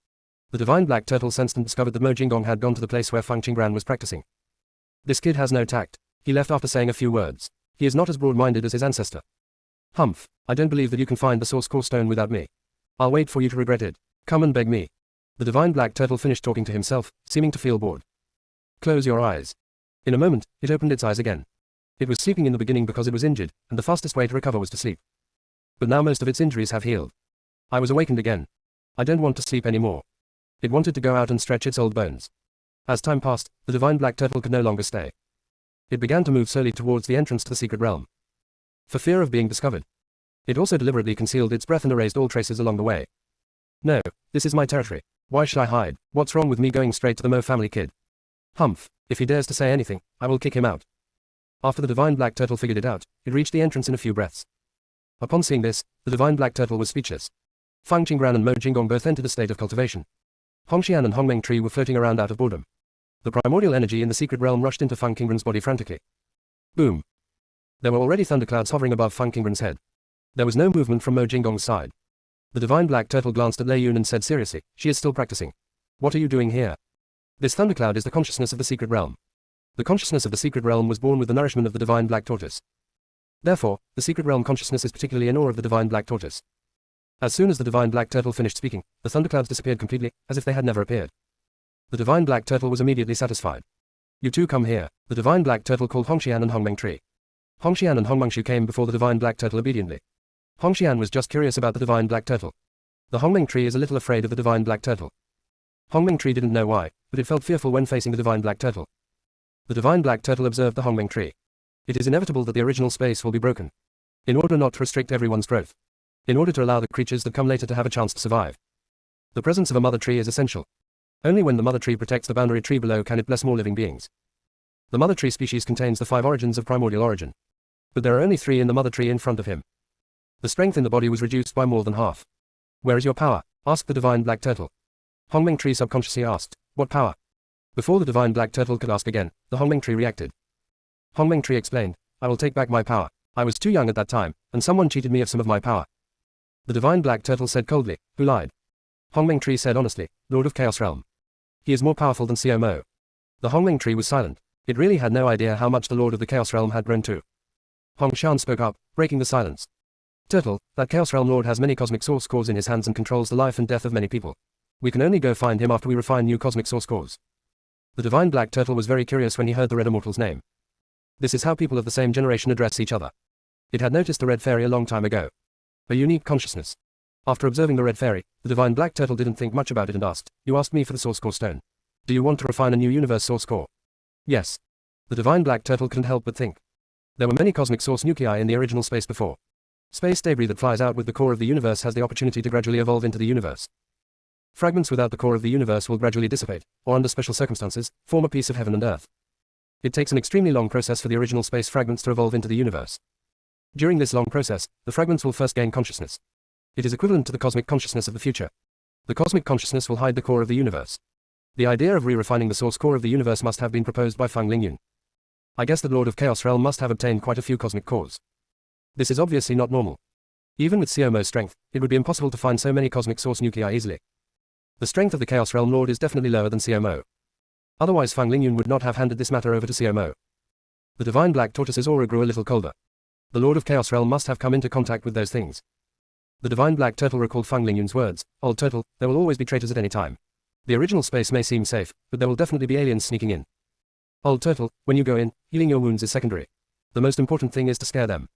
The divine black turtle sensed and discovered that Mo Jinggong had gone to the place where Feng Qingran was practicing. This kid has no tact. He left after saying a few words. He is not as broad-minded as his ancestor. "Humph, I don't believe that you can find the source core stone without me. I'll wait for you to regret it. Come and beg me." The divine black turtle finished talking to himself, seeming to feel bored. "Close your eyes." In a moment, it opened its eyes again. It was sleeping in the beginning because it was injured, and the fastest way to recover was to sleep. But now most of its injuries have healed. I was awakened again. I don't want to sleep anymore. It wanted to go out and stretch its old bones. As time passed, the divine black turtle could no longer stay. It began to move slowly towards the entrance to the secret realm. For fear of being discovered. It also deliberately concealed its breath and erased all traces along the way. No, this is my territory. Why should I hide? What's wrong with me going straight to the Mo family kid? Humph, if he dares to say anything, I will kick him out. After the divine black turtle figured it out, it reached the entrance in a few breaths. Upon seeing this, the divine black turtle was speechless. Fang Qinggran and Mo Jinggong both entered a state of cultivation. Hongxian and Hongmeng Tree were floating around out of boredom. The primordial energy in the secret realm rushed into Fang Qinggran's body frantically. Boom. There were already thunderclouds hovering above Fang Qinggran's head. There was no movement from Mo Jinggong's side. The divine black turtle glanced at Lei Yun and said seriously, she is still practicing. What are you doing here? This thundercloud is the consciousness of the secret realm. The consciousness of the secret realm was born with the nourishment of the divine black tortoise. Therefore, the secret realm consciousness is particularly in awe of the divine black tortoise. As soon as the divine black turtle finished speaking, the thunderclouds disappeared completely, as if they had never appeared. The divine black turtle was immediately satisfied. You two come here. The divine black turtle called Hongxian and Hongmeng Tree. Hongxian and Hongmengshu came before the divine black turtle obediently. Hongxian was just curious about the divine black turtle. The Hongmeng Tree is a little afraid of the divine black turtle. Hongmeng Tree didn't know why, but it felt fearful when facing the divine black turtle. The divine black turtle observed the Hongmeng Tree. It is inevitable that the original space will be broken. In order not to restrict everyone's growth. In order to allow the creatures that come later to have a chance to survive. The presence of a mother tree is essential. Only when the mother tree protects the boundary tree below can it bless more living beings. The mother tree species contains the 5 origins of primordial origin. But there are only 3 in the mother tree in front of him. The strength in the body was reduced by more than half. Where is your power? Asked the divine black turtle. Hongmeng Tree subconsciously asked, what power? Before the divine black turtle could ask again, the Hongmeng Tree reacted. Hongmeng Tree explained, I will take back my power. I was too young at that time, and someone cheated me of some of my power. The divine black turtle said coldly, who lied? Hongmeng Tree said honestly, Lord of Chaos Realm. He is more powerful than Xiao Mo. The Hongmeng Tree was silent. It really had no idea how much the Lord of the Chaos Realm had grown too. Hongshan spoke up, breaking the silence. Turtle, that Chaos Realm Lord has many cosmic source cores in his hands and controls the life and death of many people. We can only go find him after we refine new cosmic source cores. The divine black turtle was very curious when he heard the red immortal's name. This is how people of the same generation address each other. It had noticed the red fairy a long time ago. A unique consciousness. After observing the red fairy, the divine black turtle didn't think much about it and asked, you asked me for the source core stone. Do you want to refine a new universe source core? Yes. The divine black turtle couldn't help but think. There were many cosmic source nuclei in the original space before. Space debris that flies out with the core of the universe has the opportunity to gradually evolve into the universe. Fragments without the core of the universe will gradually dissipate, or under special circumstances, form a piece of heaven and earth. It takes an extremely long process for the original space fragments to evolve into the universe. During this long process, the fragments will first gain consciousness. It is equivalent to the cosmic consciousness of the future. The cosmic consciousness will hide the core of the universe. The idea of re-refining the source core of the universe must have been proposed by Fang Lingyun. I guess the Lord of Chaos Realm must have obtained quite a few cosmic cores. This is obviously not normal. Even with Xiaomo's strength, it would be impossible to find so many cosmic source nuclei easily. The strength of the Chaos Realm Lord is definitely lower than Xiaomo. Otherwise Fang Lingyun would not have handed this matter over to Xiaomo. The divine black tortoise's aura grew a little colder. The Lord of Chaos Realm must have come into contact with those things. The divine black turtle recalled Fang Lingyun's words, old turtle, there will always be traitors at any time. The original space may seem safe, but there will definitely be aliens sneaking in. Old turtle, when you go in, healing your wounds is secondary. The most important thing is to scare them.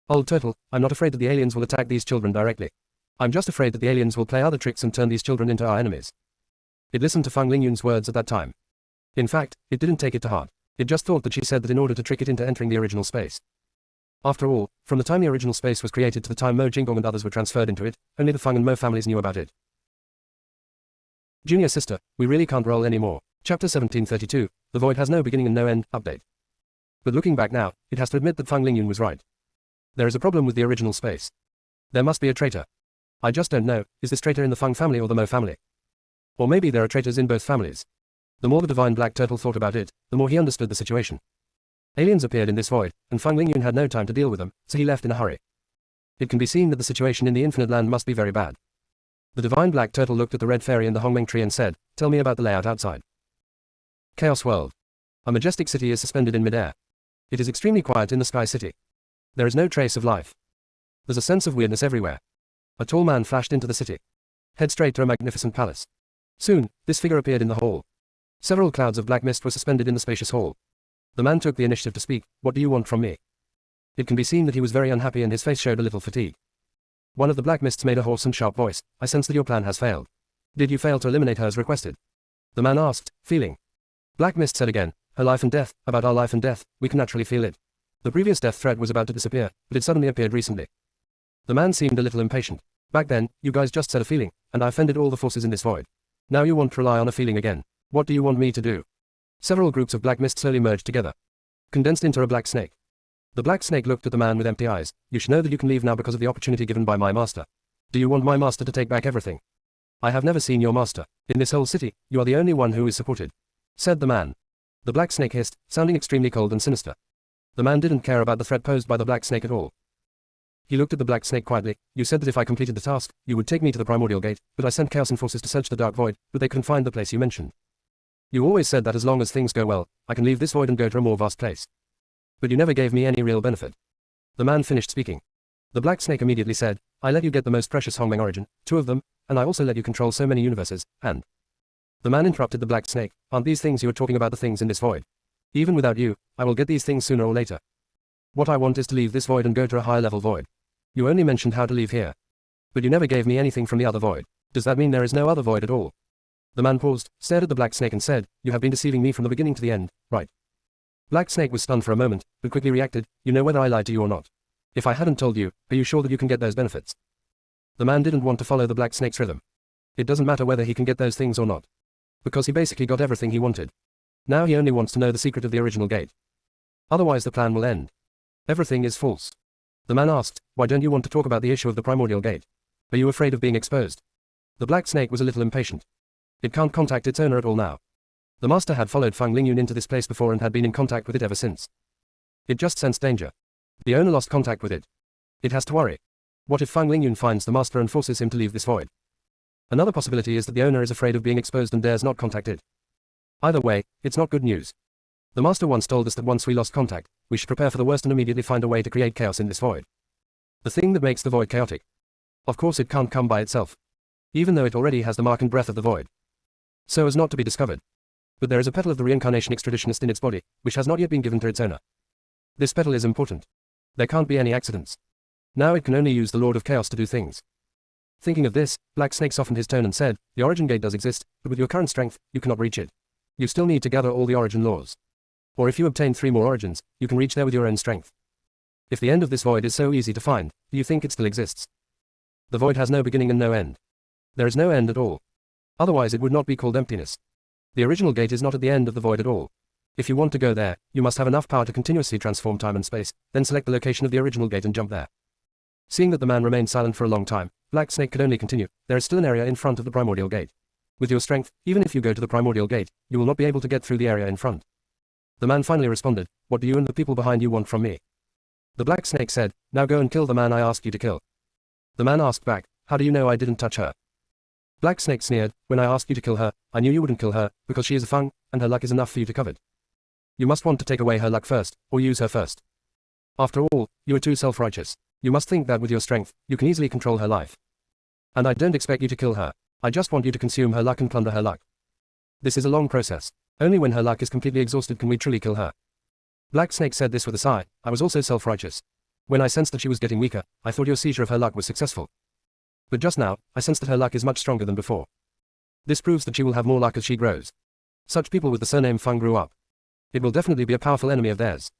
Old turtle, I'm not afraid that the aliens will attack these children directly. I'm just afraid that the aliens will play other tricks and turn these children into our enemies. It listened to Fang Lingyun's words at that time. In fact, it didn't take it to heart. It just thought that she said that in order to trick it into entering the original space. After all, from the time the original space was created to the time Mo Jinggong and others were transferred into it, only the Fang and Mo families knew about it. Junior sister, we really can't roll anymore. Chapter 1732, The Void Has No Beginning and No End, update. But looking back now, it has to admit that Fang Lingyun was right. There is a problem with the original space. There must be a traitor. I just don't know, is this traitor in the Fang family or the Mo family? Or maybe there are traitors in both families. The more the divine black turtle thought about it, the more he understood the situation. Aliens appeared in this void, and Fang Lingyun had no time to deal with them, so he left in a hurry. It can be seen that the situation in the Infinite Land must be very bad. The divine black turtle looked at the red fairy and the Hongmeng Tree and said, tell me about the layout outside. Chaos World. A majestic city is suspended in midair. It is extremely quiet in the Sky City. There is no trace of life. There's a sense of weirdness everywhere. A tall man flashed into the city. Head straight to a magnificent palace. Soon, this figure appeared in the hall. Several clouds of black mist were suspended in the spacious hall. The man took the initiative to speak, what do you want from me? It can be seen that he was very unhappy and his face showed a little fatigue. One of the black mists made a hoarse and sharp voice, I sense that your plan has failed. Did you fail to eliminate her as requested? The man asked, feeling. Black mist said again, her life and death, about our life and death, we can naturally feel it. The previous death threat was about to disappear, but it suddenly appeared recently. The man seemed a little impatient. Back then, you guys just said a feeling, and I offended all the forces in this void. Now you want to rely on a feeling again. What do you want me to do? Several groups of black mist slowly merged together, condensed into a black snake. The black snake looked at the man with empty eyes. You should know that you can leave now because of the opportunity given by my master. Do you want my master to take back everything? I have never seen your master. In this whole city, you are the only one who is supported, said the man. The black snake hissed, sounding extremely cold and sinister. The man didn't care about the threat posed by the black snake at all. He looked at the black snake quietly. You said that if I completed the task, you would take me to the primordial gate, but I sent chaos and forces to search the dark void, but they couldn't find the place you mentioned. You always said that as long as things go well, I can leave this void and go to a more vast place. But you never gave me any real benefit. The man finished speaking. The black snake immediately said, I let you get the most precious Hongmeng origin, 2 of them, and I also let you control so many universes, and... The man interrupted the black snake. Aren't these things you are talking about the things in this void? Even without you, I will get these things sooner or later. What I want is to leave this void and go to a higher level void. You only mentioned how to leave here. But you never gave me anything from the other void. Does that mean there is no other void at all? The man paused, stared at the black snake and said, you have been deceiving me from the beginning to the end, right? Black snake was stunned for a moment, but quickly reacted, you know whether I lied to you or not. If I hadn't told you, are you sure that you can get those benefits? The man didn't want to follow the black snake's rhythm. It doesn't matter whether he can get those things or not. Because he basically got everything he wanted. Now he only wants to know the secret of the original gate. Otherwise the plan will end. Everything is false. The man asked, why don't you want to talk about the issue of the primordial gate? Are you afraid of being exposed? The black snake was a little impatient. It can't contact its owner at all now. The master had followed Feng Lingyun into this place before and had been in contact with it ever since. It just sensed danger. The owner lost contact with it. It has to worry. What if Feng Lingyun finds the master and forces him to leave this void? Another possibility is that the owner is afraid of being exposed and dares not contact it. Either way, it's not good news. The master once told us that once we lost contact, we should prepare for the worst and immediately find a way to create chaos in this void. The thing that makes the void chaotic. Of course it can't come by itself. Even though it already has the mark and breath of the void. So as not to be discovered. But there is a petal of the reincarnation extraditionist in its body, which has not yet been given to its owner. This petal is important. There can't be any accidents. Now it can only use the Lord of Chaos to do things. Thinking of this, Black Snake softened his tone and said, the origin gate does exist, but with your current strength, you cannot reach it. You still need to gather all the origin laws. Or if you obtain 3 more origins, you can reach there with your own strength. If the end of this void is so easy to find, do you think it still exists? The void has no beginning and no end. There is no end at all. Otherwise it would not be called emptiness. The original gate is not at the end of the void at all. If you want to go there, you must have enough power to continuously transform time and space, then select the location of the original gate and jump there. Seeing that the man remained silent for a long time, Black Snake could only continue. There is still an area in front of the primordial gate. With your strength, even if you go to the primordial gate, you will not be able to get through the area in front. The man finally responded, what do you and the people behind you want from me? The Black Snake said, now go and kill the man I asked you to kill. The man asked back, how do you know I didn't touch her? Black Snake sneered, when I asked you to kill her, I knew you wouldn't kill her, because she is a Feng, and her luck is enough for you to covet. You must want to take away her luck first, or use her first. After all, you are too self-righteous. You must think that with your strength, you can easily control her life. And I don't expect you to kill her. I just want you to consume her luck and plunder her luck. This is a long process. Only when her luck is completely exhausted can we truly kill her. Black Snake said this with a sigh. I was also self-righteous. When I sensed that she was getting weaker, I thought your seizure of her luck was successful. But just now, I sense that her luck is much stronger than before. This proves that she will have more luck as she grows. Such people with the surname Feng grew up. It will definitely be a powerful enemy of theirs.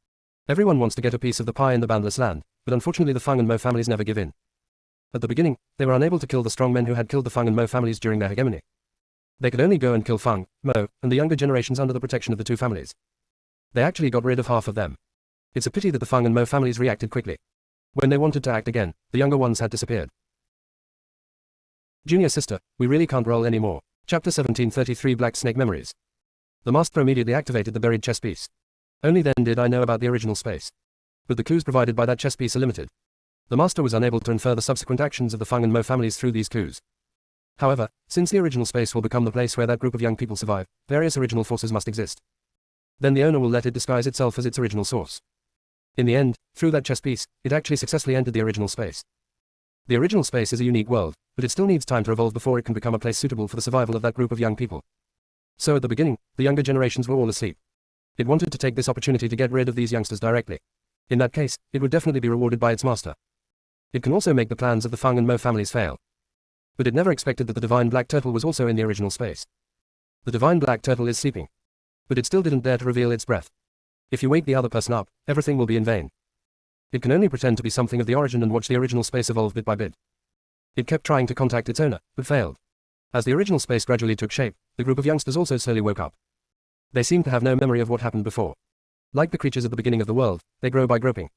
Everyone wants to get a piece of the pie in the boundless land, but unfortunately the Feng and Mo families never give in. At the beginning, they were unable to kill the strong men who had killed the Feng and Mo families during their hegemony. They could only go and kill Feng, Mo, and the younger generations under the protection of the 2 families. They actually got rid of half of them. It's a pity that the Feng and Mo families reacted quickly. When they wanted to act again, the younger ones had disappeared. Junior sister, we really can't roll anymore. Chapter 1733 Black Snake Memories. The master immediately activated the buried chess piece. Only then did I know about the original space. But the clues provided by that chess piece are limited. The master was unable to infer the subsequent actions of the Feng and Mo families through these clues. However, since the original space will become the place where that group of young people survive, various original forces must exist. Then the owner will let it disguise itself as its original source. In the end, through that chess piece, it actually successfully entered the original space. The original space is a unique world, but it still needs time to evolve before it can become a place suitable for the survival of that group of young people. So at the beginning, the younger generations were all asleep. It wanted to take this opportunity to get rid of these youngsters directly. In that case, it would definitely be rewarded by its master. It can also make the plans of the Feng and Mo families fail. But it never expected that the divine black turtle was also in the original space. The divine black turtle is sleeping. But it still didn't dare to reveal its breath. If you wake the other person up, everything will be in vain. It can only pretend to be something of the origin and watch the original space evolve bit by bit. It kept trying to contact its owner, but failed. As the original space gradually took shape, the group of youngsters also slowly woke up. They seemed to have no memory of what happened before. Like the creatures at the beginning of the world, they grow by groping.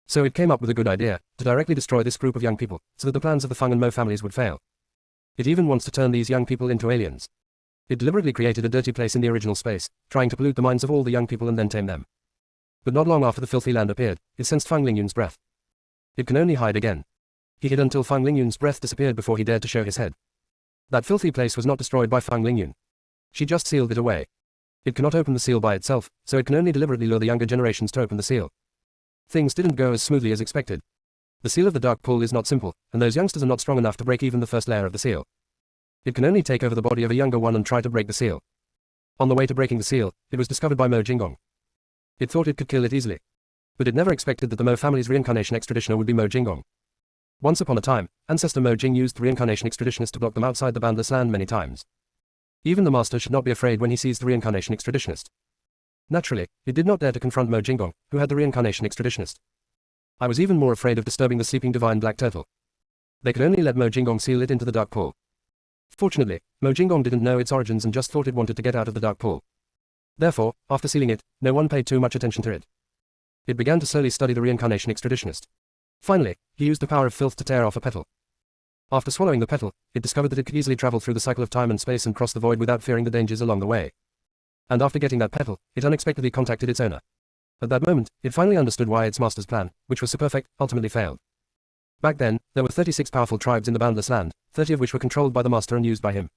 So it came up with a good idea, to directly destroy this group of young people, so that the plans of the Feng and Mo families would fail. It even wants to turn these young people into aliens. It deliberately created a dirty place in the original space, trying to pollute the minds of all the young people and then tame them. But not long after the filthy land appeared, it sensed Feng Lingyun's breath. It can only hide again. He hid until Feng Lingyun's breath disappeared before he dared to show his head. That filthy place was not destroyed by Feng Lingyun. She just sealed it away. It cannot open the seal by itself, so it can only deliberately lure the younger generations to open the seal. Things didn't go as smoothly as expected. The seal of the dark pool is not simple, and those youngsters are not strong enough to break even the first layer of the seal. It can only take over the body of a younger one and try to break the seal. On the way to breaking the seal, it was discovered by Mo Jinggong. It thought it could kill it easily. But it never expected that the Mo family's reincarnation extraditioner would be Mo Jinggong. Once upon a time, ancestor Mo Jing used the reincarnation extraditionist to block them outside the boundless land many times. Even the master should not be afraid when he sees the reincarnation extraditionist. Naturally, it did not dare to confront Mo Jinggong, who had the reincarnation extraditionist. I was even more afraid of disturbing the sleeping divine black turtle. They could only let Mo Jinggong seal it into the dark pool. Fortunately, Mo Jinggong didn't know its origins and just thought it wanted to get out of the dark pool. Therefore, after sealing it, no one paid too much attention to it. It began to slowly study the reincarnation extraditionist. Finally, he used the power of filth to tear off a petal. After swallowing the petal, it discovered that it could easily travel through the cycle of time and space and cross the void without fearing the dangers along the way. And after getting that petal, it unexpectedly contacted its owner. At that moment, it finally understood why its master's plan, which was so perfect, ultimately failed. Back then, there were 36 powerful tribes in the boundless land, 30 of which were controlled by the master and used by him.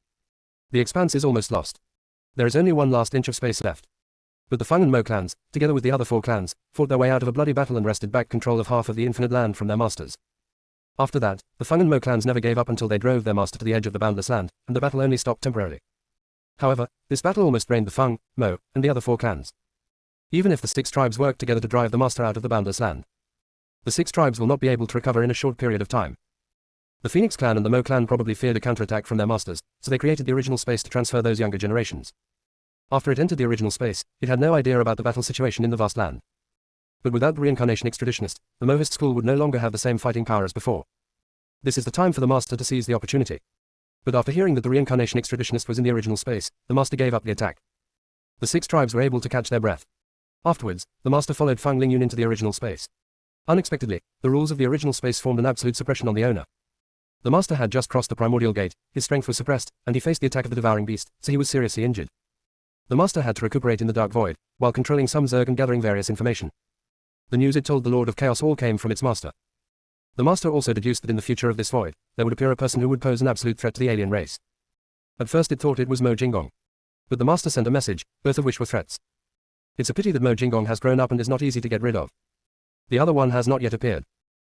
The expanse is almost lost. There is only one last inch of space left. But the Feng and Mo clans, together with the other 4 clans, fought their way out of a bloody battle and wrested back control of half of the infinite land from their masters. After that, the Feng and Mo clans never gave up until they drove their master to the edge of the boundless land, and the battle only stopped temporarily. However, this battle almost drained the Feng, Mo, and the other 4 clans. Even if the 6 tribes worked together to drive the master out of the boundless land, the 6 tribes will not be able to recover in a short period of time. The Phoenix clan and the Mo clan probably feared a counterattack from their masters, so they created the original space to transfer those younger generations. After it entered the original space, it had no idea about the battle situation in the vast land. But without the reincarnation extraditionist, the Mohist school would no longer have the same fighting power as before. This is the time for the master to seize the opportunity. But after hearing that the reincarnation extraditionist was in the original space, the master gave up the attack. The 6 tribes were able to catch their breath. Afterwards, the master followed Feng Lingyun into the original space. Unexpectedly, the rules of the original space formed an absolute suppression on the owner. The master had just crossed the primordial gate, his strength was suppressed, and he faced the attack of the devouring beast, so he was seriously injured. The master had to recuperate in the dark void, while controlling some Zerg and gathering various information. The news it told the Lord of Chaos all came from its master. The master also deduced that in the future of this void, there would appear a person who would pose an absolute threat to the alien race. At first it thought it was Mo Jinggong. But the master sent a message, both of which were threats. It's a pity that Mo Jinggong has grown up and is not easy to get rid of. The other one has not yet appeared.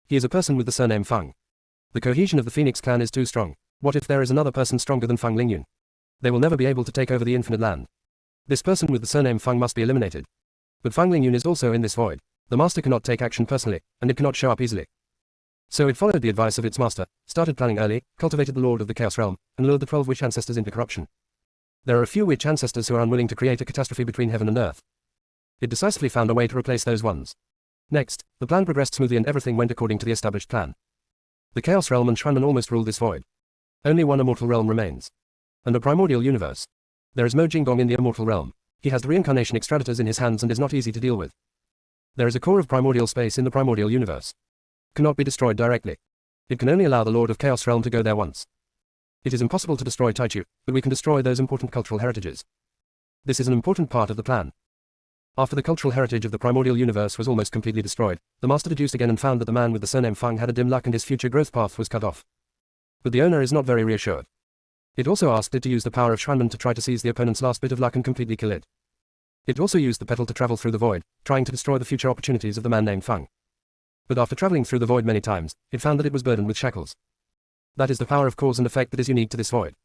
He is a person with the surname Feng. The cohesion of the Phoenix clan is too strong. What if there is another person stronger than Feng Lingyun? They will never be able to take over the infinite land. This person with the surname Feng must be eliminated. But Feng Lingyun is also in this void. The master cannot take action personally, and it cannot show up easily. So it followed the advice of its master, started planning early, cultivated the Lord of the Chaos Realm, and lured the 12 witch ancestors into corruption. There are a few witch ancestors who are unwilling to create a catastrophe between heaven and earth. It decisively found a way to replace those ones. Next, the plan progressed smoothly and everything went according to the established plan. The Chaos Realm and Shuanmen almost ruled this void. Only one immortal realm remains. And a primordial universe. There is Mo Jinggong in the immortal realm. He has the reincarnation extraditors in his hands and is not easy to deal with. There is a core of primordial space in the primordial universe. Cannot be destroyed directly. It can only allow the Lord of Chaos Realm to go there once. It is impossible to destroy Taichu, but we can destroy those important cultural heritages. This is an important part of the plan. After the cultural heritage of the primordial universe was almost completely destroyed, the master deduced again and found that the man with the surname Feng had a dim luck and his future growth path was cut off. But the owner is not very reassured. It also asked it to use the power of Shuanmen to try to seize the opponent's last bit of luck and completely kill it. It also used the petal to travel through the void, trying to destroy the future opportunities of the man named Feng. But after traveling through the void many times, it found that it was burdened with shackles. That is the power of cause and effect that is unique to this void.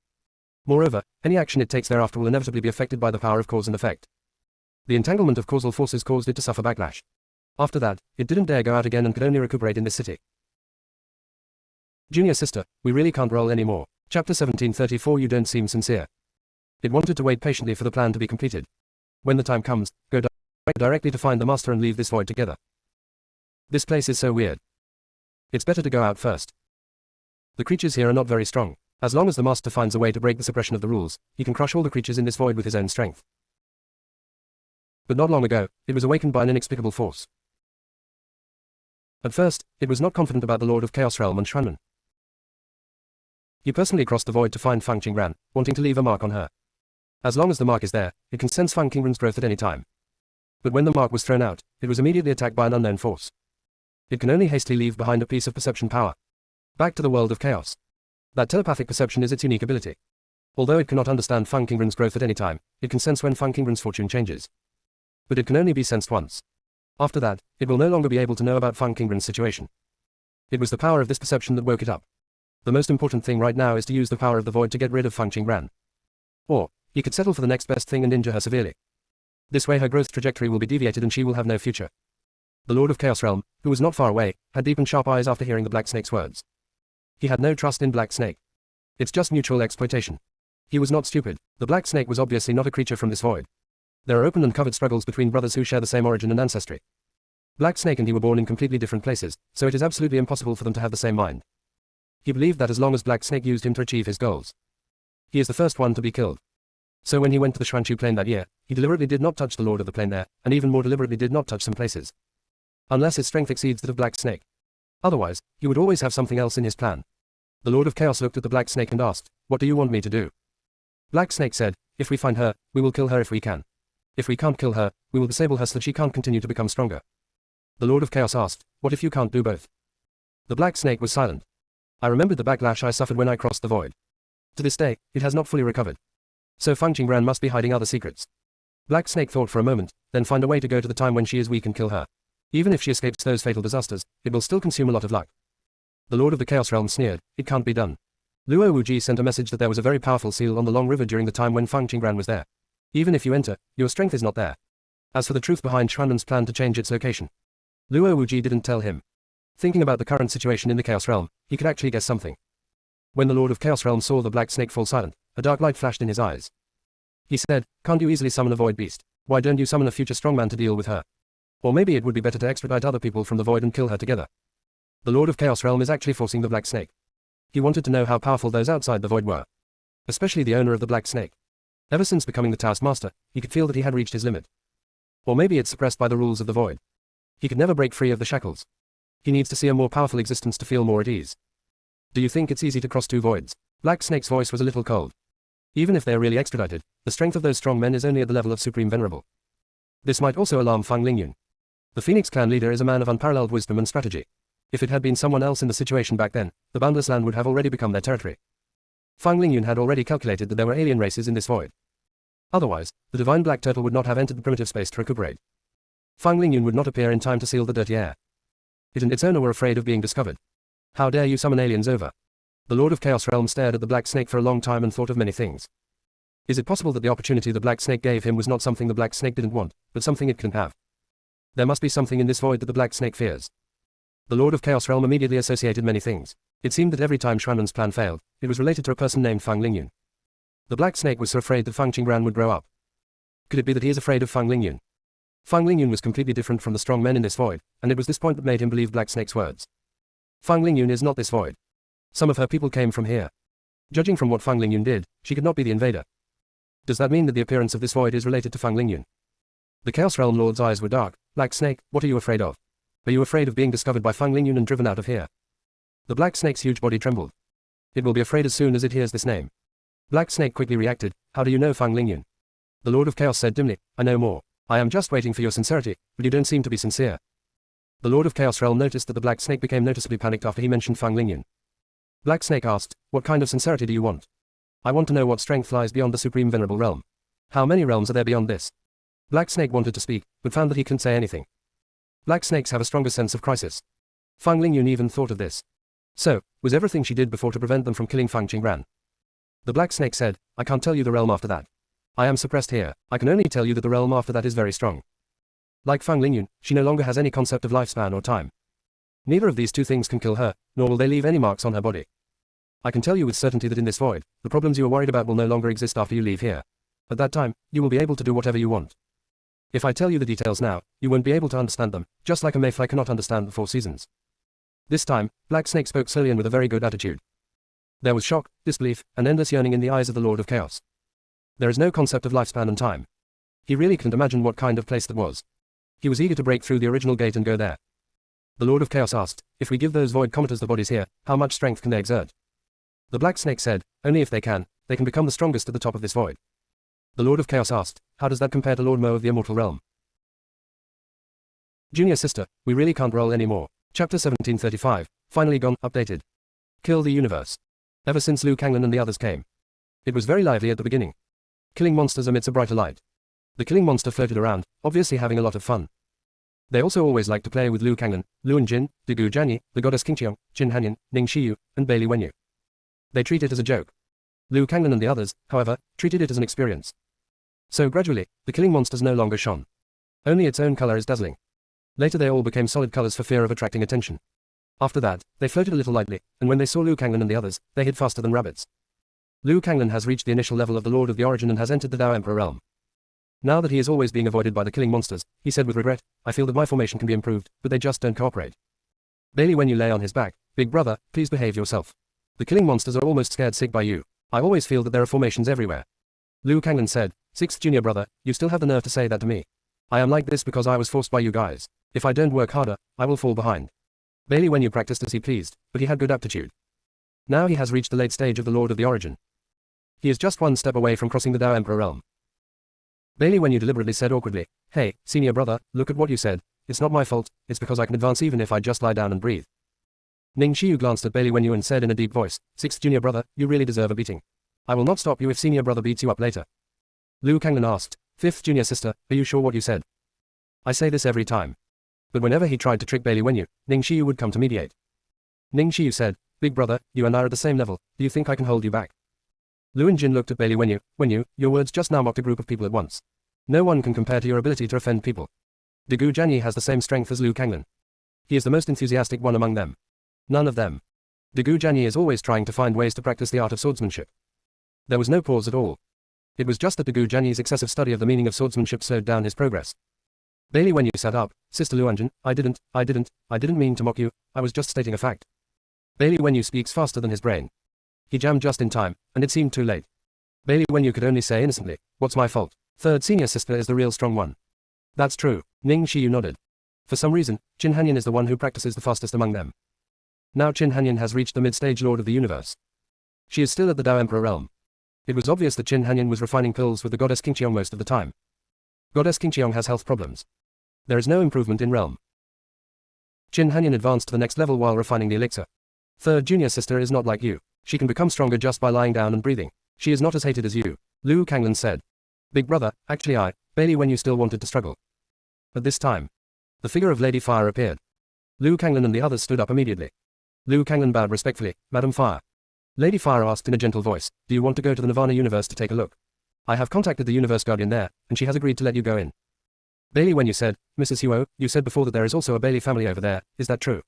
Moreover, any action it takes thereafter will inevitably be affected by the power of cause and effect. The entanglement of causal forces caused it to suffer backlash. After that, it didn't dare go out again and could only recuperate in this city. Junior sister, we really can't roll anymore. Chapter 1734. You don't seem sincere. It wanted to wait patiently for the plan to be completed. When the time comes, go directly to find the master and leave this void together. This place is so weird. It's better to go out first. The creatures here are not very strong. As long as the master finds a way to break the suppression of the rules, he can crush all the creatures in this void with his own strength. But not long ago, it was awakened by an inexplicable force. At first, it was not confident about the Lord of Chaos Realm and Shranman. He personally crossed the void to find Feng Qingran, wanting to leave a mark on her. As long as the mark is there, it can sense Feng Qingran's growth at any time. But when the mark was thrown out, it was immediately attacked by an unknown force. It can only hastily leave behind a piece of perception power. Back to the world of chaos. That telepathic perception is its unique ability. Although it cannot understand Feng Qingran's growth at any time, it can sense when Feng Qingran's fortune changes. But it can only be sensed once. After that, it will no longer be able to know about Feng Qingran's situation. It was the power of this perception that woke it up. The most important thing right now is to use the power of the void to get rid of Feng Qingran. Or, he could settle for the next best thing and injure her severely. This way her growth trajectory will be deviated and she will have no future. The Lord of Chaos Realm, who was not far away, had deep and sharp eyes after hearing the Black Snake's words. He had no trust in Black Snake. It's just mutual exploitation. He was not stupid. The Black Snake was obviously not a creature from this void. There are open and covered struggles between brothers who share the same origin and ancestry. Black Snake and he were born in completely different places, so it is absolutely impossible for them to have the same mind. He believed that as long as Black Snake used him to achieve his goals, he is the first one to be killed. So when he went to the Shuanshu Plain that year, he deliberately did not touch the Lord of the Plain there, and even more deliberately did not touch some places. Unless his strength exceeds that of Black Snake. Otherwise, he would always have something else in his plan. The Lord of Chaos looked at the Black Snake and asked, "What do you want me to do?" Black Snake said, "If we find her, we will kill her if we can. If we can't kill her, we will disable her so that she can't continue to become stronger." The Lord of Chaos asked, "What if you can't do both?" The Black Snake was silent. I remembered the backlash I suffered when I crossed the void. To this day, it has not fully recovered. So Feng Qingran must be hiding other secrets. Black Snake thought for a moment, then find a way to go to the time when she is weak and kill her. Even if she escapes those fatal disasters, it will still consume a lot of luck. The Lord of the Chaos Realm sneered, "It can't be done." Luo Wuji sent a message that there was a very powerful seal on the Long River during the time when Feng Qingran was there. Even if you enter, your strength is not there. As for the truth behind Shranman's plan to change its location, Luo Wuji didn't tell him. Thinking about the current situation in the Chaos Realm, he could actually guess something. When the Lord of Chaos Realm saw the Black Snake fall silent, a dark light flashed in his eyes. He said, "Can't you easily summon a void beast? Why don't you summon a future strongman to deal with her? Or maybe it would be better to extradite other people from the void and kill her together." The Lord of Chaos Realm is actually forcing the Black Snake. He wanted to know how powerful those outside the void were. Especially the owner of the Black Snake. Ever since becoming the Taoist Master, he could feel that he had reached his limit. Or maybe it's suppressed by the rules of the void. He could never break free of the shackles. He needs to see a more powerful existence to feel more at ease. "Do you think it's easy to cross two voids?" Black Snake's voice was a little cold. Even if they are really extradited, the strength of those strong men is only at the level of Supreme Venerable. This might also alarm Feng Lingyun. The Phoenix clan leader is a man of unparalleled wisdom and strategy. If it had been someone else in the situation back then, the Boundless Land would have already become their territory. Feng Lingyun had already calculated that there were alien races in this void. Otherwise, the Divine Black Turtle would not have entered the primitive space to recuperate. Feng Lingyun would not appear in time to seal the dirty air. It and its owner were afraid of being discovered. "How dare you summon aliens over?" The Lord of Chaos Realm stared at the Black Snake for a long time and thought of many things. Is it possible that the opportunity the Black Snake gave him was not something the Black Snake didn't want, but something it couldn't have? There must be something in this void that the Black Snake fears. The Lord of Chaos Realm immediately associated many things. It seemed that every time Shranman's plan failed, it was related to a person named Feng Lingyun. The Black Snake was so afraid that Feng Qingran would grow up. Could it be that he is afraid of Feng Lingyun? Feng Lingyun was completely different from the strong men in this void, and it was this point that made him believe Black Snake's words. Feng Lingyun is not this void. Some of her people came from here. Judging from what Feng Lingyun did, she could not be the invader. Does that mean that the appearance of this void is related to Feng Lingyun? The Chaos Realm Lord's eyes were dark. "Black Snake, what are you afraid of? Are you afraid of being discovered by Feng Lingyun and driven out of here?" The Black Snake's huge body trembled. It will be afraid as soon as it hears this name. Black Snake quickly reacted, "How do you know Feng Lingyun?" The Lord of Chaos said dimly, "I know more. I am just waiting for your sincerity, but you don't seem to be sincere." The Lord of Chaos Realm noticed that the Black Snake became noticeably panicked after he mentioned Feng Lingyun. Black Snake asked, "What kind of sincerity do you want?" "I want to know what strength lies beyond the Supreme Venerable Realm. How many realms are there beyond this?" Black Snake wanted to speak, but found that he couldn't say anything. Black Snakes have a stronger sense of crisis. Feng Lingyun even thought of this. So, was everything she did before to prevent them from killing Feng Qingran? The Black Snake said, "I can't tell you the realm after that. I am suppressed here. I can only tell you that the realm after that is very strong." Like Feng Lingyun, she no longer has any concept of lifespan or time. Neither of these two things can kill her, nor will they leave any marks on her body. I can tell you with certainty that in this void, the problems you are worried about will no longer exist after you leave here. At that time, you will be able to do whatever you want. If I tell you the details now, you won't be able to understand them, just like a mayfly cannot understand the 4 seasons. This time, Black Snake spoke slowly and with a very good attitude. There was shock, disbelief, and endless yearning in the eyes of the Lord of Chaos. There is no concept of lifespan and time. He really couldn't imagine what kind of place that was. He was eager to break through the original gate and go there. The Lord of Chaos asked, if we give those void cometers the bodies here, how much strength can they exert? The Black Snake said, only if they can become the strongest at the top of this void. The Lord of Chaos asked, how does that compare to Lord Mo of the Immortal Realm? Junior sister, we really can't roll anymore. Chapter 1735, finally gone, updated. Kill the universe. Ever since Liu Kanglan and the others came. It was very lively at the beginning. Killing monsters amidst a brighter light. The killing monster floated around, obviously having a lot of fun. They also always liked to play with Liu Kanglan, Luan Jin, Degu Jianyi, the goddess Qingqiong, Qin Hanyan, Ning Shiyu, and Bailey Wenyu. They treat it as a joke. Liu Kanglan and the others, however, treated it as an experience. So gradually, the killing monsters no longer shone. Only its own color is dazzling. Later they all became solid colors for fear of attracting attention. After that, they floated a little lightly, and when they saw Liu Kanglan and the others, they hid faster than rabbits. Liu Kanglan has reached the initial level of the Lord of the Origin and has entered the Dao Emperor realm. Now that he is always being avoided by the killing monsters, he said with regret, I feel that my formation can be improved, but they just don't cooperate. Bailey Wenyu lay on his back, big brother, please behave yourself. The killing monsters are almost scared sick by you. I always feel that there are formations everywhere. Liu Kanglan said, 6th junior brother, you still have the nerve to say that to me. I am like this because I was forced by you guys. If I don't work harder, I will fall behind. Bailey Wenyu practiced as he pleased, but he had good aptitude. Now he has reached the late stage of the Lord of the Origin. He is just one step away from crossing the Dao Emperor realm. Bailey Wenyu deliberately said awkwardly, hey, senior brother, look at what you said. It's not my fault, it's because I can advance even if I just lie down and breathe. Ning Shiyu glanced at Bailey Wenyu and said in a deep voice, 6th junior brother, you really deserve a beating. I will not stop you if senior brother beats you up later. Liu Kanglan asked, 5th junior sister, are you sure what you said? I say this every time. But whenever he tried to trick Bailey Wenyu, Ning Shiyu would come to mediate. Ning Shiyu said, big brother, you and I are at the same level, do you think I can hold you back? Luan Jin looked at Bailey Wenyu, your words just now mocked a group of people at once. No one can compare to your ability to offend people. Degu Jianyi has the same strength as Liu Kanglan. He is the most enthusiastic one among them. None of them. Degu Jianyi is always trying to find ways to practice the art of swordsmanship. There was no pause at all. It was just that Degu Jianyi's excessive study of the meaning of swordsmanship slowed down his progress. Bailey Wenyu sat up, Sister Luanjin, I didn't mean to mock you, I was just stating a fact. Bailey Wenyu speaks faster than his brain. He jammed just in time, and it seemed too late. Bailey Wenyu could only say innocently, what's my fault? 3rd senior sister is the real strong one. That's true, Ning Shiyu nodded. For some reason, Qin Hanyan is the one who practices the fastest among them. Now Qin Hanyan has reached the mid-stage Lord of the Universe. She is still at the Dao Emperor realm. It was obvious that Qin Hanyan was refining pills with the goddess Qingqiong most of the time. Goddess Qingqiong has health problems. There is no improvement in realm. Qin Hanyan advanced to the next level while refining the elixir. 3rd junior sister is not like you. She can become stronger just by lying down and breathing. She is not as hated as you, Liu Kanglan said. Big brother, actually Bailey Wenyu still wanted to struggle. At this time, the figure of Lady Fire appeared. Liu Kanglan and the others stood up immediately. Liu Kanglan bowed respectfully, Madam Fire. Lady Fire asked in a gentle voice, do you want to go to the Nirvana universe to take a look? I have contacted the universe guardian there, and she has agreed to let you go in. Bailey Wenyu said, Mrs. Huo, you said before that there is also a Bailey family over there, is that true?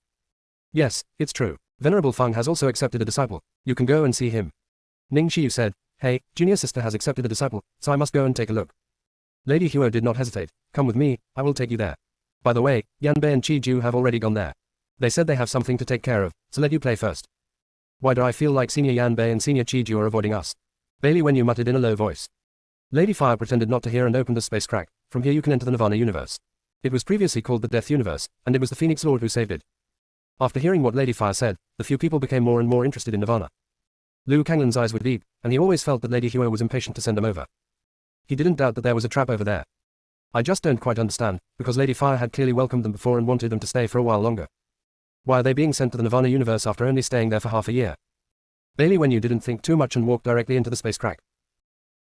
Yes, it's true. Venerable Feng has also accepted a disciple. You can go and see him. Ning Shiyu said, hey, junior sister has accepted a disciple, so I must go and take a look. Lady Huo did not hesitate. Come with me, I will take you there. By the way, Yanbei and Qi Ju have already gone there. They said they have something to take care of, so let you play first. Why do I feel like Senior Yanbei and Senior Qi Ju are avoiding us? Bailey Wenyu muttered in a low voice. Lady Fire pretended not to hear and opened a space crack. From here you can enter the Nirvana universe. It was previously called the Death Universe, and it was the Phoenix Lord who saved it. After hearing what Lady Fire said, the few people became more and more interested in Nirvana. Liu Kanglan's eyes were deep, and he always felt that Lady Huo was impatient to send them over. He didn't doubt that there was a trap over there. I just don't quite understand, because Lady Fire had clearly welcomed them before and wanted them to stay for a while longer. Why are they being sent to the Nirvana universe after only staying there for half a year? Bailey Wenyu didn't think too much and walked directly into the space crack.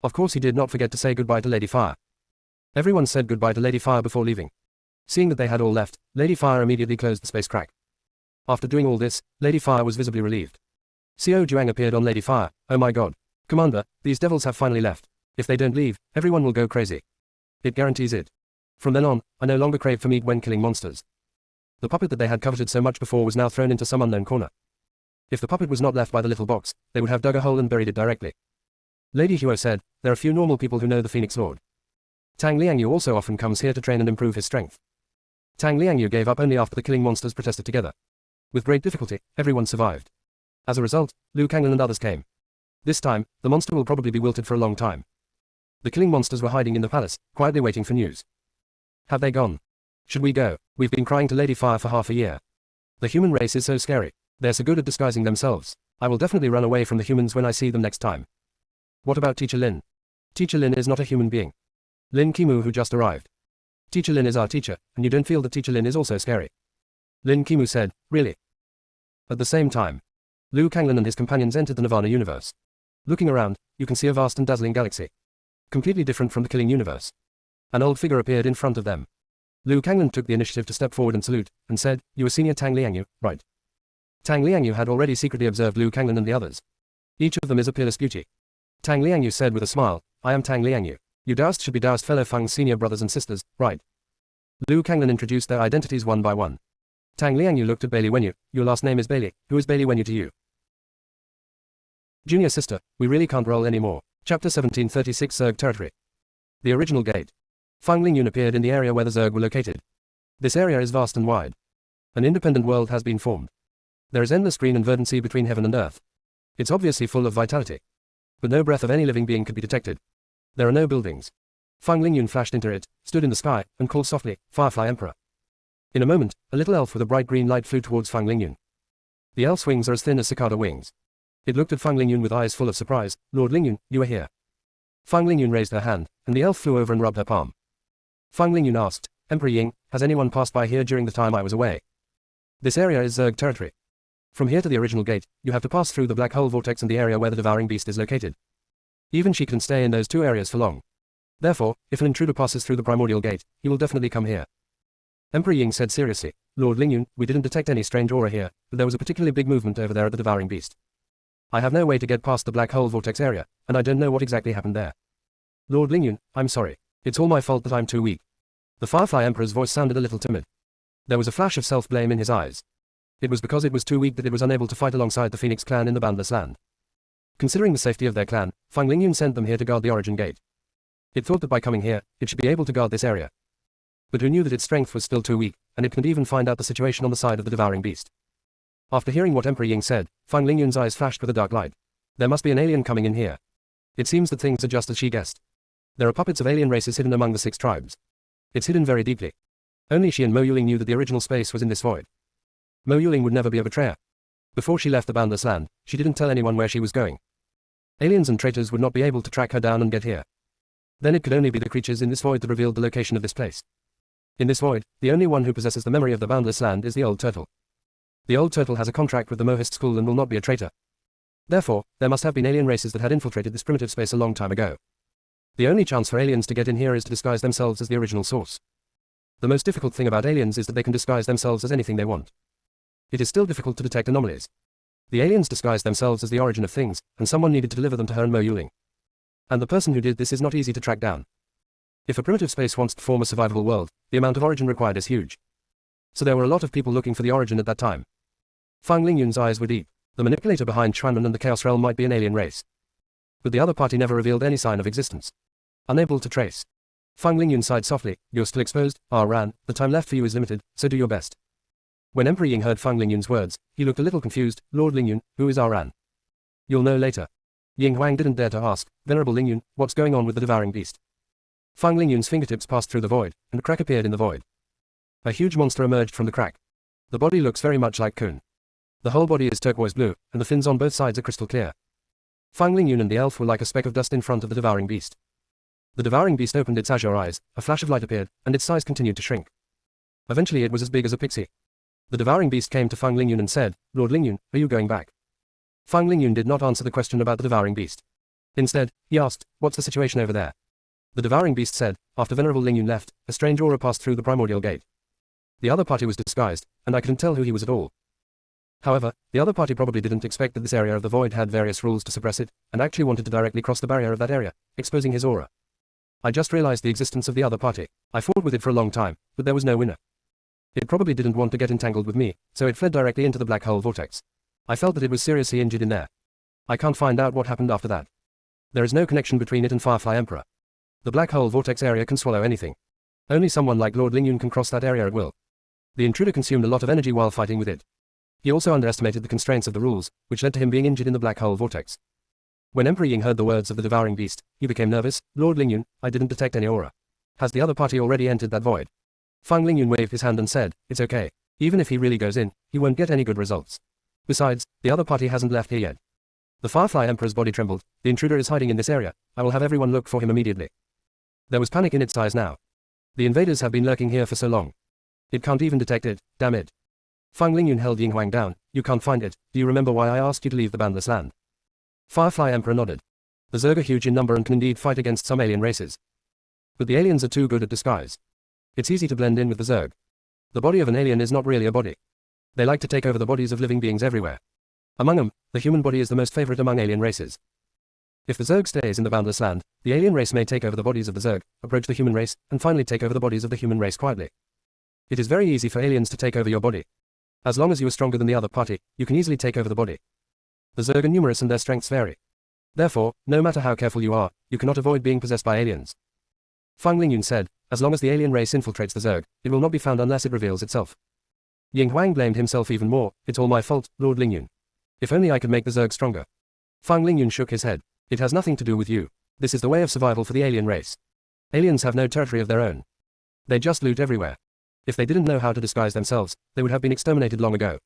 Of course he did not forget to say goodbye to Lady Fire. Everyone said goodbye to Lady Fire before leaving. Seeing that they had all left, Lady Fire immediately closed the space crack. After doing all this, Lady Fire was visibly relieved. Xiao Juang appeared on Lady Fire. Oh my god. Commander, these devils have finally left. If they don't leave, everyone will go crazy. It guarantees it. From then on, I no longer crave for meat when killing monsters. The puppet that they had coveted so much before was now thrown into some unknown corner. If the puppet was not left by the little box, they would have dug a hole and buried it directly. Lady Huo said, there are few normal people who know the Phoenix Lord. Tang Liangyu also often comes here to train and improve his strength. Tang Liangyu gave up only after the killing monsters protested together. With great difficulty, everyone survived. As a result, Liu Kanglan and others came. This time, the monster will probably be wilted for a long time. The killing monsters were hiding in the palace, quietly waiting for news. Have they gone? Should we go? We've been crying to Lady Fire for half a year. The human race is so scary. They're so good at disguising themselves. I will definitely run away from the humans when I see them next time. What about Teacher Lin? Teacher Lin is not a human being. Lin Qimu who just arrived. Teacher Lin is our teacher, and you don't feel that Teacher Lin is also scary. Lin Qimu said, really? At the same time, Liu Kanglan and his companions entered the Nirvana universe. Looking around, you can see a vast and dazzling galaxy. Completely different from the killing universe. An old figure appeared in front of them. Liu Kanglan took the initiative to step forward and salute, and said, you are Senior Tang Liangyu, right? Tang Liangyu had already secretly observed Liu Kanglan and the others. Each of them is a peerless beauty. Tang Liangyu said with a smile, I am Tang Liangyu. You Daoist should be Daoist fellow Fang's senior brothers and sisters, right? Liu Kanglan introduced their identities one by one. Tang Liangyu looked at Bailey Wenyu, your last name is Bailey, who is Bailey Wenyu to you? Junior sister, we really can't roll anymore. Chapter 1736 Zerg Territory. The original gate. Fang Lingyun appeared in the area where the Zerg were located. This area is vast and wide. An independent world has been formed. There is endless green and verdancy between heaven and earth. It's obviously full of vitality. But no breath of any living being could be detected. There are no buildings. Fang Lingyun flashed into it, stood in the sky, and called softly, Firefly Emperor. In a moment, a little elf with a bright green light flew towards Fang Lingyun. The elf's wings are as thin as cicada wings. It looked at Fang Lingyun with eyes full of surprise. Lord Lingyun, you are here. Fang Lingyun raised her hand, and the elf flew over and rubbed her palm. Fang Lingyun asked, Emperor Ying, has anyone passed by here during the time I was away? This area is Zerg territory. From here to the original gate, you have to pass through the black hole vortex and the area where the devouring beast is located. Even she can stay in those two areas for long. Therefore, if an intruder passes through the primordial gate, he will definitely come here. Emperor Ying said seriously, Lord Lingyun, we didn't detect any strange aura here, but there was a particularly big movement over there at the devouring beast. I have no way to get past the black hole vortex area, and I don't know what exactly happened there. Lord Lingyun, I'm sorry. It's all my fault that I'm too weak. The Firefly Emperor's voice sounded a little timid. There was a flash of self-blame in his eyes. It was because it was too weak that it was unable to fight alongside the Phoenix clan in the Boundless Land. Considering the safety of their clan, Fang Lingyun sent them here to guard the origin gate. It thought that by coming here, it should be able to guard this area. But who knew that its strength was still too weak, and it couldn't even find out the situation on the side of the devouring beast. After hearing what Emperor Ying said, Fang Lingyun's eyes flashed with a dark light. There must be an alien coming in here. It seems that things are just as she guessed. There are puppets of alien races hidden among the 6 tribes. It's hidden very deeply. Only she and Mo Yuling knew that the original space was in this void. Mo Yuling would never be a betrayer. Before she left the Boundless Land, she didn't tell anyone where she was going. Aliens and traitors would not be able to track her down and get here. Then it could only be the creatures in this void that revealed the location of this place. In this void, the only one who possesses the memory of the Boundless Land is the Old Turtle. The Old Turtle has a contract with the Mohist School and will not be a traitor. Therefore, there must have been alien races that had infiltrated this primitive space a long time ago. The only chance for aliens to get in here is to disguise themselves as the original source. The most difficult thing about aliens is that they can disguise themselves as anything they want. It is still difficult to detect anomalies. The aliens disguised themselves as the origin of things, and someone needed to deliver them to her and Mo Yuling. And the person who did this is not easy to track down. If a primitive space wants to form a survivable world, the amount of origin required is huge. So there were a lot of people looking for the origin at that time. Fang Lingyun's eyes were deep. The manipulator behind Chuanren and the Chaos Realm might be an alien race. But the other party never revealed any sign of existence. Unable to trace. Fang Lingyun sighed softly, you're still exposed, Ran, the time left for you is limited, so do your best. When Emperor Ying heard Fang Lingyun's words, he looked a little confused, Lord Lingyun, who is Ran? You'll know later. Ying Huang didn't dare to ask, Venerable Lingyun, what's going on with the devouring beast? Fang Lingyun's fingertips passed through the void, and a crack appeared in the void. A huge monster emerged from the crack. The body looks very much like Kun. The whole body is turquoise blue, and the fins on both sides are crystal clear. Fang Lingyun and the elf were like a speck of dust in front of the devouring beast. The devouring beast opened its azure eyes, a flash of light appeared, and its size continued to shrink. Eventually it was as big as a pixie. The devouring beast came to Fang Lingyun and said, Lord Lingyun, are you going back? Fang Lingyun did not answer the question about the devouring beast. Instead, he asked, what's the situation over there? The devouring beast said, after Venerable Lingyun left, a strange aura passed through the primordial gate. The other party was disguised, and I couldn't tell who he was at all. However, the other party probably didn't expect that this area of the void had various rules to suppress it, and actually wanted to directly cross the barrier of that area, exposing his aura. I just realized the existence of the other party. I fought with it for a long time, but there was no winner. It probably didn't want to get entangled with me, so it fled directly into the black hole vortex. I felt that it was seriously injured in there. I can't find out what happened after that. There is no connection between it and Firefly Emperor. The black hole vortex area can swallow anything. Only someone like Lord Lingyun can cross that area at will. The intruder consumed a lot of energy while fighting with it. He also underestimated the constraints of the rules, which led to him being injured in the black hole vortex. When Emperor Ying heard the words of the devouring beast, he became nervous. Lord Lingyun, I didn't detect any aura. Has the other party already entered that void? Fang Lingyun waved his hand and said, it's okay. Even if he really goes in, he won't get any good results. Besides, the other party hasn't left here yet. The Firefly Emperor's body trembled. The intruder is hiding in this area. I will have everyone look for him immediately. There was panic in its eyes now. The invaders have been lurking here for so long. It can't even detect it, damn it. Fang Lingyun held Ying Huang down. You can't find it. Do you remember why I asked you to leave the Bandless Land? Firefly Emperor nodded. The Zerg are huge in number and can indeed fight against some alien races. But the aliens are too good at disguise. It's easy to blend in with the Zerg. The body of an alien is not really a body. They like to take over the bodies of living beings everywhere. Among them, the human body is the most favorite among alien races. If the Zerg stays in the Boundless Land, the alien race may take over the bodies of the Zerg, approach the human race, and finally take over the bodies of the human race quietly. It is very easy for aliens to take over your body. As long as you are stronger than the other party, you can easily take over the body. The Zerg are numerous and their strengths vary. Therefore, no matter how careful you are, you cannot avoid being possessed by aliens. Fang Lingyun said, as long as the alien race infiltrates the Zerg, it will not be found unless it reveals itself. Ying Huang blamed himself even more. It's all my fault, Lord Lingyun. If only I could make the Zerg stronger. Fang Lingyun shook his head. It has nothing to do with you. This is the way of survival for the alien race. Aliens have no territory of their own. They just loot everywhere. If they didn't know how to disguise themselves, they would have been exterminated long ago.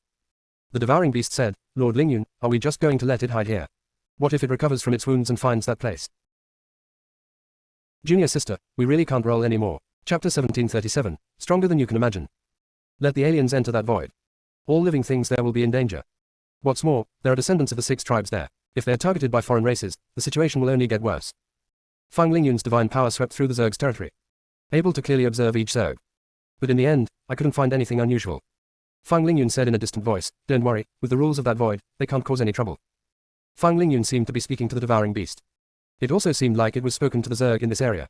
The devouring beast said, Lord Lingyun, are we just going to let it hide here? What if it recovers from its wounds and finds that place? Junior sister, we really can't roll anymore. Chapter 1737, stronger than you can imagine. Let the aliens enter that void. All living things there will be in danger. What's more, there are descendants of the 6 tribes there. If they are targeted by foreign races, the situation will only get worse. Fang Lingyun's divine power swept through the Zerg's territory, able to clearly observe each Zerg. But in the end, I couldn't find anything unusual. Fang Lingyun said in a distant voice, don't worry, with the rules of that void, they can't cause any trouble. Fang Lingyun seemed to be speaking to the devouring beast. It also seemed like it was spoken to the Zerg in this area.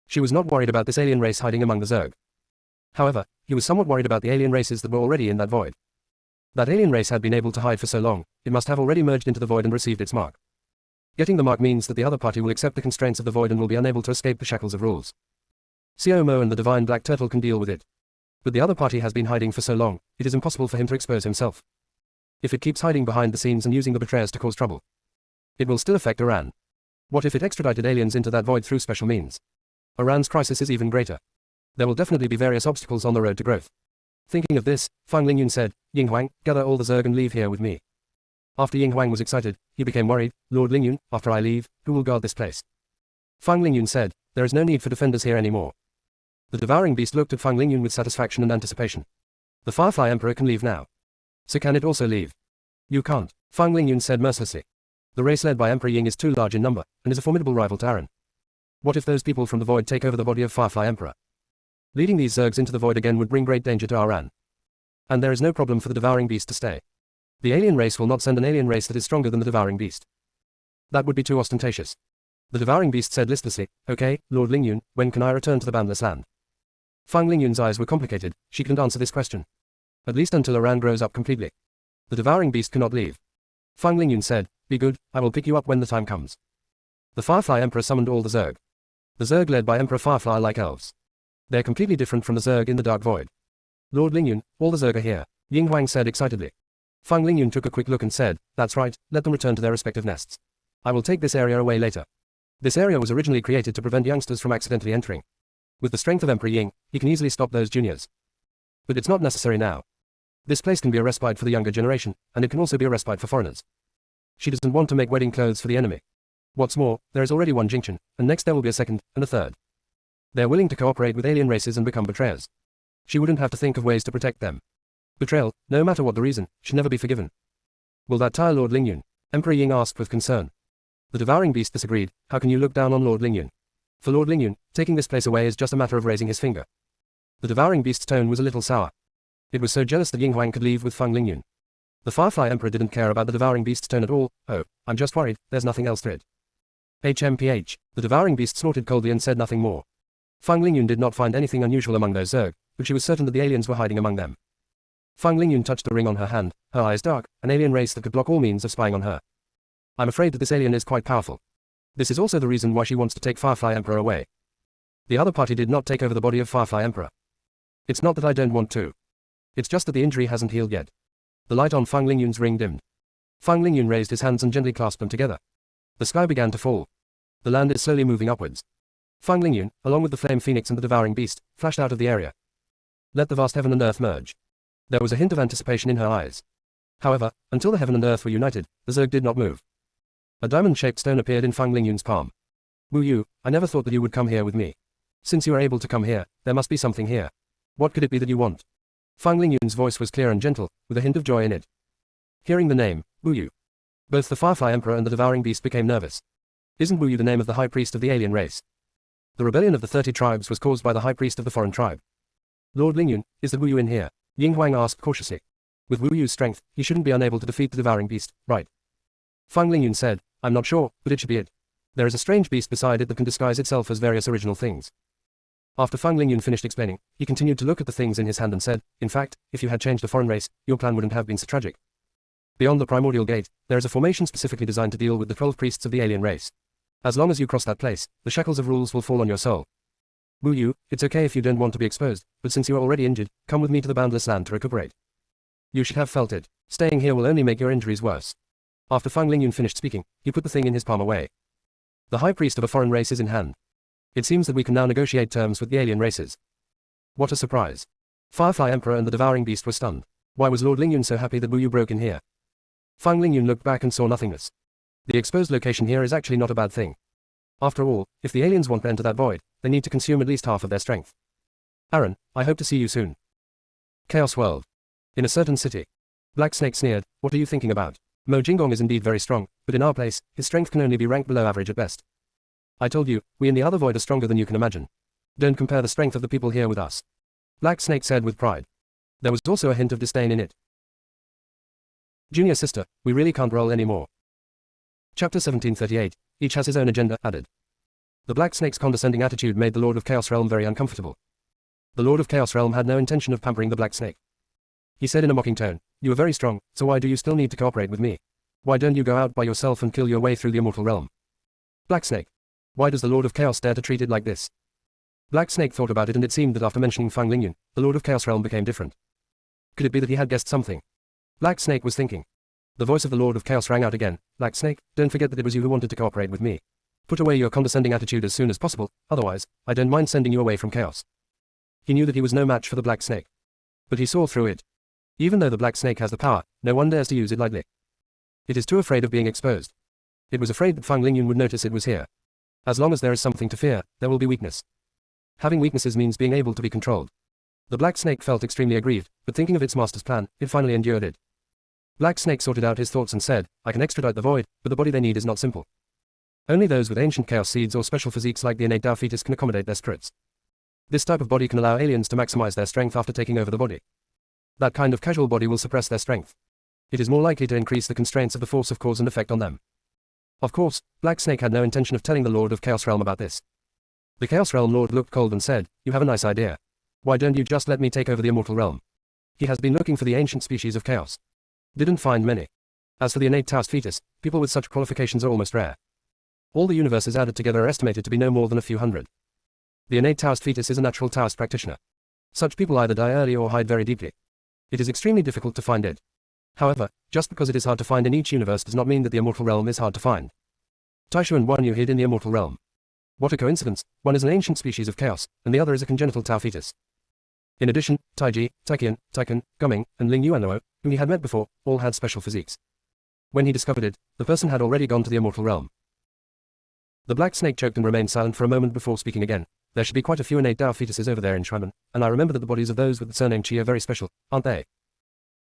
She was not worried about this alien race hiding among the Zerg. However, he was somewhat worried about the alien races that were already in that void. That alien race had been able to hide for so long, it must have already merged into the void and received its mark. Getting the mark means that the other party will accept the constraints of the void and will be unable to escape the shackles of rules. Xiao Mo and the divine black turtle can deal with it. But the other party has been hiding for so long, it is impossible for him to expose himself. If it keeps hiding behind the scenes and using the betrayers to cause trouble, it will still affect Iran. What if it extradited aliens into that void through special means? Iran's crisis is even greater. There will definitely be various obstacles on the road to growth. Thinking of this, Fang Lingyun said, Ying Huang, gather all the Zerg and leave here with me. After Ying Huang was excited, he became worried. Lord Lingyun, after I leave, who will guard this place? Fang Lingyun said, there is no need for defenders here anymore. The devouring beast looked at Fang Lingyun with satisfaction and anticipation. The Firefly Emperor can leave now. So can it also leave? You can't, Fang Lingyun said mercilessly. The race led by Emperor Ying is too large in number, and is a formidable rival to Aaron. What if those people from the void take over the body of Firefly Emperor? Leading these Zergs into the void again would bring great danger to Aran. And there is no problem for the devouring beast to stay. The alien race will not send an alien race that is stronger than the devouring beast. That would be too ostentatious. The devouring beast said listlessly, okay, Lord Lingyun, when can I return to the Bandless Land? Fang Lingyun's eyes were complicated, she couldn't answer this question. At least until Aran grows up completely. The devouring beast cannot leave. Fang Lingyun said, be good, I will pick you up when the time comes. The Firefly Emperor summoned all the Zerg. The Zerg led by Emperor Firefly are like elves. They are completely different from the Zerg in the Dark Void. Lord Lingyun, all the Zerg are here, Ying Huang said excitedly. Fang Lingyun took a quick look and said, that's right, let them return to their respective nests. I will take this area away later. This area was originally created to prevent youngsters from accidentally entering. With the strength of Emperor Ying, he can easily stop those juniors. But it's not necessary now. This place can be a respite for the younger generation, and it can also be a respite for foreigners. She doesn't want to make wedding clothes for the enemy. What's more, there is already one Jingchen, and next there will be a second, and a third. They are willing to cooperate with alien races and become betrayers. She wouldn't have to think of ways to protect them. Betrayal, no matter what the reason, should never be forgiven. Will that tire Lord Lingyun? Emperor Ying asked with concern. The devouring beast disagreed. How can you look down on Lord Lingyun? For Lord Lingyun, taking this place away is just a matter of raising his finger. The devouring beast's tone was a little sour. It was so jealous that Ying Huang could leave with Fang Lingyun. The Firefly Emperor didn't care about the devouring beast's tone at all. Oh, I'm just worried, there's nothing else to it. HMPH. The devouring beast snorted coldly and said nothing more. Fang Lingyun did not find anything unusual among those Zerg, but she was certain that the aliens were hiding among them. Fang Lingyun touched the ring on her hand, her eyes dark, an alien race that could block all means of spying on her. I'm afraid that this alien is quite powerful. This is also the reason why she wants to take Firefly Emperor away. The other party did not take over the body of Firefly Emperor. It's not that I don't want to. It's just that the injury hasn't healed yet. The light on Fang Lingyun's ring dimmed. Fang Lingyun raised his hands and gently clasped them together. The sky began to fall. The land is slowly moving upwards. Fang Lingyun, along with the Flame Phoenix and the Devouring Beast, flashed out of the area. Let the vast heaven and earth merge. There was a hint of anticipation in her eyes. However, until the heaven and earth were united, the Zerg did not move. A diamond-shaped stone appeared in Fang Lingyun's palm. Wu Yu, I never thought that you would come here with me. Since you are able to come here, there must be something here. What could it be that you want? Fang Lingyun's voice was clear and gentle, with a hint of joy in it. Hearing the name, Wu Yu. Both the Firefly Emperor and the Devouring Beast became nervous. Isn't Wu Yu the name of the High Priest of the alien race? The rebellion of the 30 tribes was caused by the High Priest of the foreign tribe. Lord Lingyun, is the Wu Yu in here? Ying Huang asked cautiously. With Wu Yu's strength, he shouldn't be unable to defeat the Devouring Beast, right? Fang Lingyun said, I'm not sure, but it should be it. There is a strange beast beside it that can disguise itself as various original things. After Fang Lingyun finished explaining, he continued to look at the things in his hand and said, in fact, if you had changed the foreign race, your plan wouldn't have been so tragic. Beyond the primordial gate, there is a formation specifically designed to deal with the 12 priests of the alien race. As long as you cross that place, the shackles of rules will fall on your soul. Wu Yu, it's okay if you don't want to be exposed, but since you are already injured, come with me to the boundless land to recuperate. You should have felt it. Staying here will only make your injuries worse. After Fang Lingyun finished speaking, he put the thing in his palm away. The High Priest of a foreign race is in hand. It seems that we can now negotiate terms with the alien races. What a surprise. Firefly Emperor and the Devouring Beast were stunned. Why was Lord Lingyun so happy that Wu Yu broke in here? Fang Lingyun looked back and saw nothingness. The exposed location here is actually not a bad thing. After all, if the aliens want to enter that void, they need to consume at least half of their strength. Aaron, I hope to see you soon. Chaos World. In a certain city. Black Snake sneered, what are you thinking about? Mo Jingong is indeed very strong, but in our place, his strength can only be ranked below average at best. I told you, we in the other void are stronger than you can imagine. Don't compare the strength of the people here with us. Black Snake said with pride. There was also a hint of disdain in it. Junior sister, we really can't roll anymore. Chapter 1738, each has his own agenda, added. The Black Snake's condescending attitude made the Lord of Chaos Realm very uncomfortable. The Lord of Chaos Realm had no intention of pampering the Black Snake. He said in a mocking tone, you are very strong, so why do you still need to cooperate with me? Why don't you go out by yourself and kill your way through the immortal realm? Black Snake. Why does the Lord of Chaos dare to treat it like this? Black Snake thought about it and it seemed that after mentioning Fang Lingyun, the Lord of Chaos Realm became different. Could it be that he had guessed something? Black Snake was thinking. The voice of the Lord of Chaos rang out again, Black Snake, don't forget that it was you who wanted to cooperate with me. Put away your condescending attitude as soon as possible, otherwise, I don't mind sending you away from chaos. He knew that he was no match for the Black Snake. But he saw through it. Even though the Black Snake has the power, no one dares to use it lightly. It is too afraid of being exposed. It was afraid that Fang Lingyun would notice it was here. As long as there is something to fear, there will be weakness. Having weaknesses means being able to be controlled. The Black Snake felt extremely aggrieved, but thinking of its master's plan, it finally endured it. Black Snake sorted out his thoughts and said, I can extradite the void, but the body they need is not simple. Only those with ancient chaos seeds or special physiques like the innate Dao fetus can accommodate their spirits. This type of body can allow aliens to maximize their strength after taking over the body. That kind of casual body will suppress their strength. It is more likely to increase the constraints of the force of cause and effect on them. Of course, Black Snake had no intention of telling the Lord of Chaos Realm about this. The Chaos Realm Lord looked cold and said, you have a nice idea. Why don't you just let me take over the immortal realm? He has been looking for the ancient species of chaos. Didn't find many. As for the innate Taoist fetus, people with such qualifications are almost rare. All the universes added together are estimated to be no more than a few hundred. The innate Taoist fetus is a natural Taoist practitioner. Such people either die early or hide very deeply. It is extremely difficult to find it. However, just because it is hard to find in each universe does not mean that the immortal realm is hard to find. Taishu and Wan Yu hid in the immortal realm. What a coincidence, one is an ancient species of chaos, and the other is a congenital Tao fetus. In addition, Taiji, Taikian, Taikan, Gumming, and Ling Yuanluo, whom he had met before, all had special physiques. When he discovered it, the person had already gone to the immortal realm. The Black Snake choked and remained silent for a moment before speaking again. There should be quite a few innate Dao fetuses over there in Shuamen, and I remember that the bodies of those with the surname Qi are very special, aren't they?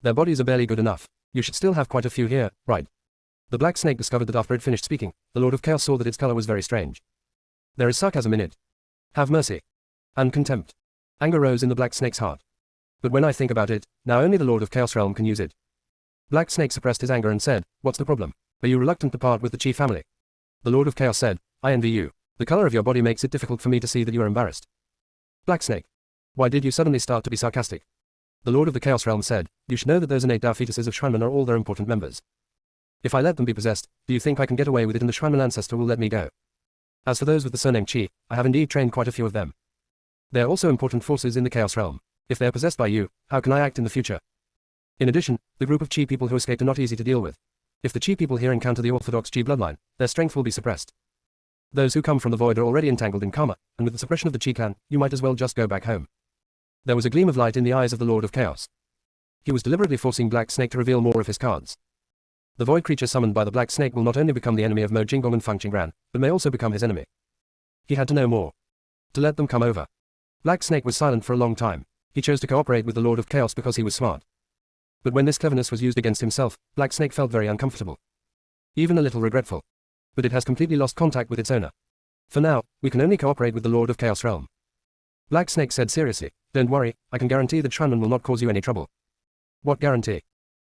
Their bodies are barely good enough. You should still have quite a few here, right? The Black Snake discovered that after it finished speaking, the Lord of Chaos saw that its color was very strange. There is sarcasm in it. Have mercy. And contempt. Anger rose in the Black Snake's heart. But when I think about it, now only the Lord of Chaos Realm can use it. Black Snake suppressed his anger and said, what's the problem? Are you reluctant to part with the Qi family? The Lord of Chaos said, I envy you. The color of your body makes it difficult for me to see that you are embarrassed. Black Snake. Why did you suddenly start to be sarcastic? The Lord of the Chaos Realm said, you should know that those innate Dao fetuses of Shuanmen are all their important members. If I let them be possessed, do you think I can get away with it and the Schwanman ancestor will let me go? As for those with the surname Qi, I have indeed trained quite a few of them. They are also important forces in the Chaos Realm. If they are possessed by you, how can I act in the future? In addition, the group of Qi people who escaped are not easy to deal with. If the Qi people here encounter the orthodox Qi bloodline, their strength will be suppressed. Those who come from the void are already entangled in karma, and with the suppression of the Qi clan, you might as well just go back home. There was a gleam of light in the eyes of the Lord of Chaos. He was deliberately forcing Black Snake to reveal more of his cards. The void creature summoned by the Black Snake will not only become the enemy of Mo Jinggong and Feng Qingran, but may also become his enemy. He had to know more. To let them come over. Black Snake was silent for a long time. He chose to cooperate with the Lord of Chaos because he was smart. But when this cleverness was used against himself, Black Snake felt very uncomfortable. Even a little regretful. But it has completely lost contact with its owner. For now, we can only cooperate with the Lord of Chaos Realm. Black Snake said seriously, don't worry, I can guarantee that Schwanman will not cause you any trouble. What guarantee?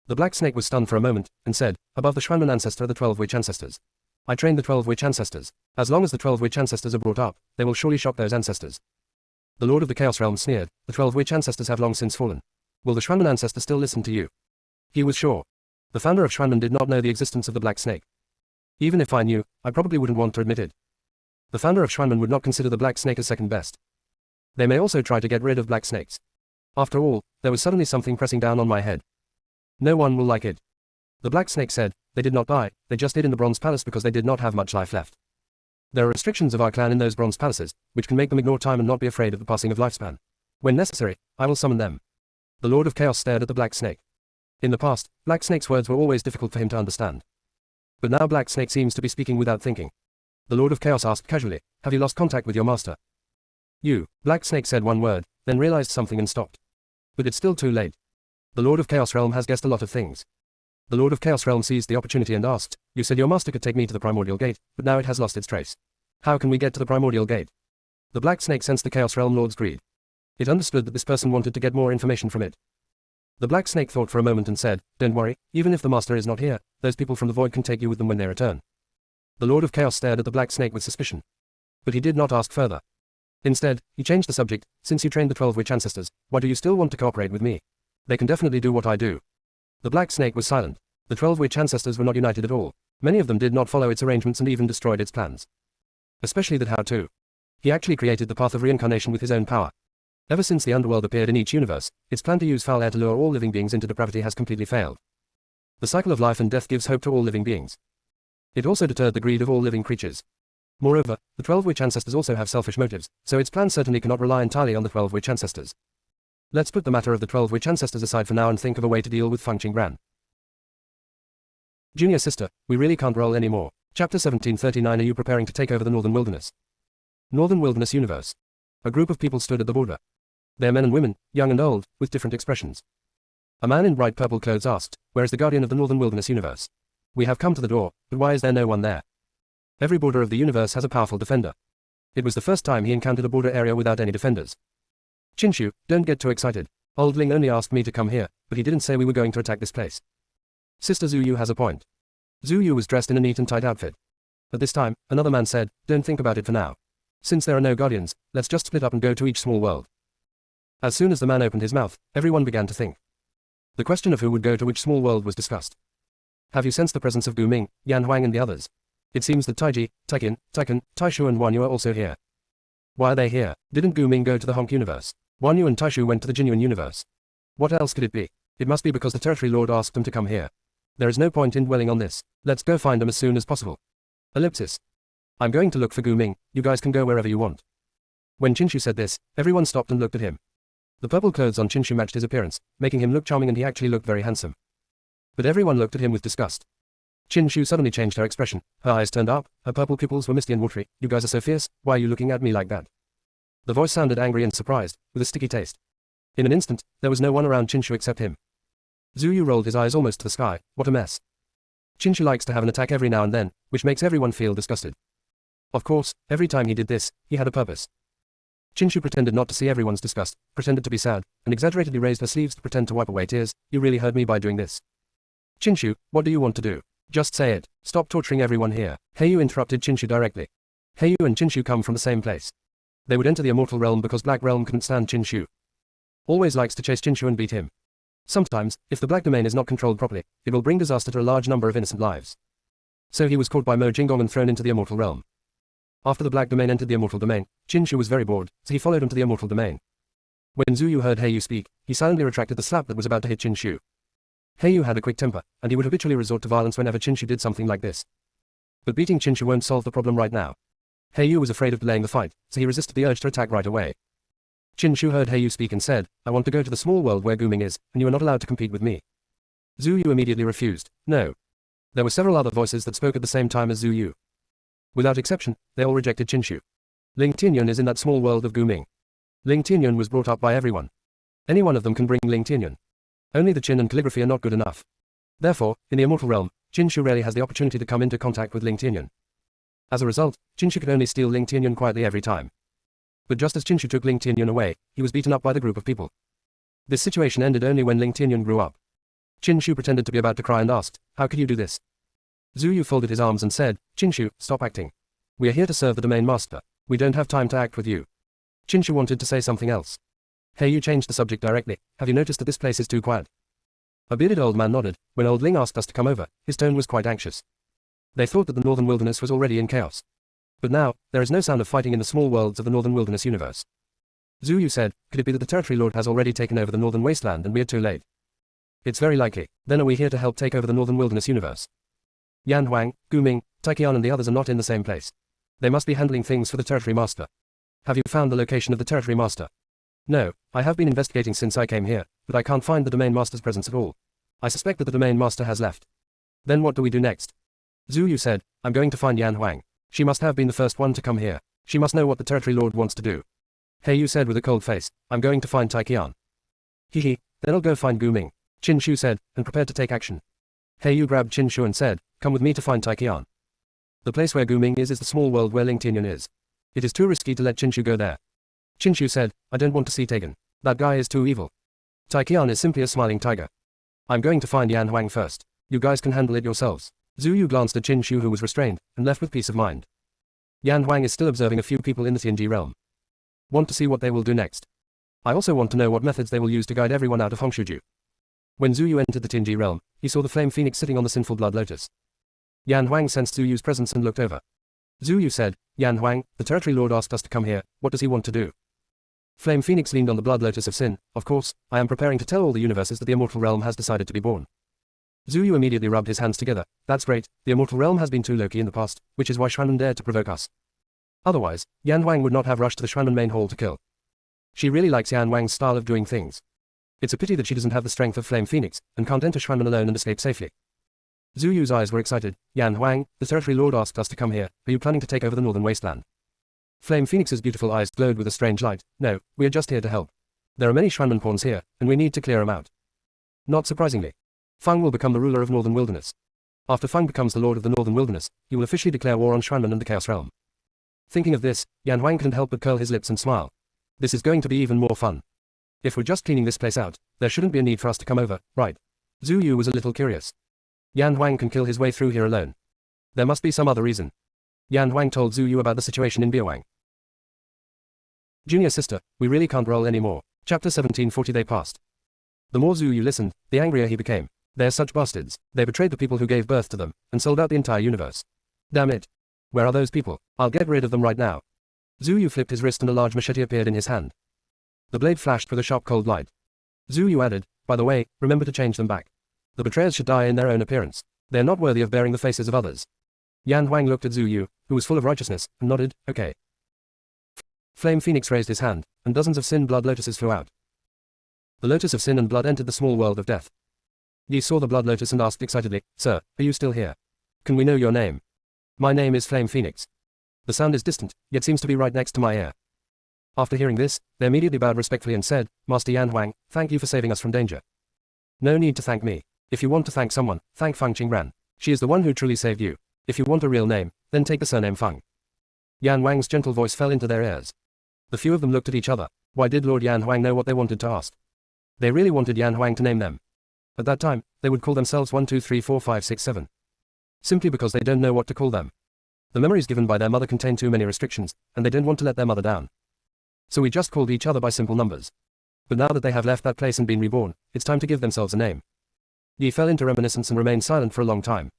The Black Snake was stunned for a moment, and said, above the Schwanman ancestor are the 12 witch ancestors. I trained the 12 witch ancestors. As long as the 12 witch ancestors are brought up, they will surely shock those ancestors. The Lord of the Chaos Realm sneered, the 12 witch ancestors have long since fallen. Will the Schwanman ancestor still listen to you? He was sure. The founder of Schwanman did not know the existence of the Black Snake. Even if I knew, I probably wouldn't want to admit it. The founder of Schwanman would not consider the Black Snake as second best. They may also try to get rid of Black Snakes. After all, there was suddenly something pressing down on my head. No one will like it. The Black Snake said, they did not die, they just hid in the Bronze Palace because they did not have much life left. There are restrictions of our clan in those Bronze Palaces, which can make them ignore time and not be afraid of the passing of lifespan. When necessary, I will summon them. The Lord of Chaos stared at the Black Snake. In the past, Black Snake's words were always difficult for him to understand. But now Black Snake seems to be speaking without thinking. The Lord of Chaos asked casually, have you lost contact with your master? You, Black Snake said one word, then realized something and stopped. But it's still too late. The Lord of Chaos Realm has guessed a lot of things. The Lord of Chaos Realm seized the opportunity and asked, you said your master could take me to the Primordial Gate, but now it has lost its trace. How can we get to the Primordial Gate? The Black Snake sensed the Chaos Realm Lord's greed. It understood that this person wanted to get more information from it. The Black Snake thought for a moment and said, don't worry, even if the master is not here, those people from the void can take you with them when they return. The Lord of Chaos stared at the Black Snake with suspicion. But he did not ask further. Instead, he changed the subject, since you trained the 12 witch ancestors, why do you still want to cooperate with me? They can definitely do what I do. The Black Snake was silent. The 12 witch ancestors were not united at all. Many of them did not follow its arrangements and even destroyed its plans. Especially that how-to. He actually created the path of reincarnation with his own power. Ever since the underworld appeared in each universe, its plan to use foul air to lure all living beings into depravity has completely failed. The cycle of life and death gives hope to all living beings. It also deterred the greed of all living creatures. Moreover, the 12 witch ancestors also have selfish motives, so its plan certainly cannot rely entirely on the 12 witch ancestors. Let's put the matter of the 12 witch ancestors aside for now and think of a way to deal with Feng Qingran. Junior sister, we really can't roll anymore. Chapter 1739. Are you preparing to take over the Northern Wilderness? Northern Wilderness Universe. A group of people stood at the border. They are men and women, young and old, with different expressions. A man in bright purple clothes asked, where is the guardian of the Northern Wilderness Universe? We have come to the door, but why is there no one there? Every border of the universe has a powerful defender. It was the first time he encountered a border area without any defenders. Chinshu, don't get too excited. Old Ling only asked me to come here, but he didn't say we were going to attack this place. Sister Zuyu has a point. Zuyu was dressed in a neat and tight outfit. At this time, another man said, don't think about it for now. Since there are no guardians, let's just split up and go to each small world. As soon as the man opened his mouth, everyone began to think. The question of who would go to which small world was discussed. Have you sensed the presence of Gu Ming, Yan Huang and the others? It seems that Taiji, Taikin, Taishu and Wanyu are also here. Why are they here? Didn't Gu Ming go to the Honk universe? Wanyu and Taishu went to the Jinyuan universe. What else could it be? It must be because the territory lord asked them to come here. There is no point in dwelling on this. Let's go find them as soon as possible. Ellipsis. I'm going to look for Gu Ming, you guys can go wherever you want. When Chinshu said this, everyone stopped and looked at him. The purple clothes on Chinshu matched his appearance, making him look charming and he actually looked very handsome. But everyone looked at him with disgust. Chinshu suddenly changed her expression, her eyes turned up, her purple pupils were misty and watery. You guys are so fierce, why are you looking at me like that? The voice sounded angry and surprised, with a sticky taste. In an instant, there was no one around Chinshu except him. Zuyu rolled his eyes almost to the sky, what a mess. Chinshu likes to have an attack every now and then, which makes everyone feel disgusted. Of course, every time he did this, he had a purpose. Chinshu pretended not to see everyone's disgust, pretended to be sad, and exaggeratedly raised her sleeves to pretend to wipe away tears. You really hurt me by doing this. Chinshu, what do you want to do? Just say it. Stop torturing everyone here. Heiyu interrupted Chinshu directly. Heiyu and Chinshu come from the same place. They would enter the immortal realm because Black Realm couldn't stand Chinshu. Always likes to chase Chinshu and beat him. Sometimes, if the black domain is not controlled properly, it will bring disaster to a large number of innocent lives. So he was caught by Mo Jinggong and thrown into the immortal realm. After the black domain entered the immortal domain, Qin Shu was very bored, so he followed him to the immortal domain. When Zhu Yu heard He Yu speak, he silently retracted the slap that was about to hit Qin Shu. He Yu had a quick temper, and he would habitually resort to violence whenever Qin Shu did something like this. But beating Qin Shu won't solve the problem right now. He Yu was afraid of delaying the fight, so he resisted the urge to attack right away. Qin Shu heard He Yu speak and said, "I want to go to the small world where Guming is, and you are not allowed to compete with me." Zhu Yu immediately refused. No. There were several other voices that spoke at the same time as Zhu Yu. Without exception, they all rejected Qin Shu. Ling Tianyun is in that small world of Guming. Ling Tianyun was brought up by everyone. Any one of them can bring Ling Tianyun. Only the chin and calligraphy are not good enough. Therefore, in the immortal realm, Qin Shu rarely has the opportunity to come into contact with Ling Tianyun. As a result, Qin Shu could only steal Ling Tianyun quietly every time. But just as Qin Shu took Ling Tianyun away, he was beaten up by the group of people. This situation ended only when Ling Tianyun grew up. Qin Shu pretended to be about to cry and asked, "How could you do this?" Zhu Yu folded his arms and said, "Qin Shu, stop acting. We are here to serve the domain master. We don't have time to act with you." Qin Shu wanted to say something else. He Yu changed the subject directly. "Have you noticed that this place is too quiet?" A bearded old man nodded. When Old Ling asked us to come over, his tone was quite anxious. They thought that the northern wilderness was already in chaos. But now, there is no sound of fighting in the small worlds of the northern wilderness universe. Zhu Yu said, "Could it be that the territory lord has already taken over the northern wasteland and we are too late?" "It's very likely. Then are we here to help take over the northern wilderness universe?" Yan Huang, Guming, Taiqian and the others are not in the same place. They must be handling things for the territory master. Have you found the location of the territory master? No, I have been investigating since I came here, but I can't find the domain master's presence at all. I suspect that the domain master has left. Then what do we do next? Zhu Yu said, "I'm going to find Yan Huang. She must have been the first one to come here. She must know what the territory lord wants to do." He Yu said with a cold face, "I'm going to find Taiqian." He, then I'll go find Guming. Qin Shu said, and prepared to take action. He Yu grabbed Qin Shu and said, "Come with me to find Taiqian." The place where Guming is the small world where Ling Tianyun is. It is too risky to let Qin Shu go there. Qin Shu said, "I don't want to see Tagan. That guy is too evil. Taiqian is simply a smiling tiger. I'm going to find Yan Huang first. You guys can handle it yourselves." Zhu Yu glanced at Qin Shu who was restrained, and left with peace of mind. Yan Huang is still observing a few people in the Tianji realm. Want to see what they will do next. I also want to know what methods they will use to guide everyone out of Hongshuju. When Zhu Yu entered the Tianji realm, he saw the flame phoenix sitting on the sinful blood lotus. Yan Huang sensed Zhu Yu's presence and looked over. Zhu Yu said, "Yan Huang, the territory lord asked us to come here. What does he want to do?" Flame Phoenix leaned on the blood lotus of sin. "Of course, I am preparing to tell all the universes that the immortal realm has decided to be born." Zhu Yu immediately rubbed his hands together. "That's great. The immortal realm has been too low-key in the past, which is why Xuanren dared to provoke us. Otherwise, Yan Huang would not have rushed to the Xuanren main hall to kill. She really likes Yan Huang's style of doing things. It's a pity that she doesn't have the strength of Flame Phoenix, and can't enter Xuanren alone and escape safely." Zhu Yu's eyes were excited. "Yan Huang, the territory lord asked us to come here. Are you planning to take over the northern wasteland?" Flame Phoenix's beautiful eyes glowed with a strange light. "No, we are just here to help. There are many Xuanren pawns here, and we need to clear them out." Not surprisingly, Feng will become the ruler of Northern Wilderness. After Feng becomes the lord of the Northern Wilderness, he will officially declare war on Xuanren and the Chaos Realm. Thinking of this, Yan Huang couldn't help but curl his lips and smile. This is going to be even more fun. If we're just cleaning this place out, there shouldn't be a need for us to come over, right? Zhu Yu was a little curious. Yan Huang can kill his way through here alone. There must be some other reason. Yan Huang told Zhu Yu about the situation in Biawang. "Junior sister, we really can't roll anymore." Chapter 1740. They passed. The more Zhu Yu listened, the angrier he became. They're such bastards. They betrayed the people who gave birth to them, and sold out the entire universe. Damn it. Where are those people? I'll get rid of them right now. Zhu Yu flipped his wrist and a large machete appeared in his hand. The blade flashed with a sharp cold light. Zhu Yu added, "By the way, remember to change them back. The betrayers should die in their own appearance. They are not worthy of bearing the faces of others." Yan Huang looked at Zhu Yu, who was full of righteousness, and nodded, "Okay." Flame Phoenix raised his hand, and dozens of sin blood lotuses flew out. The lotus of sin and blood entered the small world of death. Yi saw the blood lotus and asked excitedly, "Sir, are you still here? Can we know your name?" "My name is Flame Phoenix." The sound is distant, yet seems to be right next to my ear. After hearing this, they immediately bowed respectfully and said, "Master Yan Huang, thank you for saving us from danger." "No need to thank me. If you want to thank someone, thank Feng Qingran. She is the one who truly saved you. If you want a real name, then take the surname Feng." Yan Huang's gentle voice fell into their ears. The few of them looked at each other. Why did Lord Yan Huang know what they wanted to ask? They really wanted Yan Huang to name them. At that time, they would call themselves 1 2 3 4 5 6 7. Simply because they don't know what to call them. The memories given by their mother contain too many restrictions, and they don't want to let their mother down. So we just called each other by simple numbers. But now that they have left that place and been reborn, it's time to give themselves a name. Yi fell into reminiscence and remained silent for a long time.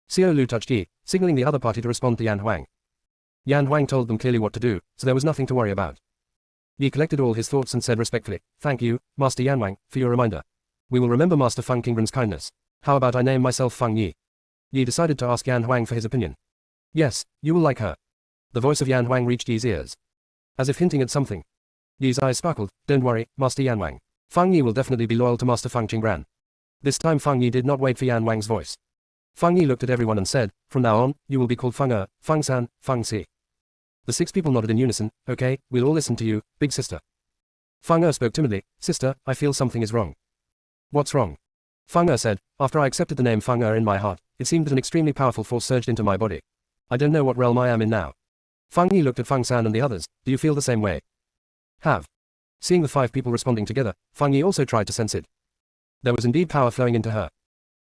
Xiao Lu touched Yi, signaling the other party to respond to Yan Huang. Yan Huang told them clearly what to do, so there was nothing to worry about. Yi collected all his thoughts and said respectfully, "Thank you, Master Yan Huang, for your reminder. We will remember Master Feng Qingren's kindness. How about I name myself Feng Yi?" Yi decided to ask Yan Huang for his opinion. "Yes, you will like her." The voice of Yan Huang reached Yi's ears. As if hinting at something. Yi's eyes sparkled. "Don't worry, Master Yan Huang. Feng Yi will definitely be loyal to Master Feng Qingren." This time Feng Yi did not wait for Yan Huang's voice. Feng Yi looked at everyone and said, "From now on, you will be called Feng Er, Feng San, Feng Si." The 6 people nodded in unison. "Okay, we'll all listen to you, big sister." Feng Er spoke timidly. "Sister, I feel something is wrong." "What's wrong?" Feng Er said, "After I accepted the name Feng Er in my heart, it seemed that an extremely powerful force surged into my body. I don't know what realm I am in now." Feng Yi looked at Feng San and the others. "Do you feel the same way?" "Have." Seeing the 5 people responding together, Feng Yi also tried to sense it. There was indeed power flowing into her.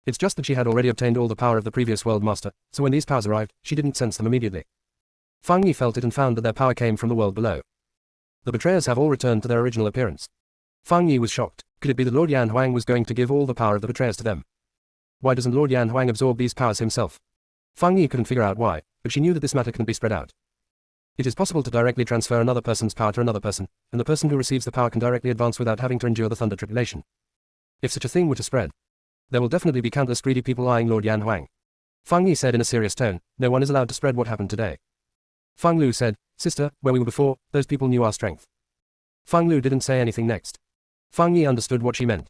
It's just that she had already obtained all the power of the previous world master, so when these powers arrived, she didn't sense them immediately. Feng Yi felt it and found that their power came from the world below. The betrayers have all returned to their original appearance. Feng Yi was shocked. Could it be that Lord Yan Huang was going to give all the power of the betrayers to them? Why doesn't Lord Yan Huang absorb these powers himself? Feng Yi couldn't figure out why, but she knew that this matter couldn't be spread out. It is possible to directly transfer another person's power to another person, and the person who receives the power can directly advance without having to endure the thunder tribulation. If such a thing were to spread, there will definitely be countless greedy people eyeing Lord Yan Huang. Feng Yi said in a serious tone, "No one is allowed to spread what happened today." Feng Lu said, "Sister, where we were before, those people knew our strength." Feng Lu didn't say anything next. Feng Yi understood what she meant.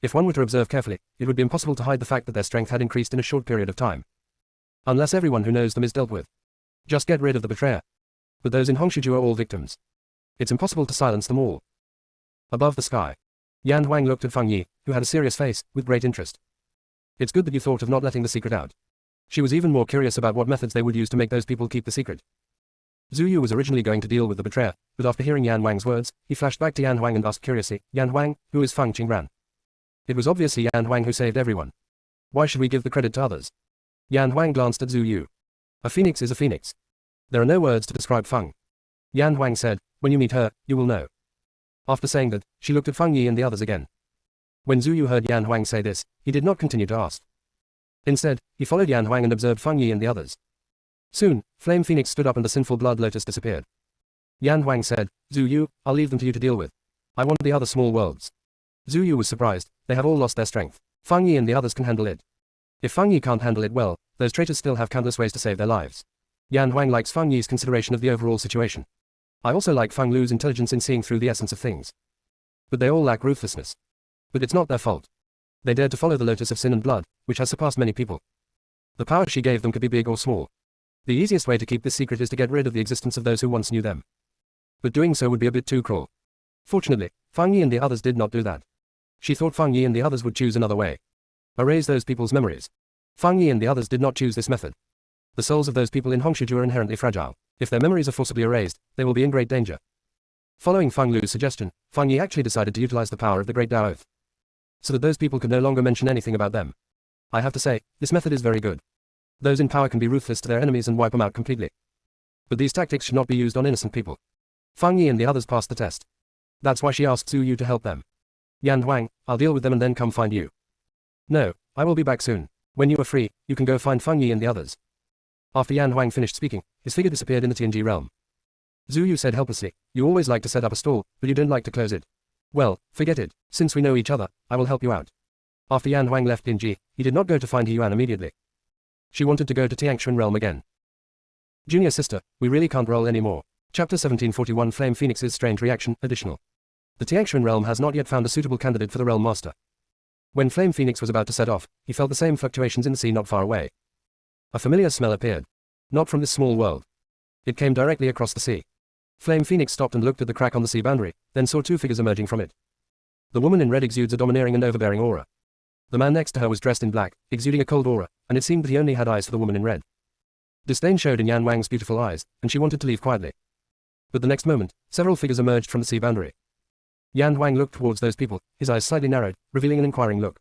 If one were to observe carefully, it would be impossible to hide the fact that their strength had increased in a short period of time. Unless everyone who knows them is dealt with. Just get rid of the betrayer. But those in Hongshuju are all victims. It's impossible to silence them all. Above the sky, Yan Huang looked at Feng Yi, who had a serious face, with great interest. "It's good that you thought of not letting the secret out." She was even more curious about what methods they would use to make those people keep the secret. Zhu Yu was originally going to deal with the betrayer, but after hearing Yan Huang's words, he flashed back to Yan Huang and asked curiously, "Yan Huang, who is Feng Qingren?" It was obviously Yan Huang who saved everyone. Why should we give the credit to others? Yan Huang glanced at Zhu Yu. A phoenix is a phoenix. There are no words to describe Feng. Yan Huang said, "When you meet her, you will know." After saying that, she looked at Feng Yi and the others again. When Zhu Yu heard Yan Huang say this, he did not continue to ask. Instead, he followed Yan Huang and observed Feng Yi and the others. Soon, Flame Phoenix stood up and the sinful blood lotus disappeared. Yan Huang said, "Zhu Yu, I'll leave them to you to deal with. I want the other small worlds." Zhu Yu was surprised. They have all lost their strength. Feng Yi and the others can handle it. If Feng Yi can't handle it well, those traitors still have countless ways to save their lives. Yan Huang likes Feng Yi's consideration of the overall situation. I also like Feng Lu's intelligence in seeing through the essence of things. But they all lack ruthlessness. But it's not their fault. They dared to follow the lotus of sin and blood, which has surpassed many people. The power she gave them could be big or small. The easiest way to keep this secret is to get rid of the existence of those who once knew them. But doing so would be a bit too cruel. Fortunately, Feng Yi and the others did not do that. She thought Feng Yi and the others would choose another way. Erase those people's memories. Feng Yi and the others did not choose this method. The souls of those people in Hongshuju are inherently fragile. If their memories are forcibly erased, they will be in great danger. Following Feng Lu's suggestion, Feng Yi actually decided to utilize the power of the Great Tao Oath, so that those people could no longer mention anything about them. I have to say, this method is very good. Those in power can be ruthless to their enemies and wipe them out completely. But these tactics should not be used on innocent people. Feng Yi and the others passed the test. That's why she asked Zhu Yu to help them. "Yan Huang, I'll deal with them and then come find you." "No, I will be back soon. When you are free, you can go find Feng Yi and the others." After Yan Huang finished speaking, his figure disappeared in the Tianji realm. Zhu Yu said helplessly, "You always like to set up a stall, but you don't like to close it. Well, forget it. Since we know each other, I will help you out." After Yan Huang left Tianji, he did not go to find He Yuan immediately. She wanted to go to Tiangshan realm again. Junior sister, we really can't roll anymore. Chapter 1741 Flame Phoenix's Strange Reaction, Additional. The Tiangshan realm has not yet found a suitable candidate for the realm master. When Flame Phoenix was about to set off, he felt the same fluctuations in the sea not far away. A familiar smell appeared. Not from this small world. It came directly across the sea. Flame Phoenix stopped and looked at the crack on the sea boundary, then saw 2 figures emerging from it. The woman in red exudes a domineering and overbearing aura. The man next to her was dressed in black, exuding a cold aura, and it seemed that he only had eyes for the woman in red. Disdain showed in Yan Wang's beautiful eyes, and she wanted to leave quietly. But the next moment, several figures emerged from the sea boundary. Yan Wang looked towards those people, his eyes slightly narrowed, revealing an inquiring look.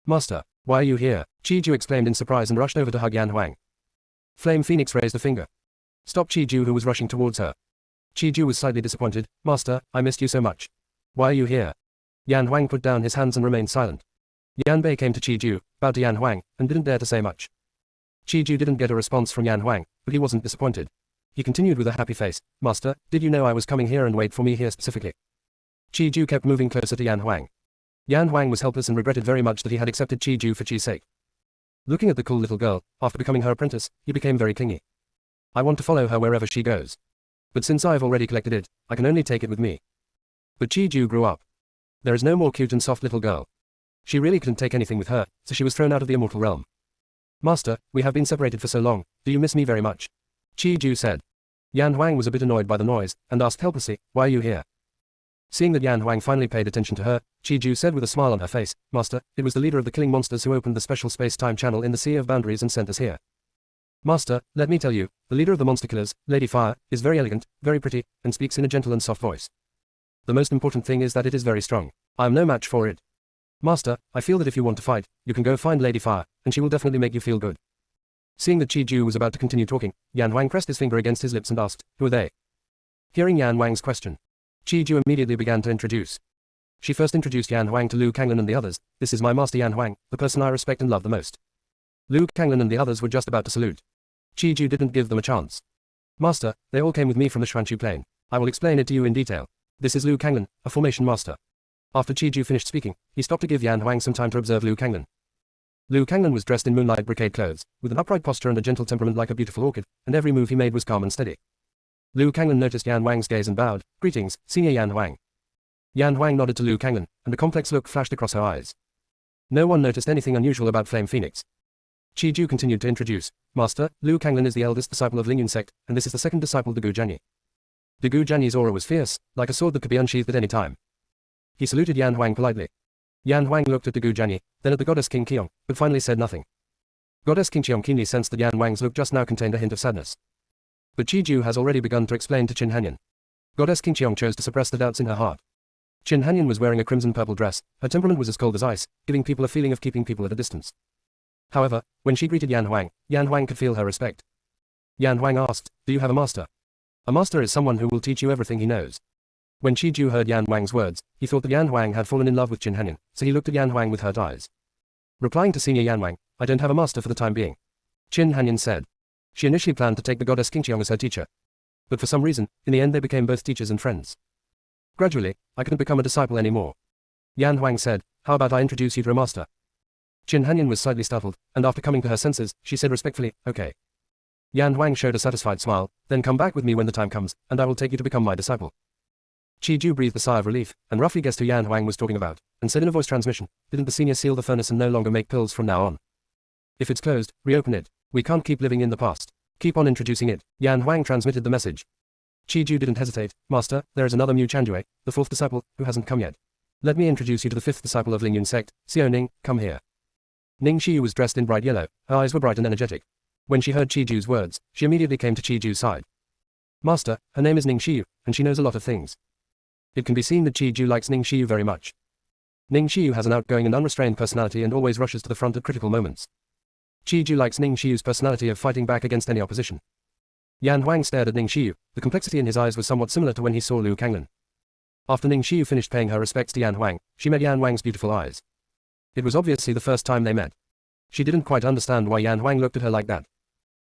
"Master, why are you here?" Chi Ju exclaimed in surprise and rushed over to hug Yan Huang. Flame Phoenix raised a finger. "Stop Chi Ju," who was rushing towards her. Chi Ju was slightly disappointed. "Master, I missed you so much." Why are you here? Yan Huang put down his hands and remained silent. Yan Bei came to Qi Ju, bowed to Yan Huang, and didn't dare to say much. Qi Ju didn't get a response from Yan Huang, but he wasn't disappointed. He continued with a happy face, Master, did you know I was coming here and wait for me here specifically? Qi Ju kept moving closer to Yan Huang. Yan Huang was helpless and regretted very much that he had accepted Qi Ju for Qi's sake. Looking at the cool little girl, after becoming her apprentice, he became very clingy. I want to follow her wherever she goes. But since I've already collected it, I can only take it with me. But Qi Ju grew up. There is no more cute and soft little girl. She really couldn't take anything with her, so she was thrown out of the immortal realm. Master, we have been separated for so long, do you miss me very much? Qi Ju said. Yan Huang was a bit annoyed by the noise, and asked helplessly, why are you here? Seeing that Yan Huang finally paid attention to her, Qi Ju said with a smile on her face, Master, it was the leader of the killing monsters who opened the special space-time channel in the Sea of Boundaries and sent us here. Master, let me tell you, the leader of the monster killers, Lady Fire, is very elegant, very pretty, and speaks in a gentle and soft voice. The most important thing is that it is very strong. I am no match for it. Master, I feel that if you want to fight, you can go find Lady Fire, and she will definitely make you feel good. Seeing that Qi Ju was about to continue talking, Yan Huang pressed his finger against his lips and asked, who are they? Hearing Yan Huang's question, Qi Ju immediately began to introduce. She first introduced Yan Huang to Lu Kanglan and the others. This is my master Yan Huang, the person I respect and love the most. Lu Kanglan and the others were just about to salute. Qi Ju didn't give them a chance. Master, they all came with me from the Xuanchu plain. I will explain it to you in detail. This is Lu Kanglan, a formation master. After Qi Ju finished speaking, he stopped to give Yan Huang some time to observe Lu Kanglan. Lu Kanglan was dressed in moonlight brocade clothes, with an upright posture and a gentle temperament like a beautiful orchid, and every move he made was calm and steady. Lu Kanglan noticed Yan Huang's gaze and bowed, greetings, Senior Yan Huang. Yan Huang nodded to Lu Kanglan, and a complex look flashed across her eyes. No one noticed anything unusual about Flame Phoenix. Qi Ju continued to introduce, Master, Lu Kanglan is the eldest disciple of Lingyun sect, and this is the second disciple Degu Jianyi. Degu Jianyi's aura was fierce, like a sword that could be unsheathed at any time. He saluted Yan Huang politely. Yan Huang looked at Degu Jianyi, then at the goddess King Qiong, but finally said nothing. Goddess King Qiong keenly sensed that Yan Huang's look just now contained a hint of sadness. But Qi Ju has already begun to explain to Qin Hanyan. Goddess King Qiong chose to suppress the doubts in her heart. Qin Hanyan was wearing a crimson-purple dress, her temperament was as cold as ice, giving people a feeling of keeping people at a distance. However, when she greeted Yan Huang could feel her respect. Yan Huang asked, do you have a master? A master is someone who will teach you everything he knows. When Qi Ju heard Yan Huang's words, he thought that Yan Huang had fallen in love with Qin Hanyan, so he looked at Yan Huang with hurt eyes. Replying to Senior Yan Huang, I don't have a master for the time being. Qin Hanyan said. She initially planned to take the goddess King Qiong as her teacher. But for some reason, in the end they became both teachers and friends. Gradually, I couldn't become a disciple anymore. Yan Huang said, how about I introduce you to a master? Qin Hanyan was slightly startled, and after coming to her senses, she said respectfully, okay. Yan Huang showed a satisfied smile, then come back with me when the time comes, and I will take you to become my disciple. Qi Ju breathed a sigh of relief, and roughly guessed who Yan Huang was talking about, and said in a voice transmission, didn't the senior seal the furnace and no longer make pills from now on? If it's closed, reopen it. We can't keep living in the past. Keep on introducing it. Yan Huang transmitted the message. Qi Ju didn't hesitate. Master, there is another Mu Chandue, the fourth disciple, who hasn't come yet. Let me introduce you to the fifth disciple of Lingyun sect, Xiao Ning, come here. Ning Xiu was dressed in bright yellow, her eyes were bright and energetic. When she heard Qi Ju's words, she immediately came to Qi Ju's side. Master, her name is Ning Xiu, and she knows a lot of things. It can be seen that Qi Ju likes Ning Xiu very much. Ning Xiu has an outgoing and unrestrained personality and always rushes to the front at critical moments. Qi Ju likes Ning Xiu's personality of fighting back against any opposition. Yan Huang stared at Ning Xiu, the complexity in his eyes was somewhat similar to when he saw Lu Kanglan. After Ning Xiu finished paying her respects to Yan Huang, she met Yan Huang's beautiful eyes. It was obviously the first time they met. She didn't quite understand why Yan Huang looked at her like that.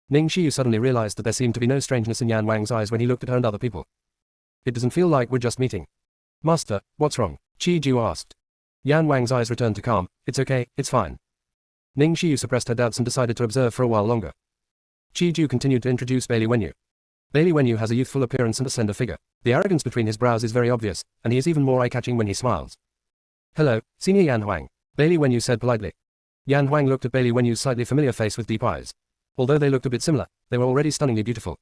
Ning Xiu suddenly realized that there seemed to be no strangeness in Yan Huang's eyes when he looked at her and other people. It doesn't feel like we're just meeting. Master, what's wrong? Qi Ju asked. Yan Huang's eyes returned to calm, it's okay, it's fine. Ning Xiu suppressed her doubts and decided to observe for a while longer. Qi Ju continued to introduce Bailey Wenyu. Bailey Wenyu has a youthful appearance and a slender figure. The arrogance between his brows is very obvious, and he is even more eye-catching when he smiles. Hello, Senior Yan Huang, Bailey Wenyu said politely. Yan Huang looked at Bailey Wenyu's slightly familiar face with deep eyes. Although they looked a bit similar, they were already stunningly beautiful.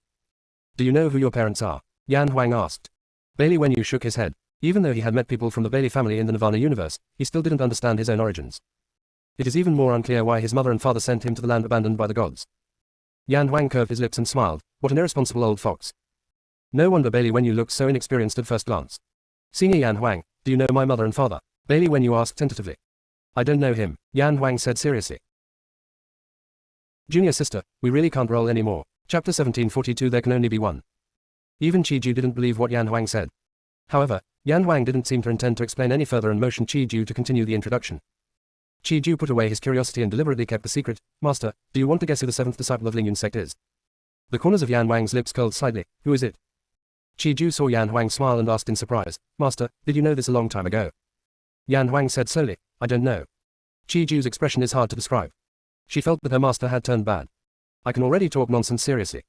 Do you know who your parents are? Yan Huang asked. Bailey Wenyu shook his head. Even though he had met people from the Bailey family in the Nirvana universe, he still didn't understand his own origins. It is even more unclear why his mother and father sent him to the land abandoned by the gods. Yan Huang curved his lips and smiled. What an irresponsible old fox. No wonder Bailey Wenyu looked so inexperienced at first glance. Senior Yan Huang, do you know my mother and father? Bailey Wenyu asked tentatively. I don't know him, Yan Huang said seriously. Junior sister, we really can't roll anymore. Chapter 1742 There can only be one. Even Qi Ju didn't believe what Yan Huang said. However, Yan Huang didn't seem to intend to explain any further and motioned Qi Ju to continue the introduction. Qi Ju put away his curiosity and deliberately kept the secret. Master, do you want to guess who the seventh disciple of Lingyun sect is? The corners of Yan Huang's lips curled slightly. Who is it? Qi Ju saw Yan Huang smile and asked in surprise, Master, did you know this a long time ago? Yan Huang said slowly, I don't know. Qi Ju's expression is hard to describe. She felt that her master had turned bad. I can already talk nonsense seriously.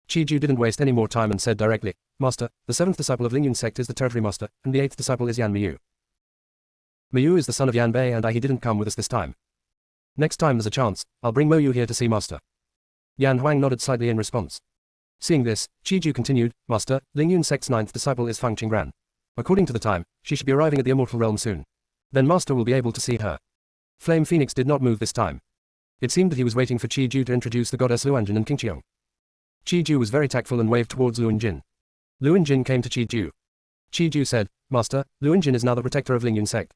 Qi Ju didn't waste any more time and said directly, Master, the seventh disciple of Lingyun sect is the territory master, and the eighth disciple is Yan Miyu. Miyu is the son of Yan Bei and he didn't come with us this time. Next time there's a chance, I'll bring Mo Yu here to see Master. Yan Huang nodded slightly in response. Seeing this, Qi Ju continued, Master, Lingyun sect's ninth disciple is Fang Qingran. According to the time, she should be arriving at the immortal realm soon. Then Master will be able to see her. Flame Phoenix did not move this time. It seemed that he was waiting for Qi Ju to introduce the goddess Luanjin and Qingqiong. Qi Ju was very tactful and waved towards Luanjin. Luanjin came to Qi Ju. Qi Ju said, Master, Luanjin is now the protector of Lingyun sect.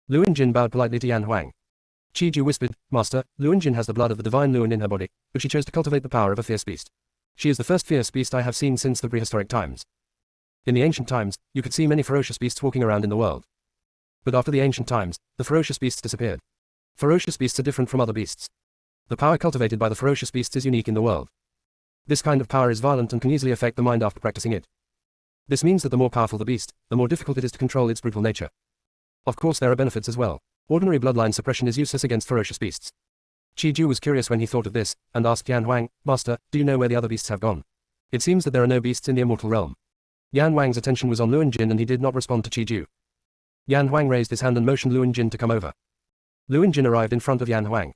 Luanjin bowed politely to Yan Huang. Qi Ju whispered, Master, Luanjin has the blood of the divine Luan in her body, but she chose to cultivate the power of a fierce beast. She is the first fierce beast I have seen since the prehistoric times. In the ancient times, you could see many ferocious beasts walking around in the world. But after the ancient times, the ferocious beasts disappeared. Ferocious beasts are different from other beasts. The power cultivated by the ferocious beasts is unique in the world. This kind of power is violent and can easily affect the mind after practicing it. This means that the more powerful the beast, the more difficult it is to control its brutal nature. Of course there are benefits as well. Ordinary bloodline suppression is useless against ferocious beasts. Qi Ju was curious when he thought of this, and asked Yan Huang, Master, do you know where the other beasts have gone? It seems that there are no beasts in the immortal realm. Yan Huang's attention was on Luanjin and he did not respond to Qi Ju. Yan Huang raised his hand and motioned Luanjin to come over. Luanjin arrived in front of Yan Huang.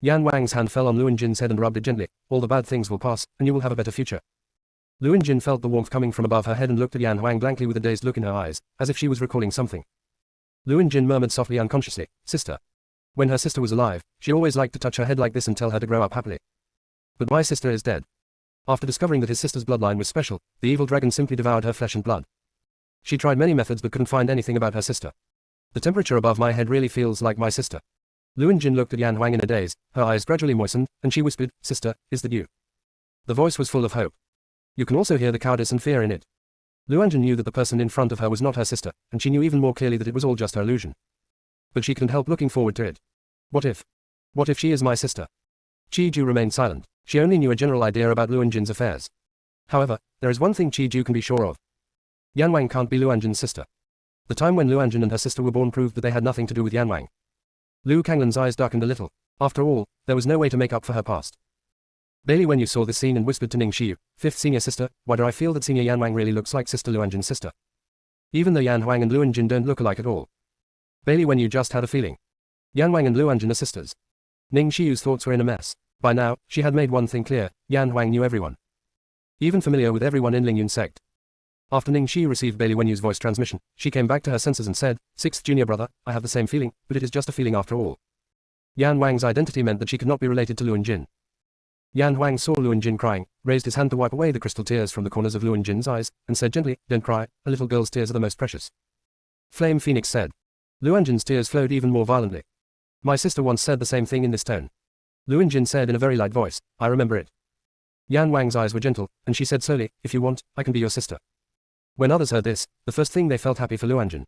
Yan Huang's hand fell on Luanjin's head and rubbed it gently. All the bad things will pass, and you will have a better future. Luanjin felt the warmth coming from above her head and looked at Yan Huang blankly with a dazed look in her eyes, as if she was recalling something. Luanjin murmured softly unconsciously, Sister. When her sister was alive, she always liked to touch her head like this and tell her to grow up happily. But my sister is dead. After discovering that his sister's bloodline was special, the evil dragon simply devoured her flesh and blood. She tried many methods but couldn't find anything about her sister. The temperature above my head really feels like my sister. Luanjin looked at Yan Huang in a daze, her eyes gradually moistened, and she whispered, Sister, is that you? The voice was full of hope. You can also hear the cowardice and fear in it. Luanjin knew that the person in front of her was not her sister, and she knew even more clearly that it was all just her illusion. But she couldn't help looking forward to it. What if? What if she is my sister? Qi Ju remained silent. She only knew a general idea about Luanjin's affairs. However, there is one thing Qi Ju can be sure of. Yan Huang can't be Luanjin's sister. The time when Luanjin and her sister were born proved that they had nothing to do with Yan Huang. Lu Kanglan's eyes darkened a little. After all, there was no way to make up for her past. Bailey, when you saw this scene and whispered to Ning Xiyu, fifth senior sister, why do I feel that senior Yan Huang really looks like sister Luanjin's sister? Even though Yan Huang and Luanjin don't look alike at all. Bailey, when you just had a feeling. Yan Huang and Luanjin are sisters. Ning Xiyu's thoughts were in a mess. By now, she had made one thing clear, Yan Huang knew everyone. Even familiar with everyone in Lingyun sect. After Ning Xiyu received Bailey Wenyu's voice transmission, she came back to her senses and said, Sixth junior brother, I have the same feeling, but it is just a feeling after all. Yan Huang's identity meant that she could not be related to Luanjin. Yan Huang saw Luanjin crying, raised his hand to wipe away the crystal tears from the corners of Luanjin's eyes, and said gently, Don't cry, a little girl's tears are the most precious. Flame Phoenix said. Luanjin's tears flowed even more violently. My sister once said the same thing in this tone. Luanjin said in a very light voice, I remember it. Yan Huang's eyes were gentle, and she said slowly, If you want, I can be your sister. When others heard this, the first thing they felt happy for Luanjin.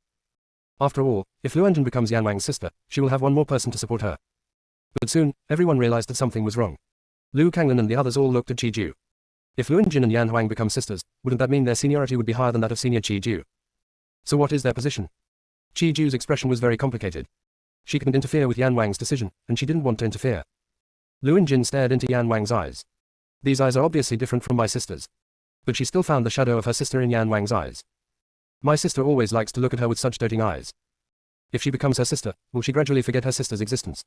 After all, if Luanjin becomes Yan Huang's sister, she will have one more person to support her. But soon, everyone realized that something was wrong. Lu Kanglan and the others all looked at Qi Ju. If Luanjin and Yan Huang become sisters, wouldn't that mean their seniority would be higher than that of senior Qi Ju? So what is their position? Qi Ju's expression was very complicated. She couldn't interfere with Yan Huang's decision, and she didn't want to interfere. Luanjin stared into Yan Huang's eyes. These eyes are obviously different from my sister's. But she still found the shadow of her sister in Yan Huang's eyes. My sister always likes to look at her with such doting eyes. If she becomes her sister, will she gradually forget her sister's existence?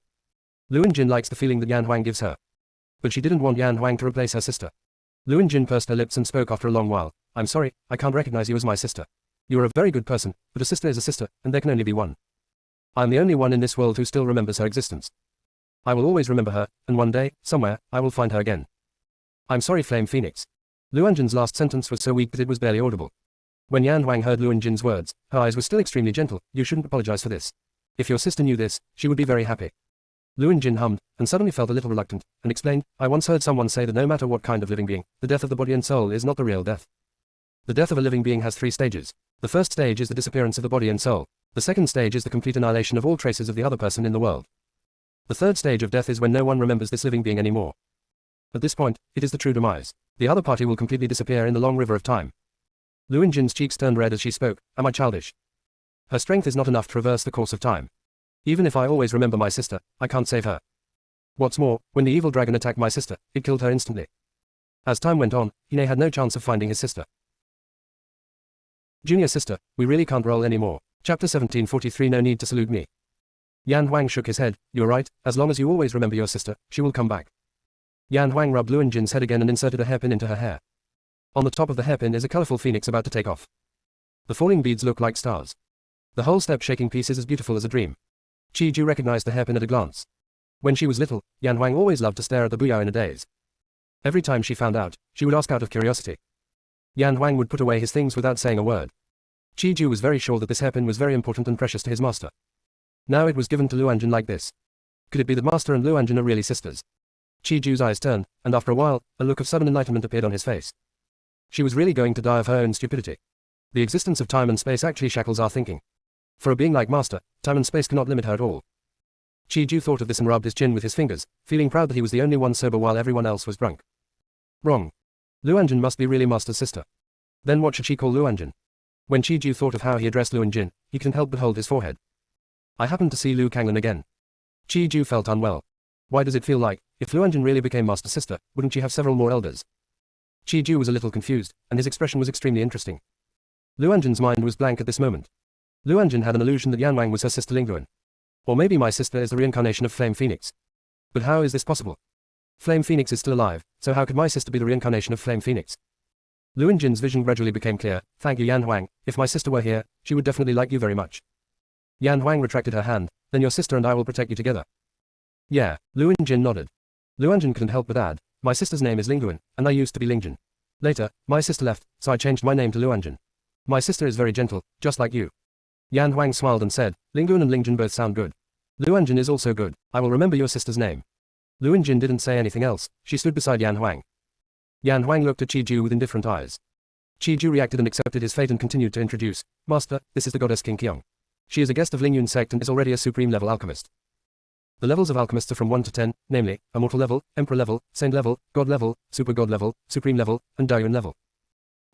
Luanjin likes the feeling that Yan Huang gives her. But she didn't want Yan Huang to replace her sister. Luanjin pursed her lips and spoke after a long while. I'm sorry, I can't recognize you as my sister. You are a very good person, but a sister is a sister, and there can only be one. I am the only one in this world who still remembers her existence. I will always remember her, and one day, somewhere, I will find her again. I'm sorry, Flame Phoenix. Luanjin's last sentence was so weak that it was barely audible. When Yan Huang heard Luanjin's words, her eyes were still extremely gentle. You shouldn't apologize for this. If your sister knew this, she would be very happy. Luanjin hummed, and suddenly felt a little reluctant, and explained, I once heard someone say that no matter what kind of living being, the death of the body and soul is not the real death. The death of a living being has 3 stages. The first stage is the disappearance of the body and soul. The second stage is the complete annihilation of all traces of the other person in the world. The third stage of death is when no one remembers this living being anymore. At this point, it is the true demise. The other party will completely disappear in the long river of time. Lu Yinjin's cheeks turned red as she spoke. Am I childish? Her strength is not enough to reverse the course of time. Even if I always remember my sister, I can't save her. What's more, when the evil dragon attacked my sister, it killed her instantly. As time went on, Ine had no chance of finding his sister. Junior sister, we really can't roll anymore. Chapter 1743. No need to salute me. Yan Huang shook his head. You're right, as long as you always remember your sister, she will come back. Yan Huang rubbed Lu Yinjin's head again and inserted a hairpin into her hair. On the top of the hairpin is a colorful phoenix about to take off. The falling beads look like stars. The whole step-shaking piece is as beautiful as a dream. Qi Ju recognized the hairpin at a glance. When she was little, Yan Huang always loved to stare at the buyao in a daze. Every time she found out, she would ask out of curiosity. Yan Huang would put away his things without saying a word. Qi Ju was very sure that this hairpin was very important and precious to his master. Now it was given to Lu Anjin like this. Could it be that master and Lu Anjin are really sisters? Qi Ju's eyes turned, and after a while, a look of sudden enlightenment appeared on his face. She was really going to die of her own stupidity. The existence of time and space actually shackles our thinking. For a being like master, time and space cannot limit her at all. Qi Ju thought of this and rubbed his chin with his fingers, feeling proud that he was the only one sober while everyone else was drunk. Wrong. Lu Anjin must be really master's sister. Then what should she call Lu Anjin? When Qi Ju thought of how he addressed Lu Anjin, he couldn't help but hold his forehead. I happened to see Lu Kanglan again. Qi Ju felt unwell. Why does it feel like, if Lu Anjin really became master's sister, wouldn't she have several more elders? Qi Ju was a little confused, and his expression was extremely interesting. Lu Anjin's mind was blank at this moment. Lu Anjin had an illusion that Yan Wang was her sister Lingluan. Or maybe my sister is the reincarnation of Flame Phoenix. But how is this possible? Flame Phoenix is still alive, so how could my sister be the reincarnation of Flame Phoenix? Lu Yinjin's vision gradually became clear. Thank you, Yan Huang. If my sister were here, she would definitely like you very much. Yan Huang retracted her hand. Then your sister and I will protect you together. Yeah, Lu Yinjin nodded. Lu Anjin couldn't help but add, my sister's name is Lingluan, and I used to be Lingjin. Later, my sister left, so I changed my name to Lu Anjin. My sister is very gentle, just like you. Yan Huang smiled and said, Lingluan and Lingjin both sound good. Lu Anjin is also good. I will remember your sister's name. Lu Yinjin didn't say anything else. She stood beside Yan Huang. Yan Huang looked at Qi Ju with indifferent eyes. Qi Ju reacted and accepted his fate and continued to introduce, Master, this is the goddess King Qiong. She is a guest of Lingyun's sect and is already a supreme level alchemist. The levels of alchemists are from 1 to 10, namely, Immortal level, Emperor level, Saint level, God level, Super God level, Supreme level, and Daiyuan level.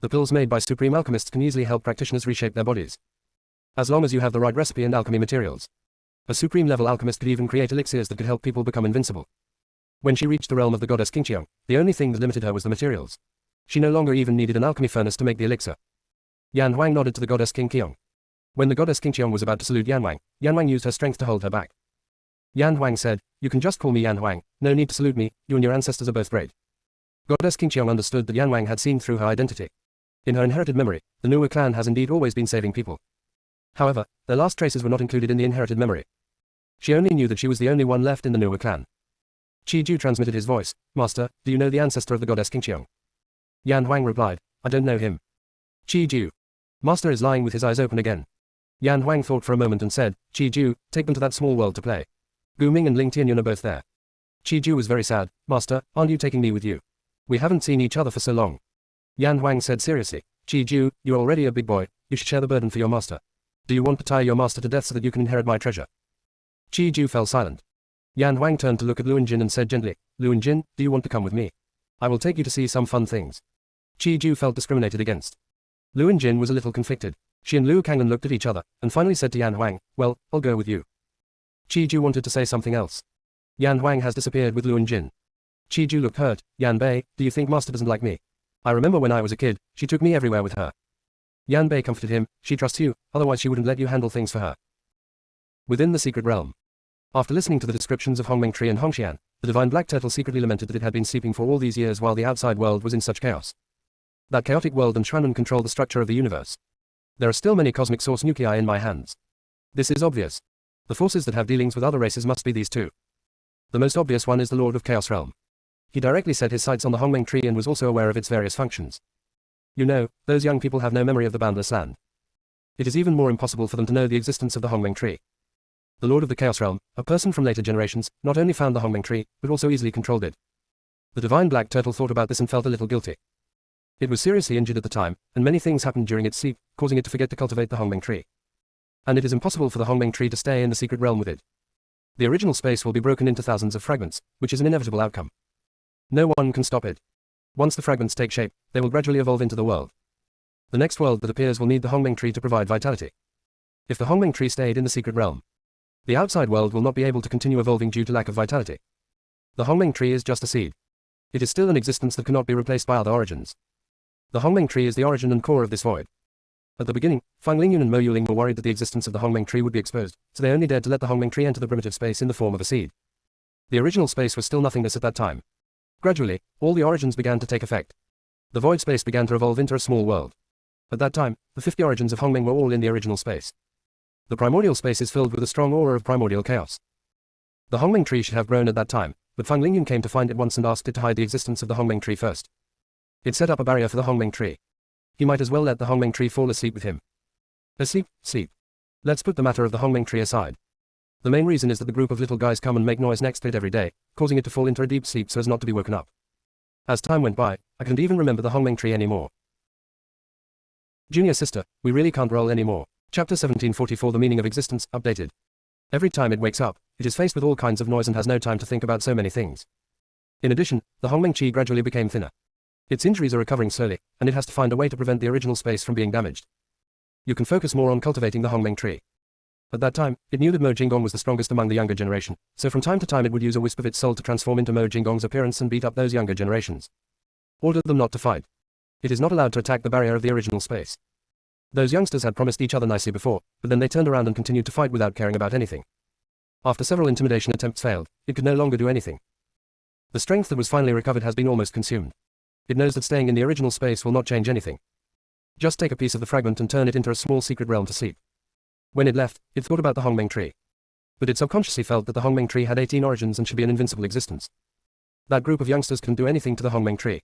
The pills made by supreme alchemists can easily help practitioners reshape their bodies. As long as you have the right recipe and alchemy materials. A supreme level alchemist could even create elixirs that could help people become invincible. When she reached the realm of the goddess King Qiong, the only thing that limited her was the materials. She no longer even needed an alchemy furnace to make the elixir. Yan Huang nodded to the goddess King Qiong. When the goddess King Qiong was about to salute Yan Huang used her strength to hold her back. Yan Huang said, you can just call me Yan Huang, no need to salute me, you and your ancestors are both great. Goddess King Qiong understood that Yan Huang had seen through her identity. In her inherited memory, the Nuwa clan has indeed always been saving people. However, their last traces were not included in the inherited memory. She only knew that she was the only one left in the Nuwa clan. Qi Ju transmitted his voice, Master, do you know the ancestor of the goddess King Qiong? Yan Huang replied, I don't know him. Qi Ju. Master is lying with his eyes open again. Yan Huang thought for a moment and said, Qi Ju, take them to that small world to play. Gu Ming and Ling Tianyun are both there. Qi Ju was very sad, Master, aren't you taking me with you? We haven't seen each other for so long. Yan Huang said seriously, Qi Ju, you're already a big boy, you should share the burden for your master. Do you want to tie your master to death so that you can inherit my treasure? Qi Ju fell silent. Yan Huang turned to look at Lu Yinjin and said gently, Lu Yinjin, do you want to come with me? I will take you to see some fun things. Qi Ju felt discriminated against. Lu Yinjin was a little conflicted. She and Lu Kanglan looked at each other, and finally said to Yan Huang, well, I'll go with you. Qi Ju wanted to say something else. Yan Huang has disappeared with Lu Yinjin. Qi Ju looked hurt. Yan Bei, do you think Master doesn't like me? I remember when I was a kid, she took me everywhere with her. Yan Bei comforted him, she trusts you, otherwise she wouldn't let you handle things for her. Within the secret realm. After listening to the descriptions of Hongmeng Tree and Hongxian, the divine black turtle secretly lamented that it had been sleeping for all these years while the outside world was in such chaos. That chaotic world and Xuanren control the structure of the universe. There are still many cosmic source nuclei in my hands. This is obvious. The forces that have dealings with other races must be these two. The most obvious one is the Lord of Chaos Realm. He directly set his sights on the Hongmeng Tree and was also aware of its various functions. You know, those young people have no memory of the boundless land. It is even more impossible for them to know the existence of the Hongmeng Tree. The Lord of the Chaos Realm, a person from later generations, not only found the Hongmeng Tree, but also easily controlled it. The divine black turtle thought about this and felt a little guilty. It was seriously injured at the time, and many things happened during its sleep, causing it to forget to cultivate the Hongmeng tree. And it is impossible for the Hongmeng tree to stay in the secret realm with it. The original space will be broken into thousands of fragments, which is an inevitable outcome. No one can stop it. Once the fragments take shape, they will gradually evolve into the world. The next world that appears will need the Hongmeng tree to provide vitality. If the Hongmeng tree stayed in the secret realm, the outside world will not be able to continue evolving due to lack of vitality. The Hongmeng tree is just a seed. It is still an existence that cannot be replaced by other origins. The Hongmeng tree is the origin and core of this void. At the beginning, Fang Lingyun and Mo Yuling were worried that the existence of the Hongmeng tree would be exposed, so they only dared to let the Hongmeng tree enter the primitive space in the form of a seed. The original space was still nothingness at that time. Gradually, all the origins began to take effect. The void space began to evolve into a small world. At that time, the 50 origins of Hongmeng were all in the original space. The primordial space is filled with a strong aura of primordial chaos. The Hongmeng tree should have grown at that time, but Fang Lingyun came to find it once and asked it to hide the existence of the Hongmeng tree first. It set up a barrier for the Hongmeng tree. He might as well let the Hongmeng tree fall asleep with him. Asleep, sleep. Let's put the matter of the Hongmeng tree aside. The main reason is that the group of little guys come and make noise next to it every day, causing it to fall into a deep sleep so as not to be woken up. As time went by, I couldn't even remember the Hongmeng tree anymore. Junior sister, we really can't roll anymore. Chapter 1744 The meaning of existence, updated. Every time it wakes up, it is faced with all kinds of noise and has no time to think about so many things. In addition, the Hongmeng chi gradually became thinner. Its injuries are recovering slowly, and it has to find a way to prevent the original space from being damaged. You can focus more on cultivating the Hongmeng tree. At that time, it knew that Mo Jinggong was the strongest among the younger generation, so from time to time it would use a wisp of its soul to transform into Mo Jinggong's appearance and beat up those younger generations. Order them not to fight. It is not allowed to attack the barrier of the original space. Those youngsters had promised each other nicely before, but then they turned around and continued to fight without caring about anything. After several intimidation attempts failed, it could no longer do anything. The strength that was finally recovered has been almost consumed. It knows that staying in the original space will not change anything. Just take a piece of the fragment and turn it into a small secret realm to sleep. When it left, it thought about the Hongmeng tree. But it subconsciously felt that the Hongmeng tree had 18 origins and should be an invincible existence. That group of youngsters couldn't do anything to the Hongmeng tree.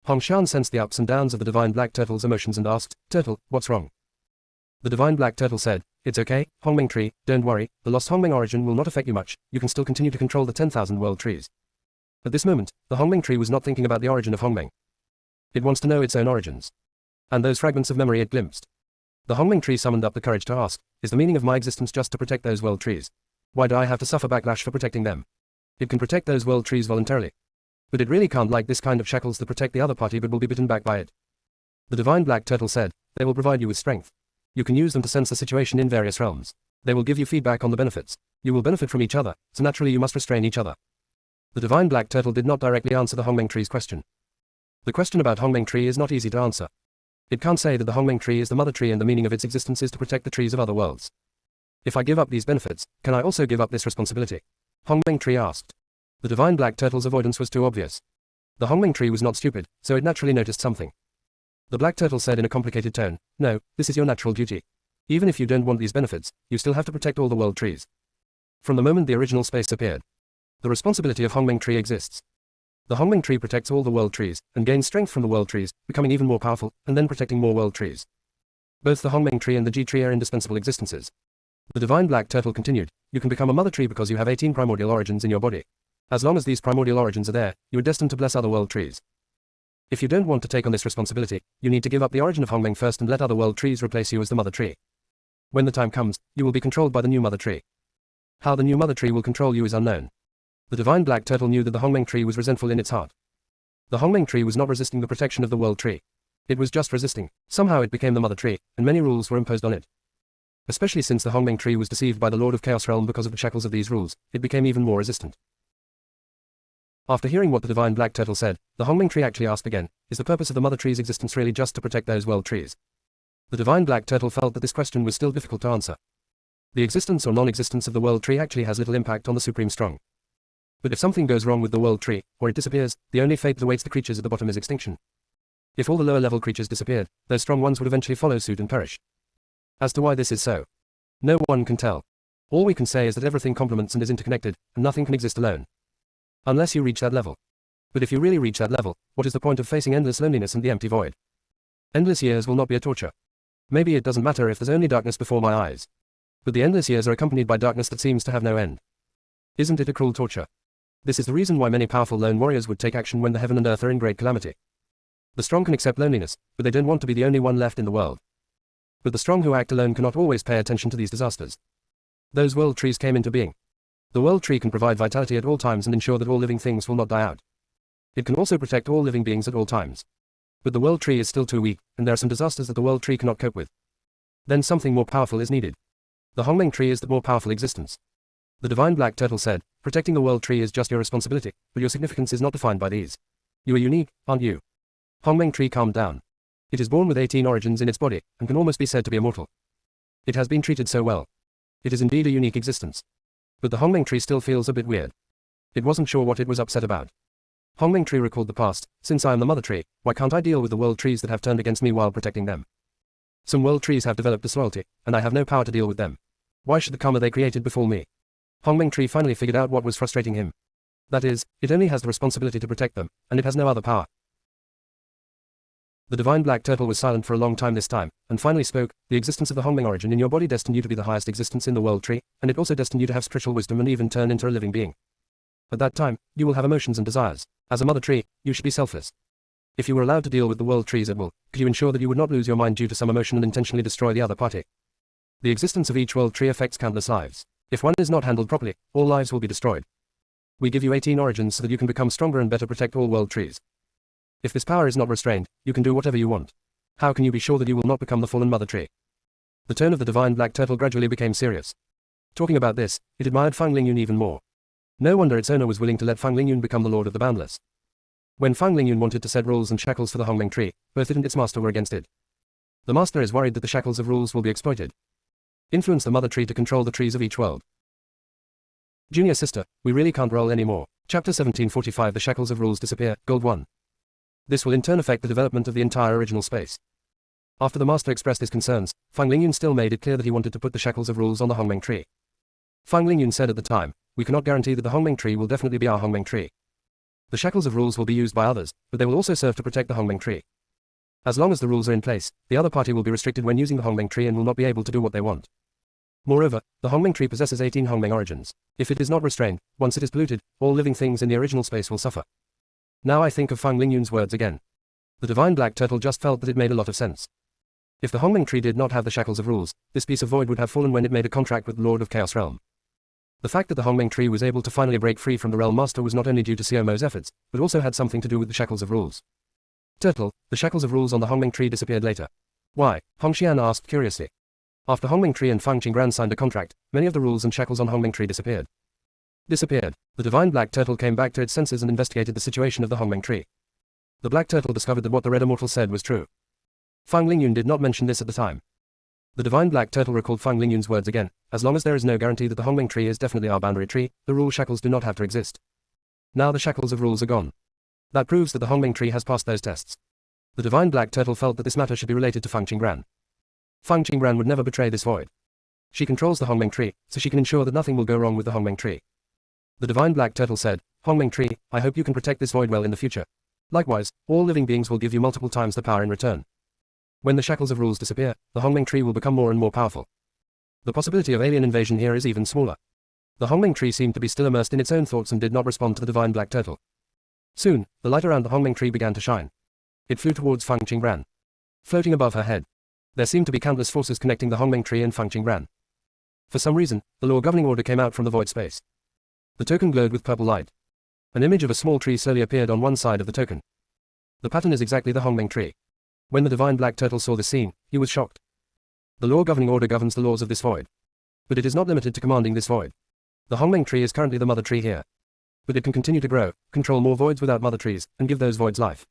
Hong Shan sensed the ups and downs of the divine black turtle's emotions and asked, "Turtle, what's wrong?" The divine black turtle said, "It's okay, Hongmeng tree, don't worry, the lost Hongmeng origin will not affect you much, you can still continue to control the 10,000 world trees." At this moment, the Hongmeng tree was not thinking about the origin of Hongmeng. It wants to know its own origins. And those fragments of memory it glimpsed. The Hongmeng tree summoned up the courage to ask, "Is the meaning of my existence just to protect those world trees? Why do I have to suffer backlash for protecting them?" It can protect those world trees voluntarily. But it really can't like this kind of shackles that protect the other party but will be bitten back by it. The divine black turtle said, "They will provide you with strength. You can use them to sense the situation in various realms. They will give you feedback on the benefits. You will benefit from each other, so naturally you must restrain each other." The divine black turtle did not directly answer the Hongmeng tree's question. The question about Hongmeng tree is not easy to answer. It can't say that the Hongmeng tree is the mother tree and the meaning of its existence is to protect the trees of other worlds. If I give up these benefits, can I also give up this responsibility? Hongmeng tree asked. The divine black turtle's avoidance was too obvious. The Hongmeng tree was not stupid, so it naturally noticed something. The black turtle said in a complicated tone, "No, this is your natural duty. Even if you don't want these benefits, you still have to protect all the world trees." From the moment the original space appeared, the responsibility of Hongmeng tree exists. The Hongmeng tree protects all the world trees, and gains strength from the world trees, becoming even more powerful, and then protecting more world trees. Both the Hongmeng tree and the Ji tree are indispensable existences. The divine black turtle continued, "You can become a mother tree because you have 18 primordial origins in your body. As long as these primordial origins are there, you are destined to bless other world trees. If you don't want to take on this responsibility, you need to give up the origin of Hongmeng first and let other world trees replace you as the mother tree. When the time comes, you will be controlled by the new mother tree. How the new mother tree will control you is unknown." The divine black turtle knew that the Hongmeng tree was resentful in its heart. The Hongmeng tree was not resisting the protection of the world tree. It was just resisting. Somehow it became the mother tree, and many rules were imposed on it. Especially since the Hongmeng tree was deceived by the Lord of Chaos Realm because of the shackles of these rules, it became even more resistant. After hearing what the divine black turtle said, the Hongmeng tree actually asked again, "Is the purpose of the mother tree's existence really just to protect those world trees?" The divine black turtle felt that this question was still difficult to answer. The existence or non-existence of the world tree actually has little impact on the Supreme Strong. But if something goes wrong with the world tree, or it disappears, the only fate that awaits the creatures at the bottom is extinction. If all the lower-level creatures disappeared, those strong ones would eventually follow suit and perish. As to why this is so, no one can tell. All we can say is that everything complements and is interconnected, and nothing can exist alone. Unless you reach that level. But if you really reach that level, what is the point of facing endless loneliness and the empty void? Endless years will not be a torture. Maybe it doesn't matter if there's only darkness before my eyes. But the endless years are accompanied by darkness that seems to have no end. Isn't it a cruel torture? This is the reason why many powerful lone warriors would take action when the heaven and earth are in great calamity. The strong can accept loneliness, but they don't want to be the only one left in the world. But the strong who act alone cannot always pay attention to these disasters. Those world trees came into being. The world tree can provide vitality at all times and ensure that all living things will not die out. It can also protect all living beings at all times. But the world tree is still too weak, and there are some disasters that the world tree cannot cope with. Then something more powerful is needed. The Hongmeng tree is the more powerful existence. The divine black turtle said, protecting the world tree is just your responsibility, but your significance is not defined by these. You are unique, aren't you? Hongmeng tree calmed down. It is born with 18 origins in its body, and can almost be said to be immortal. It has been treated so well. It is indeed a unique existence. But the Hongmeng tree still feels a bit weird. It wasn't sure what it was upset about. Hongmeng tree recalled the past. Since I am the mother tree, why can't I deal with the world trees that have turned against me while protecting them? Some world trees have developed disloyalty, and I have no power to deal with them. Why should the karma they created befall me? Hongmeng tree finally figured out what was frustrating him. That is, it only has the responsibility to protect them, and it has no other power. The divine black turtle was silent for a long time this time, and finally spoke. The existence of the Hongmeng origin in your body destined you to be the highest existence in the world tree, and it also destined you to have spiritual wisdom and even turn into a living being. At that time, you will have emotions and desires. As a mother tree, you should be selfless. If you were allowed to deal with the world trees at will, could you ensure that you would not lose your mind due to some emotion and intentionally destroy the other party? The existence of each world tree affects countless lives. If one is not handled properly, all lives will be destroyed. We give you 18 origins so that you can become stronger and better protect all world trees. If this power is not restrained, you can do whatever you want. How can you be sure that you will not become the fallen mother tree? The tone of the divine black turtle gradually became serious. Talking about this, it admired Fang Lingyun even more. No wonder its owner was willing to let Fang Lingyun become the lord of the boundless. When Fang Lingyun wanted to set rules and shackles for the Hongmeng tree, both it and its master were against it. The master is worried that the shackles of rules will be exploited. Influence the mother tree to control the trees of each world. Junior sister, we really can't roll anymore. Chapter 1745. The shackles of rules disappear. Gold 1. This will in turn affect the development of the entire original space. After the master expressed his concerns, Fang Lingyun still made it clear that he wanted to put the shackles of rules on the Hongmeng tree. Fang Lingyun said at the time, we cannot guarantee that the Hongmeng tree will definitely be our Hongmeng tree. The shackles of rules will be used by others, but they will also serve to protect the Hongmeng tree. As long as the rules are in place, the other party will be restricted when using the Hongmeng tree and will not be able to do what they want. Moreover, the Hongmeng tree possesses 18 Hongmeng origins. If it is not restrained, once it is polluted, all living things in the original space will suffer. Now I think of Fang Lingyun's words again. The divine black turtle just felt that it made a lot of sense. If the Hongmeng tree did not have the shackles of rules, this piece of void would have fallen when it made a contract with the Lord of Chaos Realm. The fact that the Hongmeng tree was able to finally break free from the Realm Master was not only due to Siomo's efforts, but also had something to do with the shackles of rules. Turtle, the shackles of rules on the Hongmeng tree disappeared later. Why? Hongxian asked curiously. After Hongmeng tree and Fang Qinggran signed a contract, many of the rules and shackles on Hongmeng tree disappeared. The divine black turtle came back to its senses and investigated the situation of the Hongmeng tree. The black turtle discovered that what the red immortal said was true. Fang Lingyun did not mention this at the time. The divine black turtle recalled Fang Lingyun's words again. As long as there is no guarantee that the Hongmeng tree is definitely our boundary tree, the rule shackles do not have to exist. Now the shackles of rules are gone. That proves that the Hongmeng tree has passed those tests. The divine black turtle felt that this matter should be related to Fang Qinggran. Fang Qinggran would never betray this void. She controls the Hongmeng tree, so she can ensure that nothing will go wrong with the Hongmeng tree. The divine black turtle said, Hongmeng tree, I hope you can protect this void well in the future. Likewise, all living beings will give you multiple times the power in return. When the shackles of rules disappear, the Hongmeng tree will become more and more powerful. The possibility of alien invasion here is even smaller. The Hongmeng tree seemed to be still immersed in its own thoughts and did not respond to the divine black turtle. Soon, the light around the Hongmeng tree began to shine. It flew towards Fang Qinggran. Floating above her head, there seemed to be countless forces connecting the Hongmeng tree and Fang Qinggran. For some reason, the law governing order came out from the void space. The token glowed with purple light. An image of a small tree slowly appeared on one side of the token. The pattern is exactly the Hongmeng tree. When the divine black turtle saw this scene, he was shocked. The law governing order governs the laws of this void. But it is not limited to commanding this void. The Hongmeng tree is currently the mother tree here. But it can continue to grow, control more voids without mother trees, and give those voids life.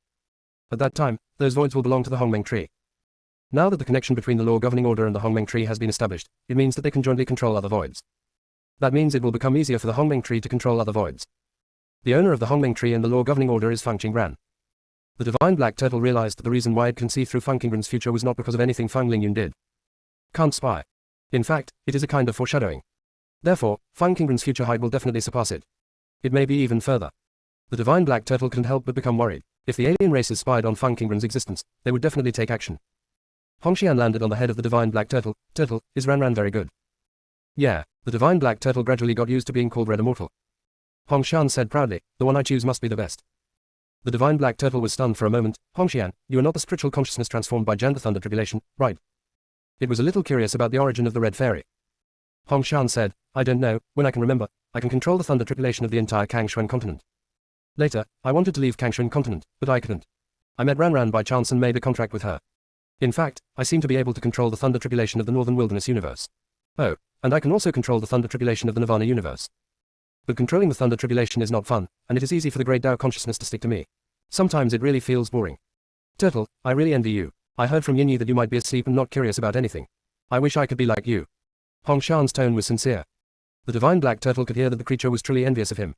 At that time, those voids will belong to the Hongmeng tree. Now that the connection between the law governing order and the Hongmeng tree has been established, it means that they can jointly control other voids. That means it will become easier for the Hongmeng tree to control other voids. The owner of the Hongmeng tree and the law governing order is Fang Qinggran. The divine black turtle realized that the reason why it can see through Fang Qinggran's future was not because of anything Fang Lingyun did. Can't spy. In fact, it is a kind of foreshadowing. Therefore, Fang Qinggran's future height will definitely surpass it. It may be even further. The divine black turtle couldn't help but become worried. If the alien races spied on Fang Qinggran's existence, they would definitely take action. Hongxian landed on the head of the divine black turtle. Turtle, is Ranran very good? Yeah, the divine black turtle gradually got used to being called Red Immortal. Hongxian said proudly, the one I choose must be the best. The divine black turtle was stunned for a moment. Hongxian, you are not the spiritual consciousness transformed by Jan the Thunder Tribulation, right? It was a little curious about the origin of the red fairy. Hongxian said, I don't know, when I can remember, I can control the thunder tribulation of the entire Kangshuan continent. Later, I wanted to leave Kangshuan continent, but I couldn't. I met Ranran by chance and made a contract with her. In fact, I seem to be able to control the thunder tribulation of the Northern Wilderness universe. Oh, and I can also control the thunder tribulation of the Nirvana universe. But controlling the thunder tribulation is not fun, and it is easy for the great Tao consciousness to stick to me. Sometimes it really feels boring. Turtle, I really envy you. I heard from Yinyi that you might be asleep and not curious about anything. I wish I could be like you. Hongxian's tone was sincere. The divine black turtle could hear that the creature was truly envious of him.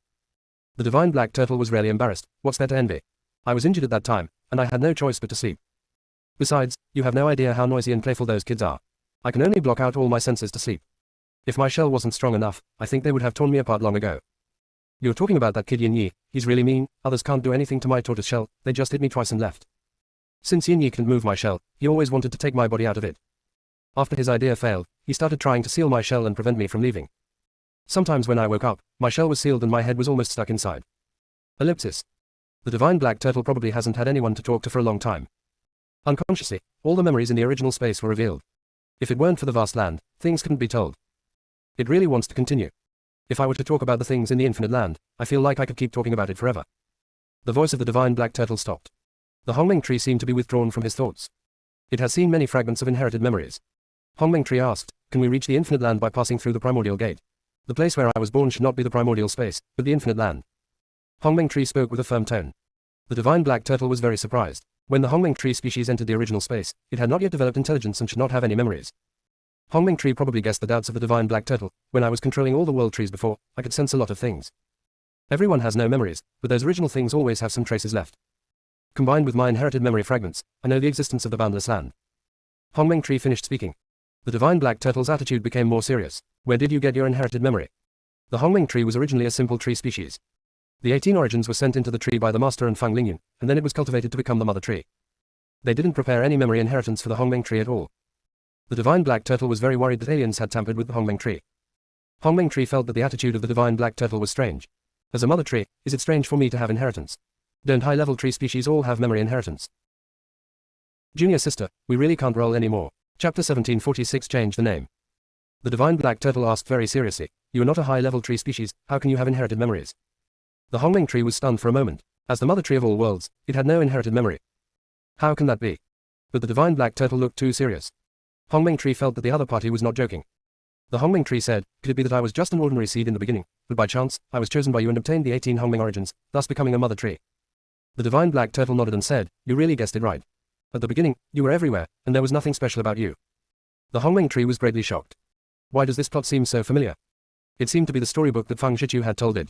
The divine black turtle was really embarrassed. What's there to envy? I was injured at that time, and I had no choice but to sleep. Besides, you have no idea how noisy and playful those kids are. I can only block out all my senses to sleep. If my shell wasn't strong enough, I think they would have torn me apart long ago. You're talking about that kid Yinyi, he's really mean, others can't do anything to my tortoise shell, they just hit me twice and left. Since Yinyi couldn't move my shell, he always wanted to take my body out of it. After his idea failed, he started trying to seal my shell and prevent me from leaving. Sometimes when I woke up, my shell was sealed and my head was almost stuck inside. Ellipsis. The divine black turtle probably hasn't had anyone to talk to for a long time. Unconsciously, all the memories in the original space were revealed. If it weren't for the vast land, things couldn't be told. It really wants to continue. If I were to talk about the things in the infinite land, I feel like I could keep talking about it forever. The voice of the divine black turtle stopped. The Hongmeng tree seemed to be withdrawn from his thoughts. It has seen many fragments of inherited memories. Hongmeng tree asked, can we reach the infinite land by passing through the primordial gate? The place where I was born should not be the primordial space, but the infinite land. Hongmeng tree spoke with a firm tone. The divine black turtle was very surprised. When the Hongmeng tree species entered the original space, it had not yet developed intelligence and should not have any memories. Hongmeng tree probably guessed the doubts of the divine black turtle. When I was controlling all the world trees before, I could sense a lot of things. Everyone has no memories, but those original things always have some traces left. Combined with my inherited memory fragments, I know the existence of the boundless land. Hongmeng tree finished speaking. The divine black turtle's attitude became more serious. Where did you get your inherited memory? The Hongmeng tree was originally a simple tree species. The 18 origins were sent into the tree by the master and Fang Lingyun, and then it was cultivated to become the mother tree. They didn't prepare any memory inheritance for the Hongmeng tree at all. The divine black turtle was very worried that aliens had tampered with the Hongmeng tree. Hongmeng tree felt that the attitude of the divine black turtle was strange. As a mother tree, is it strange for me to have inheritance? Don't high-level tree species all have memory inheritance? Junior sister, we really can't roll anymore. Chapter 1746 Change the name. The divine black turtle asked very seriously, you are not a high-level tree species, how can you have inherited memories? The Hongmeng tree was stunned for a moment. As the mother tree of all worlds, it had no inherited memory. How can that be? But the divine black turtle looked too serious. Hongmeng tree felt that the other party was not joking. The Hongmeng tree said, could it be that I was just an ordinary seed in the beginning, but by chance, I was chosen by you and obtained the 18 Hongmeng origins, thus becoming a mother tree? The divine black turtle nodded and said, you really guessed it right. At the beginning, you were everywhere, and there was nothing special about you. The Hongmeng tree was greatly shocked. Why does this plot seem so familiar? It seemed to be the storybook that Fang Shichu had told it.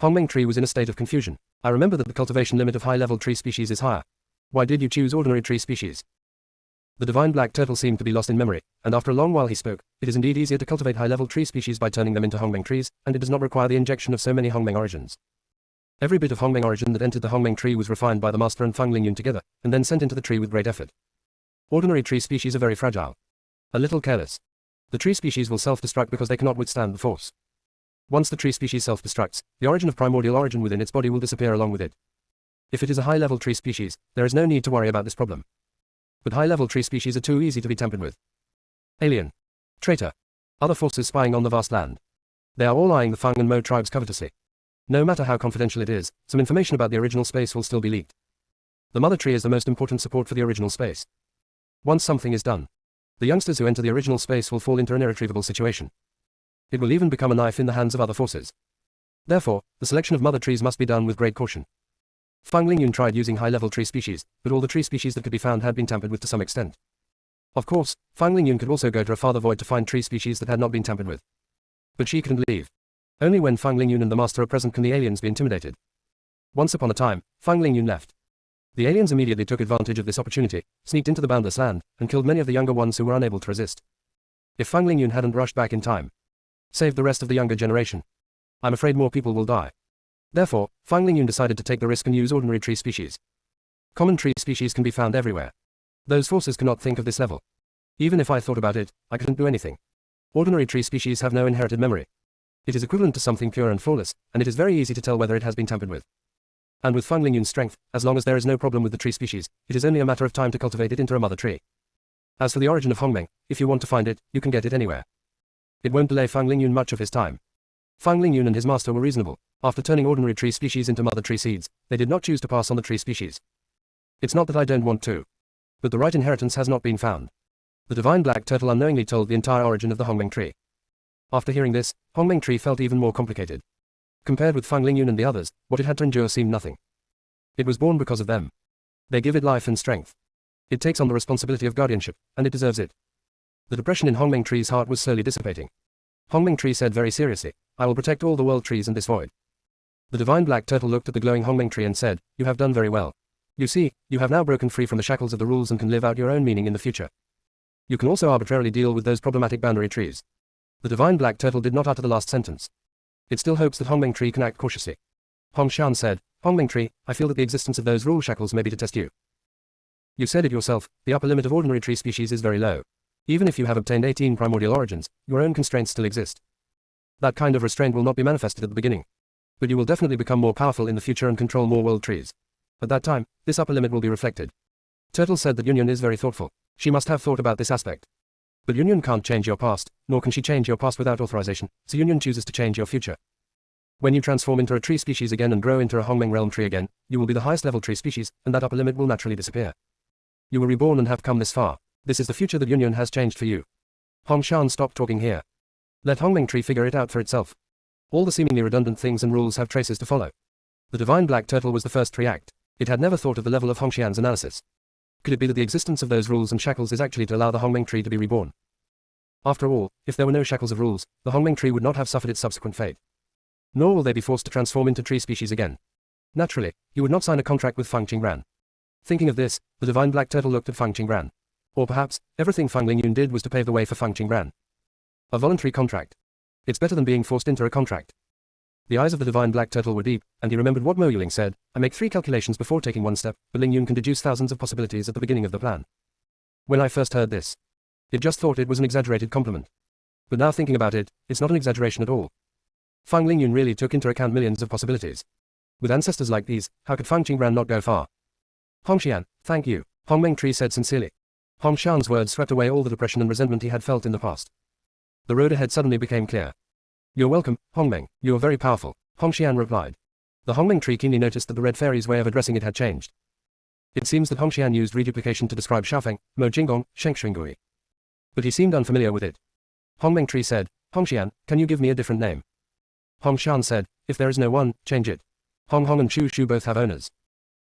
Hongmeng tree was in a state of confusion. I remember that the cultivation limit of high-level tree species is higher. Why did you choose ordinary tree species? The divine black turtle seemed to be lost in memory, and after a long while he spoke, it is indeed easier to cultivate high-level tree species by turning them into Hongmeng trees, and it does not require the injection of so many Hongmeng origins. Every bit of Hongmeng origin that entered the Hongmeng tree was refined by the master and Fang Lingyun together, and then sent into the tree with great effort. Ordinary tree species are very fragile. A little careless. The tree species will self-destruct because they cannot withstand the force. Once the tree species self-destructs, the origin of primordial origin within its body will disappear along with it. If it is a high-level tree species, there is no need to worry about this problem. But high-level tree species are too easy to be tampered with. Alien. Traitor. Other forces spying on the vast land. They are all eyeing the Fang and Mo tribes covetously. No matter how confidential it is, some information about the original space will still be leaked. The mother tree is the most important support for the original space. Once something is done, the youngsters who enter the original space will fall into an irretrievable situation. It will even become a knife in the hands of other forces. Therefore, the selection of mother trees must be done with great caution. Fang Lingyun tried using high-level tree species, but all the tree species that could be found had been tampered with to some extent. Of course, Fang Lingyun could also go to a farther void to find tree species that had not been tampered with. But she couldn't leave. Only when Fang Lingyun and the master are present can the aliens be intimidated. Once upon a time, Fang Lingyun left. The aliens immediately took advantage of this opportunity, sneaked into the boundless land, and killed many of the younger ones who were unable to resist. If Fang Lingyun hadn't rushed back in time, saved the rest of the younger generation, I'm afraid more people will die. Therefore, Fang Lingyun decided to take the risk and use ordinary tree species. Common tree species can be found everywhere. Those forces cannot think of this level. Even if I thought about it, I couldn't do anything. Ordinary tree species have no inherited memory. It is equivalent to something pure and flawless, and it is very easy to tell whether it has been tampered with. And with Fang Lingyun's strength, as long as there is no problem with the tree species, it is only a matter of time to cultivate it into a mother tree. As for the origin of Hongmeng, if you want to find it, you can get it anywhere. It won't delay Fang Lingyun much of his time. Fang Lingyun and his master were reasonable. After turning ordinary tree species into mother tree seeds, they did not choose to pass on the tree species. It's not that I don't want to. But the right inheritance has not been found. The divine black turtle unknowingly told the entire origin of the Hongmeng tree. After hearing this, Hongmeng tree felt even more complicated. Compared with Fang Lingyun and the others, what it had to endure seemed nothing. It was born because of them. They give it life and strength. It takes on the responsibility of guardianship, and it deserves it. The depression in Hongmeng tree's heart was slowly dissipating. Hongmeng tree said very seriously, I will protect all the world trees and this void. The divine black turtle looked at the glowing Hongmeng tree and said, you have done very well. You see, you have now broken free from the shackles of the rules and can live out your own meaning in the future. You can also arbitrarily deal with those problematic boundary trees. The divine black turtle did not utter the last sentence. It still hopes that Hongmeng tree can act cautiously. Hong Shan said, Hongmeng tree, I feel that the existence of those rule shackles may be to test you. You said it yourself, the upper limit of ordinary tree species is very low. Even if you have obtained 18 primordial origins, your own constraints still exist. That kind of restraint will not be manifested at the beginning. But you will definitely become more powerful in the future and control more world trees. At that time, this upper limit will be reflected. Turtle said that Yunyun is very thoughtful. She must have thought about this aspect. But Yunyun can't change your past, nor can she change your past without authorization, so Yunyun chooses to change your future. When you transform into a tree species again and grow into a Hongmeng realm tree again, you will be the highest level tree species, and that upper limit will naturally disappear. You were reborn and have come this far. This is the future that Yunyun has changed for you. Hong Shan stopped talking here. Let Hongmeng tree figure it out for itself. All the seemingly redundant things and rules have traces to follow. The divine black turtle was the first to react. It had never thought of the level of Hongxian's analysis. Could it be that the existence of those rules and shackles is actually to allow the Hongmeng tree to be reborn? After all, if there were no shackles of rules, the Hongmeng tree would not have suffered its subsequent fate. Nor will they be forced to transform into tree species again. Naturally, you would not sign a contract with Fang Qingran. Thinking of this, the divine black turtle looked at Fang Qingran. Or perhaps, everything Fang Lingyun did was to pave the way for Fang Qingran. A voluntary contract. It's better than being forced into a contract. The eyes of the divine black turtle were deep, and he remembered what Mo Yuling said, I make 3 calculations before taking one step, but Lingyun can deduce thousands of possibilities at the beginning of the plan. When I first heard this, it just thought it was an exaggerated compliment. But now thinking about it, it's not an exaggeration at all. Fang Lingyun really took into account millions of possibilities. With ancestors like these, how could Fang Qingran not go far? Hongxian, thank you, Hongmeng tree said sincerely. Hong Shan's words swept away all the depression and resentment he had felt in the past. The road ahead suddenly became clear. You're welcome, Hongmeng, you are very powerful, Hongxian replied. The Hongmeng tree keenly noticed that the red fairy's way of addressing it had changed. It seems that Hongxian used reduplication to describe Xiaofeng, Mo Jinggong, Shengxuingui. But he seemed unfamiliar with it. Hongmeng tree said, Hongxian, can you give me a different name? Hong Shan said, if there is no one, change it. Hong Hong and Shu Shu both have owners.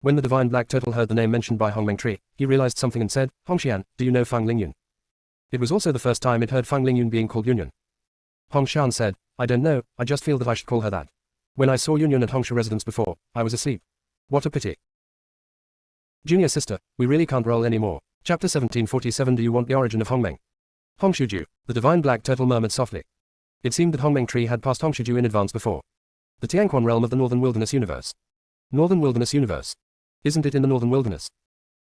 When the divine black turtle heard the name mentioned by Hongmeng tree, he realized something and said, Hongxian, do you know Fang Lingyun? It was also the first time it heard Fang Lingyun being called Yunyun. Hong Shan said, I don't know, I just feel that I should call her that. When I saw Yunyun at Hongsha residence before, I was asleep. What a pity. Junior sister, we really can't roll anymore. Chapter 1747. Do you want the origin of Hongmeng? Hongshuju, the divine black turtle murmured softly. It seemed that Hongmeng tree had passed Hongshuju in advance before. The Tianquan realm of the Northern Wilderness universe. Northern Wilderness universe. Isn't it in the Northern Wilderness?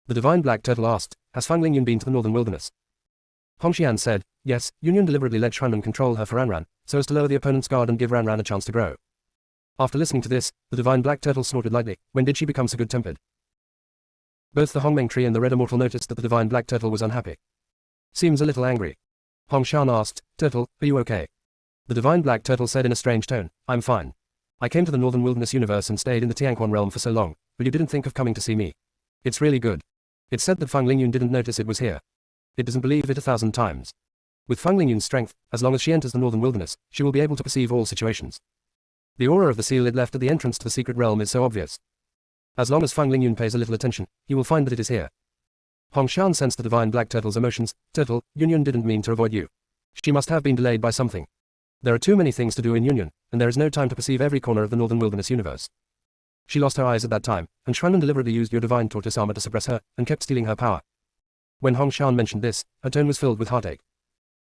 The divine black turtle asked, has Fang Lingyun been to the Northern Wilderness? Hongxian said, yes, Yunyun deliberately let Xuanren control her for Ranran, so as to lower the opponent's guard and give Ranran a chance to grow. After listening to this, the divine black turtle snorted lightly. When did she become so good-tempered? Both the Hongmeng tree and the red immortal noticed that the divine black turtle was unhappy. Seems a little angry. Hongshan asked, Turtle, are you okay? The divine black turtle said in a strange tone, I'm fine. I came to the Northern Wilderness universe and stayed in the Tianquan realm for so long, but you didn't think of coming to see me. It's really good. It's said that Fang Lingyun didn't notice it was here. It doesn't believe it 1,000 times. With Fang Lingyun's strength, as long as she enters the Northern Wilderness, she will be able to perceive all situations. The aura of the seal it left at the entrance to the secret realm is so obvious. As long as Fang Lingyun pays a little attention, he will find that it is here. Hongshan sensed the divine black turtle's emotions. Turtle, Yunyun didn't mean to avoid you. She must have been delayed by something. There are too many things to do in Yunyun, and there is no time to perceive every corner of the Northern Wilderness universe. She lost her eyes at that time, and Xuanren deliberately used your divine tortoise armor to suppress her, and kept stealing her power. When Hongshan mentioned this, her tone was filled with heartache.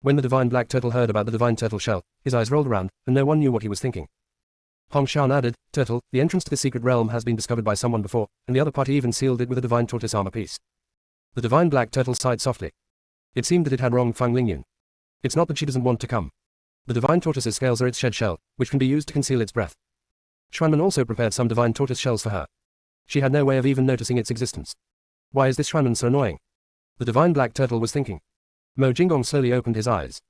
When the divine black turtle heard about the divine turtle shell, his eyes rolled around, and no one knew what he was thinking. Hongshan added, Turtle, the entrance to the secret realm has been discovered by someone before, and the other party even sealed it with a divine tortoise armor piece. The divine black turtle sighed softly. It seemed that it had wronged Fang Lingyun. It's not that she doesn't want to come. The divine tortoise's scales are its shed shell, which can be used to conceal its breath. Xuanren also prepared some divine tortoise shells for her. She had no way of even noticing its existence. Why is this Xuanmen so annoying? The divine black turtle was thinking. Mo Jinggong slowly opened his eyes.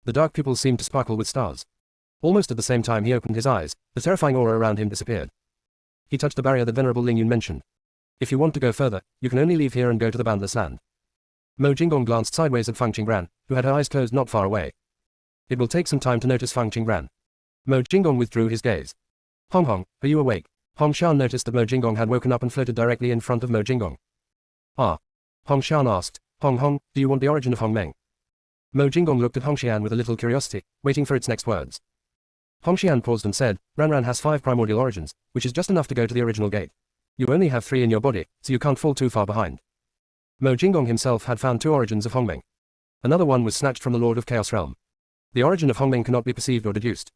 The dark pupils seemed to sparkle with stars. Almost at the same time he opened his eyes, the terrifying aura around him disappeared. He touched the barrier that Venerable Ling Yun mentioned. If you want to go further, you can only leave here and go to the boundless land. Mo Jinggong glanced sideways at Fang Qingran, who had her eyes closed not far away. It will take some time to notice Fang Qingran. Mo Jinggong withdrew his gaze. Hong Hong, are you awake? Hong Shan noticed that Mo Jinggong had woken up and floated directly in front of Mo Jinggong. Ah. Hong Shan asked, Hong Hong, do you want the origin of Hong Meng? Mo Jinggong looked at Hong Xian with a little curiosity, waiting for its next words. Hong Xian paused and said, Ranran has 5 primordial origins, which is just enough to go to the original gate. You only have 3 in your body, so you can't fall too far behind. Mo Jinggong himself had found 2 origins of Hong Meng. Another one was snatched from the Lord of Chaos Realm. The origin of Hong Meng cannot be perceived or deduced.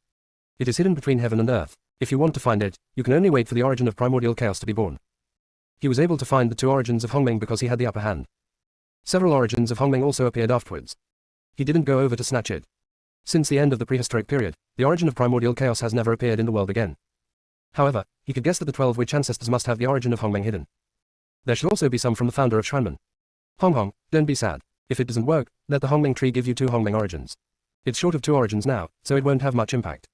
It is hidden between heaven and earth. If you want to find it, you can only wait for the origin of primordial chaos to be born. He was able to find the 2 origins of Hong Meng because he had the upper hand. Several origins of Hong Meng also appeared afterwards. He didn't go over to snatch it. Since the end of the prehistoric period, the origin of primordial chaos has never appeared in the world again. However, he could guess that the 12 witch ancestors must have the origin of Hong Meng hidden. There should also be some from the founder of Xuanmen. Hong Hong, don't be sad. If it doesn't work, let the Hong Meng tree give you 2 Hong Meng origins. It's short of 2 origins now, so it won't have much impact.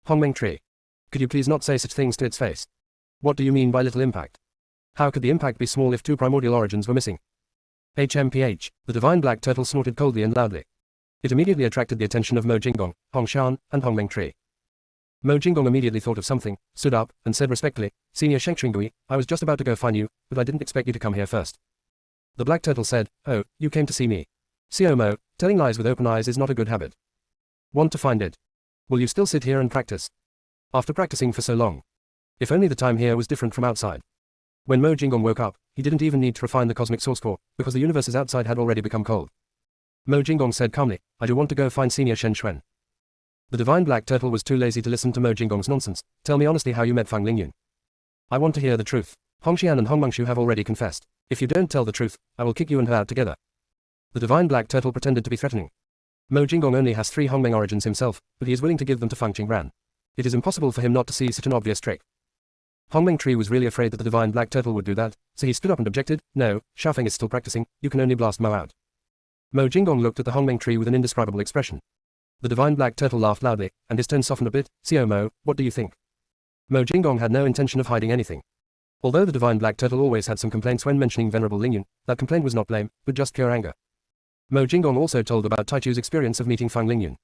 Hong Meng tree. Could you please not say such things to its face? What do you mean by little impact? How could the impact be small if 2 primordial origins were missing? HMPH, the divine black turtle snorted coldly and loudly. It immediately attracted the attention of Mo Jinggong, Hong Shan, and Hong Meng tree. Mo Jinggong immediately thought of something, stood up, and said respectfully, Senior Shengxingui, I was just about to go find you, but I didn't expect you to come here first. The black turtle said, Oh, you came to see me. Xiao Mo, telling lies with open eyes is not a good habit. Want to find it? Will you still sit here and practice? After practicing for so long. If only the time here was different from outside. When Mo Jinggong woke up, he didn't even need to refine the cosmic source core, because the universes outside had already become cold. Mo Jinggong said calmly, I do want to go find Senior Shen Xuan. The divine black turtle was too lazy to listen to Mo Jinggong's nonsense. Tell me honestly how you met Fang Lingyun. I want to hear the truth. Hong Xian and Hong Mengshu have already confessed. If you don't tell the truth, I will kick you and her out together. The divine black turtle pretended to be threatening. Mo Jinggong only has 3 Hong Meng origins himself, but he is willing to give them to Fang Qingran. It is impossible for him not to see such an obvious trick. Hong Meng tree was really afraid that the divine black turtle would do that, so he stood up and objected, No, Xiaofeng is still practicing, you can only blast Mo out. Mo Jinggong looked at the Hong Meng tree with an indescribable expression. The divine black turtle laughed loudly, and his tone softened a bit, Xiao Mo, what do you think? Mo Jinggong had no intention of hiding anything. Although the divine black turtle always had some complaints when mentioning Venerable Lingyun, that complaint was not blame, but just pure anger. Mo Jinggong also told about Taichu's experience of meeting Fang Lingyun.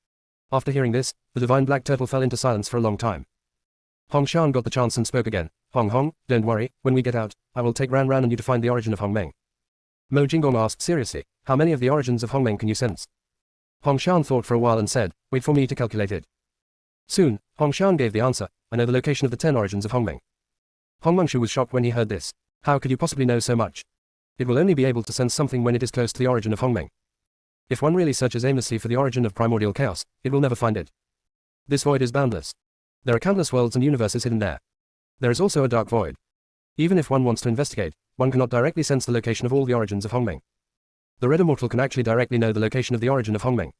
After hearing this, the divine black turtle fell into silence for a long time. Hong Shan got the chance and spoke again. Hong Hong, don't worry, when we get out, I will take Ran and you to find the origin of Hong Meng. Mo Jinggong asked seriously, how many of the origins of Hong Meng can you sense? Hong Shan thought for a while and said, wait for me to calculate it. Soon, Hong Shan gave the answer, I know the location of the 10 origins of Hong Meng. Hong Mengshu was shocked when he heard this. How could you possibly know so much? It will only be able to sense something when it is close to the origin of Hong Meng. If one really searches aimlessly for the origin of primordial chaos, it will never find it. This void is boundless. There are countless worlds and universes hidden there. There is also a dark void. Even if one wants to investigate, one cannot directly sense the location of all the origins of Hong Meng. The Red Immortal can actually directly know the location of the origin of Hong Meng.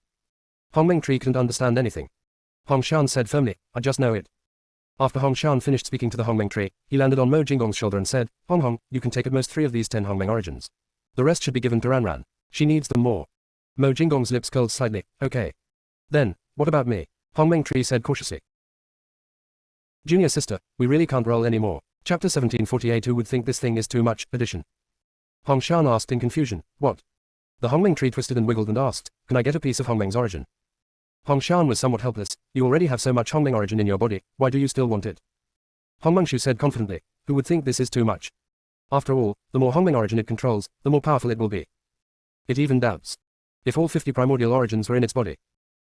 Hong Meng tree couldn't understand anything. Hong Shan said firmly, I just know it. After Hong Shan finished speaking to the Hong Meng tree, he landed on Mo Jinggong's shoulder and said, Hong Hong, you can take at most 3 of these 10 Hong Meng origins. The rest should be given to Ranran. She needs them more. Mo Jinggong's lips curled slightly, okay. Then, what about me? Hong Meng tree said cautiously. Junior sister, we really can't roll anymore. Chapter 1748. Who would think this thing is too much? Addition. Hong Shan asked in confusion, what? The Hong Meng tree twisted and wiggled and asked, can I get a piece of Hong Meng's origin? Hong Shan was somewhat helpless. You already have so much Hong Meng origin in your body, why do you still want it? Hong Mengshu said confidently, who would think this is too much? After all, the more Hong Meng origin it controls, the more powerful it will be. It even doubts. If all 50 primordial origins were in its body,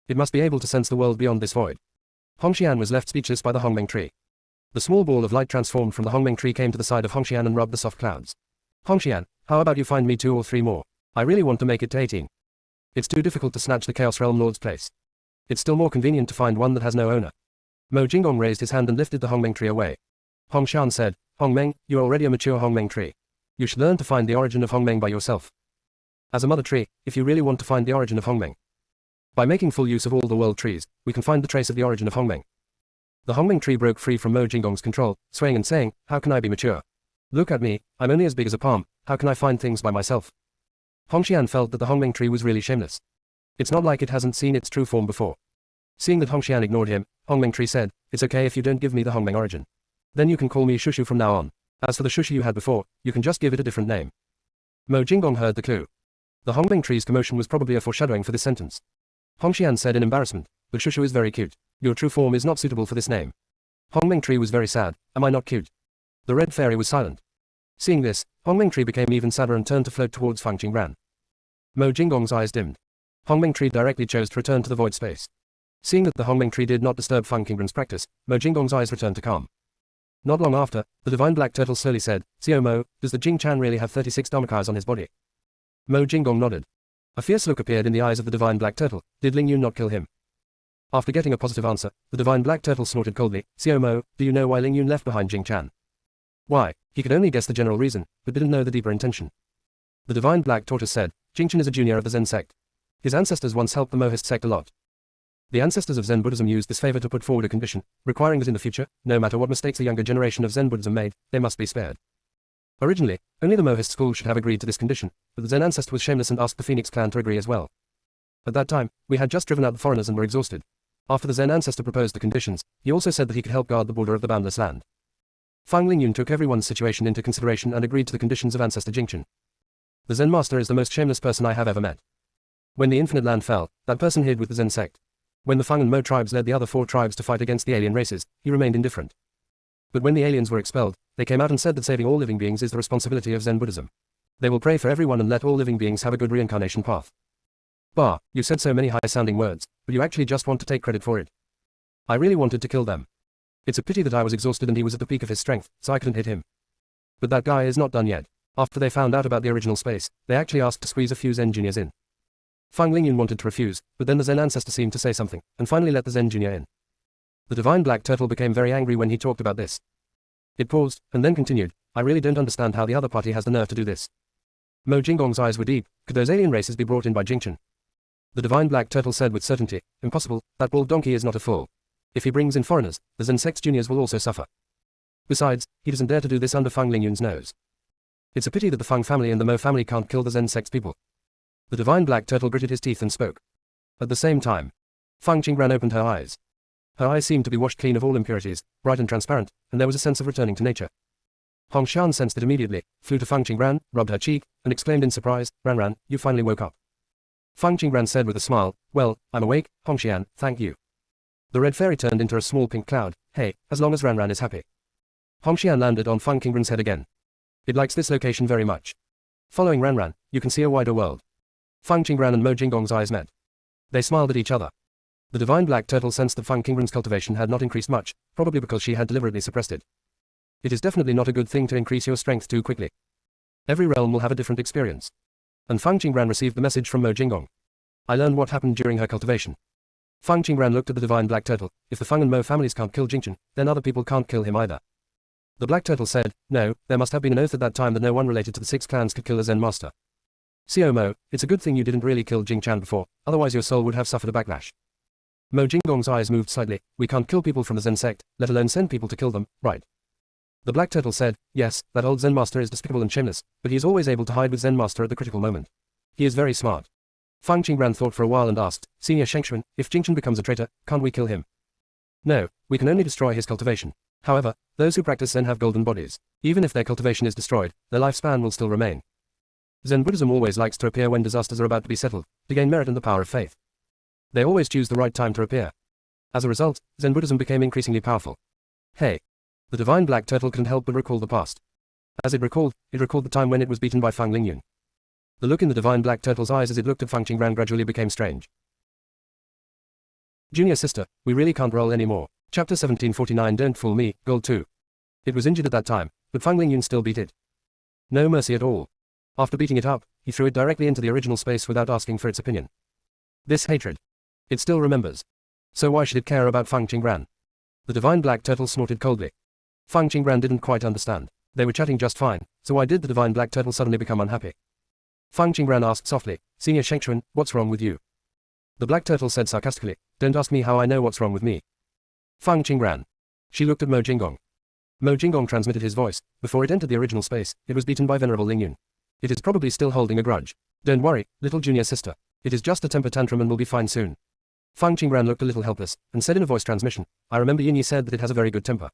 it must be able to sense the world beyond this void. Hong Xian was left speechless by the Hong Meng tree. The small ball of light transformed from the Hong Meng tree came to the side of Hong Xian and rubbed the soft clouds. Hong Xian, how about you find me 2 or 3 more? I really want to make it to 18. It's too difficult to snatch the Chaos Realm Lord's place. It's still more convenient to find one that has no owner. Mo Jinggong raised his hand and lifted the Hong Meng tree away. Hong Shan said, Hong Meng, you are already a mature Hong Meng tree. You should learn to find the origin of Hong Meng by yourself. As a mother tree, if you really want to find the origin of Hong Meng. By making full use of all the world trees, we can find the trace of the origin of Hong Meng. The Hong Meng tree broke free from Mo Jinggong's control, swaying and saying, how can I be mature? Look at me, I'm only as big as a palm, how can I find things by myself? Hongxian felt that the Hongmeng tree was really shameless. It's not like it hasn't seen its true form before. Seeing that Hongxian ignored him, Hongmeng tree said, it's okay if you don't give me the Hongmeng origin. Then you can call me Shushu from now on. As for the Shushu you had before, you can just give it a different name. Mo Jinggong heard the clue. The Hongmeng tree's commotion was probably a foreshadowing for this sentence. Hongxian said in embarrassment, but Shushu is very cute. Your true form is not suitable for this name. Hongmeng tree was very sad, am I not cute? The red fairy was silent. Seeing this, Hongmeng tree became even sadder and turned to float towards Fang Qingran. Mo Jinggong's eyes dimmed. Hongmeng tree directly chose to return to the void space. Seeing that the Hongmeng tree did not disturb Fang Qingran's practice, Mo Jinggong's eyes returned to calm. Not long after, the divine black turtle slowly said, Xiao Mo, does the Jing Chan really have 36 dharmakayas on his body? Mo Jinggong nodded. A fierce look appeared in the eyes of the divine black turtle. Did Ling Yun not kill him? After getting a positive answer, the divine black turtle snorted coldly, Xiao Mo, do you know why Ling Yun left behind Jing Chan? Why, he could only guess the general reason, but didn't know the deeper intention. The divine black tortoise said, Jing Chan is a junior of the Zen sect. His ancestors once helped the Mohist sect a lot. The ancestors of Zen Buddhism used this favor to put forward a condition, requiring that in the future, no matter what mistakes the younger generation of Zen Buddhism made, they must be spared. Originally, only the Mohist school should have agreed to this condition, but the Zen ancestor was shameless and asked the Phoenix clan to agree as well. At that time, we had just driven out the foreigners and were exhausted. After the Zen ancestor proposed the conditions, he also said that he could help guard the border of the boundless land. Fang Lingyun took everyone's situation into consideration and agreed to the conditions of ancestor Jingchen. The Zen master is the most shameless person I have ever met. When the infinite land fell, that person hid with the Zen sect. When the Fang and Mo tribes led the other 4 tribes to fight against the alien races, he remained indifferent. But when the aliens were expelled, they came out and said that saving all living beings is the responsibility of Zen Buddhism. They will pray for everyone and let all living beings have a good reincarnation path. Bah, you said so many high-sounding words, but you actually just want to take credit for it. I really wanted to kill them. It's a pity that I was exhausted and he was at the peak of his strength, so I couldn't hit him. But that guy is not done yet. After they found out about the original space, they actually asked to squeeze a few Zen juniors in. Fang Lingyun wanted to refuse, but then the Zen ancestor seemed to say something, and finally let the Zen junior in. The divine black turtle became very angry when he talked about this. It paused, and then continued, I really don't understand how the other party has the nerve to do this. Mo Jinggong's eyes were deep. Could those alien races be brought in by Jingchen? The divine black turtle said with certainty, impossible, that bald donkey is not a fool. If he brings in foreigners, the Zen sect's juniors will also suffer. Besides, he doesn't dare to do this under Fang Lingyun's nose. It's a pity that the Fang family and the Mo family can't kill the Zen sect's people. The divine black turtle gritted his teeth and spoke. At the same time, Fang Qingran opened her eyes. Her eyes seemed to be washed clean of all impurities, bright and transparent, and there was a sense of returning to nature. Hong Shan sensed it immediately, flew to Fang Qingran, rubbed her cheek, and exclaimed in surprise, Ran, you finally woke up. Fang Qingran said with a smile, well, I'm awake, Hongxian, thank you. The red fairy turned into a small pink cloud, hey, as long as Ran is happy. Hongxian landed on Fang Qingran's head again. It likes this location very much. Following Ran, you can see a wider world. Fang Qingran and Mo Jinggong's eyes met. They smiled at each other. The divine black turtle sensed that Fang Qingran's cultivation had not increased much, probably because she had deliberately suppressed it. It is definitely not a good thing to increase your strength too quickly. Every realm will have a different experience. And Fang Qingran received the message from Mo Jinggong. I learned what happened during her cultivation. Fang Qingran looked at the divine black turtle. If the Fang and Mo families can't kill Jingchen, then other people can't kill him either. The black turtle said, no, there must have been an oath at that time that no one related to the 6 clans could kill a Zen master. Xiao Mo, it's a good thing you didn't really kill Jing Chan before, otherwise your soul would have suffered a backlash. Mo Jinggong's eyes moved slightly. We can't kill people from the Zen sect, let alone send people to kill them, right? The black turtle said, yes, that old Zen master is despicable and shameless, but he is always able to hide with Zen master at the critical moment. He is very smart. Fang Qingran thought for a while and asked, Senior Shengshuan, if Jingchen becomes a traitor, can't we kill him? No, we can only destroy his cultivation. However, those who practice Zen have golden bodies. Even if their cultivation is destroyed, their lifespan will still remain. Zen Buddhism always likes to appear when disasters are about to be settled, to gain merit and the power of faith. They always choose the right time to appear. As a result, Zen Buddhism became increasingly powerful. Hey! The divine black turtle couldn't help but recall the past. As it recalled the time when it was beaten by Fang Lingyun. The look in the divine black turtle's eyes as it looked at Fang Qingran gradually became strange. Junior sister, we really can't roll anymore. Chapter 1749 Don't Fool Me, Gold 2. It was injured at that time, but Fang Lingyun still beat it. No mercy at all. After beating it up, he threw it directly into the original space without asking for its opinion. This hatred. It still remembers. So why should it care about Fang Qingran? The divine black turtle snorted coldly. Fang Qingran didn't quite understand. They were chatting just fine, so why did the divine black turtle suddenly become unhappy? Fang Qingran asked softly, Senior Shengshuan, what's wrong with you? The black turtle said sarcastically, don't ask me how I know what's wrong with me. Fang Qingran. She looked at Mo Jinggong. Mo Jinggong transmitted his voice. Before it entered the original space, it was beaten by Venerable Lingyun. It is probably still holding a grudge. Don't worry, little junior sister. It is just a temper tantrum and will be fine soon. Fang Qingran looked a little helpless, and said in a voice transmission, I remember Yin Yi said that it has a very good temper.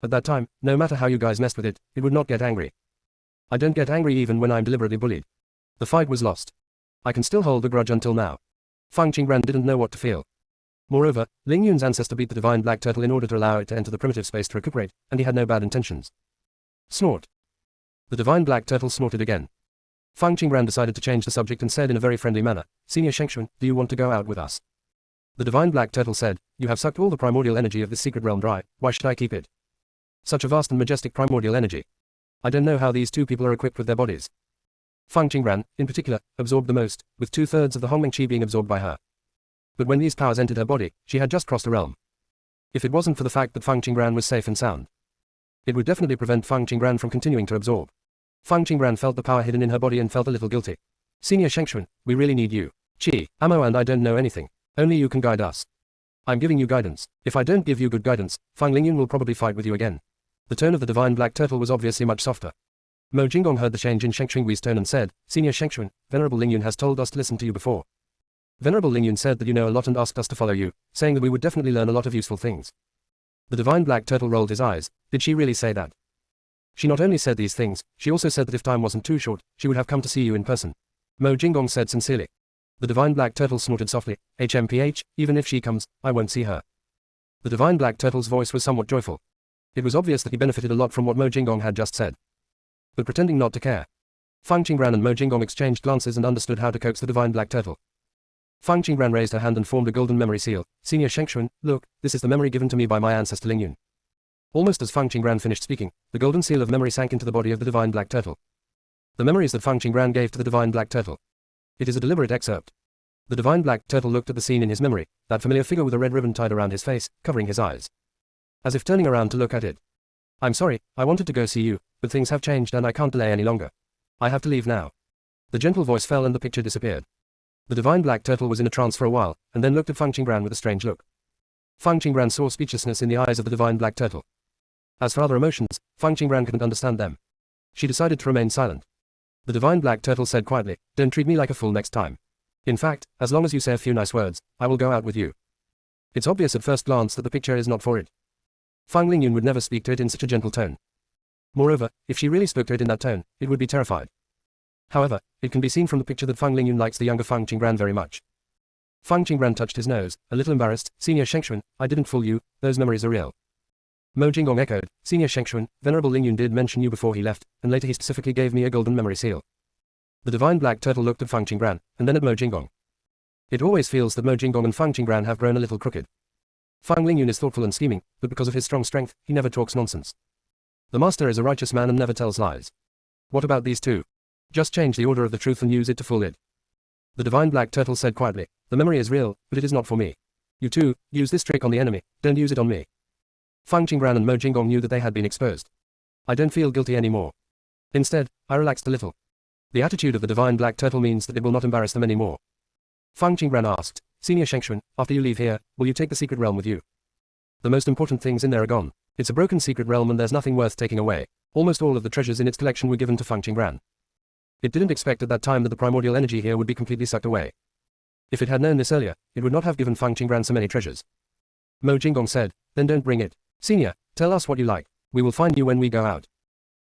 At that time, no matter how you guys messed with it, it would not get angry. I don't get angry even when I'm deliberately bullied. The fight was lost. I can still hold the grudge until now. Fang Qingran didn't know what to feel. Moreover, Ling Yun's ancestor beat the divine black turtle in order to allow it to enter the primitive space to recuperate, and he had no bad intentions. Snort. The divine black turtle snorted again. Fang Qingran decided to change the subject and said in a very friendly manner, Senior Shengxuan, do you want to go out with us? The divine black turtle said, you have sucked all the primordial energy of this secret realm dry, why should I keep it? Such a vast and majestic primordial energy. I don't know how these two people are equipped with their bodies. Fang Qingran, in particular, absorbed the most, with 2/3 of the Hongmeng Qi being absorbed by her. But when these powers entered her body, she had just crossed a realm. If it wasn't for the fact that Fang Qingran was safe and sound, it would definitely prevent Fang Qingran from continuing to absorb. Fang Qingran felt the power hidden in her body and felt a little guilty. Senior Shengxuan, we really need you. Qi, Amo and I don't know anything. Only you can guide us. I'm giving you guidance. If I don't give you good guidance, Fang Lingyun will probably fight with you again. The tone of the divine black turtle was obviously much softer. Mo Jinggong heard the change in Sheng Xinggui's tone and said, Senior Shengxuan, Venerable Lingyun has told us to listen to you before. Venerable Lingyun said that you know a lot and asked us to follow you, saying that we would definitely learn a lot of useful things. The divine black turtle rolled his eyes. Did she really say that? She not only said these things, she also said that if time wasn't too short, she would have come to see you in person. Mo Jinggong said sincerely. The divine black turtle snorted softly, HMPH, even if she comes, I won't see her. The divine black turtle's voice was somewhat joyful. It was obvious that he benefited a lot from what Mo Jinggong had just said. But pretending not to care, Fang Qingran and Mo Jinggong exchanged glances and understood how to coax the divine black turtle. Fang Qingran raised her hand and formed a golden memory seal. Senior Shengxuan, look, this is the memory given to me by my ancestor Lingyun. Almost as Fang Qingran finished speaking, the golden seal of memory sank into the body of the divine black turtle. The memories that Fang Qingran gave to the divine black turtle. It is a deliberate excerpt. The divine black turtle looked at the scene in his memory, that familiar figure with a red ribbon tied around his face, covering his eyes. As if turning around to look at it. I'm sorry, I wanted to go see you, but things have changed and I can't delay any longer. I have to leave now. The gentle voice fell and the picture disappeared. The divine black turtle was in a trance for a while, and then looked at Fang Qingran with a strange look. Fang Qingran saw speechlessness in the eyes of the divine black turtle. As for other emotions, Fang Qingran couldn't understand them. She decided to remain silent. The divine black turtle said quietly, don't treat me like a fool next time. In fact, as long as you say a few nice words, I will go out with you. It's obvious at first glance that the picture is not for it. Fang Lingyun would never speak to it in such a gentle tone. Moreover, if she really spoke to it in that tone, it would be terrified. However, it can be seen from the picture that Fang Lingyun likes the younger Fang Qingran very much. Fang Qingran touched his nose, a little embarrassed. Senior Shengxuan, I didn't fool you, those memories are real. Mo Jinggong echoed, Senior Shengxuan, Venerable Lingyun did mention you before he left, and later he specifically gave me a golden memory seal. The divine black turtle looked at Fang Qingran, and then at Mo Jinggong. It always feels that Mo Jinggong and Fang Qingran have grown a little crooked. Fang Lingyun is thoughtful and scheming, but because of his strong strength, he never talks nonsense. The master is a righteous man and never tells lies. What about these two? Just change the order of the truth and use it to fool it. The divine black turtle said quietly, the memory is real, but it is not for me. You too, use this trick on the enemy, don't use it on me. Fang Qingran and Mo Jinggong knew that they had been exposed. I don't feel guilty anymore. Instead, I relaxed a little. The attitude of the divine black turtle means that it will not embarrass them anymore. Fang Qingran asked, Senior Shengxuan, after you leave here, will you take the secret realm with you? The most important things in there are gone. It's a broken secret realm and there's nothing worth taking away. Almost all of the treasures in its collection were given to Fang Qingran. It didn't expect at that time that the primordial energy here would be completely sucked away. If it had known this earlier, it would not have given Fang Qingran so many treasures. Mo Jinggong said, then don't bring it. Senior, tell us what you like. We will find you when we go out.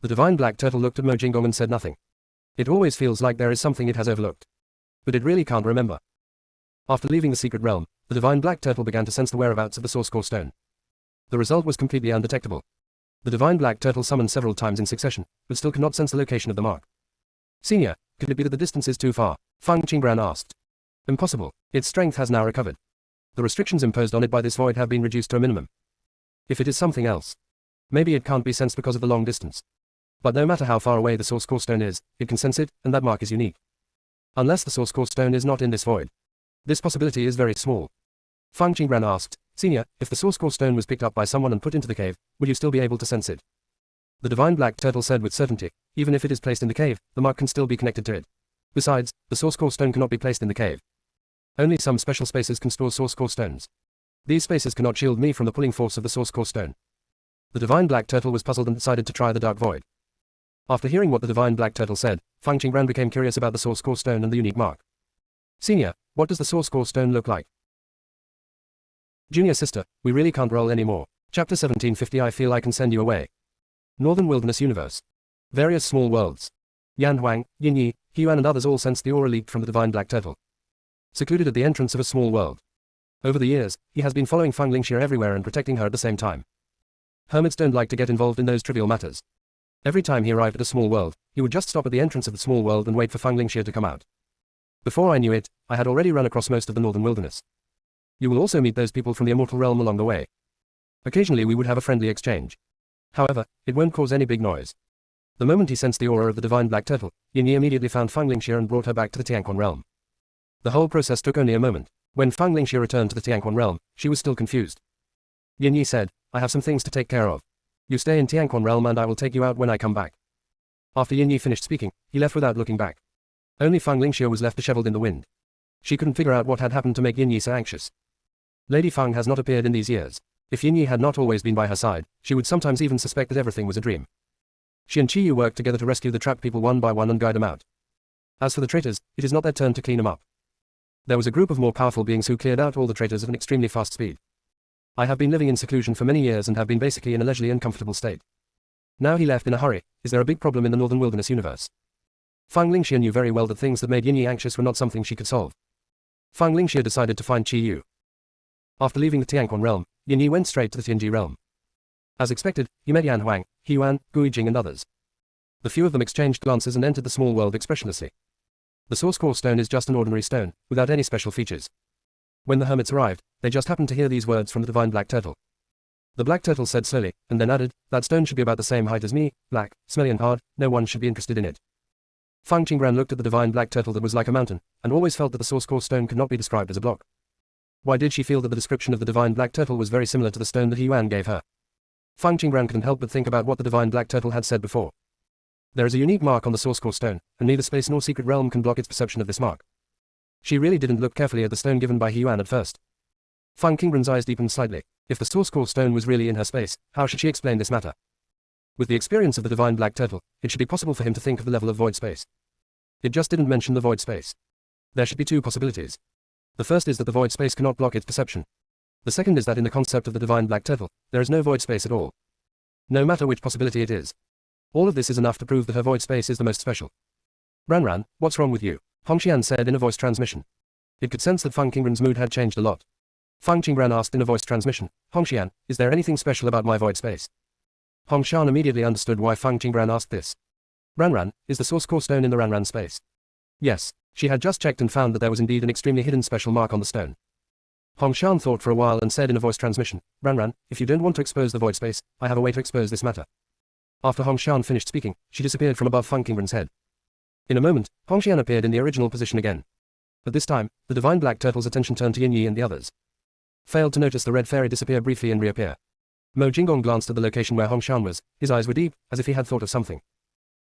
The divine black turtle looked at Mo Jinggong and said nothing. It always feels like there is something it has overlooked. But it really can't remember. After leaving the secret realm, the divine black turtle began to sense the whereabouts of the source core stone. The result was completely undetectable. The divine black turtle summoned several times in succession, but still could not sense the location of the mark. Senior, could it be that the distance is too far? Fang Qingran asked. Impossible. Its strength has now recovered. The restrictions imposed on it by this void have been reduced to a minimum. If it is something else, maybe it can't be sensed because of the long distance. But no matter how far away the source core stone is, it can sense it, and that mark is unique. Unless the source core stone is not in this void. This possibility is very small. Fang Qingran asked, Senior, if the source core stone was picked up by someone and put into the cave, would you still be able to sense it? The divine black turtle said with certainty, even if it is placed in the cave, the mark can still be connected to it. Besides, the source core stone cannot be placed in the cave. Only some special spaces can store source core stones. These spaces cannot shield me from the pulling force of the source core stone. The divine black turtle was puzzled and decided to try the dark void. After hearing what the divine black turtle said, Fang Qingran became curious about the source core stone and the unique mark. Senior, what does the source core stone look like? Junior sister, we really can't roll anymore. Chapter 1750. I feel I can send you away. Northern Wilderness Universe. Various small worlds. Yan Huang, Yin Yi, Yuan and others all sensed the aura leaked from the divine black turtle. Secluded at the entrance of a small world. Over the years, he has been following Fang Lingxia everywhere and protecting her at the same time. Hermits don't like to get involved in those trivial matters. Every time he arrived at a small world, he would just stop at the entrance of the small world and wait for Fang Lingxia to come out. Before I knew it, I had already run across most of the northern wilderness. You will also meet those people from the immortal realm along the way. Occasionally we would have a friendly exchange. However, it won't cause any big noise. The moment he sensed the aura of the divine black turtle, Yin Yi immediately found Fang Lingxia and brought her back to the Tianquan realm. The whole process took only a moment. When Fang Lingxia returned to the Tianquan realm, she was still confused. Yin Yi said, I have some things to take care of. You stay in Tianquan realm and I will take you out when I come back. After Yin Yi finished speaking, he left without looking back. Only Fang Lingxia was left disheveled in the wind. She couldn't figure out what had happened to make Yin Yi so anxious. Lady Fang has not appeared in these years. If Yin Yi had not always been by her side, she would sometimes even suspect that everything was a dream. She and Qi Yu worked together to rescue the trapped people one by one and guide them out. As for the traitors, it is not their turn to clean them up. There was a group of more powerful beings who cleared out all the traitors at an extremely fast speed. I have been living in seclusion for many years and have been basically in a leisurely and comfortable state. Now he left in a hurry. Is there a big problem in the Northern Wilderness universe? Fang Lingxia knew very well that things that made Yin Yi anxious were not something she could solve. Fang Lingxia decided to find Qi Yu. After leaving the Tianquan realm, Yin Yi went straight to the Tianji realm. As expected, he met Yan Huang, Yuan, Guijing and others. The few of them exchanged glances and entered the small world expressionlessly. The source core stone is just an ordinary stone, without any special features. When the hermits arrived, they just happened to hear these words from the divine black turtle. The black turtle said slowly, and then added, that stone should be about the same height as me, black, smelly and hard, no one should be interested in it. Fang Qingran looked at the divine black turtle that was like a mountain, and always felt that the source core stone could not be described as a block. Why did she feel that the description of the divine black turtle was very similar to the stone that Yuan gave her? Fang Qingran couldn't help but think about what the divine black turtle had said before. There is a unique mark on the source core stone, and neither space nor secret realm can block its perception of this mark. She really didn't look carefully at the stone given by Yuan at first. Fang Qingran's eyes deepened slightly. If the source core stone was really in her space, how should she explain this matter? With the experience of the divine black turtle, it should be possible for him to think of the level of void space. It just didn't mention the void space. There should be two possibilities. The first is that the void space cannot block its perception. The second is that in the concept of the divine black turtle, there is no void space at all. No matter which possibility it is. All of this is enough to prove that her void space is the most special. Ranran, what's wrong with you? Hongxian said in a voice transmission. It could sense that Fang Qingran's mood had changed a lot. Fang Qingran asked in a voice transmission, Hongxian, is there anything special about my void space? Hongshan immediately understood why Fang Qingran asked this. Ranran, is the source core stone in the Ranran space? Yes, she had just checked and found that there was indeed an extremely hidden special mark on the stone. Hongshan thought for a while and said in a voice transmission, Ranran, if you don't want to expose the void space, I have a way to expose this matter. After Hongshan finished speaking, she disappeared from above Fang Qingran's head. In a moment, Hongxian appeared in the original position again. But this time, the divine black turtle's attention turned to Yin Yi and the others. Failed to notice the red fairy disappear briefly and reappear. Mo Jinggong glanced at the location where Hongshan was. His eyes were deep, as if he had thought of something.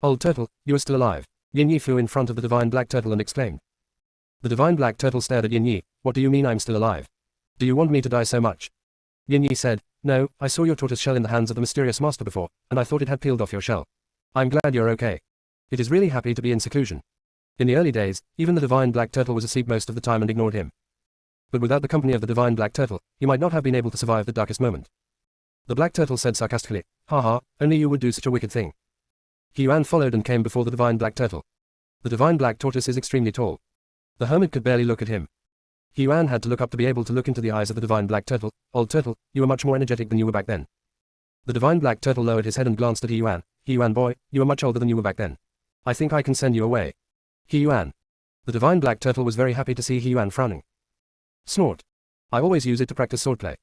Old turtle, you are still alive. Yin Yi flew in front of the divine black turtle and exclaimed. The divine black turtle stared at Yin Yi. What do you mean I'm still alive? Do you want me to die so much? Yin Yi said, no, I saw your tortoise shell in the hands of the mysterious master before, and I thought it had peeled off your shell. I'm glad you're okay. It is really happy to be in seclusion. In the early days, even the divine black turtle was asleep most of the time and ignored him. But without the company of the divine black turtle, he might not have been able to survive the darkest moment. The black turtle said sarcastically, haha, only you would do such a wicked thing. Yuan followed and came before the divine black turtle. The divine black tortoise is extremely tall. The hermit could barely look at him. Yuan had to look up to be able to look into the eyes of the divine black turtle. Old turtle, you are much more energetic than you were back then. The divine black turtle lowered his head and glanced at Yuan. Yuan boy, you are much older than you were back then. I think I can send you away. Yuan. The divine black turtle was very happy to see Yuan frowning. Snort. I always use it to practice swordplay.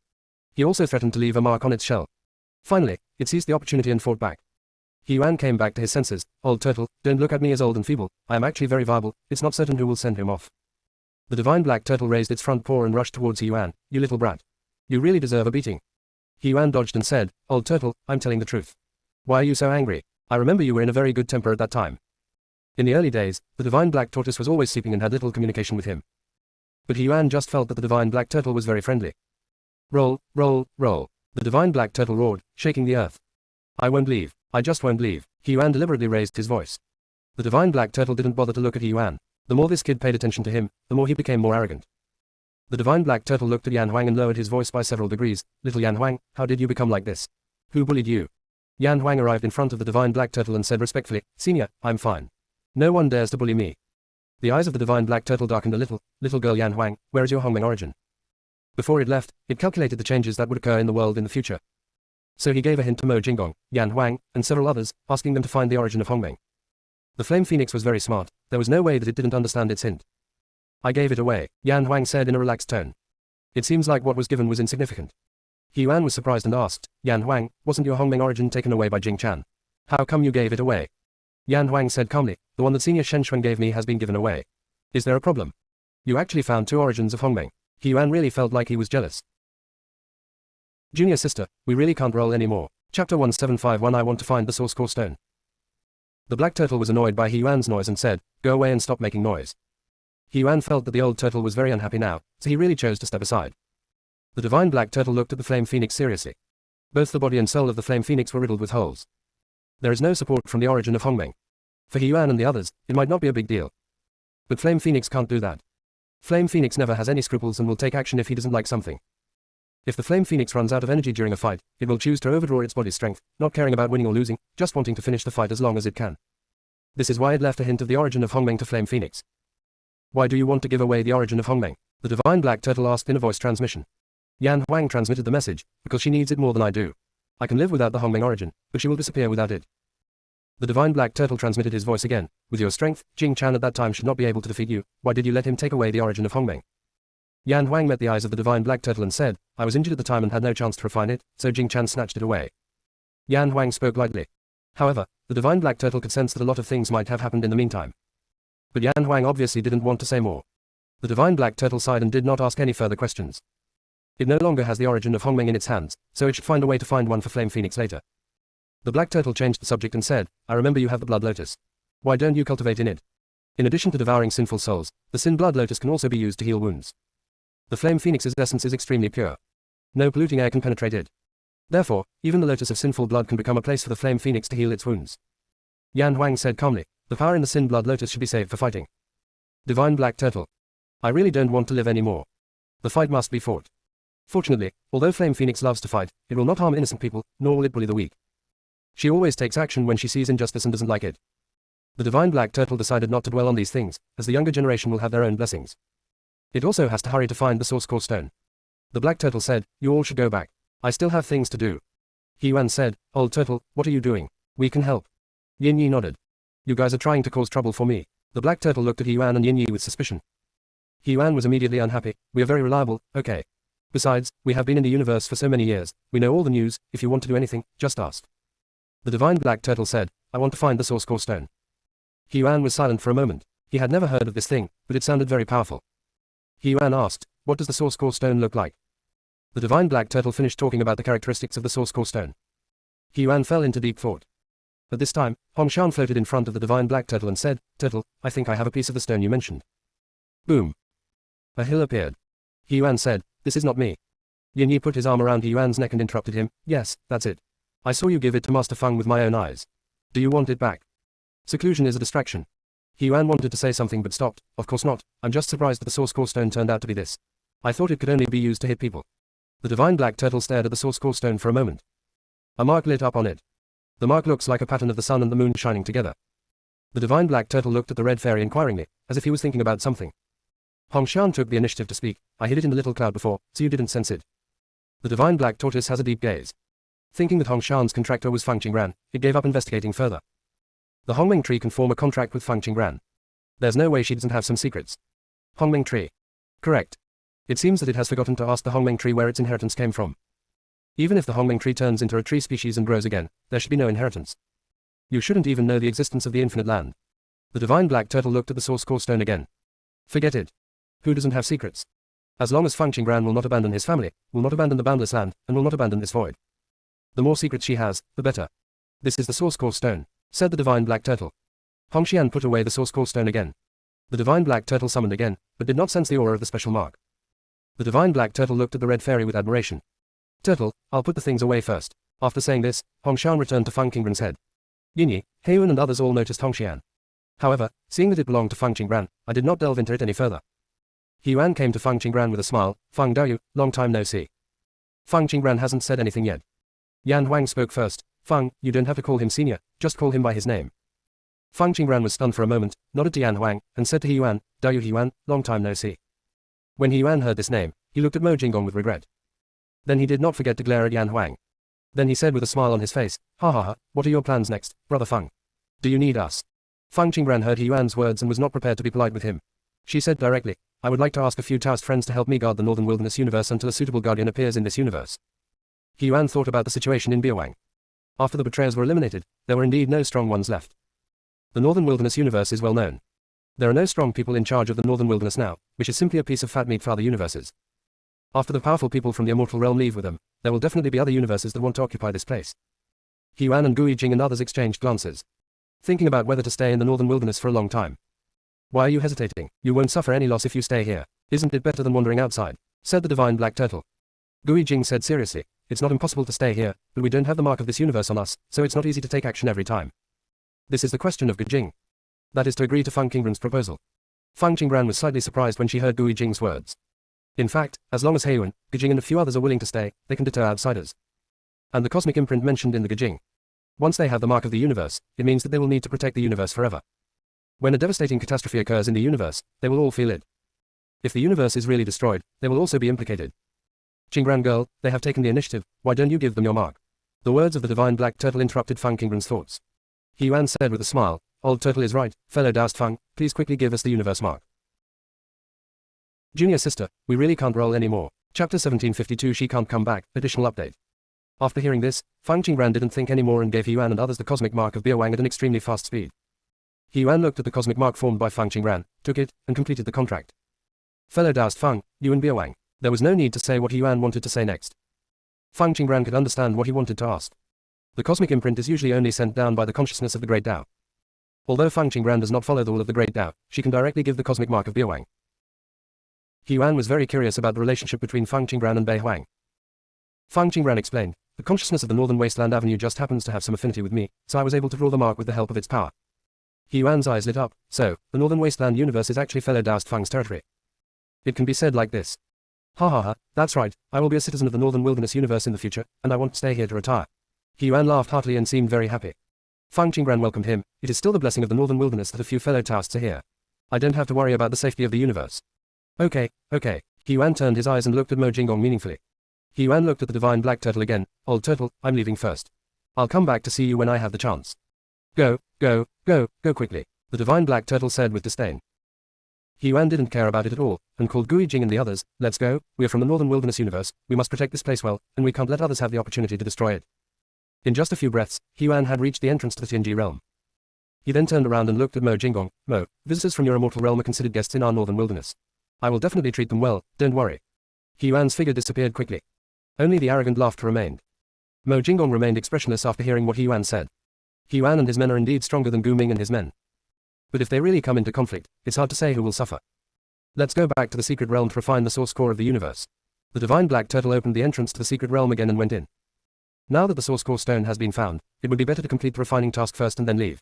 He also threatened to leave a mark on its shell. Finally, it seized the opportunity and fought back. Yuan came back to his senses. Old turtle, don't look at me as old and feeble. I am actually very viable. It's not certain who will send him off. The divine black turtle raised its front paw and rushed towards Yuan. You little brat. You really deserve a beating. Yuan dodged and said, Old turtle, I'm telling the truth. Why are you so angry? I remember you were in a very good temper at that time. In the early days, the divine black tortoise was always sleeping and had little communication with him. But Yuan just felt that the divine black turtle was very friendly. Roll, roll, roll. The divine black turtle roared, shaking the earth. I won't leave. I just won't leave. Yuan deliberately raised his voice. The divine black turtle didn't bother to look at Yuan. The more this kid paid attention to him, the more he became more arrogant. The divine black turtle looked at Yan Huang and lowered his voice by several degrees. Little Yan Huang, how did you become like this? Who bullied you? Yan Huang arrived in front of the divine black turtle and said respectfully, Senior, I'm fine. No one dares to bully me. The eyes of the divine black turtle darkened a little. Little girl Yan Huang, where is your Hongmeng origin? Before it left, it calculated the changes that would occur in the world in the future. So he gave a hint to Mo Jinggong, Yan Huang, and several others, asking them to find the origin of Hongmeng. The flame phoenix was very smart. There was no way that it didn't understand its hint. I gave it away, Yan Huang said in a relaxed tone. It seems like what was given was insignificant. Yuan was surprised and asked, Yan Huang, wasn't your Hongmeng origin taken away by Jing Chan? How come you gave it away? Yan Huang said calmly, the one that Senior Shen Xuan gave me has been given away. Is there a problem? You actually found 2 origins of Hongmeng. Yuan really felt like he was jealous. Junior sister, we really can't roll anymore. Chapter 1751 I want to find the source core stone. The black turtle was annoyed by Yuan's noise and said, go away and stop making noise. Yuan felt that the old turtle was very unhappy now, so he really chose to step aside. The divine black turtle looked at the flame phoenix seriously. Both the body and soul of the flame phoenix were riddled with holes. There is no support from the origin of Hongmeng. For Yuan and the others, it might not be a big deal. But flame phoenix can't do that. Flame phoenix never has any scruples and will take action if he doesn't like something. If the flame phoenix runs out of energy during a fight, it will choose to overdraw its body's strength, not caring about winning or losing, just wanting to finish the fight as long as it can. This is why it left a hint of the origin of Hongmeng to flame phoenix. Why do you want to give away the origin of Hongmeng? The divine black turtle asked in a voice transmission. Yan Huang transmitted the message, because she needs it more than I do. I can live without the Hongmeng origin, but she will disappear without it. The divine black turtle transmitted his voice again. With your strength, Jing Chan at that time should not be able to defeat you. Why did you let him take away the origin of Hongmeng? Yan Huang met the eyes of the divine black turtle and said, I was injured at the time and had no chance to refine it, so Jing Chan snatched it away. Yan Huang spoke lightly. However, the divine black turtle could sense that a lot of things might have happened in the meantime. But Yan Huang obviously didn't want to say more. The divine black turtle sighed and did not ask any further questions. It no longer has the origin of Hongmeng in its hands, so it should find a way to find one for Flame Phoenix later. The black turtle changed the subject and said, I remember you have the blood lotus. Why don't you cultivate in it? In addition to devouring sinful souls, the sin blood lotus can also be used to heal wounds. The Flame Phoenix's essence is extremely pure. No polluting air can penetrate it. Therefore, even the lotus of sinful blood can become a place for the Flame Phoenix to heal its wounds. Yan Huang said calmly, the power in the sin blood lotus should be saved for fighting. Divine black turtle. I really don't want to live anymore. The fight must be fought. Fortunately, although Flame Phoenix loves to fight, it will not harm innocent people, nor will it bully the weak. She always takes action when she sees injustice and doesn't like it. The divine black turtle decided not to dwell on these things, as the younger generation will have their own blessings. It also has to hurry to find the source core stone. The black turtle said, you all should go back. I still have things to do. Yuan said, old turtle, what are you doing? We can help. Yin Yi nodded. You guys are trying to cause trouble for me. The black turtle looked at Yuan and Yin Yi with suspicion. Yuan was immediately unhappy. We are very reliable, okay. Besides, we have been in the universe for so many years, we know all the news, if you want to do anything, just ask. The divine black turtle said, I want to find the source core stone. Yuan was silent for a moment. He had never heard of this thing, but it sounded very powerful. Yuan asked, what does the source core stone look like? The divine black turtle finished talking about the characteristics of the source core stone. Yuan fell into deep thought. At this time, Hongshan floated in front of the divine black turtle and said, Turtle, I think I have a piece of the stone you mentioned. Boom. A hill appeared. Yuan said, this is not me. Yin Yi put his arm around Yuan's neck and interrupted him, yes, that's it. I saw you give it to Master Feng with my own eyes. Do you want it back? Seclusion is a distraction. Yuan wanted to say something but stopped, of course not, I'm just surprised that the source core stone turned out to be this. I thought it could only be used to hit people. The divine black turtle stared at the source core stone for a moment. A mark lit up on it. The mark looks like a pattern of the sun and the moon shining together. The divine black turtle looked at the red fairy inquiringly, as if he was thinking about something. Hongshan took the initiative to speak, I hid it in the little cloud before, so you didn't sense it. The divine black tortoise has a deep gaze. Thinking that Hongshan's contractor was Feng Qingran, it gave up investigating further. The Hongmeng tree can form a contract with Feng Qingran. There's no way she doesn't have some secrets. Hongmeng tree. Correct. It seems that it has forgotten to ask the Hongmeng tree where its inheritance came from. Even if the Hongmeng tree turns into a tree species and grows again, there should be no inheritance. You shouldn't even know the existence of the infinite land. The divine black turtle looked at the source core stone again. Forget it. Who doesn't have secrets? As long as Feng Qingran will not abandon his family, will not abandon the boundless land, and will not abandon this void. The more secrets she has, the better. This is the source core stone, said the divine black turtle. Hongxian put away the source core stone again. The divine black turtle summoned again, but did not sense the aura of the special mark. The divine black turtle looked at the red fairy with admiration. Turtle, I'll put the things away first. After saying this, Hongshan returned to Feng Qingran's head. Yinyi, Heiyuan and others all noticed Hongxian. However, seeing that it belonged to Feng Qingran, I did not delve into it any further. Yuan came to Feng Qingran with a smile. Feng Daoyu, long time no see. Feng Qingran hasn't said anything yet. Yan Huang spoke first. Feng, you don't have to call him senior, just call him by his name. Feng Qingran was stunned for a moment, nodded to Yan Huang, and said to Yuan, Daoyu Yuan, long time no see. When Yuan heard this name, he looked at Mo Jinggong with regret. Then he did not forget to glare at Yan Huang. Then he said with a smile on his face, ha ha ha, what are your plans next, brother Feng? Do you need us? Feng Qingran heard Yuan's words and was not prepared to be polite with him. She said directly, I would like to ask a few Taoist friends to help me guard the Northern Wilderness universe until a suitable guardian appears in this universe. Yuan thought about the situation in Biawang. After the betrayers were eliminated, there were indeed no strong ones left. The Northern Wilderness universe is well known. There are no strong people in charge of the Northern Wilderness now, which is simply a piece of fat meat for other universes. After the powerful people from the immortal realm leave with them, there will definitely be other universes that want to occupy this place. Yuan and Gui Jing and others exchanged glances, thinking about whether to stay in the Northern Wilderness for a long time. Why are you hesitating? You won't suffer any loss if you stay here. Isn't it better than wandering outside? Said the divine black turtle. Gui Jing said seriously, it's not impossible to stay here, but we don't have the mark of this universe on us, so it's not easy to take action every time. This is the question of Gui Jing. That is to agree to Feng Qingran's proposal. Feng Qingran was slightly surprised when she heard Gui Jing's words. In fact, as long as Heiyuan, Gui Jing and a few others are willing to stay, they can deter outsiders. And the cosmic imprint mentioned in the Gui Jing. Once they have the mark of the universe, it means that they will need to protect the universe forever. When a devastating catastrophe occurs in the universe, they will all feel it. If the universe is really destroyed, they will also be implicated. Qingran girl, they have taken the initiative, why don't you give them your mark? The words of the divine black turtle interrupted Feng Qingran's thoughts. Yuan said with a smile, old turtle is right, fellow Daoist Feng, please quickly give us the universe mark. Junior sister, we really can't roll anymore. Chapter 1752 She Can't Come Back, additional update. After hearing this, Feng Qingran didn't think anymore and gave Yuan and others the cosmic mark of Biawang at an extremely fast speed. Yuan looked at the cosmic mark formed by Feng Qingran, took it, and completed the contract. Fellow Daoist Feng, you and Biawang. There was no need to say what Yuan wanted to say next. Feng Qingran could understand what he wanted to ask. The cosmic imprint is usually only sent down by the consciousness of the Great Tao. Although Feng Qingran does not follow the will of the Great Tao, she can directly give the cosmic mark of Biawang. Yuan was very curious about the relationship between Feng Qingran and Bei Huang. Feng Qingran explained, the consciousness of the Northern Wasteland Avenue just happens to have some affinity with me, so I was able to draw the mark with the help of its power. Yuan's eyes lit up, so, the Northern Wasteland universe is actually fellow Daoist Feng's territory. It can be said like this. Ha ha ha, that's right, I will be a citizen of the Northern Wilderness universe in the future, and I want to stay here to retire. Yuan laughed heartily and seemed very happy. Feng Qingran welcomed him, it is still the blessing of the Northern Wilderness that a few fellow Taoists are here. I don't have to worry about the safety of the universe. Okay. Yuan turned his eyes and looked at Mo Jinggong meaningfully. Yuan looked at the divine black turtle again, old turtle, I'm leaving first. I'll come back to see you when I have the chance. Go quickly, the divine black turtle said with disdain. Yuan didn't care about it at all, and called Gui Jing and the others, let's go, we are from the Northern Wilderness universe, we must protect this place well, and we can't let others have the opportunity to destroy it. In just a few breaths, Yuan had reached the entrance to the Tianji realm. He then turned around and looked at Mo Jinggong. Mo, visitors from your immortal realm are considered guests in our Northern Wilderness. I will definitely treat them well, don't worry. Yuan's figure disappeared quickly. Only the arrogant laughter remained. Mo Jinggong remained expressionless after hearing what Yuan said. Yuan and his men are indeed stronger than Gu Ming and his men. But if they really come into conflict, it's hard to say who will suffer. Let's go back to the secret realm to refine the source core of the universe. The divine black turtle opened the entrance to the secret realm again and went in. Now that the source core stone has been found, it would be better to complete the refining task first and then leave.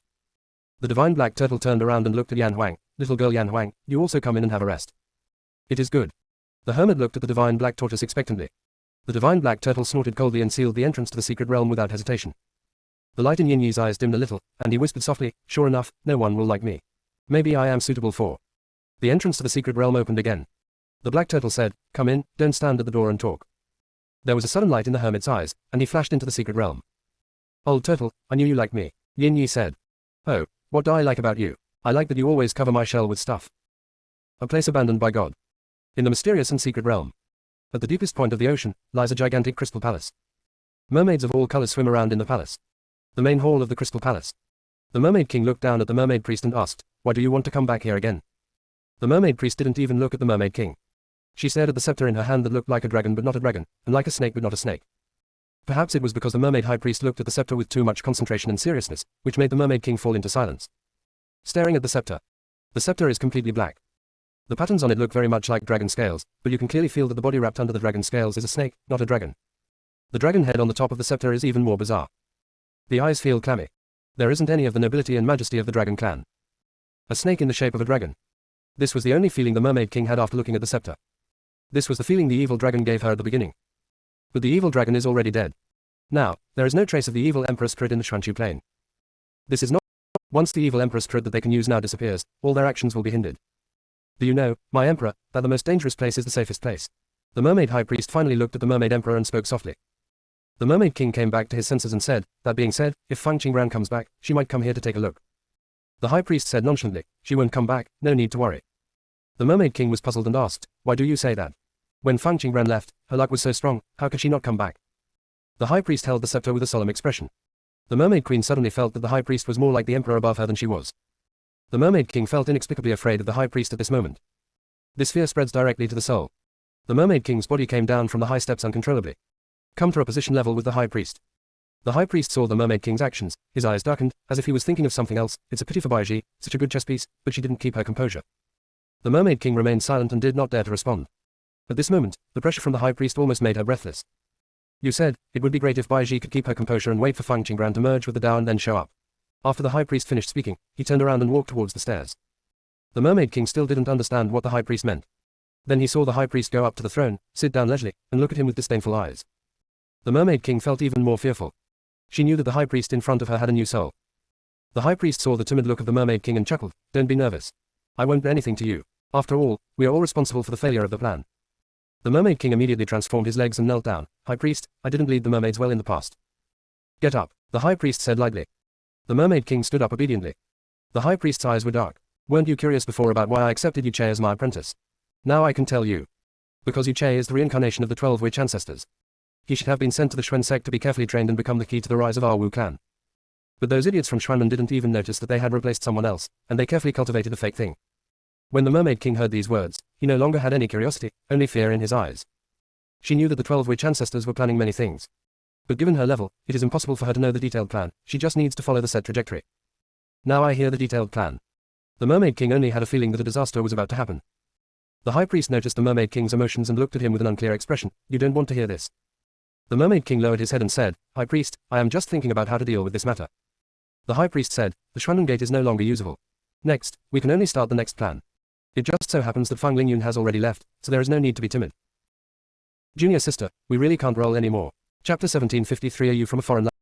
The divine black turtle turned around and looked at Yan Huang. Little girl Yan Huang, you also come in and have a rest. It is good. The hermit looked at the divine black tortoise expectantly. The divine black turtle snorted coldly and sealed the entrance to the secret realm without hesitation. The light in Yin Yi's eyes dimmed a little, and he whispered softly, sure enough, no one will like me. Maybe I am suitable for. The entrance to the secret realm opened again. The black turtle said, come in, don't stand at the door and talk. There was a sudden light in the hermit's eyes, and he flashed into the secret realm. Old turtle, I knew you liked me, Yin Yi said. Oh, what do I like about you? I like that you always cover my shell with stuff. A place abandoned by God. In the mysterious and secret realm. At the deepest point of the ocean, lies a gigantic crystal palace. Mermaids of all colors swim around in the palace. The main hall of the crystal palace. The mermaid king looked down at the mermaid priest and asked, why do you want to come back here again? The mermaid priest didn't even look at the mermaid king. She stared at the scepter in her hand that looked like a dragon but not a dragon, and like a snake but not a snake. Perhaps it was because the mermaid high priest looked at the scepter with too much concentration and seriousness, which made the mermaid king fall into silence. Staring at the scepter. The scepter is completely black. The patterns on it look very much like dragon scales, but you can clearly feel that the body wrapped under the dragon scales is a snake, not a dragon. The dragon head on the top of the scepter is even more bizarre. The eyes feel clammy. There isn't any of the nobility and majesty of the dragon clan. A snake in the shape of a dragon. This was the only feeling the Mermaid King had after looking at the scepter. This was the feeling the evil dragon gave her at the beginning. But the evil dragon is already dead. Now, there is no trace of the evil Emperor's crit in the Xuanchu plain. This is not. Once the evil Emperor's crit that they can use now disappears, all their actions will be hindered. Do you know, my Emperor, that the most dangerous place is the safest place? The Mermaid High Priest finally looked at the Mermaid Emperor and spoke softly. The Mermaid King came back to his senses and said, that being said, if Fang Qingran comes back, she might come here to take a look. The High Priest said nonchalantly, she won't come back, no need to worry. The Mermaid King was puzzled and asked, why do you say that? When Fang Qingran left, her luck was so strong, how could she not come back? The High Priest held the scepter with a solemn expression. The Mermaid Queen suddenly felt that the High Priest was more like the Emperor above her than she was. The Mermaid King felt inexplicably afraid of the High Priest at this moment. This fear spreads directly to the soul. The Mermaid King's body came down from the high steps uncontrollably. Come to a position level with the High Priest. The High Priest saw the Mermaid King's actions, his eyes darkened, as if he was thinking of something else. It's a pity for Baiji, such a good chess piece, but she didn't keep her composure. The Mermaid King remained silent and did not dare to respond. At this moment, the pressure from the High Priest almost made her breathless. You said, it would be great if Baiji could keep her composure and wait for Fang Qingran to merge with the Dao and then show up. After the High Priest finished speaking, he turned around and walked towards the stairs. The Mermaid King still didn't understand what the High Priest meant. Then he saw the High Priest go up to the throne, sit down leisurely, and look at him with disdainful eyes. The Mermaid King felt even more fearful. She knew that the High Priest in front of her had a new soul. The High Priest saw the timid look of the Mermaid King and chuckled, don't be nervous. I won't do anything to you. After all, we are all responsible for the failure of the plan. The Mermaid King immediately transformed his legs and knelt down. High Priest, I didn't lead the mermaids well in the past. Get up, the High Priest said lightly. The Mermaid King stood up obediently. The High Priest's eyes were dark. Weren't you curious before about why I accepted Yu Che as my apprentice? Now I can tell you. Because Yu Che is the reincarnation of the 12 witch ancestors. He should have been sent to the Xuan sect to be carefully trained and become the key to the rise of our Wu clan. But those idiots from Xuanmen didn't even notice that they had replaced someone else, and they carefully cultivated a fake thing. When the Mermaid King heard these words, he no longer had any curiosity, only fear in his eyes. She knew that the 12 witch ancestors were planning many things. But given her level, it is impossible for her to know the detailed plan, she just needs to follow the set trajectory. Now I hear the detailed plan. The Mermaid King only had a feeling that a disaster was about to happen. The High Priest noticed the Mermaid King's emotions and looked at him with an unclear expression. You don't want to hear this. The Mermaid King lowered his head and said, High Priest, I am just thinking about how to deal with this matter. The High Priest said, the Xuanren Gate is no longer usable. Next, we can only start the next plan. It just so happens that Fang Lingyun has already left, so there is no need to be timid. Junior sister, we really can't roll anymore. Chapter 1753. Are you from a foreign land?